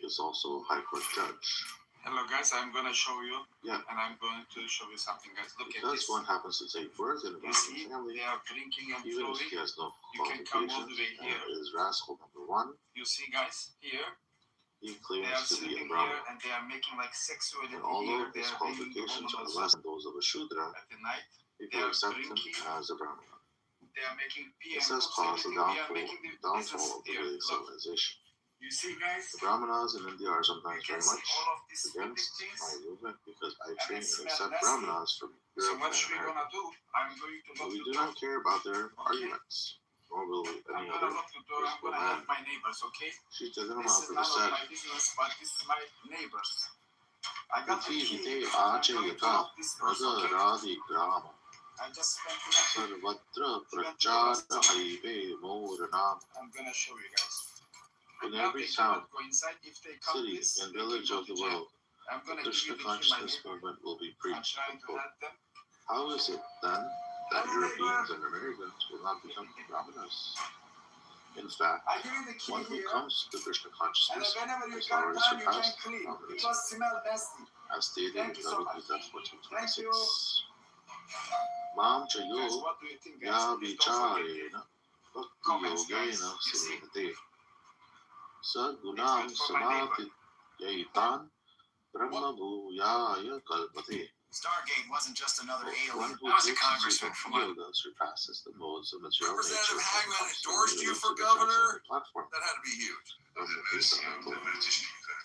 Speaker 4: is also a high court judge.
Speaker 19: Hello guys, I'm gonna show you.
Speaker 4: Yeah.
Speaker 19: And I'm going to show you something, guys. Look at
Speaker 4: Because
Speaker 19: this.
Speaker 4: one happens to take birth in a Brahmin family,
Speaker 19: They are drinking and
Speaker 4: even if
Speaker 19: flowing.
Speaker 4: he has no
Speaker 19: You can come all the
Speaker 4: qualifications
Speaker 19: way here.
Speaker 4: and is rascal number 1,
Speaker 19: You see, guys, here.
Speaker 4: he
Speaker 19: They are
Speaker 4: claims to be a
Speaker 19: sleeping
Speaker 4: Brahmin.
Speaker 19: here and they are making like sex with it
Speaker 4: And although
Speaker 19: here. They
Speaker 4: his
Speaker 19: are being
Speaker 4: qualifications are
Speaker 19: women
Speaker 4: less than those of a Shudra,
Speaker 19: at the night.
Speaker 4: People accept him as a Brahmana. This has caused the downfall of the Vedic civilization. The Brahmanas in India are sometimes very much against my movement because I train and accept Brahmanas from Europe and America. But we do not care about their arguments, nor will any other reasonable man. She took them out for the set. Vite Achayata Radharadi Grama Sarvatra Prachara Haive Moranam. In every town, city, and village of the world, the Krishna consciousness movement will be preached. How is it then that Europeans and Americans will not become Brahmanas? In fact, one who comes to the Krishna consciousness has already surpassed Brahmanism, as stated in Bhagavad Gita 14:26. Mam chayo ya vicharena bhakti yogena simete sagunam samati yaitan brahma bhuyaya kalpate.
Speaker 18: Stargate wasn't just another alien.
Speaker 4: One who
Speaker 18: I was a
Speaker 4: takes
Speaker 18: congressman from
Speaker 4: yoga surpasses the modes of material nature.
Speaker 18: Representative Hagman endorsed you for governor. That had to be huge.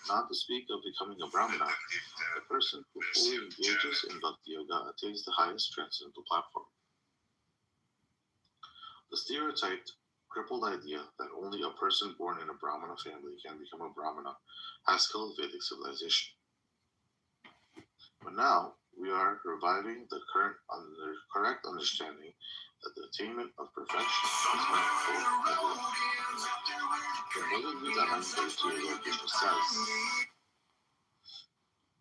Speaker 4: Not to speak of becoming a Brahmana, the person who fully engages in Bhakti Yoga attains the highest transcendental platform. The stereotyped, crippled idea that only a person born in a Brahmana family can become a Brahmana has killed Vedic civilization. But now, we are reviving the correct understanding that the attainment of perfection is meant for everyone. The Bhagavad Gita 9:32 says,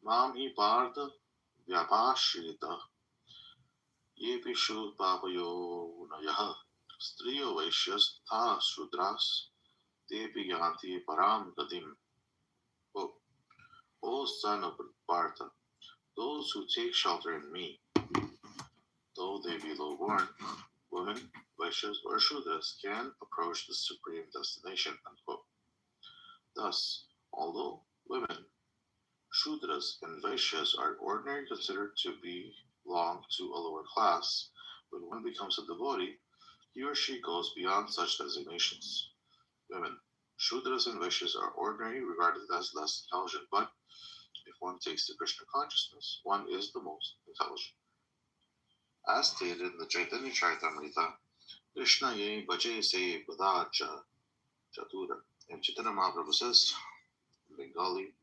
Speaker 4: Mam hi partha vyapashrita yepishu papayo nayaha striyo vaishyas tha shudras tepi yanti param gatim. O son of Partha, those who take shelter in me, though they be low-born, women, Vaishyas, or Shudras, can approach the supreme destination. Unquote. Thus, although women, Shudras, and Vaishyas are ordinarily considered to belong to a lower class, when one becomes a devotee, he or she goes beyond such designations. Women, Shudras, and Vaishyas are ordinarily regarded as less intelligent, but if one takes the Krishna consciousness, one is the most intelligent. As stated in the Chaitanya Charitamrita, Krishna ye bhaje se badacha chatura. And Chaitanya Mahaprabhu says, in Bengali,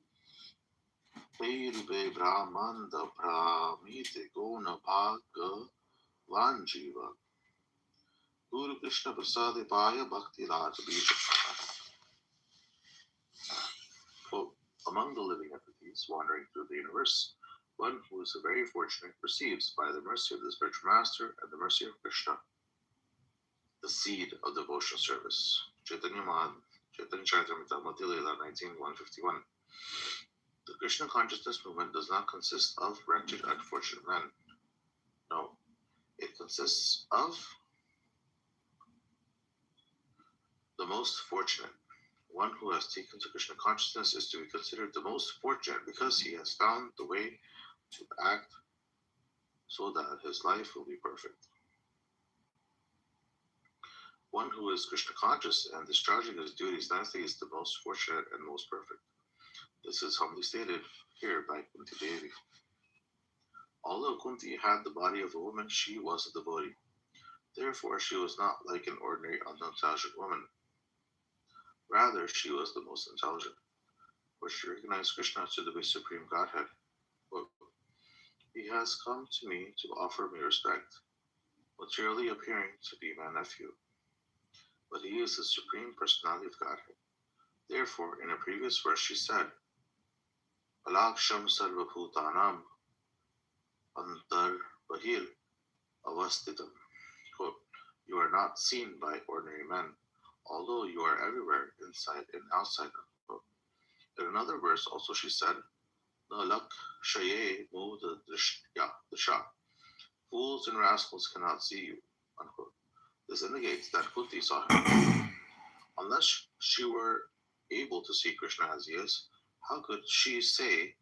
Speaker 4: Peiribe brahmanda pramite gona bhaga vanjiva. Guru Krishna prasade paya bhakti raj bija. Quote, among the living entities wandering through the universe, one who is very fortunate receives, by the mercy of the spiritual master and the mercy of Krishna, the seed of devotional service. Chaitanya Charitamrita Madhya Leela 19:151. The Krishna consciousness movement does not consist of wretched, unfortunate men. No, it consists of the most fortunate. One who has taken to Krishna consciousness is to be considered the most fortunate because he has found the way to act so that his life will be perfect. One who is Krishna conscious and discharging his duties nicely is the most fortunate and most perfect. This is humbly stated here by Kunti Devi. Although Kunti had the body of a woman, she was a devotee. Therefore, she was not like an ordinary unintelligent woman. Rather, she was the most intelligent, for she recognized Krishna to be supreme Godhead. Quote, he has come to me to offer me respect, materially appearing to be my nephew. But he is the supreme personality of Godhead. Therefore, in a previous verse, she said, Alaksham sarvabhutanam antar bahir avastitam. Quote, you are not seen by ordinary men, although you are everywhere, inside and outside. Unquote. In another verse, also she said, Nalak shaye mu dasha. Fools and rascals cannot see you. Unquote. This indicates that Kunti saw him. Unless she were able to see Krishna as he is, how could she say,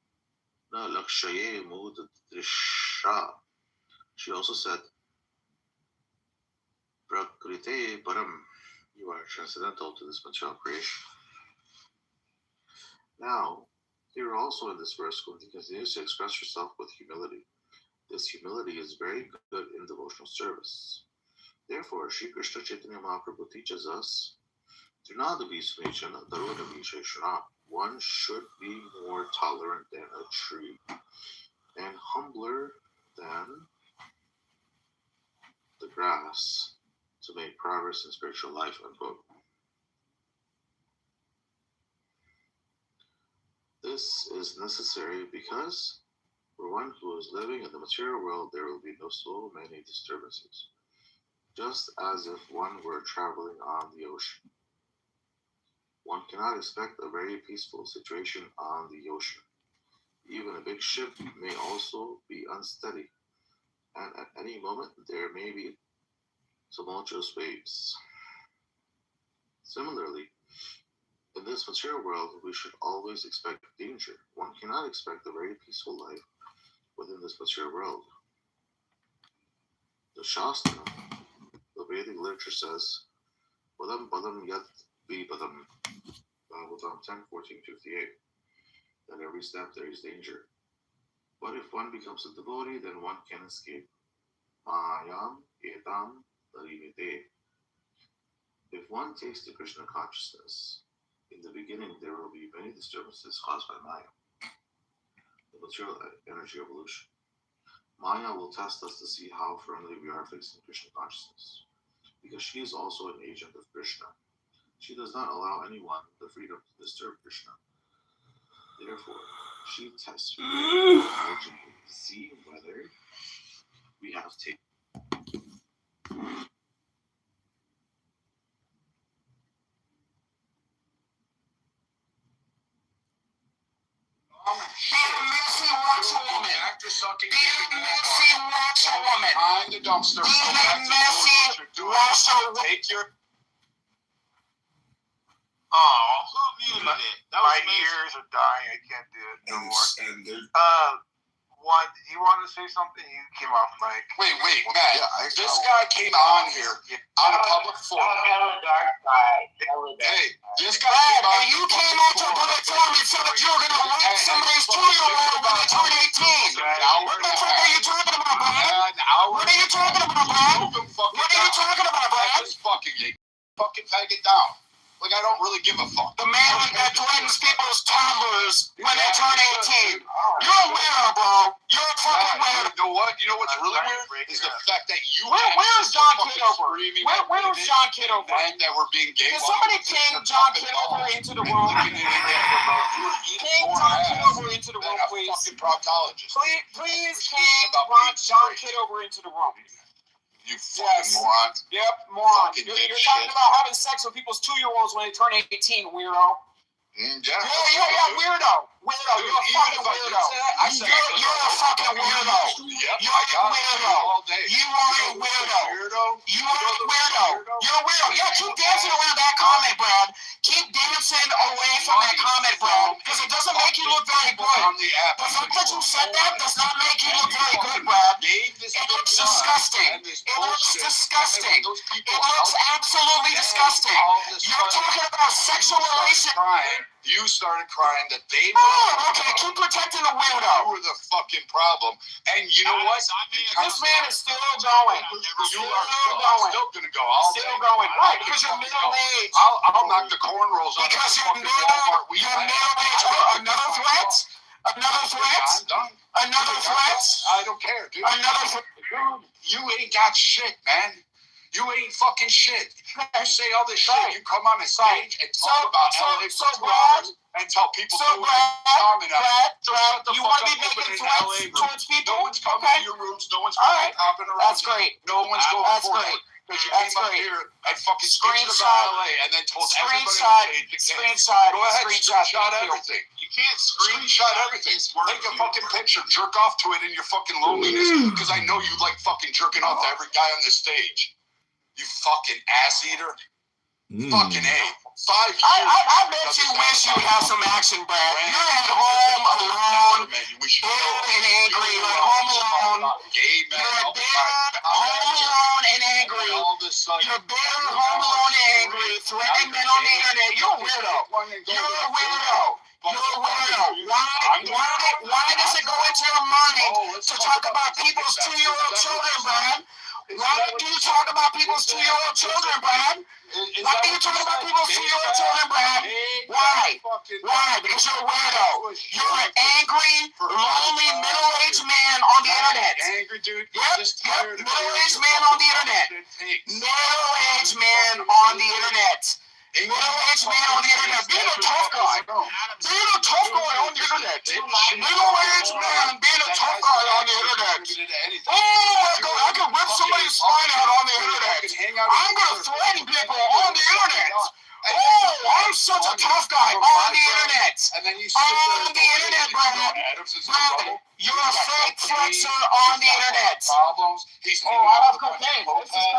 Speaker 4: Nalak shaye mu dasha? She also said, Prakriti Param. You are transcendental to this material creation. Now, here also in this verse, Kunti continues to express herself with humility. This humility is very good in devotional service. Therefore, Sri Krishna Chaitanya Mahaprabhu teaches us, one should be more tolerant than a tree and humbler than the grass to make progress in spiritual life, unquote. This is necessary because for one who is living in the material world, there will be so many disturbances, just as if one were traveling on the ocean. One cannot expect a very peaceful situation on the ocean. Even a big ship may also be unsteady, and at any moment there may be tumultuous waves. Similarly, in this material world, we should always expect danger. One cannot expect a very peaceful life within this material world. The Shastra, the Vedic literature says, Padam Padam Yat Vipadam, Bhagavatam 10:14-58, that every step there is danger. But if one becomes a devotee, then one can escape. Mayam etam tarimite. If one takes to Krishna consciousness, in the beginning there will be many disturbances caused by Maya, the material energy evolution. Maya will test us to see how firmly we are fixed in Krishna consciousness, because she is also an agent of Krishna. She does not allow anyone the freedom to disturb Krishna. Therefore, she tests you to see whether we have taken.
Speaker 12: Behind the dumpster. Take your.
Speaker 18: Oh, who muted it? My ears are dying. I can't do it no more. One, did you want to say something? You came off mic.
Speaker 12: Wait, Matt. Yeah, this guy came on here on a public forum. Hey, this guy came on.
Speaker 10: You came on to a public forum and said that you were going to rape somebody's 2-year-old when they turn 18. What the fuck are you talking about, Brad? What are you talking about, Brad? What are you talking about, Brad?
Speaker 12: Just fucking tag it down. Like, I don't really give a fuck.
Speaker 10: The man that threatens people's toddlers when they turn 18. You're a weirdo, bro. You're a fucking weirdo.
Speaker 12: You know what? You know what's really weird? Is the fact that you
Speaker 10: Where's John Kitover? Where's John Kitover?
Speaker 12: And that we're being gay.
Speaker 10: Can somebody ping John Kitover into the room? Ping John Kitover into the room, please. Please ping John Kitover into the room.
Speaker 12: You fucking moron.
Speaker 10: Yep, moron. You're talking about having sex with people's 2-year-olds when they turn 18, weirdo.
Speaker 12: Yeah,
Speaker 10: weirdo. You're a fucking weirdo. You're a fucking weirdo. You're a weirdo. You are a weirdo. You are a weirdo. You're a weirdo. Yeah, keep dancing around that comment, Brad. Keep dancing away from that comment, Brad, because it doesn't make you look very good. The fact that you said that does not make you look very good, Brad. It looks disgusting. It looks disgusting. It looks absolutely disgusting. You're talking about sexual relations.
Speaker 12: You started crying that they were.
Speaker 10: Oh, okay, keep protecting the weirdo.
Speaker 12: You were the fucking problem. And you know what?
Speaker 10: This man is still going.
Speaker 12: You are still going to go.
Speaker 10: Still going. Right, because you're middle-aged.
Speaker 12: I'll knock the cornrows off.
Speaker 10: Because you're middle-aged. Another threat? Another threat? Another threat?
Speaker 12: I don't care, dude.
Speaker 10: Another threat?
Speaker 12: You ain't got shit, man. You ain't fucking shit. You say all this shit. You come on the stage and talk about LA for 2 hours and tell people
Speaker 10: Brad, you want to be making threats towards people?
Speaker 12: No one's coming to your rooms. No one's popping around.
Speaker 10: That's great.
Speaker 12: No one's going for it. Because you came up here and fucking screenshot LA and then told everybody on stage to
Speaker 10: screenshot.
Speaker 12: Go ahead, screenshot everything. You can't screenshot everything. Take a fucking picture, jerk off to it in your fucking loneliness. Because I know you like fucking jerking off to every guy on the stage. You fucking ass eater. Fucking A. 5 years.
Speaker 10: I bet you wish you would have some action, Brad. You're at home alone. And angry. You're home alone.
Speaker 12: Gay men.
Speaker 10: You're home alone and angry.
Speaker 12: All of a sudden.
Speaker 10: You're bitter, home alone, and angry, threatening men on the internet. You're a weirdo. You're a weirdo. You're a weirdo. Why does it go into your mind to talk about people's 2-year-old children, Brad? Why do you talk about people's 2-year-old children, Brad? Why do you talk about people's 2-year-old children, Brad? Why? Why? Because you're a weirdo. You're an angry, lonely, middle-aged man on the internet.
Speaker 12: Angry dude.
Speaker 10: Yep. Middle-aged man on the internet. Middle-aged man on the internet. Middle-aged man on the internet. Being a tough guy. Being a tough guy on the internet. Middle-aged man being a tough guy on the internet. Oh my God, I can rip somebody's spine out on the internet. I'm gonna threaten people on the internet. Oh, I'm such a tough guy on the internet. On the internet, brother. You're a fake flexer on the internet. Oh, I have cocaine.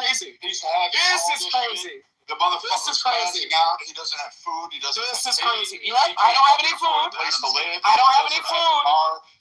Speaker 10: This is crazy. This is crazy.
Speaker 12: The motherfucker's passing out. He doesn't have food. He doesn't.
Speaker 10: This is crazy. Yep, I don't have any food.
Speaker 12: Place to live.
Speaker 10: I don't have any food.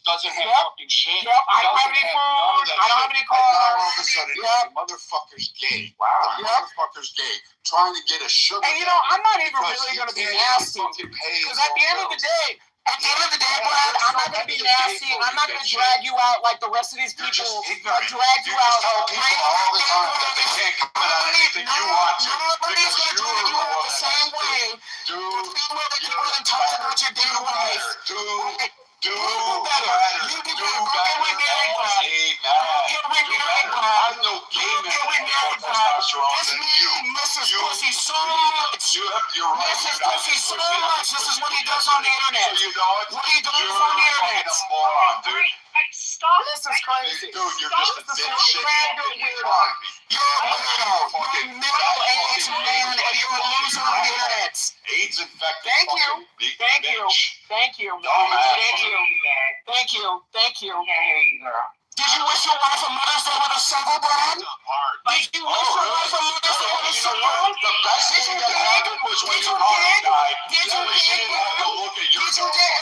Speaker 12: Doesn't have fucking shit.
Speaker 10: Yep, I don't have any food. I don't have any car.
Speaker 12: And now all of a sudden, the motherfucker's gay. Wow. The motherfucker's gay. Trying to get a sugar.
Speaker 10: And you know, I'm not even really going to be nasty. Because at the end of the day, Brad, I'm not going to be nasty. I'm not going to drag you out like the rest of these people drag you out.
Speaker 12: Tell people all the time that they can't come out anything you want to.
Speaker 10: Nobody's going to drag you out the same way.
Speaker 12: Dude,
Speaker 10: you're talking about your day to life.
Speaker 12: Do better. You do better. I'm no gay man with more testosterone than you.
Speaker 10: Mrs. Pussy so much.
Speaker 12: You're right.
Speaker 10: Mrs. Pussy so much. This is what he does on the internet.
Speaker 12: So you know it?
Speaker 10: What he does on the internet.
Speaker 12: You're a moron, dude.
Speaker 10: Stop. This is crazy.
Speaker 12: Dude, you're just a dipshit.
Speaker 10: Weirdo. You're a weirdo. You're a middle-aged man and you're a loser on the internet.
Speaker 12: AIDS infected.
Speaker 10: Thank you. Thank you. Thank you. Thank you. Thank you. Did you wish your wife a Mother's Day with a shovel, Brad? Did you wish your wife a Mother's Day with a shovel?
Speaker 12: The best thing that happened was when your mom died.
Speaker 10: Did you dig?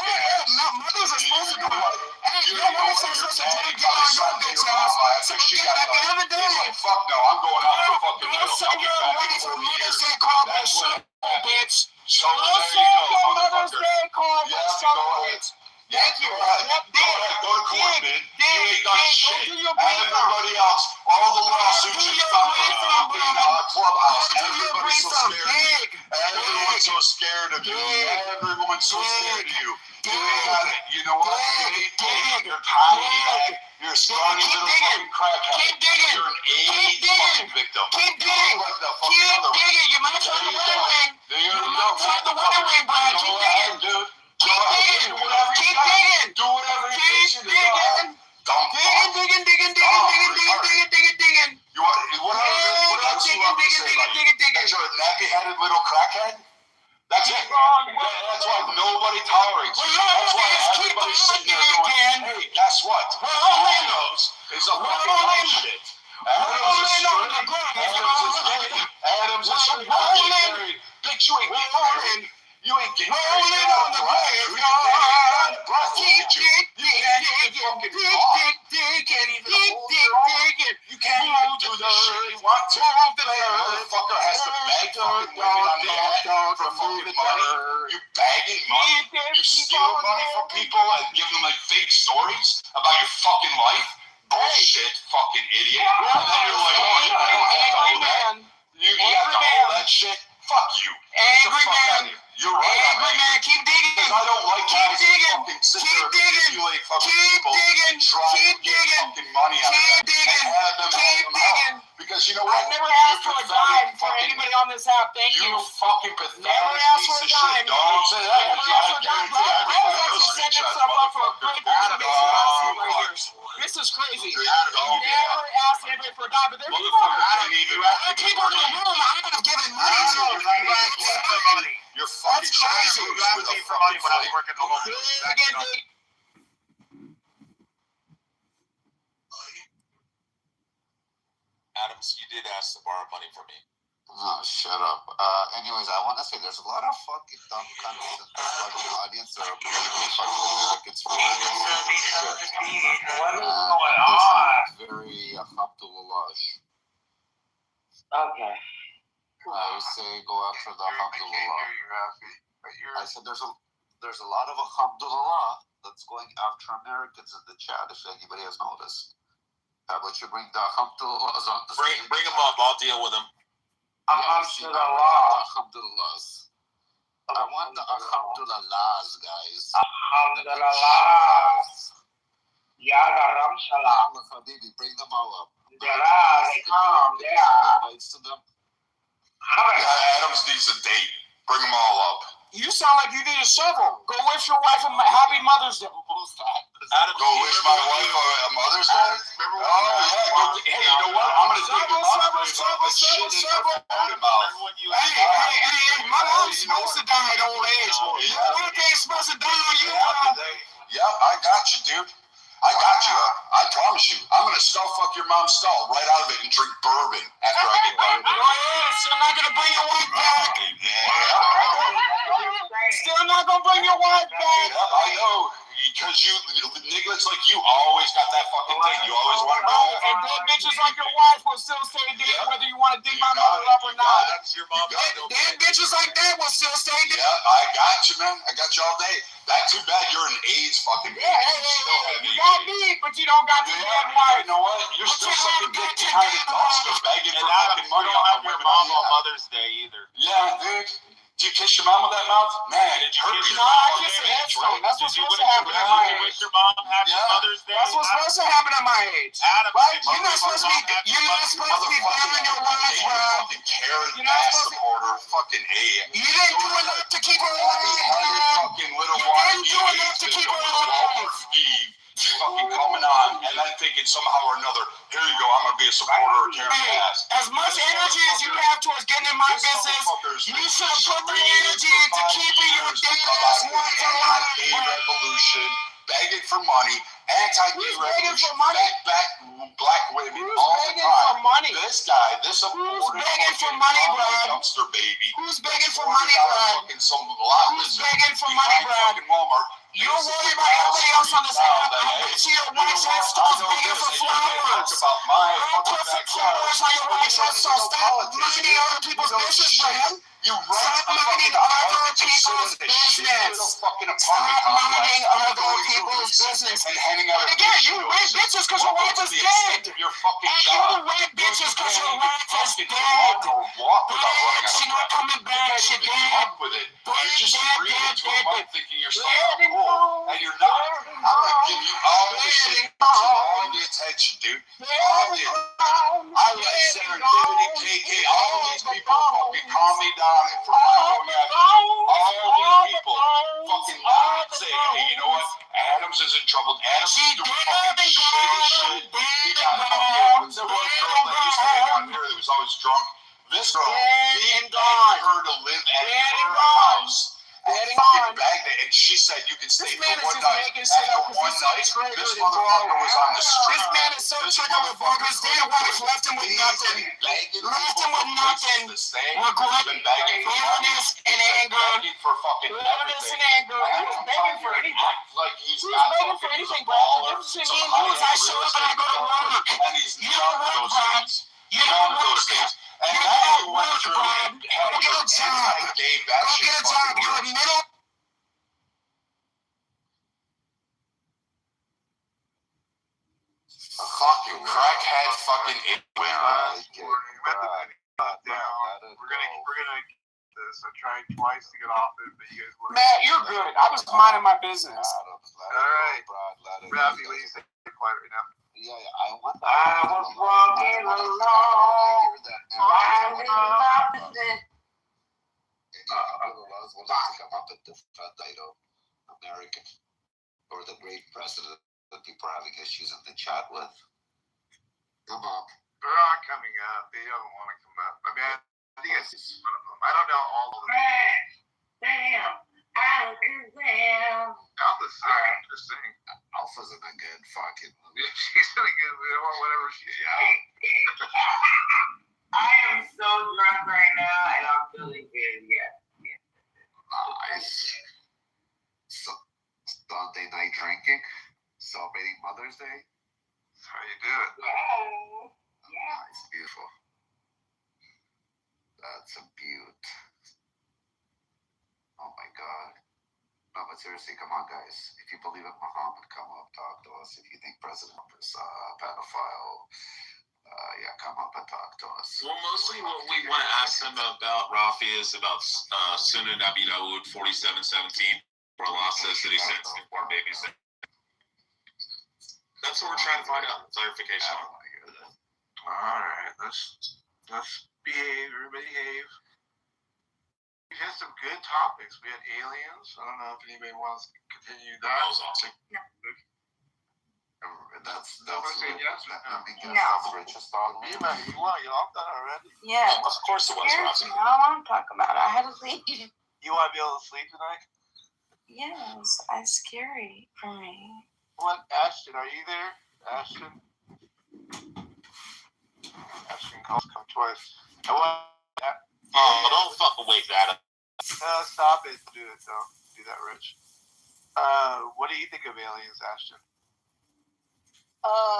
Speaker 10: Mothers are supposed to go. Hey, your wife is supposed to take down your bitch ass. So at the end of the day,
Speaker 12: fuck no, I'm going out for fucking
Speaker 10: don't send your wife a Mother's Day card with a shovel, bitch.
Speaker 12: So
Speaker 10: don't send your Mother's Day card with a shovel, bitch. Thank you.
Speaker 12: Go to court, man. You ain't done shit. And everybody else, all the lawsuits you filed in Clubhouse, everybody's so scared. Everyone's so scared of you. Everyone's so scared of you. You ain't got it. You know what? You ain't big. You're tiny. You're a scrawny little fucking crackhead. You're an AIDS fucking victim.
Speaker 10: Keep digging. Keep digging. You might try the wedding ring. You might try the wedding ring, Brad. Keep digging.
Speaker 12: Dude.
Speaker 10: Keep digging. Keep digging.
Speaker 12: Do whatever it takes you to do.
Speaker 10: Digging.
Speaker 12: What else you want to say? You're a nappy-headed little crackhead? That's it. That's why nobody tolerates you. That's why everybody's sitting there going, hey, guess what? Adams is a fucking bullshit. Adams is straight. Adams is gay. Adams is married. Bitch, you ain't getting married. You ain't getting married. On the graveyard. You can't even do the shit you want to. Motherfucker has to beg fucking women on the head for fucking money. You begging money. You steal money from people and give them like fake stories about your fucking life. Bullshit, fucking idiot. And then you're like, oh, I don't have to hold that. You have to hold that shit. Fuck you.
Speaker 10: Angry man.
Speaker 12: You're right.
Speaker 10: Angry man. Keep digging.
Speaker 12: I don't like
Speaker 10: keep digging.
Speaker 12: Fucking sit
Speaker 10: keep
Speaker 12: there
Speaker 10: digging.
Speaker 12: manipulate fucking
Speaker 10: keep
Speaker 12: people
Speaker 10: digging.
Speaker 12: and try
Speaker 10: keep
Speaker 12: to get
Speaker 10: digging.
Speaker 12: fucking money out
Speaker 10: keep
Speaker 12: of them
Speaker 10: digging.
Speaker 12: and have them
Speaker 10: keep digging.
Speaker 12: Because you know what?
Speaker 10: I've never asked for a dime for anybody on this app. Thank you.
Speaker 12: You fucking pathetic
Speaker 10: never asked for a
Speaker 12: piece of
Speaker 10: dime.
Speaker 12: shit. Don't say that.
Speaker 10: Never asked for a dime. I was actually setting himself up for a great person right here. This is crazy. Never asked anybody for a dime, but there's people in the room I have given money to.
Speaker 12: You're fucking crazy.
Speaker 10: You asked me for money when I was working alone.
Speaker 6: Adams, you did ask to borrow money from me.
Speaker 7: Oh, shut up. Anyways, I want to say there's a lot of fucking dumb cunts in the fucking audience that are blaming fucking Americans for shit.
Speaker 13: What is going on?
Speaker 7: Very Alhamdulillah.
Speaker 13: Okay.
Speaker 7: I say go after the alhamdulillah. I said there's a lot of alhamdulillah that's going after Americans in the chat. If anybody has noticed, how about you bring the alhamdulillahs on the
Speaker 6: Bring them up. I'll deal with them.
Speaker 10: Alhamdulillah.
Speaker 7: Alhamdulillahs. I want the alhamdulillahs, guys.
Speaker 10: Alhamdulillah. Ya Garam Salam.
Speaker 7: Habibi, bring them all up.
Speaker 10: They come.
Speaker 7: Invites to them.
Speaker 12: Adams needs a date. Bring them all up.
Speaker 10: You sound like you need a shovel. Go wish your wife a happy Mother's Day.
Speaker 12: Go wish my wife a Mother's Day? Oh, yeah. Hey, you know what? I'm going to take
Speaker 10: Shovel. Hey, my mom's supposed to die at old age. Your wife ain't supposed to die on you.
Speaker 12: Yep, I got you, dude. I got you. I promise you. I'm going to skull fuck your mom's skull right out of it and drink bourbon after I get done.
Speaker 10: Still not going to bring your wife back. Still not going to bring your wife back.
Speaker 12: Yeah, I know. Because you, niggas like you, always got that fucking thing. You always want to go.
Speaker 10: And dead bitches like your wife will still stay dead, whether you want to dig my mother up or not. Dead bitches like that will still stay dead.
Speaker 12: Yeah, I got you, man. I got you all day. That's too bad you're an AIDS fucking baby.
Speaker 10: You got me, but you don't got the dead wife.
Speaker 12: You know what? You're still sucking dick behind a dumpster begging for fucking money
Speaker 15: don't have
Speaker 12: off
Speaker 15: your
Speaker 12: women.
Speaker 15: mom on Mother's Day either.
Speaker 12: Yeah, dude. Do you kiss your mom with that mouth? Man, it hurt you.
Speaker 10: No, I kiss her headstone. That's what's supposed to happen at my age.
Speaker 15: Wish your mom happy Mother's Day.
Speaker 10: That's what's supposed to happen at my age.
Speaker 15: Adam,
Speaker 10: right? You're not supposed to be banging your wife, bro.
Speaker 12: Fucking Karen ass supporter. Fucking A.
Speaker 10: You didn't do enough to keep her alive, bro.
Speaker 12: Fucking little
Speaker 10: You didn't do enough to keep her alive.
Speaker 12: Fucking coming on and then thinking somehow or another, here you go, I'm gonna be a supporter of Karen ass.
Speaker 10: As much energy as you have towards getting in my business, you should have put the energy into keeping your dead ass wife alive.
Speaker 12: Revolution, begging for money, anti-gay revolution, back black women all the time.
Speaker 10: For money?
Speaker 12: This guy, this
Speaker 10: Who's begging for money, Brad?
Speaker 12: dumpster baby.
Speaker 10: Who's begging for money, Brad? Who's begging for money, Brad? You're worried about everybody else on this island. I bet you your wife's headstone's begging for flowers. Don't put some flowers on your wife's headstone. Stop minding other people's business, Brad. Stop minding other people's business. Stop minding other people's business. And again, you red bitches because your wife is dead. And you red bitches because your wife is dead. She's not coming back. She's dead.
Speaker 12: You're just screaming to a mic thinking you're so cool, and you're not. I'm gonna give you all the shit, all the attention, dude. All the I let Serendipity, KK, all these people fucking calm me down and for going after you. All these people fucking say, hey, you know what? Adams is in trouble. Adams is doing fucking shit. He got fucking, what's the one girl that used to hang out here that was always drunk? This girl, he begged her to live at her house. Fucking bagged it, and she said you can stay for one night. After one night, this motherfucker was on the street.
Speaker 10: This man is so triggered with bogus. Dead wife left him with nothing. Left him with nothing. Regret, bitterness, and anger. Bitterness and anger. Who's begging for anything? Who's begging for anything, bro? The difference between me and you is I show up and I go to work. You don't work, bro. You don't work.
Speaker 12: And now you went through
Speaker 10: Go get a job. Go get a job. You're a middle.
Speaker 12: Fucking crackhead fucking
Speaker 18: We're gonna this. I tried twice to get off it, but you guys were.
Speaker 10: Matt, you're good. I was minding my business.
Speaker 18: All right. Rafi, will you stay quiet right now?
Speaker 7: Yeah, I want that.
Speaker 10: I was walking along, riding opposite.
Speaker 7: American or the great president that people are having issues in the chat with. Come on.
Speaker 18: They're not coming up. They don't want to come up. I mean, I think it's one of them. I don't know all of them.
Speaker 10: Damn. Alakazam.
Speaker 18: Alpha's sick. Just saying.
Speaker 7: Alpha's in a good fucking movie.
Speaker 18: She's in a good movie or whatever she is.
Speaker 10: I am so drunk right now and I'm feeling good. Yeah.
Speaker 7: Nice. So, Sunday night drinking, celebrating Mother's Day.
Speaker 18: That's how you do it.
Speaker 10: Yeah.
Speaker 7: Nice, beautiful. That's a beaut. Oh my god. No, but seriously, come on, guys. If you believe in Muhammad, come up, talk to us. If you think President Trump is a pedophile, yeah, come up and talk to us.
Speaker 6: Well, mostly what we want to ask them about, Rafi, is about Sunan Abi Dawud 47:17, where Allah says that he sent newborn babies. That's what we're trying to find out. Clarification.
Speaker 18: All right, let's behave. Everybody behave. We had some good topics. We had aliens. I don't know if anybody wants to continue that.
Speaker 6: That was awesome.
Speaker 11: No.
Speaker 7: That's
Speaker 18: Yes.
Speaker 7: richest dog.
Speaker 18: You off that already?
Speaker 11: Yeah.
Speaker 6: Of course it was, Rafi.
Speaker 11: I don't want to talk about it. I had to sleep.
Speaker 18: You want to be able to sleep tonight?
Speaker 11: Yes, it's scary for me.
Speaker 18: What, Ashton? Are you there, Ashton? Ashton calls come twice.
Speaker 6: Don't fucking wake that up.
Speaker 18: Stop it. Do it, though. Do that, Rich. What do you think of aliens, Ashton?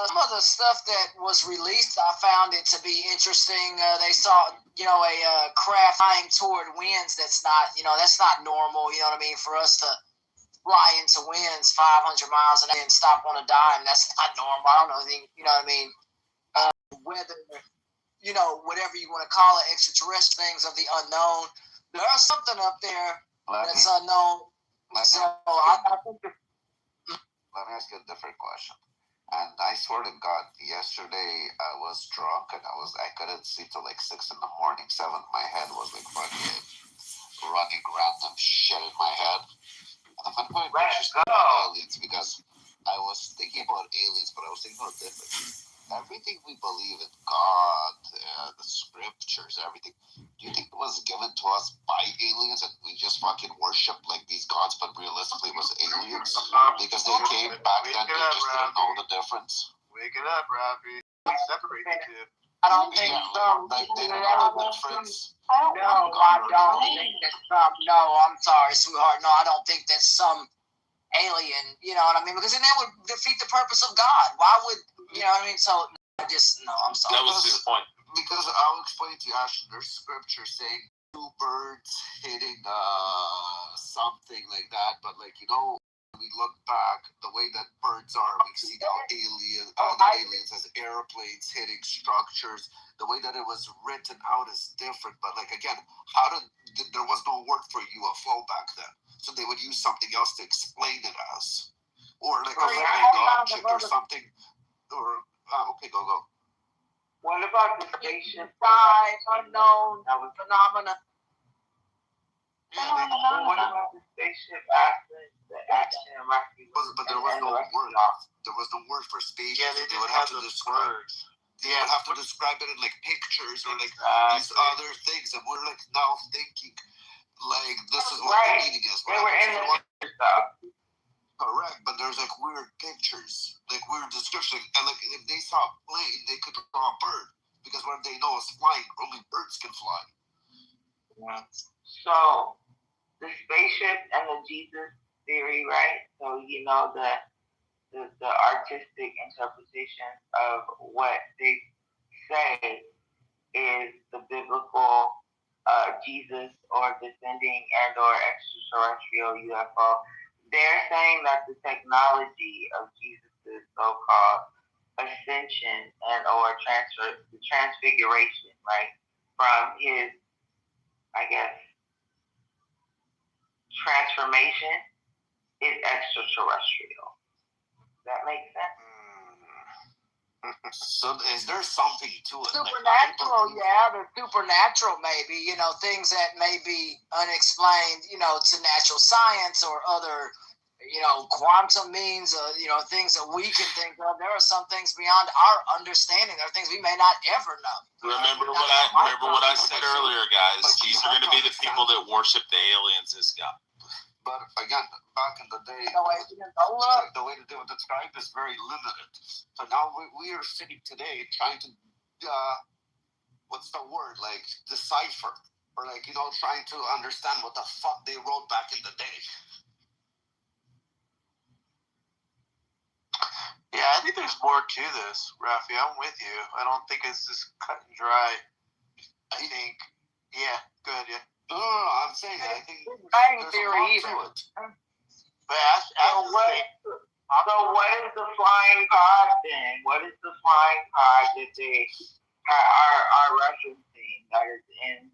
Speaker 10: Some of the stuff that was released, I found it to be interesting. They saw, a craft flying toward winds that's not normal. You know what I mean? For us to fly into winds 500 miles an hour and stop on a dime, that's not normal. I don't know anything. You know what I mean? Whether whatever you want to call it, extraterrestrial things of the unknown. There's something up there that's unknown. So I think.
Speaker 7: Let me ask you a different question. And I swear to God, yesterday I was drunk and I couldn't sleep till like 6 in the morning, 7. My head was like fucking running random shit in my head. And I'm going to put pictures about aliens because I was thinking about aliens, but I was thinking about different. Everything we believe in, God, the scriptures, everything, do you think it was given to us by aliens and we just fucking worship like these gods, but realistically it was aliens? Because they came back then, they just didn't know the difference.
Speaker 18: Wake it up, Rafi. Separate the two.
Speaker 10: I don't think some.
Speaker 7: Like they don't know the difference.
Speaker 10: No, I don't think that some. No, I'm sorry, sweetheart. No, I don't think that some alien. You know what I mean? Because then that would defeat the purpose of God. Why would you know what I mean? So I'm sorry.
Speaker 6: That was his point.
Speaker 7: Because I'll explain to you, Ashton. There's scripture saying 2 birds hitting something like that, but like we look back, the way that birds are, we see how aliens as airplanes hitting structures. The way that it was written out is different. But like again, there was no word for UFO back then, so they would use something else to explain it as, or like a flying object or something. Or okay, go.
Speaker 11: What about the spaceship?
Speaker 10: Unknown phenomena.
Speaker 11: What about the spaceship accident?
Speaker 7: But there was no word. There was no word for spaceship.
Speaker 18: Yeah,
Speaker 7: they would have to describe. They would have to describe it in like pictures or like these other things, and we're like now thinking like this is what the meaning is.
Speaker 11: They were in the stuff.
Speaker 7: Correct, but there's like weird pictures, like weird descriptions, and like if they saw a plane, they could draw a bird because what they know is flying. Only birds can fly.
Speaker 11: Yeah. So the spaceship and the Jesus theory, right? So the artistic interpretation of what they say is the biblical Jesus or descending and or extraterrestrial UFO. They're saying that the technology of Jesus' so-called ascension and or transfiguration, right, from his, I guess, transformation is extraterrestrial. Does that make sense?
Speaker 7: So is there something to it?
Speaker 10: Supernatural, there's supernatural maybe, things that may be unexplained, to natural science or other, quantum means, things that we can think of. There are some things beyond our understanding. There are things we may not ever know.
Speaker 6: Remember what I said earlier, guys. These are going to be the people that worship the aliens as God.
Speaker 7: But again, back in the day, the way that they would describe is very limited. So now we are sitting today trying to, what's the word, like decipher, or like, trying to understand what the fuck they wrote back in the day.
Speaker 18: Yeah, I think there's more to this, Rafi. I'm with you. I don't think it's just cut and dry. I think
Speaker 14: Yeah, good. Yeah.
Speaker 7: No, I'm saying I think
Speaker 10: Big Bang
Speaker 7: there's a
Speaker 10: Theory
Speaker 7: lot
Speaker 10: either.
Speaker 7: to it.
Speaker 14: But ask
Speaker 10: So what,
Speaker 14: the
Speaker 10: so what is the flying pod then? What is the flying pod that they are referencing that is in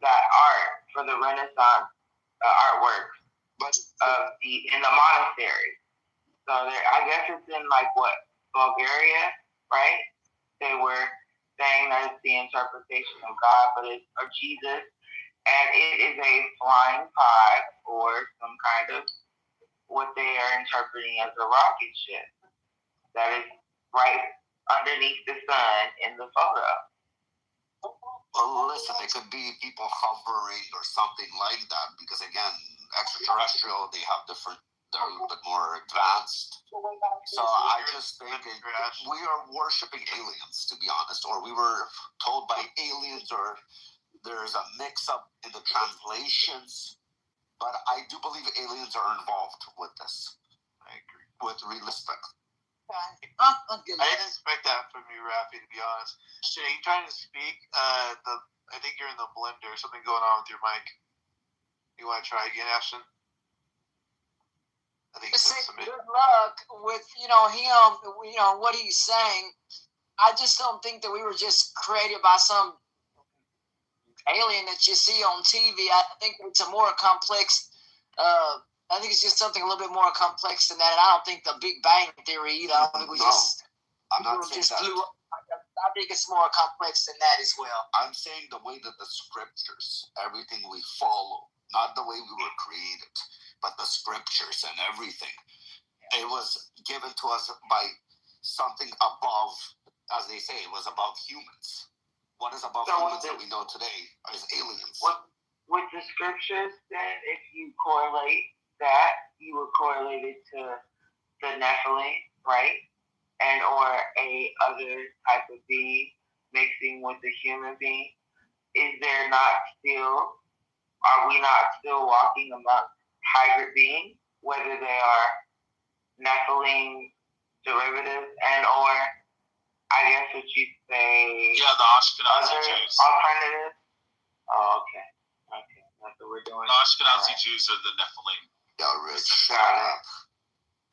Speaker 10: that art for the Renaissance artwork
Speaker 7: But
Speaker 10: in the monastery? So I guess it's in like what, Bulgaria, right? They were saying that it's the interpretation of God, but it's of Jesus, and it is a flying pod or some kind of what they are interpreting as a rocket ship that is right underneath the sun in the photo.
Speaker 7: well, listen, it could be people hovering or something like that because again, extraterrestrial, they have different. They're a little bit more advanced. So I just think we are worshiping aliens, to be honest, or we were told by aliens, or there's a mix-up in the translations. But I do believe aliens are involved with this. I agree. With realistic.
Speaker 14: I didn't expect that from you, Rafi, to be honest. Shit, are you trying to speak? I think you're in the blender. Something going on with your mic. You want to try again, Ashton? I think
Speaker 10: good luck with him, what he's saying. I just don't think that we were just created by some alien that you see on TV. I think it's a more complex. I think it's just something a little bit more complex than that. And I don't think the Big Bang Theory either. I don't think
Speaker 7: I'm not saying that.
Speaker 10: I think it's more complex than that as well.
Speaker 7: I'm saying the way that the scriptures, everything we follow, not the way we were created, but the scriptures and everything. It was given to us by something above, as they say, it was above humans. What is above humans that we know today is aliens.
Speaker 10: With the scriptures, then if you correlate that, you would correlate it to the Nephilim, right? And or a other type of being mixing with a human being. Are we not still walking amongst hybrid beings, whether they are Nephilim derivatives and or I guess what you say
Speaker 6: the Ashkenazi Jews.
Speaker 10: Alternatives? Oh, okay. That's what we're doing.
Speaker 6: The Ashkenazi Jews are the Nephilim.
Speaker 7: Yeah, Rich.
Speaker 10: Got it.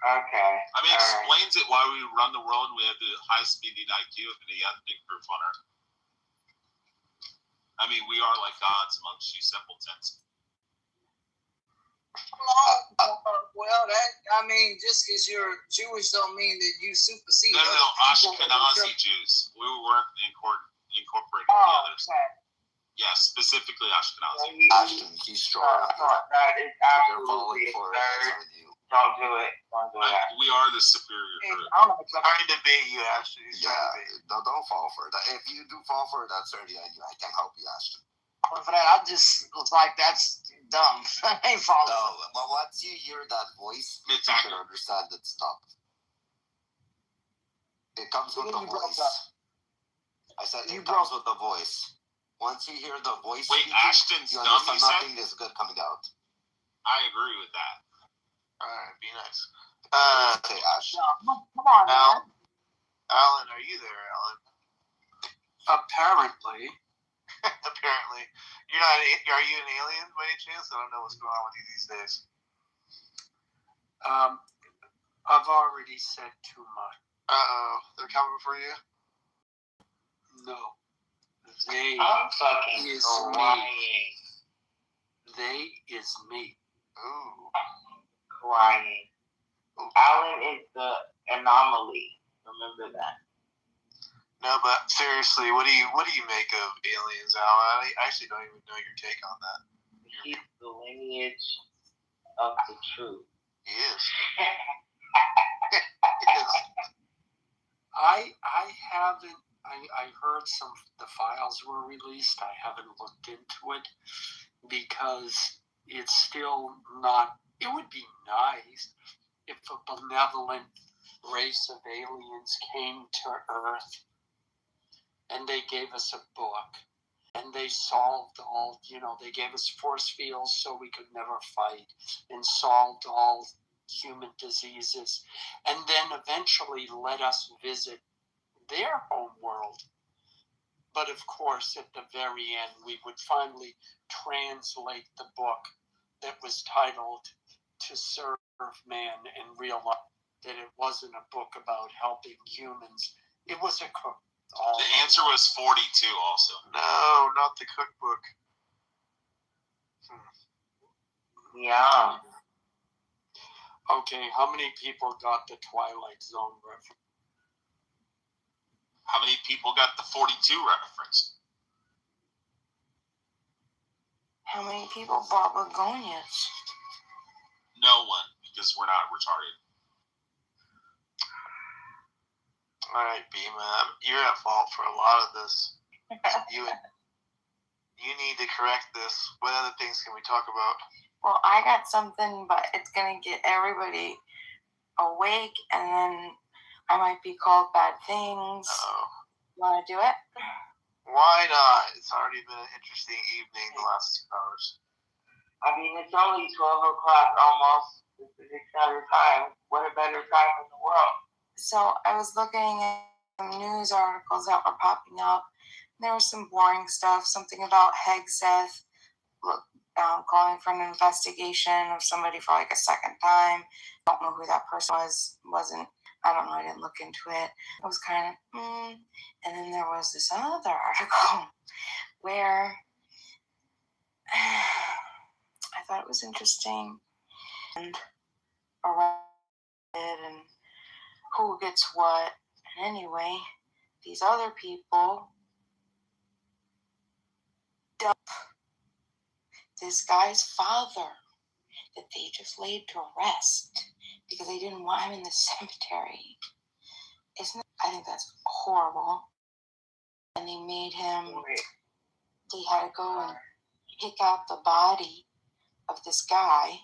Speaker 10: Okay.
Speaker 6: I mean, it explains it why we run the world and we have the highest speeding IQ of any ethnic group on Earth. I mean, we are like gods amongst you simpletons.
Speaker 10: Well, just because you're Jewish don't mean that you supersede.
Speaker 6: No, Ashkenazi Jews. We weren't incorporated the others.
Speaker 10: Okay.
Speaker 6: Yeah, specifically Ashkenazi.
Speaker 7: Ashton, he's strong.
Speaker 10: That is absolutely absurd. Don't do it.
Speaker 6: We are the superior group.
Speaker 14: I'm trying to bait you, Ashton.
Speaker 7: Don't fall for it. If you do fall for it, that's already on you. I can't help you, Ashton.
Speaker 10: For that, I just was like, that's dumb. I ain't falling.
Speaker 7: No, but once you hear that voice, you should understand it's dumb. It comes with the voice. I said it comes with the voice. Once you hear the voice,
Speaker 6: Ashton's
Speaker 7: you
Speaker 6: dumb.
Speaker 7: understand nothing is good coming out.
Speaker 6: I agree with that.
Speaker 14: Alright, be nice.
Speaker 7: Okay, Ashton.
Speaker 10: Come on, man.
Speaker 14: Alan, are you there, Alan?
Speaker 9: Apparently.
Speaker 14: Apparently. You're not. Are you an alien by any chance? I don't know what's going on with you these days.
Speaker 9: I've already said too much.
Speaker 14: They're coming for you?
Speaker 9: No. They
Speaker 10: fucking
Speaker 9: is
Speaker 10: crying.
Speaker 9: me. They is me.
Speaker 14: Ooh.
Speaker 10: Crying. Alan is the anomaly. Remember that.
Speaker 14: No, but seriously, what do you make of aliens, Alan? I actually don't even know your take on that.
Speaker 10: He's the lineage of the truth.
Speaker 14: He is.
Speaker 9: I haven't. I heard the files were released. I haven't looked into it because it's still not. It would be nice if a benevolent race of aliens came to Earth and they gave us a book and they solved all, they gave us force fields so we could never fight and solved all human diseases and then eventually let us visit their home world. But of course, at the very end, we would finally translate the book that was titled To Serve Man and realize that it wasn't a book about helping humans. It was a cookbook.
Speaker 6: The answer was 42 also.
Speaker 7: No, not the cookbook.
Speaker 10: Yeah.
Speaker 9: Okay, how many people got the Twilight Zone reference?
Speaker 6: How many people got the 42 reference?
Speaker 10: How many people bought begonias?
Speaker 6: No one, because we're not retarded.
Speaker 7: All right, B-Man, you're at fault for a lot of this. You need to correct this. What other things can we talk about?
Speaker 10: Well, I got something, but it's going to get everybody awake, and then I might be called bad things.
Speaker 7: Oh.
Speaker 10: Want to do it?
Speaker 7: Why not? It's already been an interesting evening the last 2 hours.
Speaker 10: I mean, it's only 12 o'clock almost. It's an exciting time. What a better time in the world. So I was looking at some news articles that were popping up. There was some boring stuff, something about Hegseth calling for an investigation of somebody for like a second time. I don't know who that person wasn't. I don't know. I didn't look into it. It was kind of, And then there was this other article where I thought it was interesting and around it and who gets what. And anyway, these other people dump this guy's father that they just laid to rest because they didn't want him in the cemetery. I think that's horrible. And they made him, they had to go and pick out the body of this guy,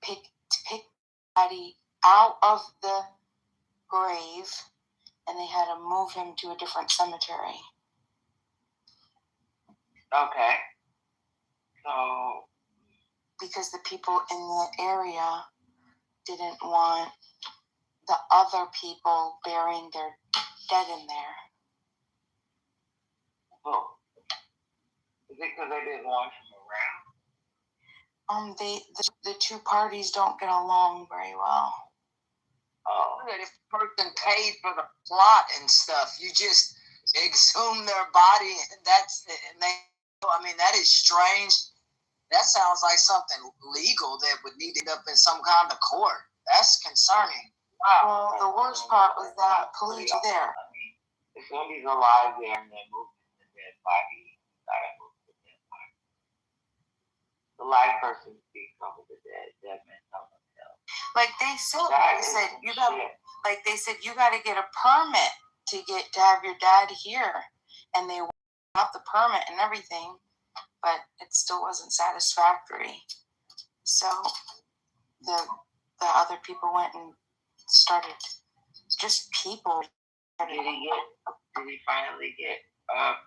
Speaker 10: pick the body out of the grave, and they had to move him to a different cemetery. Okay. So, because the people in the area didn't want the other people burying their dead in there. Oh. Is it because they didn't want him around? The two parties don't get along very well. Oh. If the person paid for the plot and stuff, you just exhume their body and that's it. And that is strange. That sounds like something legal that would need to end up in some kind of court. That's concerning. Wow. Well, the worst part was that police were there. I mean, if somebody's alive there and they're moving the dead body, you gotta move the dead body. The live person speaks over the dead man tells themselves. Like they said, you gotta get a permit to have your dad here, and they got the permit and everything, but it still wasn't satisfactory. So the other people went and started, just people. Did he finally get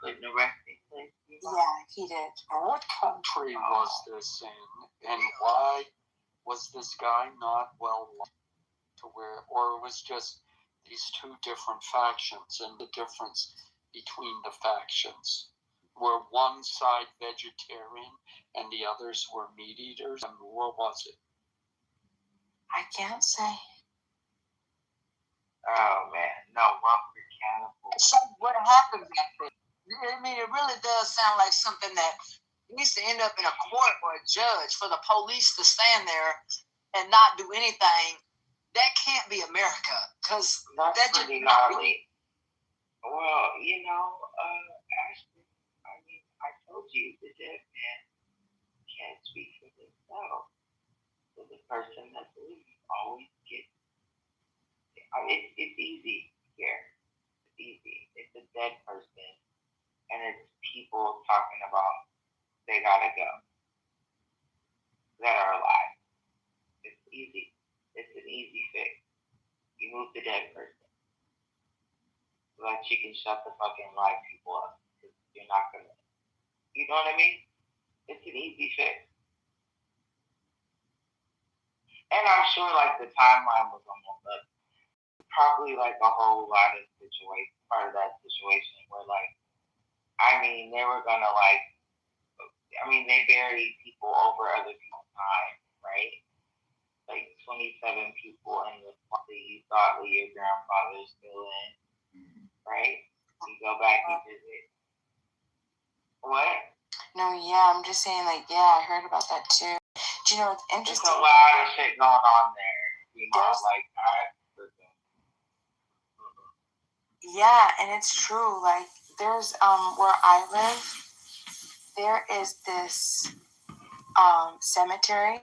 Speaker 10: put in the resting place? Yeah, he did.
Speaker 9: What country was this in, and why was this guy not well liked to where, or it was just these two different factions, and the difference between the factions? Were one side vegetarian and the others were meat eaters? And what was it?
Speaker 10: I can't say. Oh man, no, one for cannibals. So what happens after? I mean, it really does sound like something that needs to end up in a court or a judge for the police to stand there and not do anything. That can't be America, because that's pretty gnarly. Well, actually, I told you the dead man can't speak for himself. So the person that believes always gets. It's easy here. It's easy. It's a dead person, and it's people talking about they gotta go that are alive. It's easy. It's an easy fix. You move the dead person. Like you can shut the fucking live people up. You're not gonna. You know what I mean? It's an easy fix. And I'm sure like the timeline was almost up. Probably like a whole lot of part of that situation where like I mean, they were gonna like. I mean, they buried people over other people's time, right? Like 27 people in the one that you thought were your grandfather's still in, right? You go back and visit. What?
Speaker 11: No, yeah, I'm just saying, like, yeah, I heard about that too. Do you know what's interesting?
Speaker 10: There's a lot of shit going on there. You know, like,
Speaker 11: yeah, and it's true. Like, there's where I live, there is this cemetery.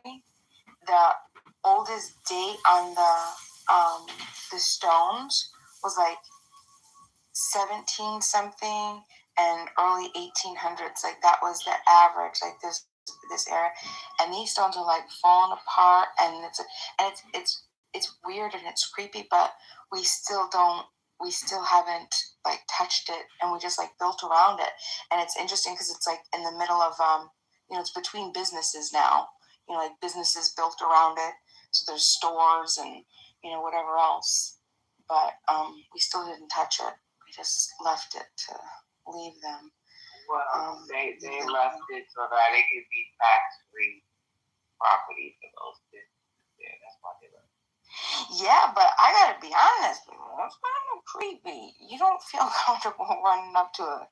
Speaker 11: The oldest date on the stones was like 17 something and early 1800s. Like that was the average. Like this era, and these stones are like falling apart, and it's weird and it's creepy, but we still haven't like touched it, and we just like built around it. And it's interesting because it's like in the middle of it's between businesses now, like businesses built around it, so there's stores and whatever else, but we still didn't touch it. We just left it to leave them.
Speaker 10: Well, they left it so that it could be tax-free property for those businesses there. That's why they left it.
Speaker 11: Yeah, but I gotta be honest, that's kind of creepy. You don't feel comfortable running up to a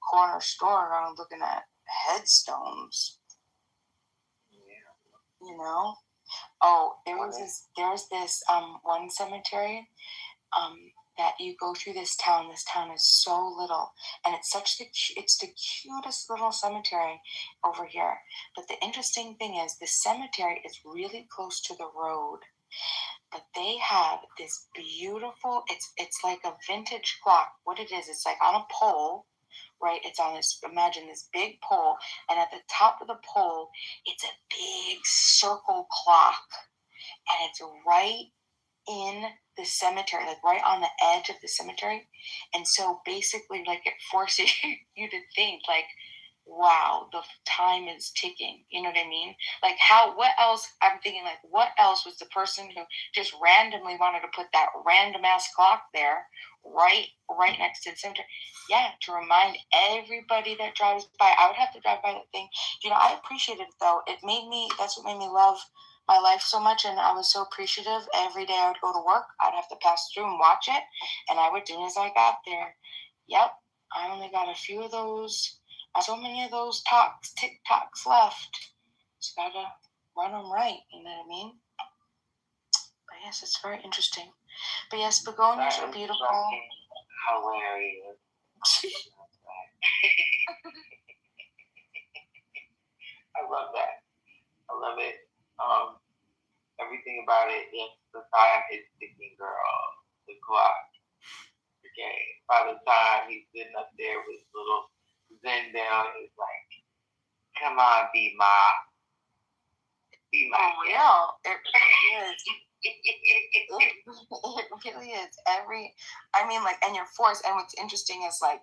Speaker 11: corner store and looking at headstones. Yeah. Oh, there's this one cemetery that you go through this town. This town is so little, and it's the cutest little cemetery over here. But the interesting thing is the cemetery is really close to the road. But they have this beautiful, it's like a vintage clock. What it is, it's like on a pole, right? It's on imagine this big pole, and at the top of the pole, it's a big circle clock, and it's right in the cemetery, like right on the edge of the cemetery. And so basically, like, it forces you to think, like, wow, the time is ticking. You know what I mean? Like, what else? I'm thinking, like, what else was the person who just randomly wanted to put that random ass clock there, right next to the cemetery? Yeah, to remind everybody that drives by. I would have to drive by that thing. I appreciated it though. That's what made me love my life so much, and I was so appreciative. Every day I would go to work, I'd have to pass through and watch it, and I would do as I got there. Yep, I only got a few of those. So many of those TikToks left. Just gotta run them right. You know what I mean? But yes, it's very interesting. But yes, begonias are beautiful.
Speaker 10: Hilarious. I love that. I love it. Everything about it. Yes, the time is ticking, girl. The clock. Okay. By the time he's sitting up there with his little Zen down, he's like, "Come on, be my
Speaker 11: real. It really is. It really is. And you're forced. And what's interesting is, like,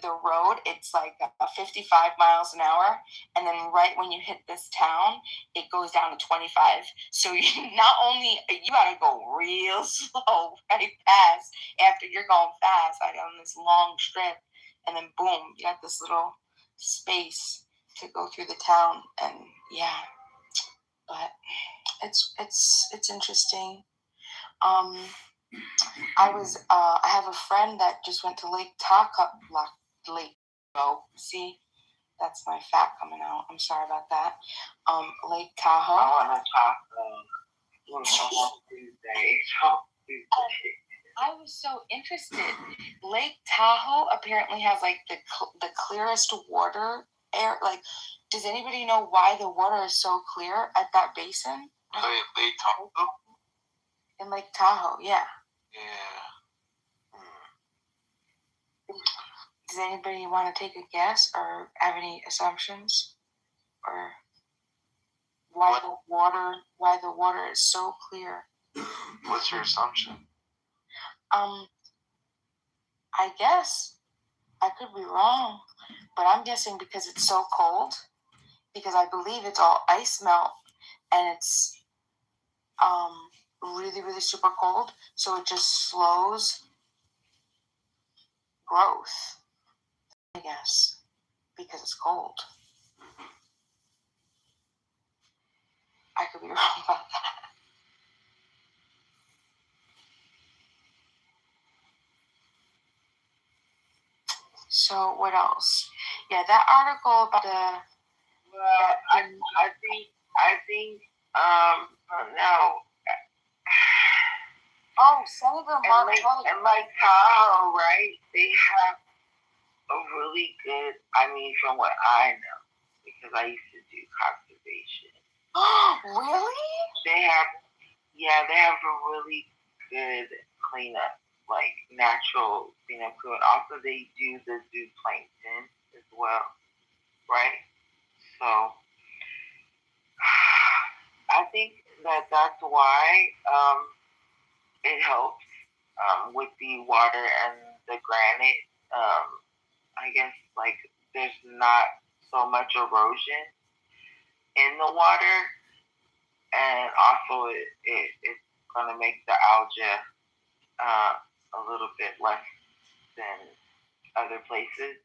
Speaker 11: the road, it's like 55 miles an hour, and then right when you hit this town, it goes down to 25. So you gotta go real slow, right fast. After you're going fast, like on this long strip, and then boom, you got this little space to go through the town, and yeah. But it's interesting. I have a friend that just went to Lake Tahoe. See, that's my fat coming out. I'm sorry about that. Lake Tahoe.
Speaker 10: I want to talk Tuesday.
Speaker 11: I was so interested. Lake Tahoe apparently has like the clearest water air. Like, does anybody know why the water is so clear at that basin?
Speaker 18: Lake Tahoe?
Speaker 11: In Lake Tahoe, yeah.
Speaker 18: Yeah.
Speaker 11: Does anybody want to take a guess or have any assumptions? Or why the water is so clear?
Speaker 18: What's your assumption?
Speaker 11: I guess I could be wrong, but I'm guessing because it's so cold, because I believe it's all ice melt, and it's really, really super cold, so it just slows growth. I guess, because it's cold. I could be wrong about that. So what else? Yeah, that article about the.
Speaker 10: Well, I think no.
Speaker 11: Oh, Senator Mark
Speaker 10: and like Tahoe, right? They have a really good. I mean, from what I know, because I used to do conservation.
Speaker 11: Really?
Speaker 10: They have a really good cleanup, like natural cleanup crew, and also they do the zooplankton as well, right? So I think that's why it helps with the water and the granite. I guess like there's not so much erosion in the water, and also it's gonna make the algae a little bit less than other places.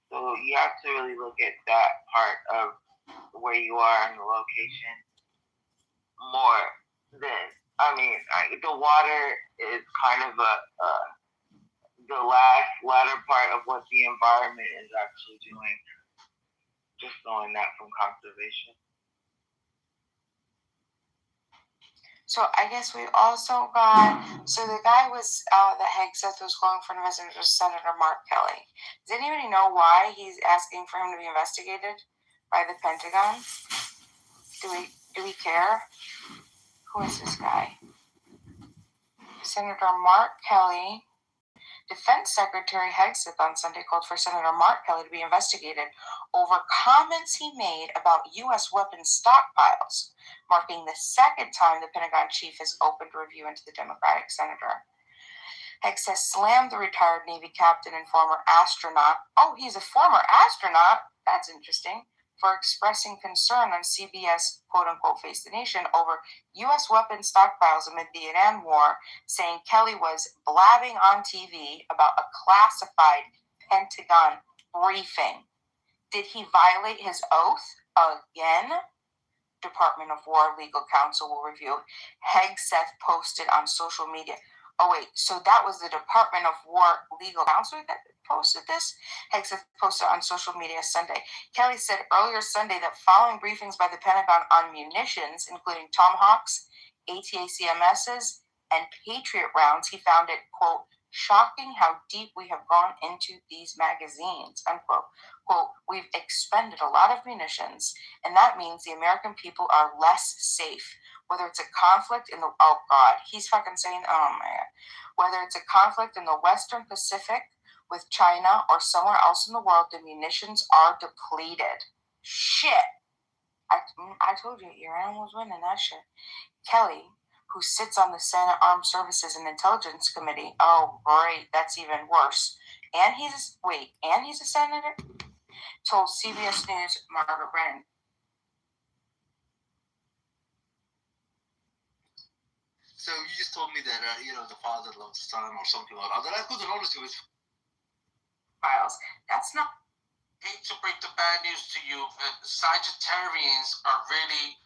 Speaker 10: So you have to really look at that part of where you are and the location more than, the water is kind of the latter part of what the environment is actually doing. Just knowing that from conservation.
Speaker 11: So I guess we also got, so the guy was, that Hegseth was calling for an investigation, was Senator Mark Kelly. Does anybody know why he's asking for him to be investigated by the Pentagon? Do we care? Who is this guy? Senator Mark Kelly. Defense Secretary Hegseth on Sunday called for Senator Mark Kelly to be investigated over comments he made about U.S. weapons stockpiles, marking the second time the Pentagon chief has opened review into the Democratic senator. Hegseth slammed the retired Navy captain and former astronaut. Oh, he's a former astronaut? That's interesting. For expressing concern on CBS, quote-unquote, Face the Nation over U.S. weapons stockpiles amid the Iran war, saying Kelly was blabbing on TV about a classified Pentagon briefing. Did he violate his oath again? Department of War legal counsel will review. Hegseth posted on social media. Oh, wait, so that was the Department of War legal counsel that posted this? Hegseth posted on social media Sunday. Kelly said earlier Sunday that following briefings by the Pentagon on munitions, including Tomahawks, ATACMSs, and Patriot rounds, he found it, quote, shocking how deep we have gone into these magazines, unquote. Quote, we've expended a lot of munitions, and that means the American people are less safe. Whether it's a conflict in the, oh God, he's fucking saying, oh my God. Whether it's a conflict in the Western Pacific with China or somewhere else in the world, the munitions are depleted. Shit. I told you, Iran was winning that shit. Kelly, who sits on the Senate Armed Services and Intelligence Committee, oh great, that's even worse. And he's a senator? Told CBS News Margaret Brennan.
Speaker 7: So you just told me that the father loves the son or something like that. I couldn't notice it was
Speaker 11: files. That's not.
Speaker 10: Hate to break the bad news to you, but Sagittarians are really